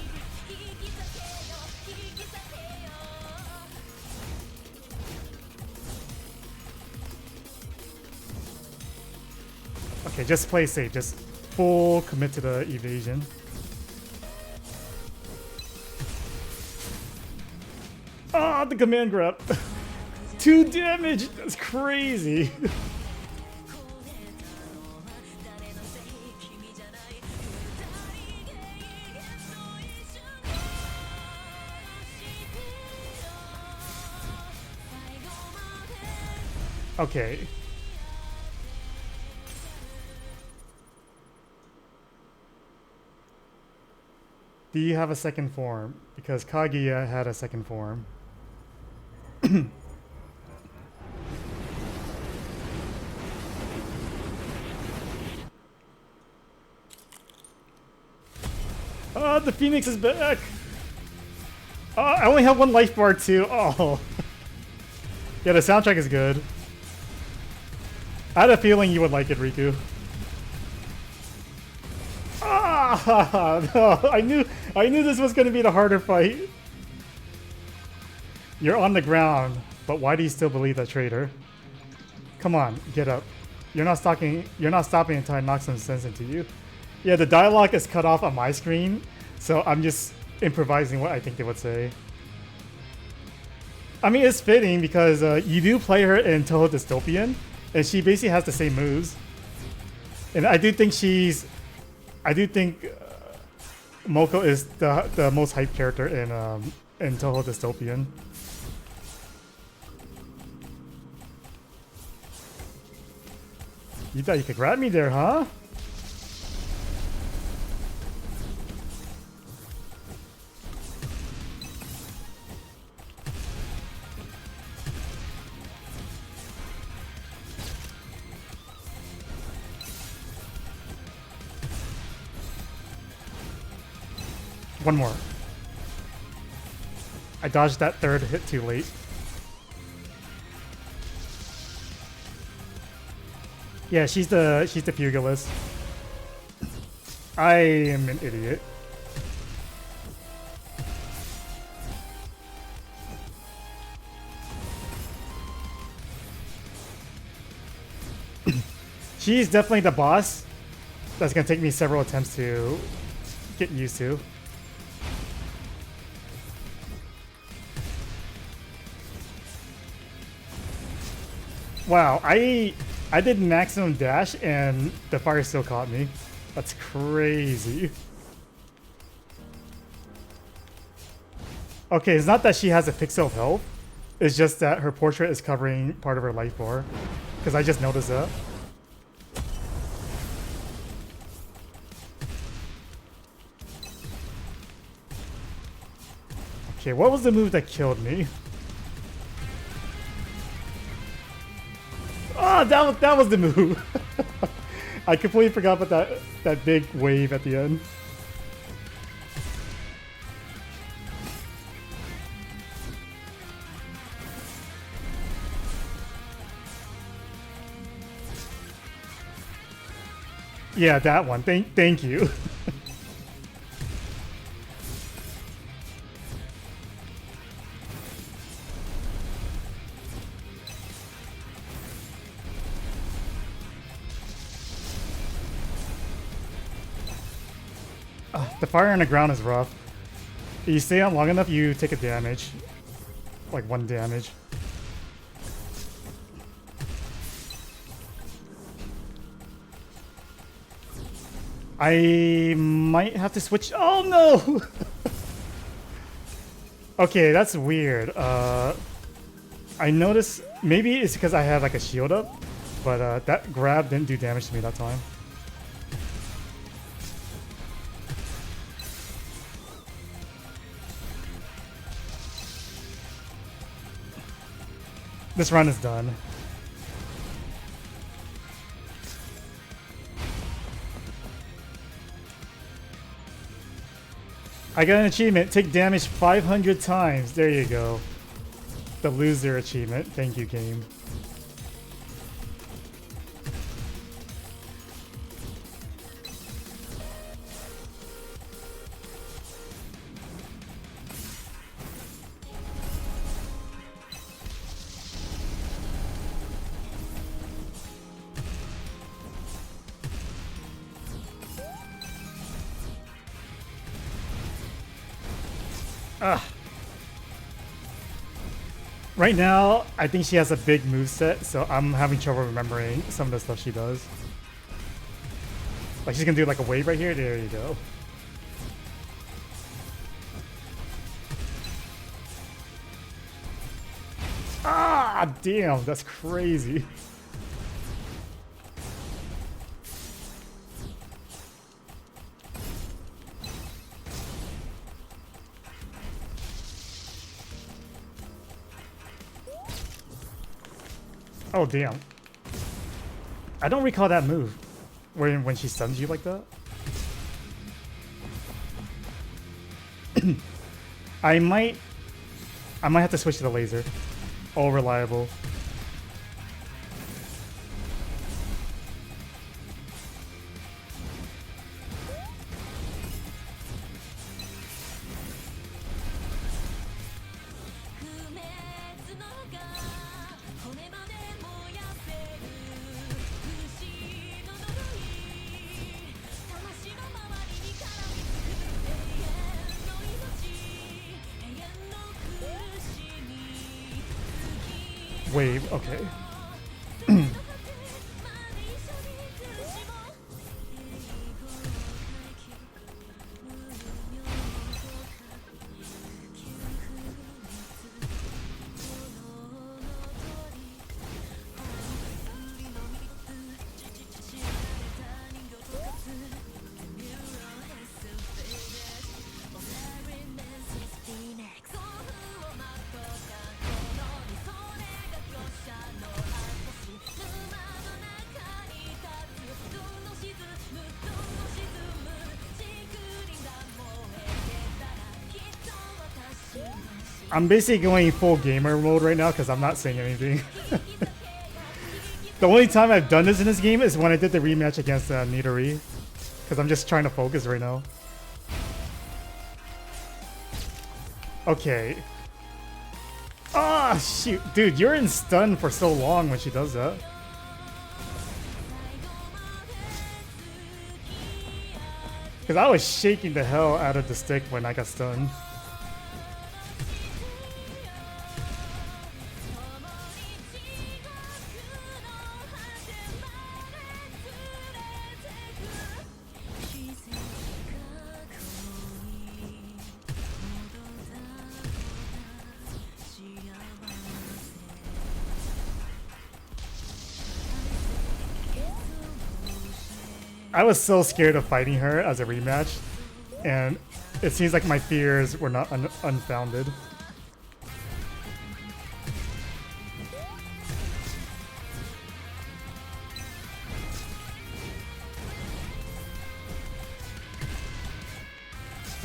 Okay, just play safe. Just full commit to the evasion. Ah, the command grab. 2 damage! That's crazy! Okay. Do you have a second form? Because Kaguya had a second form. Ah, the Phoenix is back! I only have 1 life bar too. Oh. Yeah, the soundtrack is good. I had a feeling you would like it, Riku. Ah, no, I knew this was going to be the harder fight. You're on the ground, but why do you still believe that traitor? Come on, get up. You're not stopping until I knock some sense into you. Yeah, the dialogue is cut off on my screen, so I'm just improvising what I think they would say. I mean, it's fitting because you do play her in Touhou Dystopian, and she basically has the same moves. And I do think Moko is the most hyped character in Touhou Dystopian. You thought you could grab me there, huh? One more. I dodged that 3rd hit too late. Yeah, she's the pugilist. I am an idiot. She's definitely the boss. That's gonna take me several attempts to get used to. Wow, I did maximum dash and the fire still caught me. That's crazy. Okay, it's not that she has a pixel of health. It's just that her portrait is covering part of her life bar. Because I just noticed that. Okay, what was the move that killed me? Ah, that was the move. I completely forgot about that big wave at the end. Yeah, that one. Thank you. The fire on the ground is rough. If you stay on long enough, you take a damage. Like 1 damage. I might have to switch. Oh no! Okay, that's weird. I noticed maybe it's because I have like a shield up, but that grab didn't do damage to me that time. This run is done. I got an achievement. Take damage 500 times. There you go. The loser achievement. Thank you, game. Right now, I think she has a big moveset, so I'm having trouble remembering some of the stuff she does. Like she's gonna do like a wave right here. There you go. Ah, damn, that's crazy. Oh, damn. I don't recall that move. When she stuns you like that. I might have to switch to the laser. All reliable. Wave, okay. I'm basically going full gamer mode right now because I'm not saying anything. The only time I've done this in this game is when I did the rematch against Nidori. Because I'm just trying to focus right now. Okay. Ah, shoot. Dude, you're in stun for so long when she does that. Because I was shaking the hell out of the stick when I got stunned. I was so scared of fighting her as a rematch, and it seems like my fears were not unfounded.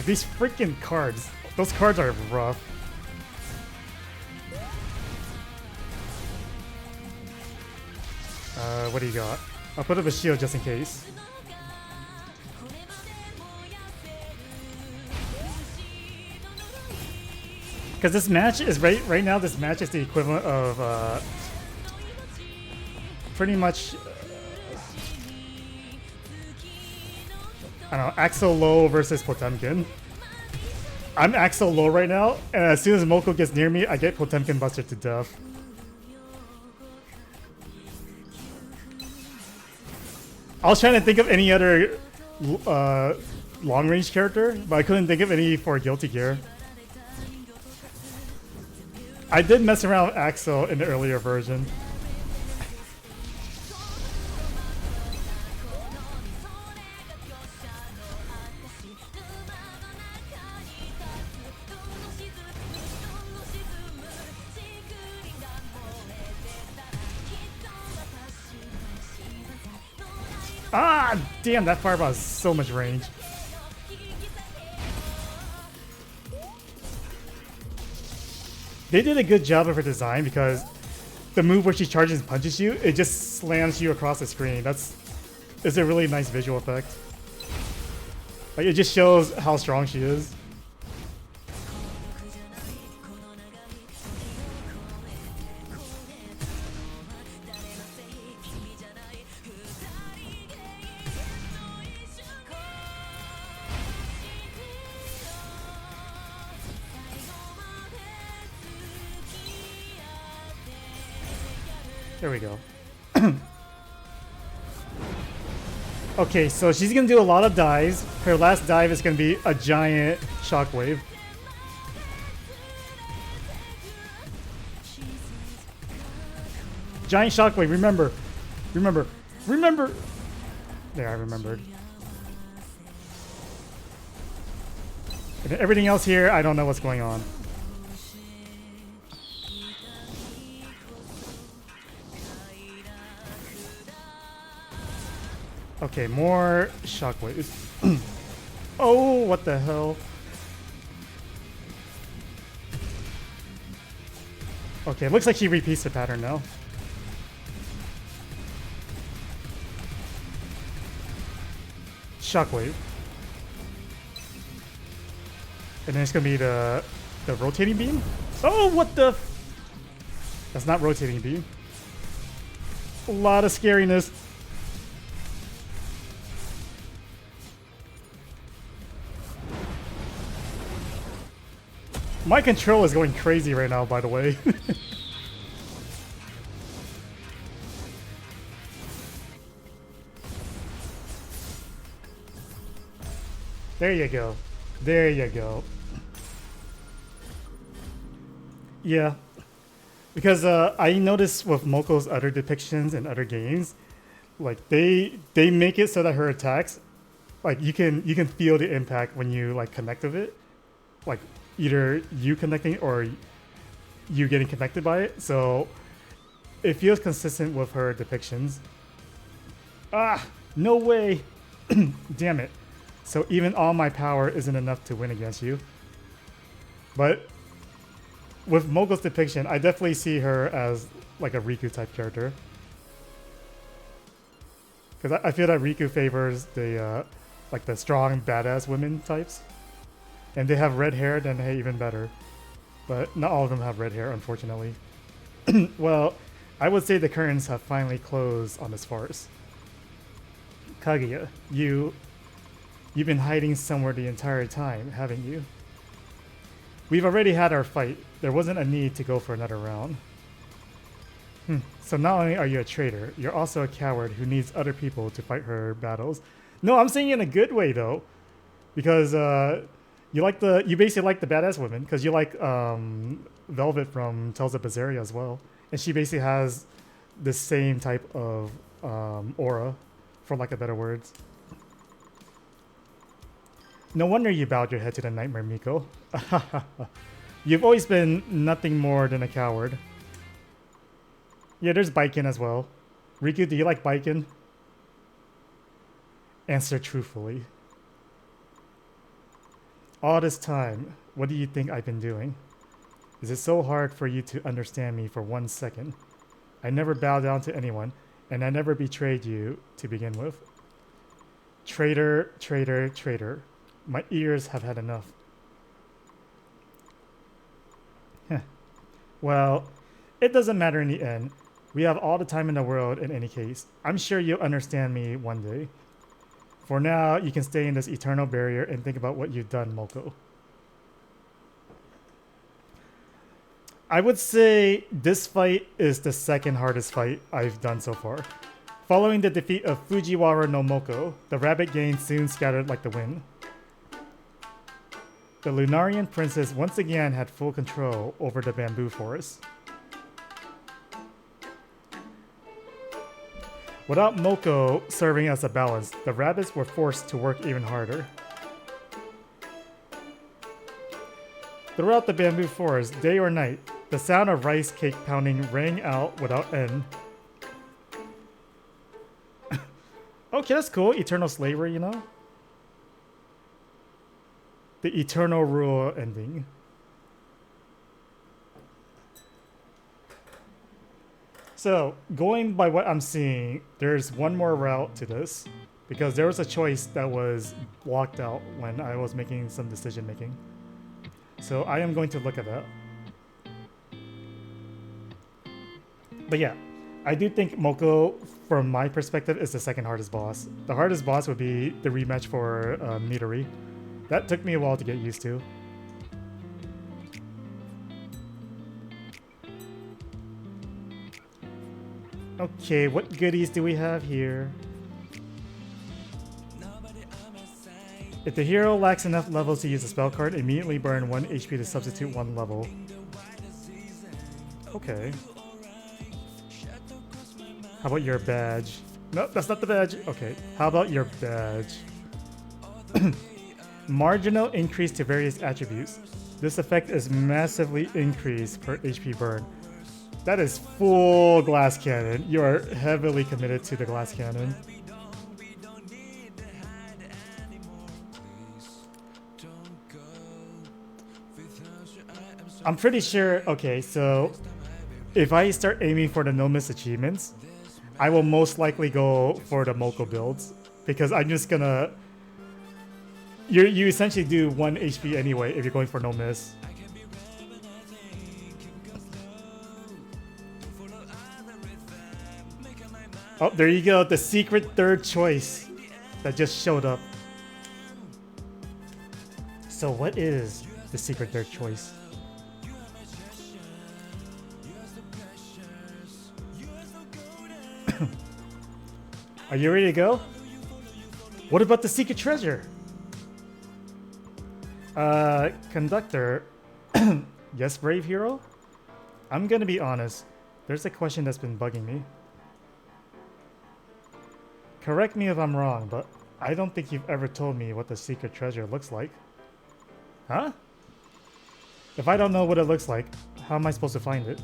These freaking cards, those cards are rough. What do you got? I'll put up a shield just in case. Because this match is right now. This match is the equivalent of pretty much I don't know, Axel Low versus Potemkin. I'm Axel Low right now, and as soon as Moko gets near me, I get Potemkin busted to death. I was trying to think of any other long range character, but I couldn't think of any for Guilty Gear. I did mess around with Axel in the earlier version. Ah, damn, that fireball has so much range. They did a good job of her design because the move where she charges and punches you, it just slams you across the screen. It's a really nice visual effect. Like, it just shows how strong she is. There we go. Okay, so she's gonna do a lot of dives. Her last dive is gonna be a giant shockwave. Giant shockwave, remember. Remember. Remember! There, I remembered. And everything else here, I don't know what's going on. Okay, more shockwaves. Oh, what the hell? Okay, it looks like she repeats the pattern now. Shockwave. And then it's gonna be the rotating beam. Oh, what the? That's not rotating beam. A lot of scariness. My control is going crazy right now, by the way. There you go. There you go. Yeah. Because I noticed with Moko's other depictions in other games, like they make it so that her attacks, like you can feel the impact when you like connect with it. Like either you connecting or you getting connected by it. So it feels consistent with her depictions. Ah, no way. Damn it. So even all my power isn't enough to win against you. But with Moko's depiction, I definitely see her as like a Riku type character. Because I feel that Riku favors the like the strong badass women types. And they have red hair, then hey, even better. But not all of them have red hair, unfortunately. Well, I would say the curtains have finally closed on this farce. Kaguya, you You've been hiding somewhere the entire time, haven't you? We've already had our fight. There wasn't a need to go for another round. So not only are you a traitor, you're also a coward who needs other people to fight her battles. No, I'm saying in a good way though, because you basically like the badass women because you like Velvet from Tales of Berseria as well, and she basically has the same type of aura, for lack of better words. No wonder you bowed your head to the nightmare, Miko. You've always been nothing more than a coward. Yeah, there's Baiken as well. Riku, do you like Baiken? Answer truthfully. All this time, what do you think I've been doing? Is it so hard for you to understand me for 1 second? I never bowed down to anyone, and I never betrayed you to begin with. Traitor, traitor, traitor. My ears have had enough. Well, it doesn't matter in the end. We have all the time in the world in any case. I'm sure you'll understand me one day. For now, you can stay in this eternal barrier and think about what you've done, Moko. I would say this fight is the second hardest fight I've done so far. Following the defeat of Fujiwara no Moko, the rabbit gang soon scattered like the wind. The Lunarian princess once again had full control over the bamboo forest. Without Moko serving as a balance, the rabbits were forced to work even harder. Throughout the bamboo forest, day or night, the sound of rice cake pounding rang out without end. Okay, that's cool. Eternal slavery, you know? The eternal rule ending. So, going by what I'm seeing, there's one more route to this. Because there was a choice that was blocked out when I was making some decision making. So I am going to look at that. But yeah, I do think Moko, from my perspective, is the second hardest boss. The hardest boss would be the rematch for Midori. That took me a while to get used to. Okay, what goodies do we have here? If the hero lacks enough levels to use a spell card, immediately burn 1 HP to substitute 1 level. Okay. How about your badge? No, that's not the badge. Okay, how about your badge? Marginal increase to various attributes. This effect is massively increased per HP burn. That is full glass cannon. You are heavily committed to the glass cannon. I'm pretty sure, okay, so if I start aiming for the no miss achievements, I will most likely go for the Moko builds because I'm just gonna... You essentially do 1 HP anyway if you're going for no miss. Oh, there you go, the secret third choice that just showed up. So what is the secret third choice? Are you ready to go? What about the secret treasure? Conductor. Yes, brave hero? I'm gonna be honest. There's a question that's been bugging me. Correct me if I'm wrong, but I don't think you've ever told me what the secret treasure looks like. Huh? If I don't know what it looks like, how am I supposed to find it?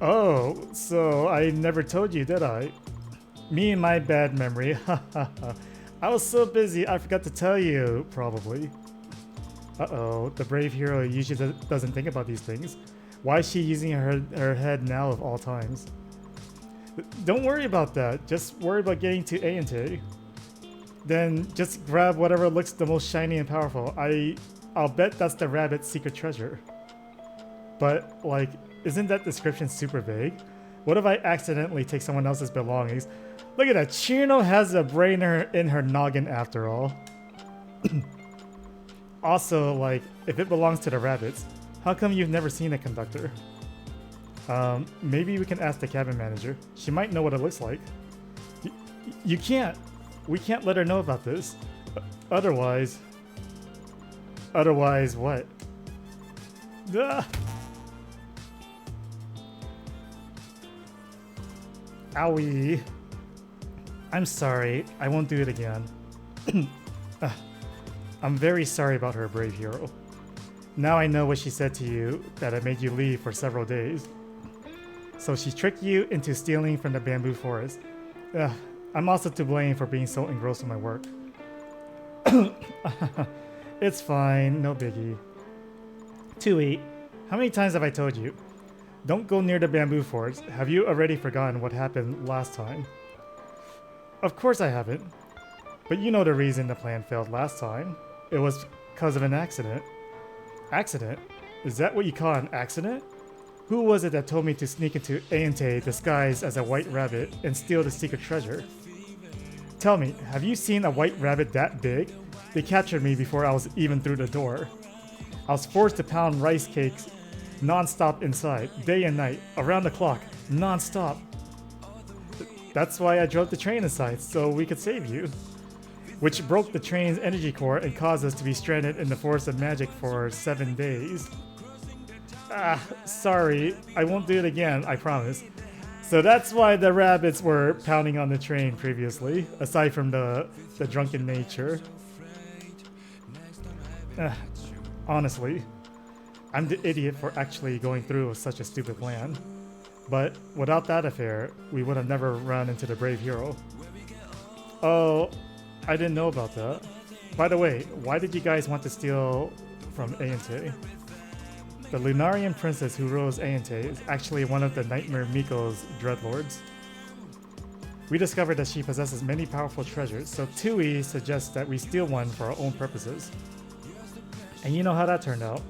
Oh, so I never told you, did I? Me and my bad memory. I was so busy, I forgot to tell you, probably. Uh-oh, the brave hero usually doesn't think about these things. Why is she using her head now of all times? Don't worry about that. Just worry about getting to A and T. Then just grab whatever looks the most shiny and powerful. I'll bet that's the rabbit's secret treasure. But, like, isn't that description super vague? What if I accidentally take someone else's belongings? Look at that. Chino has a brain in her noggin after all. Also, like, if it belongs to the rabbits, how come you've never seen a conductor? Maybe we can ask the cabin manager. She might know what it looks like. You can't. We can't let her know about this. Otherwise what? Duh. Owie. I'm sorry. I won't do it again. I'm very sorry about her, brave hero. Now I know what she said to you, that it made you leave for several days. So she tricked you into stealing from the bamboo forest. I'm also to blame for being so engrossed in my work. It's fine, no biggie. Touhou, how many times have I told you? Don't go near the bamboo forest. Have you already forgotten what happened last time? Of course I haven't. But you know the reason the plan failed last time. It was because of an accident. Accident? Is that what you call an accident? Who was it that told me to sneak into Aente disguised as a white rabbit and steal the secret treasure? Tell me, have you seen a white rabbit that big? They captured me before I was even through the door. I was forced to pound rice cakes non-stop inside, day and night, around the clock, non-stop. That's why I drove the train inside, so we could save you. Which broke the train's energy core and caused us to be stranded in the Forest of Magic for 7 days. Sorry, I won't do it again, I promise. So that's why the rabbits were pounding on the train previously, aside from the drunken nature. Honestly, I'm the idiot for actually going through with such a stupid plan. But without that affair, we would have never run into the brave hero. Oh, I didn't know about that. By the way, why did you guys want to steal from Aente? The Lunarian princess who rules Aente is actually one of the Nightmare Miko's dreadlords. We discovered that she possesses many powerful treasures, so Touhou suggests that we steal one for our own purposes. And you know how that turned out.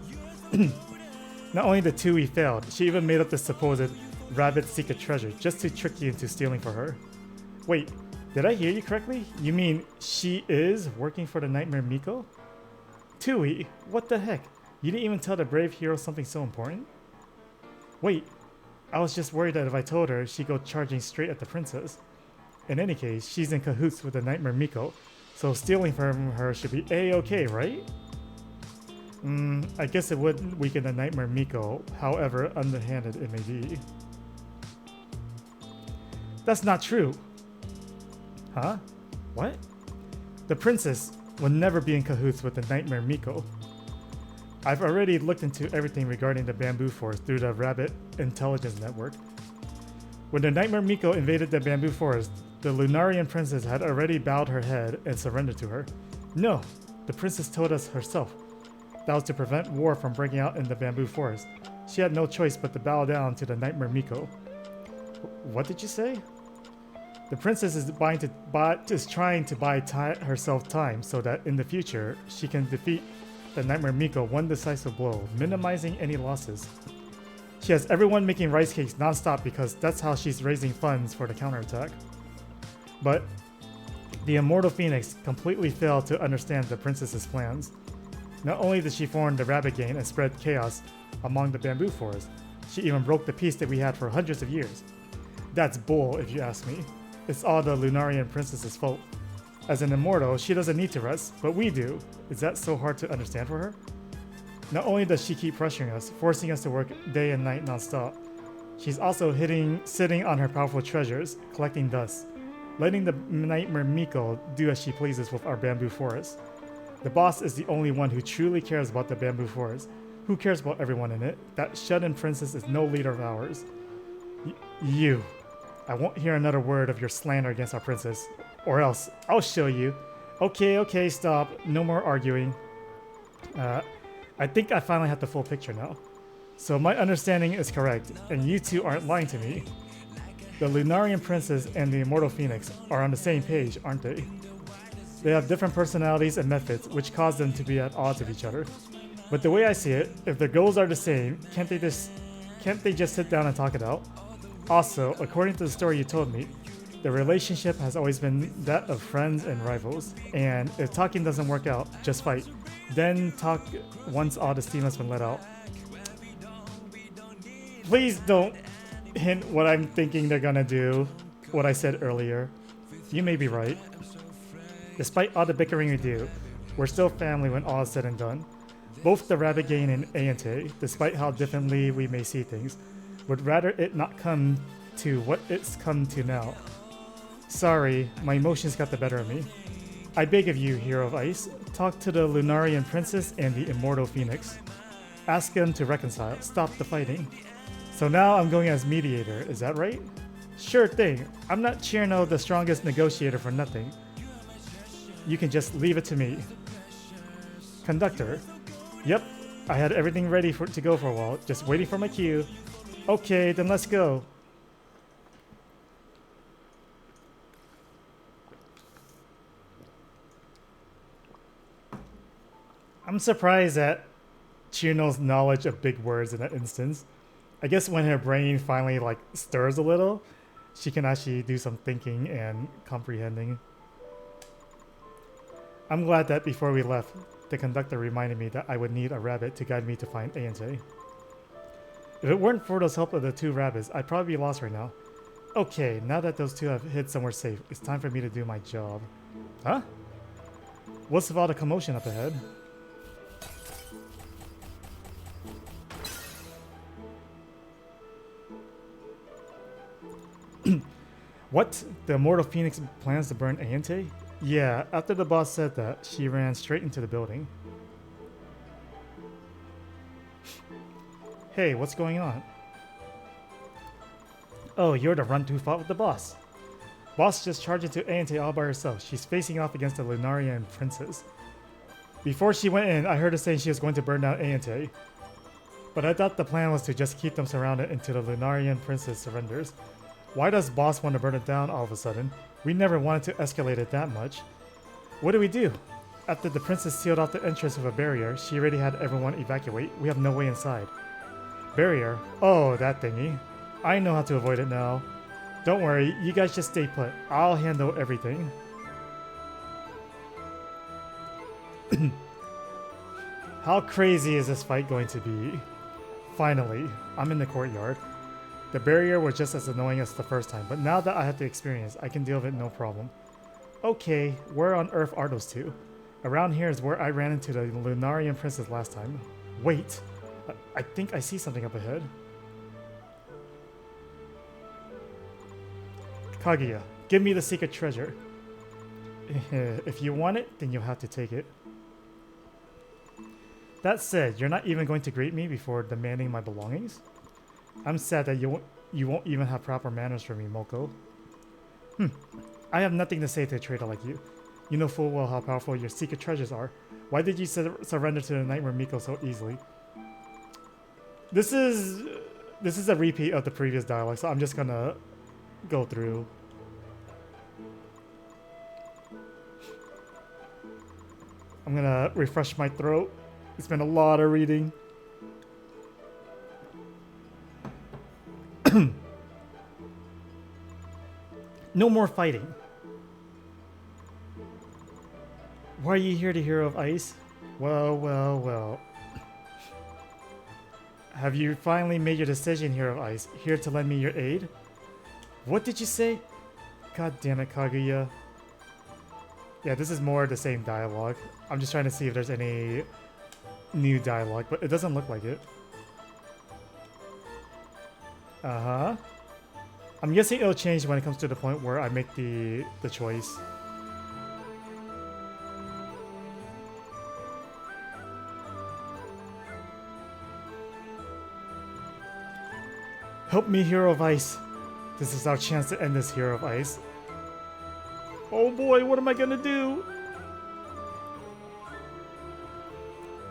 Not only did Touhou failed, she even made up the supposed rabbit secret treasure just to trick you into stealing for her. Wait, did I hear you correctly? You mean she is working for the Nightmare Miko? Touhou, what the heck? You didn't even tell the brave hero something so important? Wait, I was just worried that if I told her, she'd go charging straight at the princess. In any case, she's in cahoots with the Nightmare Miko, so stealing from her should be A-okay, right? I guess it would weaken the Nightmare Miko, however underhanded it may be. That's not true! Huh? What? The princess will never be in cahoots with the Nightmare Miko. I've already looked into everything regarding the bamboo forest through the Rabbit Intelligence Network. When the Nightmare Miko invaded the bamboo forest, the Lunarian princess had already bowed her head and surrendered to her. No, the princess told us herself. That was to prevent war from breaking out in the bamboo forest. She had no choice but to bow down to the Nightmare Miko. What did you say? The princess is trying to buy herself time so that in the future she can defeat the Nightmare Miko one decisive blow, minimizing any losses. She has everyone making rice cakes non-stop because that's how she's raising funds for the counterattack. But the Immortal Phoenix completely failed to understand the princess's plans. Not only did she form the Rabbit Gang and spread chaos among the bamboo forest, she even broke the peace that we had for hundreds of years. That's bull, if you ask me. It's all the Lunarian princess's fault. As an immortal, she doesn't need to rest, but we do. Is that so hard to understand for her? Not only does she keep pressuring us, forcing us to work day and night non-stop, she's also sitting on her powerful treasures, collecting dust, letting the Nightmare Miko do as she pleases with our bamboo forest. The boss is the only one who truly cares about the bamboo forest. Who cares about everyone in it? That shut-in princess is no leader of ours. You. I won't hear another word of your slander against our princess, or else I'll show you. Okay, stop. No more arguing. I think I finally have the full picture now. So my understanding is correct, and you two aren't lying to me. The Lunarian princess and the Immortal Phoenix are on the same page, aren't they? They have different personalities and methods, which cause them to be at odds with each other. But the way I see it, if their goals are the same, can't they just sit down and talk it out? Also, according to the story you told me, the relationship has always been that of friends and rivals. And if talking doesn't work out, just fight. Then talk once all the steam has been let out. Please don't hint what I'm thinking they're gonna do. What I said earlier. You may be right. Despite all the bickering we do, we're still family when all is said and done. Both the Rabbit Gang and Aante, despite how differently we may see things, would rather it not come to what it's come to now. Sorry, my emotions got the better of me. I beg of you, Hero of Ice, talk to the Lunarian Princess and the Immortal Phoenix. Ask them to reconcile, stop the fighting. So now I'm going as mediator, is that right? Sure thing, I'm not Chirno, the strongest negotiator for nothing. You can just leave it to me. Conductor. Yep, I had everything ready to go for a while, just waiting for my cue. Okay, then let's go. I'm surprised at Chirno's knowledge of big words in that instance. I guess when her brain finally stirs a little, she can actually do some thinking and comprehending. I'm glad that before we left, the conductor reminded me that I would need a rabbit to guide me to find Aante. If it weren't for those help of the two rabbits, I'd probably be lost right now. Okay, now that those two have hid somewhere safe, it's time for me to do my job. Huh? What's with all the commotion up ahead? What? The Immortal Phoenix plans to burn Aante? Yeah, after the boss said that, she ran straight into the building. Hey, what's going on? Oh, you're the runt who fought with the boss. Boss just charged into Aante all by herself. She's facing off against the Lunarian Princess. Before she went in, I heard her saying she was going to burn down Aante. But I thought the plan was to just keep them surrounded until the Lunarian Princess surrenders. Why does boss want to burn it down all of a sudden? We never wanted to escalate it that much. What do we do? After the princess sealed off the entrance with a barrier, she already had everyone evacuate. We have no way inside. Barrier? Oh, that thingy. I know how to avoid it now. Don't worry, you guys just stay put. I'll handle everything. How crazy is this fight going to be? Finally, I'm in the courtyard. The barrier was just as annoying as the first time, but now that I have the experience, I can deal with it no problem. Okay, where on earth are those two? Around here is where I ran into the Lunarian Princess last time. Wait, I think I see something up ahead. Kaguya, give me the secret treasure. If you want it, then you'll have to take it. That said, you're not even going to greet me before demanding my belongings? I'm sad that you won't even have proper manners for me, Moko. I have nothing to say to a traitor like you. You know full well how powerful your secret treasures are. Why did you surrender to the Nightmare Miko so easily? This is a repeat of the previous dialogue, so I'm just gonna go through. I'm gonna refresh my throat. It's been a lot of reading. No more fighting. Why are you here, the Hero of Ice? Well, well, well. Have you finally made your decision, Hero of Ice? Here to lend me your aid? What did you say? God damn it, Kaguya. Yeah, this is more the same dialogue. I'm just trying to see if there's any new dialogue, but it doesn't look like it. Uh-huh. I'm guessing it'll change when it comes to the point where I make the choice. Help me, Hero of Ice. This is our chance to end this, Hero of Ice. Oh boy, what am I gonna do?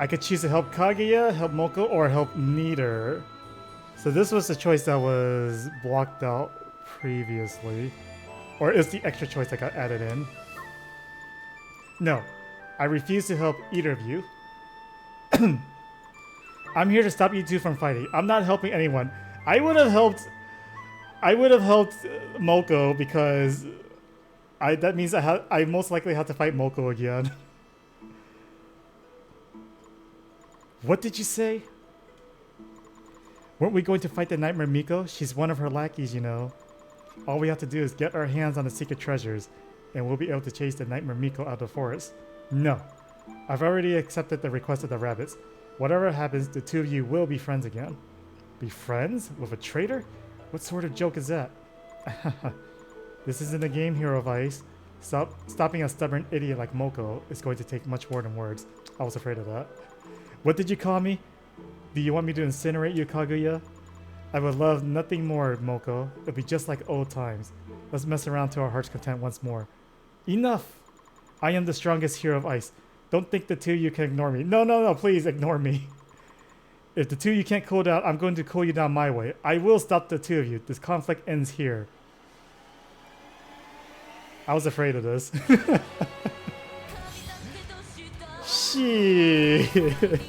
I could choose to help Kaguya, help Moko, or help neither. So this was the choice that was blocked out previously. Or is the extra choice that got added in? No, I refuse to help either of you. I'm here to stop you two from fighting. I'm not helping anyone. I would have helped I would have helped Moko because that means I most likely have to fight Moko again. What did you say? Weren't we going to fight the Nightmare Miko? She's one of her lackeys, you know. All we have to do is get our hands on the secret treasures, and we'll be able to chase the Nightmare Miko out of the forest. No. I've already accepted the request of the rabbits. Whatever happens, the two of you will be friends again. Be friends? With a traitor? What sort of joke is that? This isn't a game, Hero of Ice. Stopping a stubborn idiot like Moko is going to take much more than words. I was afraid of that. What did you call me? Do you want me to incinerate you, Kaguya? I would love nothing more, Moko. It'll be just like old times. Let's mess around to our heart's content once more. Enough! I am the strongest Hero of Ice. Don't think the two of you can ignore me. No, please ignore me. If the two of you can't cool down, I'm going to cool you down my way. I will stop the two of you. This conflict ends here. I was afraid of this. Shit.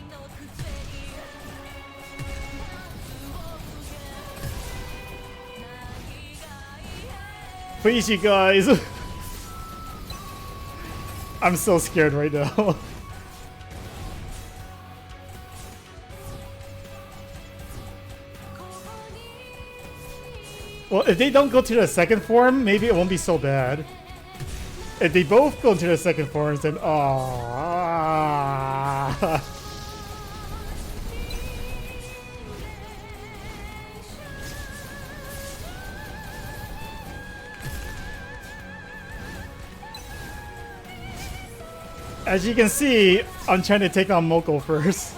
Please, you guys. I'm so scared right now. Well, if they don't go to the second form, maybe it won't be so bad. If they both go to the second forms, then as you can see, I'm trying to take on Moko first.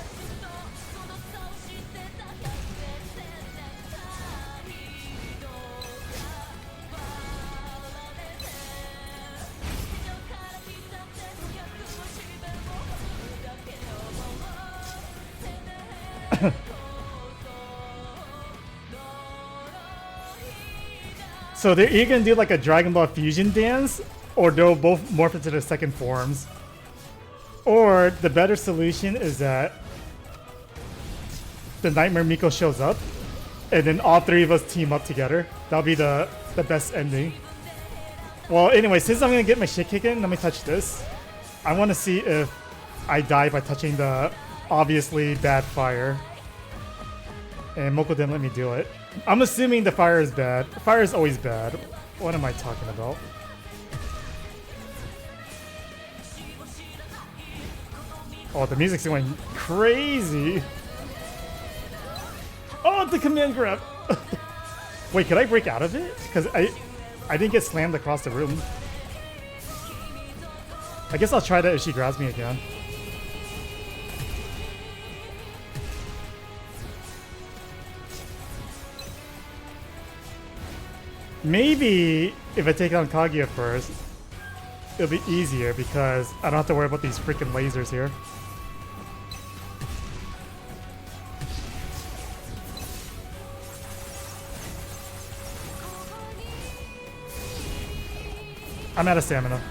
So they're either gonna do like a Dragon Ball Fusion dance, or they'll both morph into their second forms. Or the better solution is that the Nightmare Miko shows up, and then all three of us team up together. That'll be the best ending. Well, anyway, since I'm gonna get my shit kicked in, let me touch this. I want to see if I die by touching the obviously bad fire. And Moko didn't let me do it. I'm assuming the fire is bad. Fire is always bad. What am I talking about? Oh, the music's going crazy. Oh, the command grab. Wait, could I break out of it? Because I didn't get slammed across the room. I guess I'll try that if she grabs me again. Maybe if I take on Kaguya first, it'll be easier because I don't have to worry about these freaking lasers here. I'm out of stamina.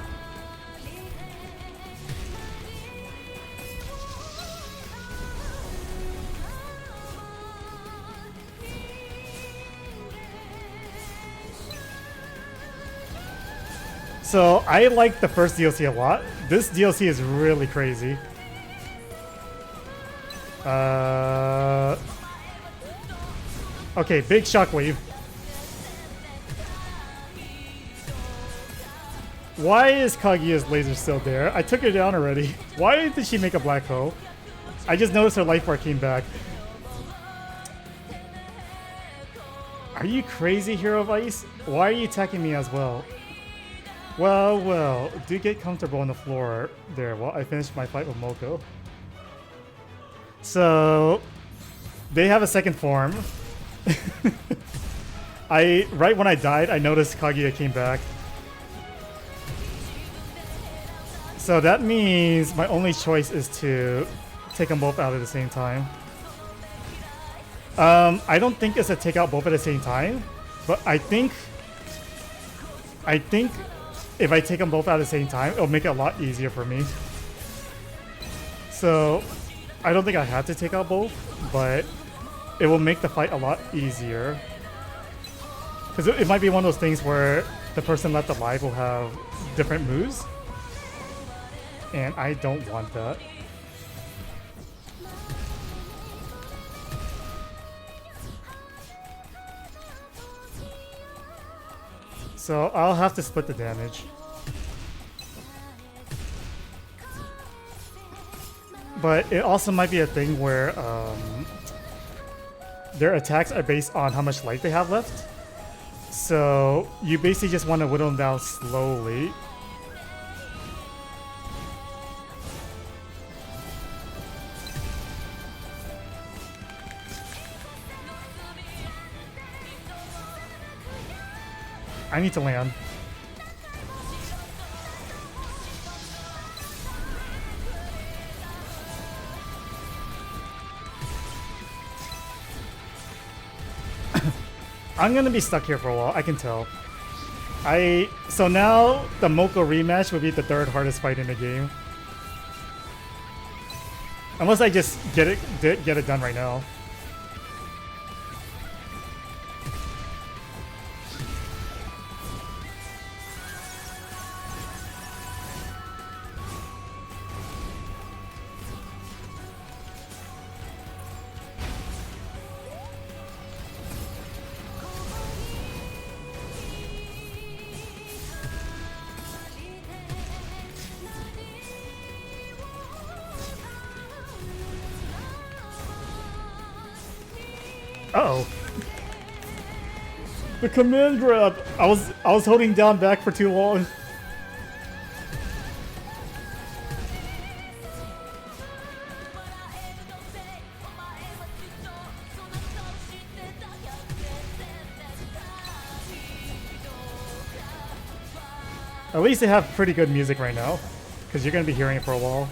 So I like the first DLC a lot. This DLC is really crazy. Okay, big shockwave. Why is Kaguya's laser still there? I took her down already. Why did she make a black hole? I just noticed her life bar came back. Are you crazy, Hero of Ice? Why are you attacking me as well? Well, do get comfortable on the floor there while I finish my fight with Moko. So, they have a second form. Right when I died, I noticed Kaguya came back. So that means my only choice is to take them both out at the same time. I don't think it's a take out both at the same time, but I think if I take them both out at the same time, it'll make it a lot easier for me. So I don't think I have to take out both, but it will make the fight a lot easier. Because it might be one of those things where the person left alive will have different moves. And I don't want that. So I'll have to split the damage. But it also might be a thing where their attacks are based on how much life they have left. So you basically just want to whittle them down slowly. I need to land. I'm gonna be stuck here for a while, I can tell. So now the Moko rematch would be the third hardest fight in the game. Unless I just get it done right now. Uh-oh. The command grab. I was holding down back for too long. At least they have pretty good music right now, because you're going to be hearing it for a while.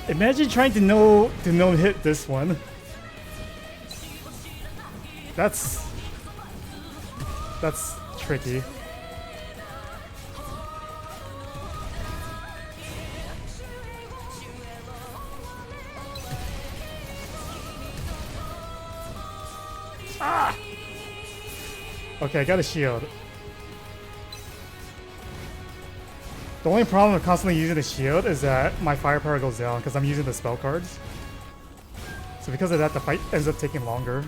Imagine trying to no hit this one. That's tricky. Ah! Okay, I got a shield. The only problem with constantly using the shield is that my firepower goes down because I'm using the spell cards. So because of that, the fight ends up taking longer.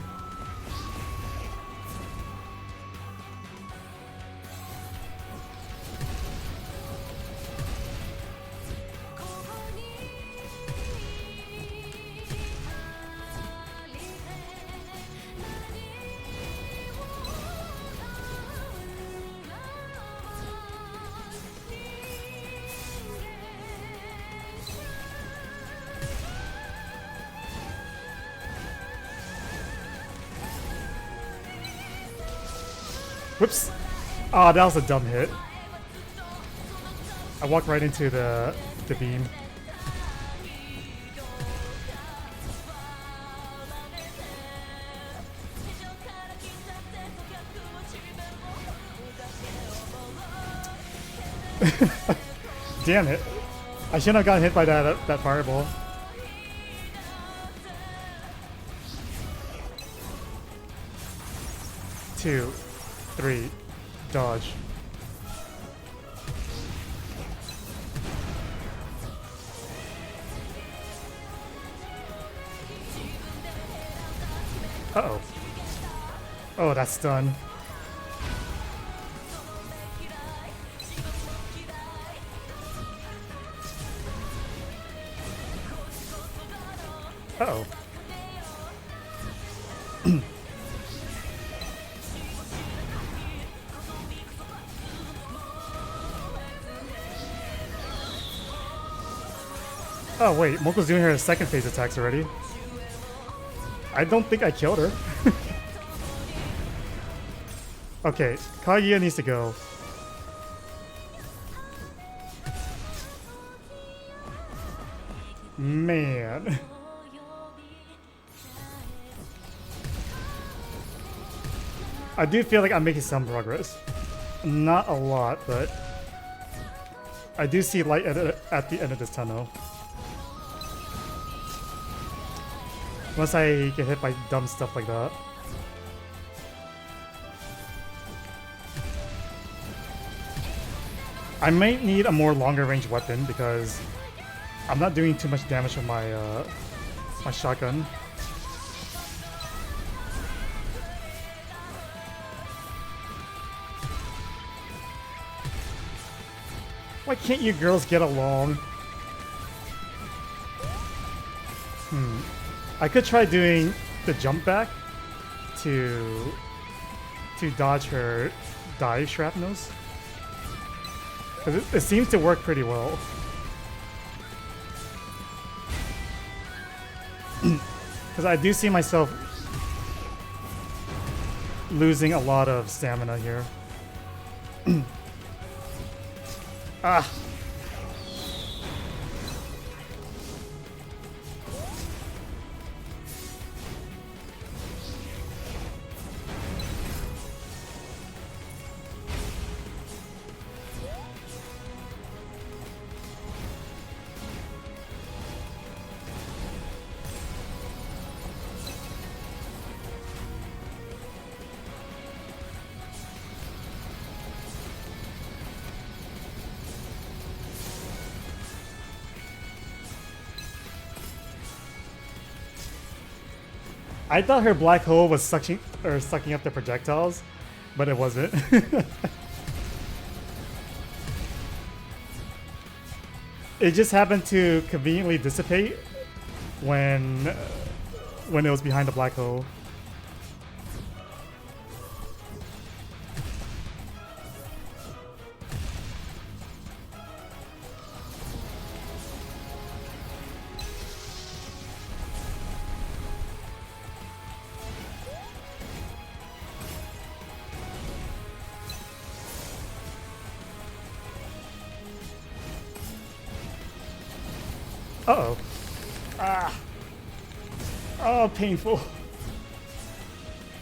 Whoops! Ah, that was a dumb hit. I walked right into the beam. Damn it! I shouldn't have gotten hit by that fireball. Two. 3, dodge. Uh-oh. Oh, that's done. Uh-oh. Oh wait, Moko's doing her second phase attacks already. I don't think I killed her. Okay, Kaguya needs to go. Man. I do feel like I'm making some progress. Not a lot, but I do see light at the end of this tunnel. Once I get hit by dumb stuff like that. I might need a more longer range weapon because I'm not doing too much damage with my my shotgun. Why can't you girls get along? I could try doing the jump back to dodge her dive shrapnels. It seems to work pretty well. Because I do see myself losing a lot of stamina here. Ah! I thought her black hole was sucking up the projectiles, but it wasn't. It just happened to conveniently dissipate when it was behind the black hole. Uh-oh. Ah. Oh, painful.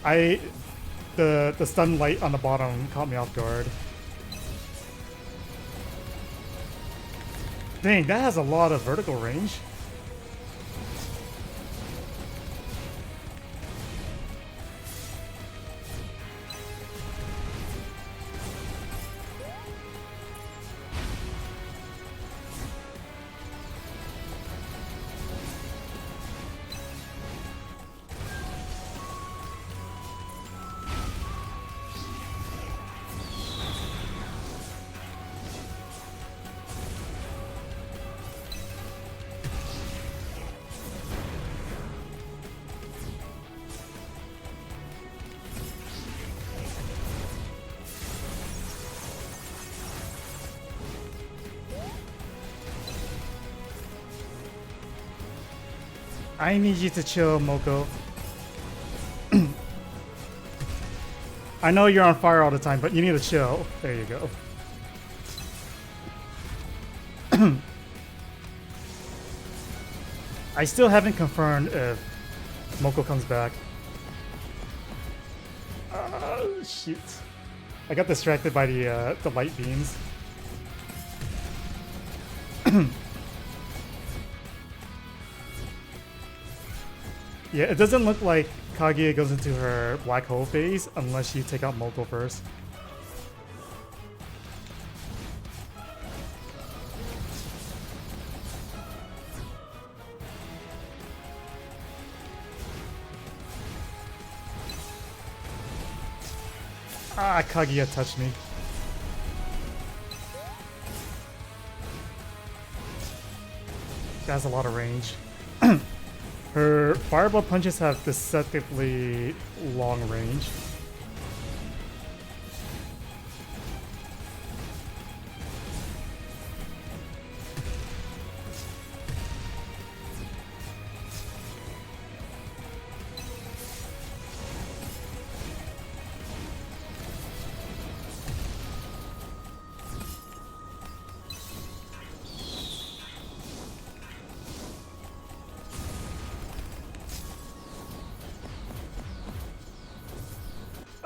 The stun light on the bottom caught me off guard. Dang, that has a lot of vertical range. I need you to chill, Moko. I know you're on fire all the time, but you need to chill. There you go. I still haven't confirmed if Moko comes back. Shoot. I got distracted by the light beams. Yeah, it doesn't look like Kaguya goes into her black hole phase unless you take out Moko first. Ah, Kaguya touched me. That has a lot of range. Her fireball punches have deceptively long range.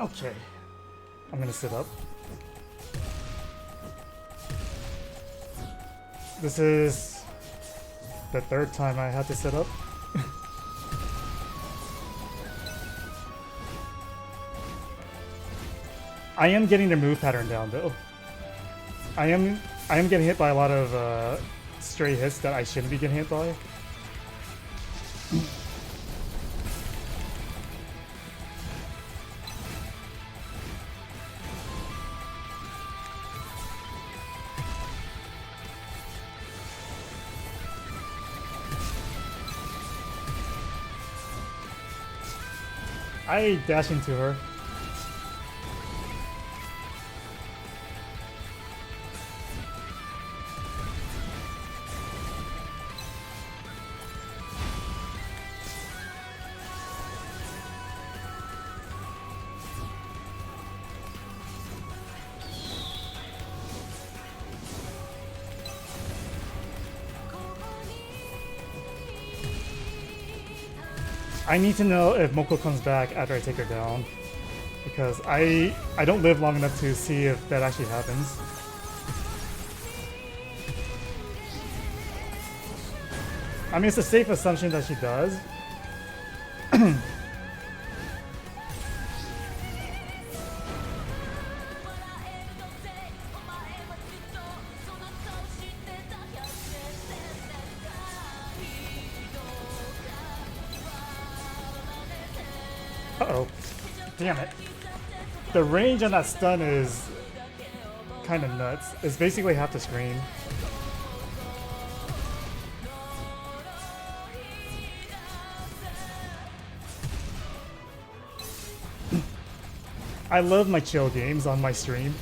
Okay. I'm gonna sit up. This is the third time I had to sit up. I am getting their move pattern down though. I am getting hit by a lot of stray hits that I shouldn't be getting hit by. I dash into her. I need to know if Moko comes back after I take her down, because I don't live long enough to see if that actually happens. I mean, it's a safe assumption that she does. Uh-oh. Damn it. The range on that stun is kind of nuts. It's basically half the screen. I love my chill games on my stream.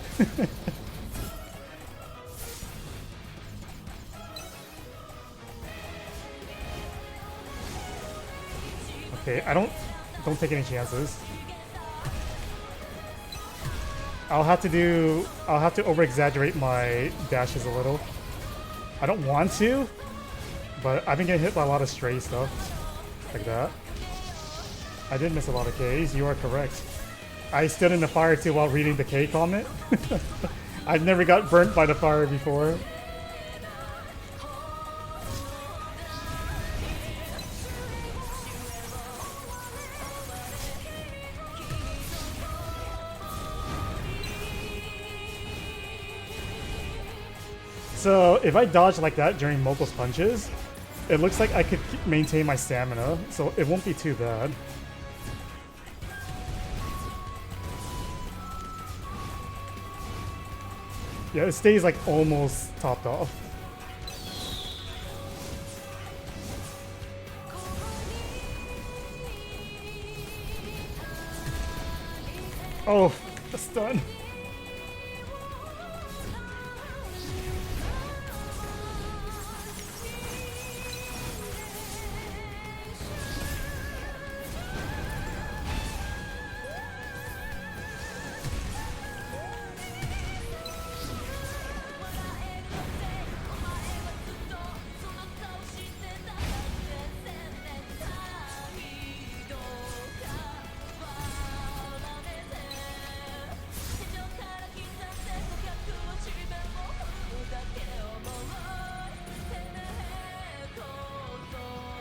Okay, don't take any chances. I'll have to over-exaggerate my dashes a little. I don't want to, but I've been getting hit by a lot of stray stuff like that. I did miss a lot of Ks, you are correct. I stood in the fire too while reading the K comment. I've never got burnt by the fire before. So if I dodge like that during Moko's punches, it looks like I could maintain my stamina, so it won't be too bad. Yeah, it stays like almost topped off. Oh, a stun.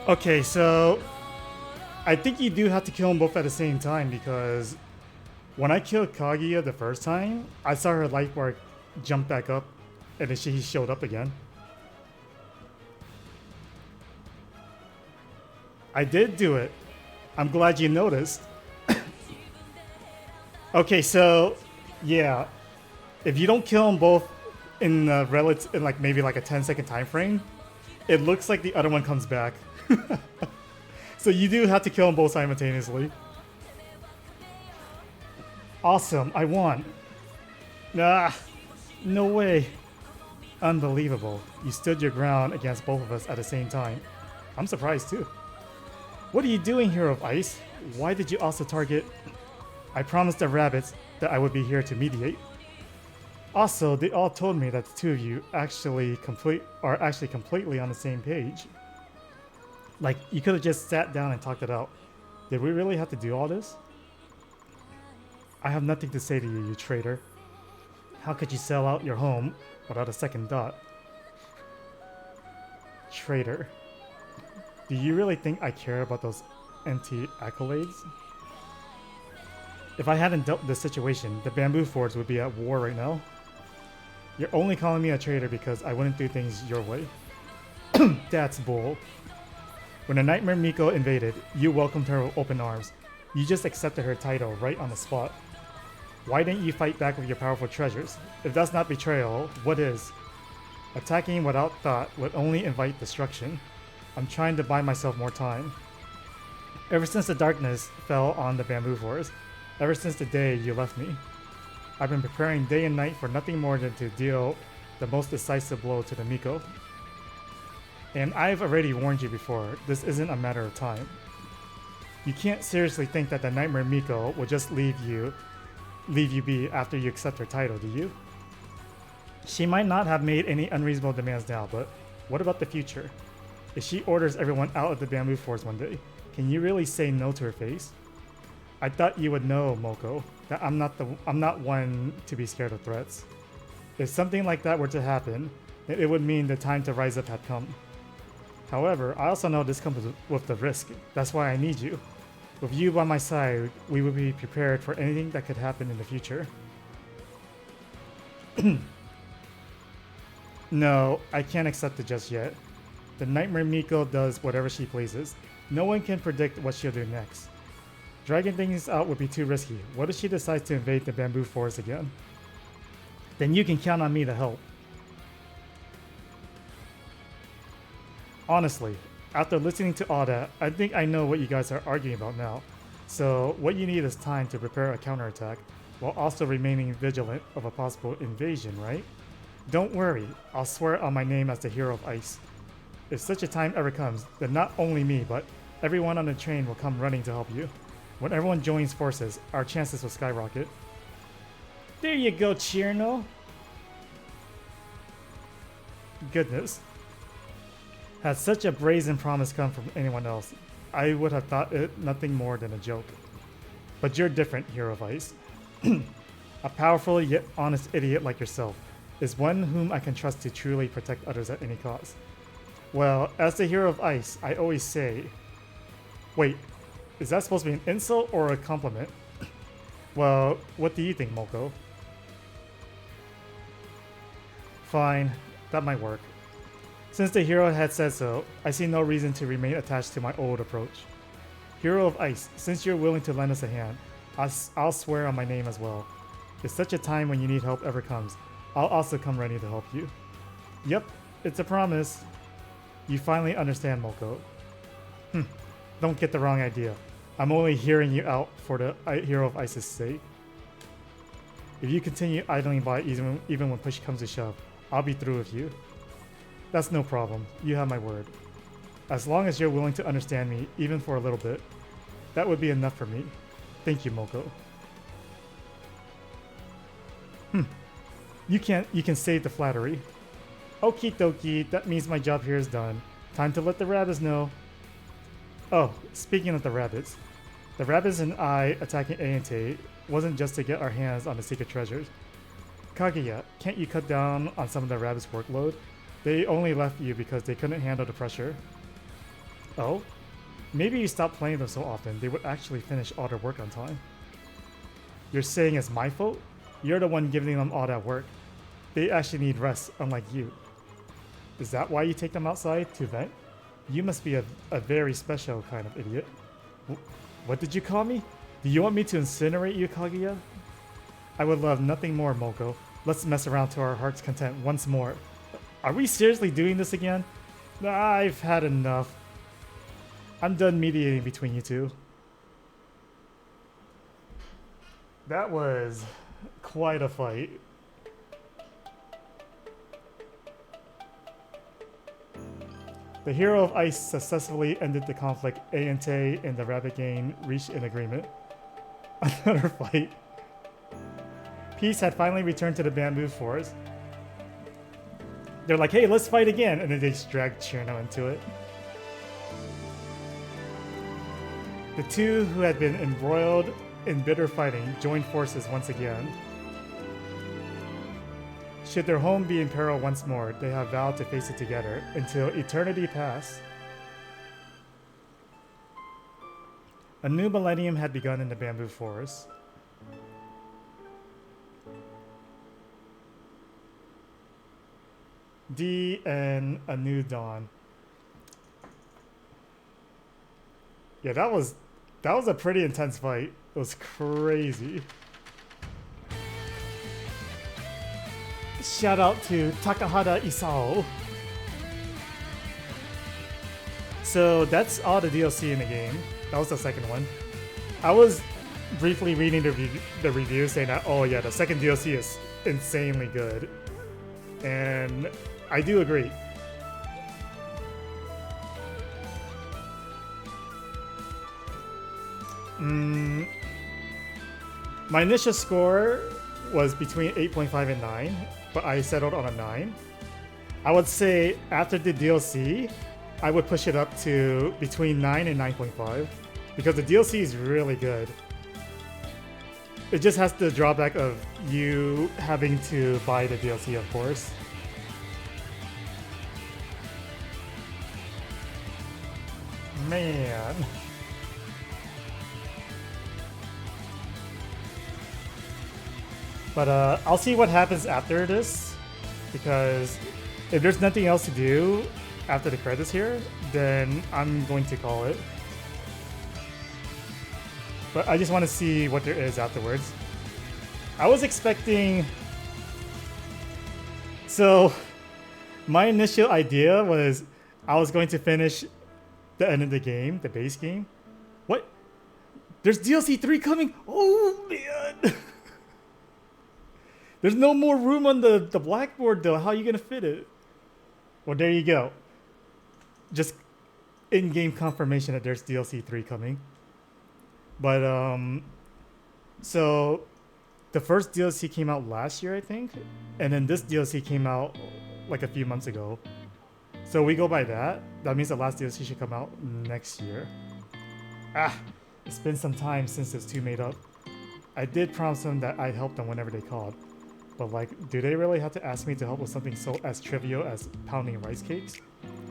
Okay, so I think you do have to kill them both at the same time, because when I killed Kaguya the first time, I saw her life bar jump back up and then she showed up again. I did do it. I'm glad you noticed. Okay, so yeah, if you don't kill them both in like maybe like a 10-second time frame, it looks like the other one comes back. So you do have to kill them both simultaneously. Awesome, I won. Ah, no way. Unbelievable. You stood your ground against both of us at the same time. I'm surprised too. What are you doing, Hero of Ice? Why did you also target... I promised the rabbits that I would be here to mediate. Also, they all told me that the two of you are actually completely on the same page. Like, you could have just sat down and talked it out. Did we really have to do all this? I have nothing to say to you, you traitor. How could you sell out your home without a second thought? Traitor. Do you really think I care about those empty accolades? If I hadn't dealt with this situation, the Bamboo Forge would be at war right now. You're only calling me a traitor because I wouldn't do things your way. That's bull. When the Nightmare Miko invaded, you welcomed her with open arms. You just accepted her title right on the spot. Why didn't you fight back with your powerful treasures? If that's not betrayal, what is? Attacking without thought would only invite destruction. I'm trying to buy myself more time. Ever since the darkness fell on the Bamboo Forest, ever since the day you left me, I've been preparing day and night for nothing more than to deal the most decisive blow to the Miko. And I've already warned you before, this isn't a matter of time. You can't seriously think that the Nightmare Miko will just leave you be after you accept her title, do you? She might not have made any unreasonable demands now, but what about the future? If she orders everyone out of the Bamboo Forest one day, can you really say no to her face? I thought you would know, Moko, that I'm not one to be scared of threats. If something like that were to happen, then it would mean the time to rise up had come. However, I also know this comes with the risk. That's why I need you. With you by my side, we will be prepared for anything that could happen in the future. No, I can't accept it just yet. The Nightmare Miko does whatever she pleases. No one can predict what she'll do next. Dragging things out would be too risky. What if she decides to invade the Bamboo Forest again? Then you can count on me to help. Honestly, after listening to all that, I think I know what you guys are arguing about now. So what you need is time to prepare a counterattack, while also remaining vigilant of a possible invasion, right? Don't worry, I'll swear on my name as the Hero of Ice. If such a time ever comes, then not only me, but everyone on the train will come running to help you. When everyone joins forces, our chances will skyrocket. There you go, Chirno. Goodness. Had such a brazen promise come from anyone else, I would have thought it nothing more than a joke. But you're different, Hero of Ice. A powerful yet honest idiot like yourself is one whom I can trust to truly protect others at any cost. Well, as the Hero of Ice, I always say... Wait, is that supposed to be an insult or a compliment? Well, what do you think, Moko? Fine, that might work. Since the hero had said so, I see no reason to remain attached to my old approach. Hero of Ice, since you're willing to lend us a hand, I'll swear on my name as well. If such a time when you need help ever comes, I'll also come ready to help you. Yep, it's a promise. You finally understand, Moko. Don't get the wrong idea. I'm only hearing you out for the Hero of Ice's sake. If you continue idling by even when push comes to shove, I'll be through with you. That's no problem. You have my word. As long as you're willing to understand me, even for a little bit, that would be enough for me. Thank you, Moko. You can save the flattery. Okie dokie, that means my job here is done. Time to let the rabbits know. Oh, speaking of the rabbits and I attacking A&T wasn't just to get our hands on the secret treasures. Kaguya, can't you cut down on some of the rabbits' workload? They only left you because they couldn't handle the pressure. Oh? Maybe you stopped playing them so often, they would actually finish all their work on time. You're saying it's my fault? You're the one giving them all that work. They actually need rest, unlike you. Is that why you take them outside to vent? You must be a very special kind of idiot. What did you call me? Do you want me to incinerate you, Kaguya? I would love nothing more, Moko. Let's mess around to our heart's content once more. Are we seriously doing this again? I've had enough. I'm done mediating between you two. That was quite a fight. The Hero of Ice successfully ended the conflict. A&T and the Rabbit Gang reached an agreement. Another fight. Peace had finally returned to the Bamboo Forest. They're like, hey, let's fight again, and then they just drag Chirno into it. The two who had been embroiled in bitter fighting, join forces once again. Should their home be in peril once more, they have vowed to face it together until eternity pass. A new millennium had begun in the bamboo forest. D and a new dawn. Yeah, that was a pretty intense fight. It was crazy. Shout out to Takahata Isao. So that's all the DLC in the game. That was the second one. I was briefly reading the review saying that, oh yeah, the second DLC is insanely good. And I do agree. My initial score was between 8.5 and 9, but I settled on a 9. I would say after the DLC, I would push it up to between 9 and 9.5 because the DLC is really good. It just has the drawback of you having to buy the DLC, of course. Man. But I'll see what happens after this, because if there's nothing else to do after the credits here, then I'm going to call it. But I just want to see what there is afterwards. I was expecting... So, my initial idea was I was going to finish the end of the game, the base game. What? There's DLC 3 coming? Oh, man! There's no more room on the blackboard, though. How are you going to fit it? Well, there you go. Just in-game confirmation that there's DLC 3 coming. But, so the first DLC came out last year, I think. And then this DLC came out like a few months ago. So we go by that. That means the last DLC should come out next year. Ah, it's been some time since those two made up. I did promise them that I'd help them whenever they called. But like, do they really have to ask me to help with something so as trivial as pounding rice cakes?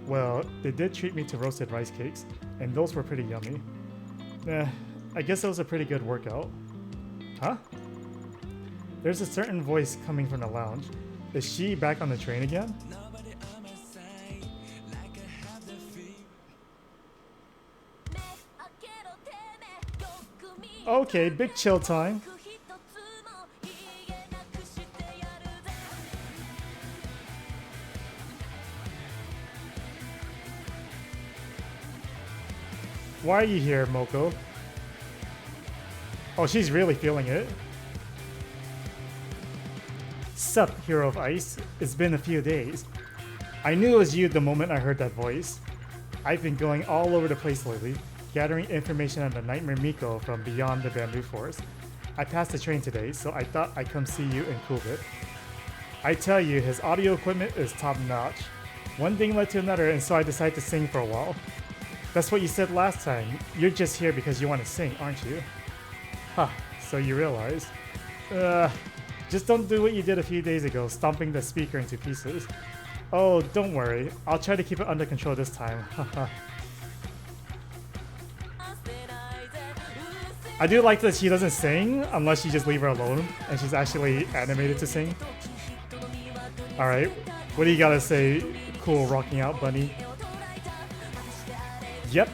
Well, they did treat me to roasted rice cakes, and those were pretty yummy. I guess it was a pretty good workout. Huh? There's a certain voice coming from the lounge. Is she back on the train again? Okay, big chill time. Why are you here, Moko? Oh, she's really feeling it. Sup, Hero of Ice. It's been a few days. I knew it was you the moment I heard that voice. I've been going all over the place lately, gathering information on the Nightmare Miko from beyond the bamboo forest. I passed the train today, so I thought I'd come see you and cool it. I tell you, his audio equipment is top-notch. One thing led to another, and so I decided to sing for a while. That's what you said last time. You're just here because you want to sing, aren't you? Huh, so you realize. Just don't do what you did a few days ago, stomping the speaker into pieces. Oh, don't worry. I'll try to keep it under control this time. I do like that she doesn't sing unless you just leave her alone and she's actually animated to sing. Alright, what do you gotta say, cool rocking out bunny? Yep,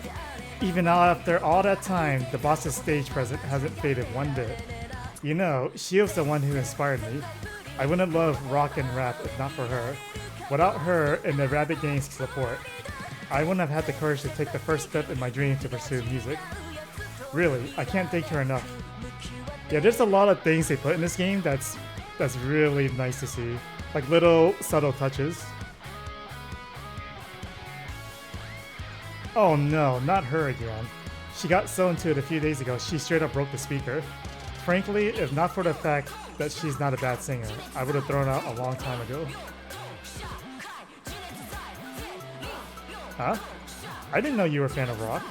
even now after all that time, the boss's stage presence hasn't faded one bit. You know, she was the one who inspired me. I wouldn't love rock and rap if not for her. Without her and the Rabbit Gang's support, I wouldn't have had the courage to take the first step in my dream to pursue music. Really, I can't thank her enough. Yeah, there's a lot of things they put in this game that's really nice to see. Like little subtle touches. Oh no, not her again. She got so into it a few days ago, she straight up broke the speaker. Frankly, if not for the fact that she's not a bad singer, I would have thrown out a long time ago. Huh? I didn't know you were a fan of rock.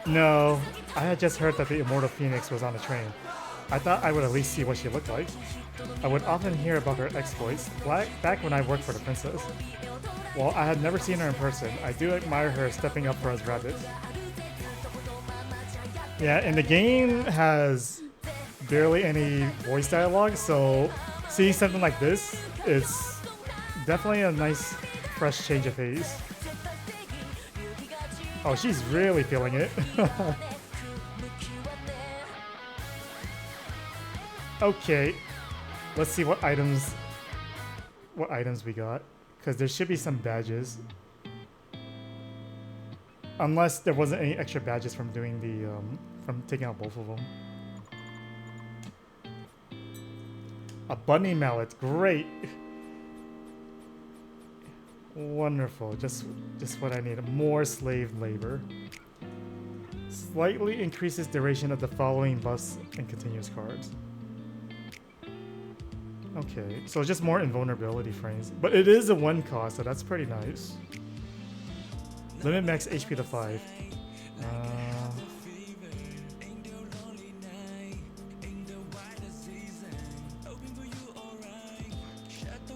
No, I had just heard that the Immortal Phoenix was on the train. I thought I would at least see what she looked like. I would often hear about her exploits back when I worked for the princess. While I had never seen her in person, I do admire her stepping up for us rabbits. Yeah, and the game has barely any voice dialogue, so seeing something like this is definitely a nice fresh change of pace. Oh, she's really feeling it. Okay, let's see what items we got, because there should be some badges. Unless there wasn't any extra badges from doing the from taking out both of them. A bunny mallet, great. Wonderful, just what I need. More slave labor. Slightly increases duration of the following buffs and continuous cards. Okay, so just more invulnerability frames. But it is a 1 cost, so that's pretty nice. Limit max HP to 5.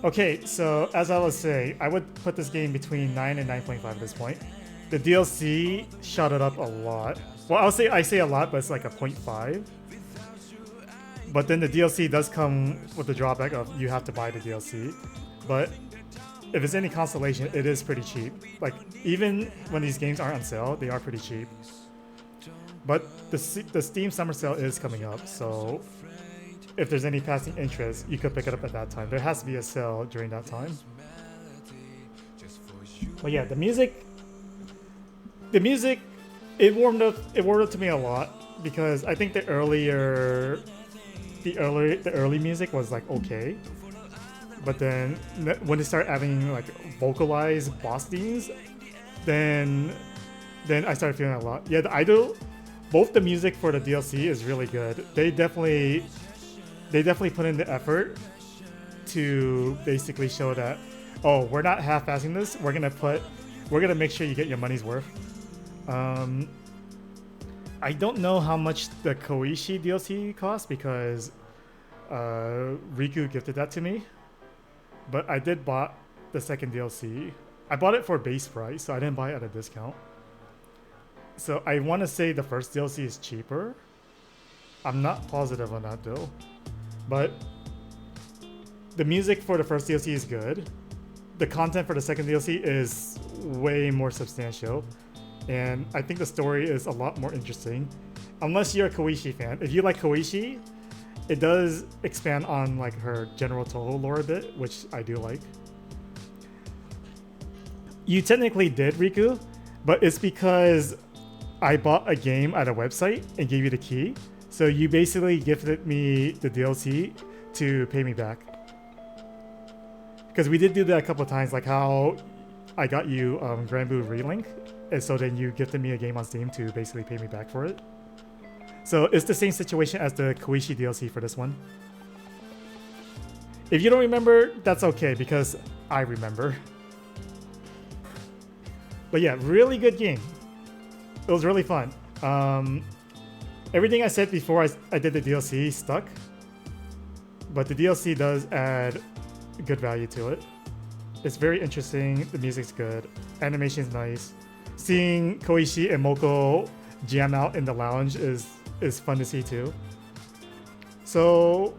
Okay, so as I was saying, I would put this game between 9 and 9.5 at this point. The DLC shot it up a lot. Well, I say a lot, but it's like a 0.5. But then the DLC does come with the drawback of you have to buy the DLC. But if it's any consolation, it is pretty cheap. Like, even when these games aren't on sale, they are pretty cheap. But the Steam Summer Sale is coming up, so if there's any passing interest, you could pick it up at that time. There has to be a sale during that time. But yeah, the music, it warmed up to me a lot, because I think the early music was like okay, but then when they start having like vocalized boss themes, then I started feeling it a lot. Yeah, both the music for the DLC is really good. They definitely put in the effort to basically show that, oh, we're not half-assing this. We're gonna make sure you get your money's worth. I don't know how much the Koishi DLC cost, because Riku gifted that to me. But I did bought the second DLC. I bought it for base price, so I didn't buy it at a discount. So I want to say the first DLC is cheaper. I'm not positive on that though. But the music for the first DLC is good. The content for the second DLC is way more substantial. And I think the story is a lot more interesting. Unless you're a Koishi fan. If you like Koishi, it does expand on like her general Touhou lore a bit, which I do like. You technically did, Riku, but it's because I bought a game at a website and gave you the key. So you basically gifted me the DLC to pay me back. Because we did do that a couple of times, like how I got you Granblue Relink, and so then you gifted me a game on Steam to basically pay me back for it. So it's the same situation as the Koishi DLC for this one. If you don't remember, that's okay, because I remember. But yeah, really good game. It was really fun. Everything I said before I did the DLC stuck, but the DLC does add good value to it. It's very interesting, the music's good, animation's nice. Seeing Koishi and Moko jam out in the lounge is fun to see too. So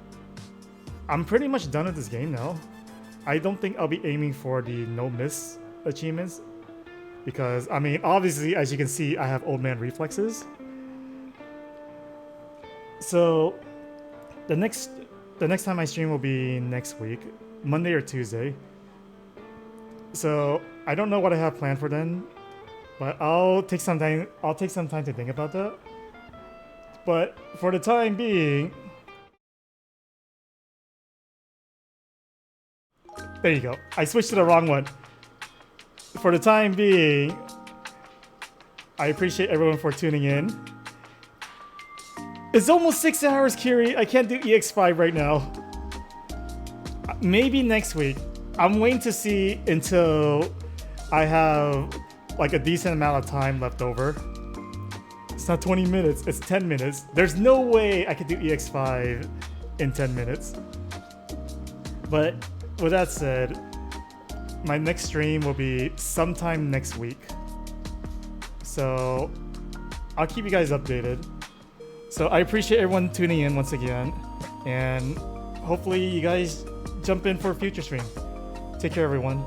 I'm pretty much done with this game now. I don't think I'll be aiming for the no miss achievements, because I mean, obviously, as you can see, I have old man reflexes. So the next time I stream will be next week, Monday or Tuesday. So I don't know what I have planned for then, but I'll take some time to think about that. But for the time being, there you go. I switched to the wrong one. For the time being, I appreciate everyone for tuning in. It's almost 6 hours, Kiri. I can't do EX5 right now. Maybe next week. I'm waiting to see until I have like a decent amount of time left over. not 20 minutes, it's 10 minutes. There's no way I could do EX5 in 10 minutes. But with that said, my next stream will be sometime next week. So I'll keep you guys updated. So I appreciate everyone tuning in once again. And hopefully you guys jump in for a future stream. Take care, everyone.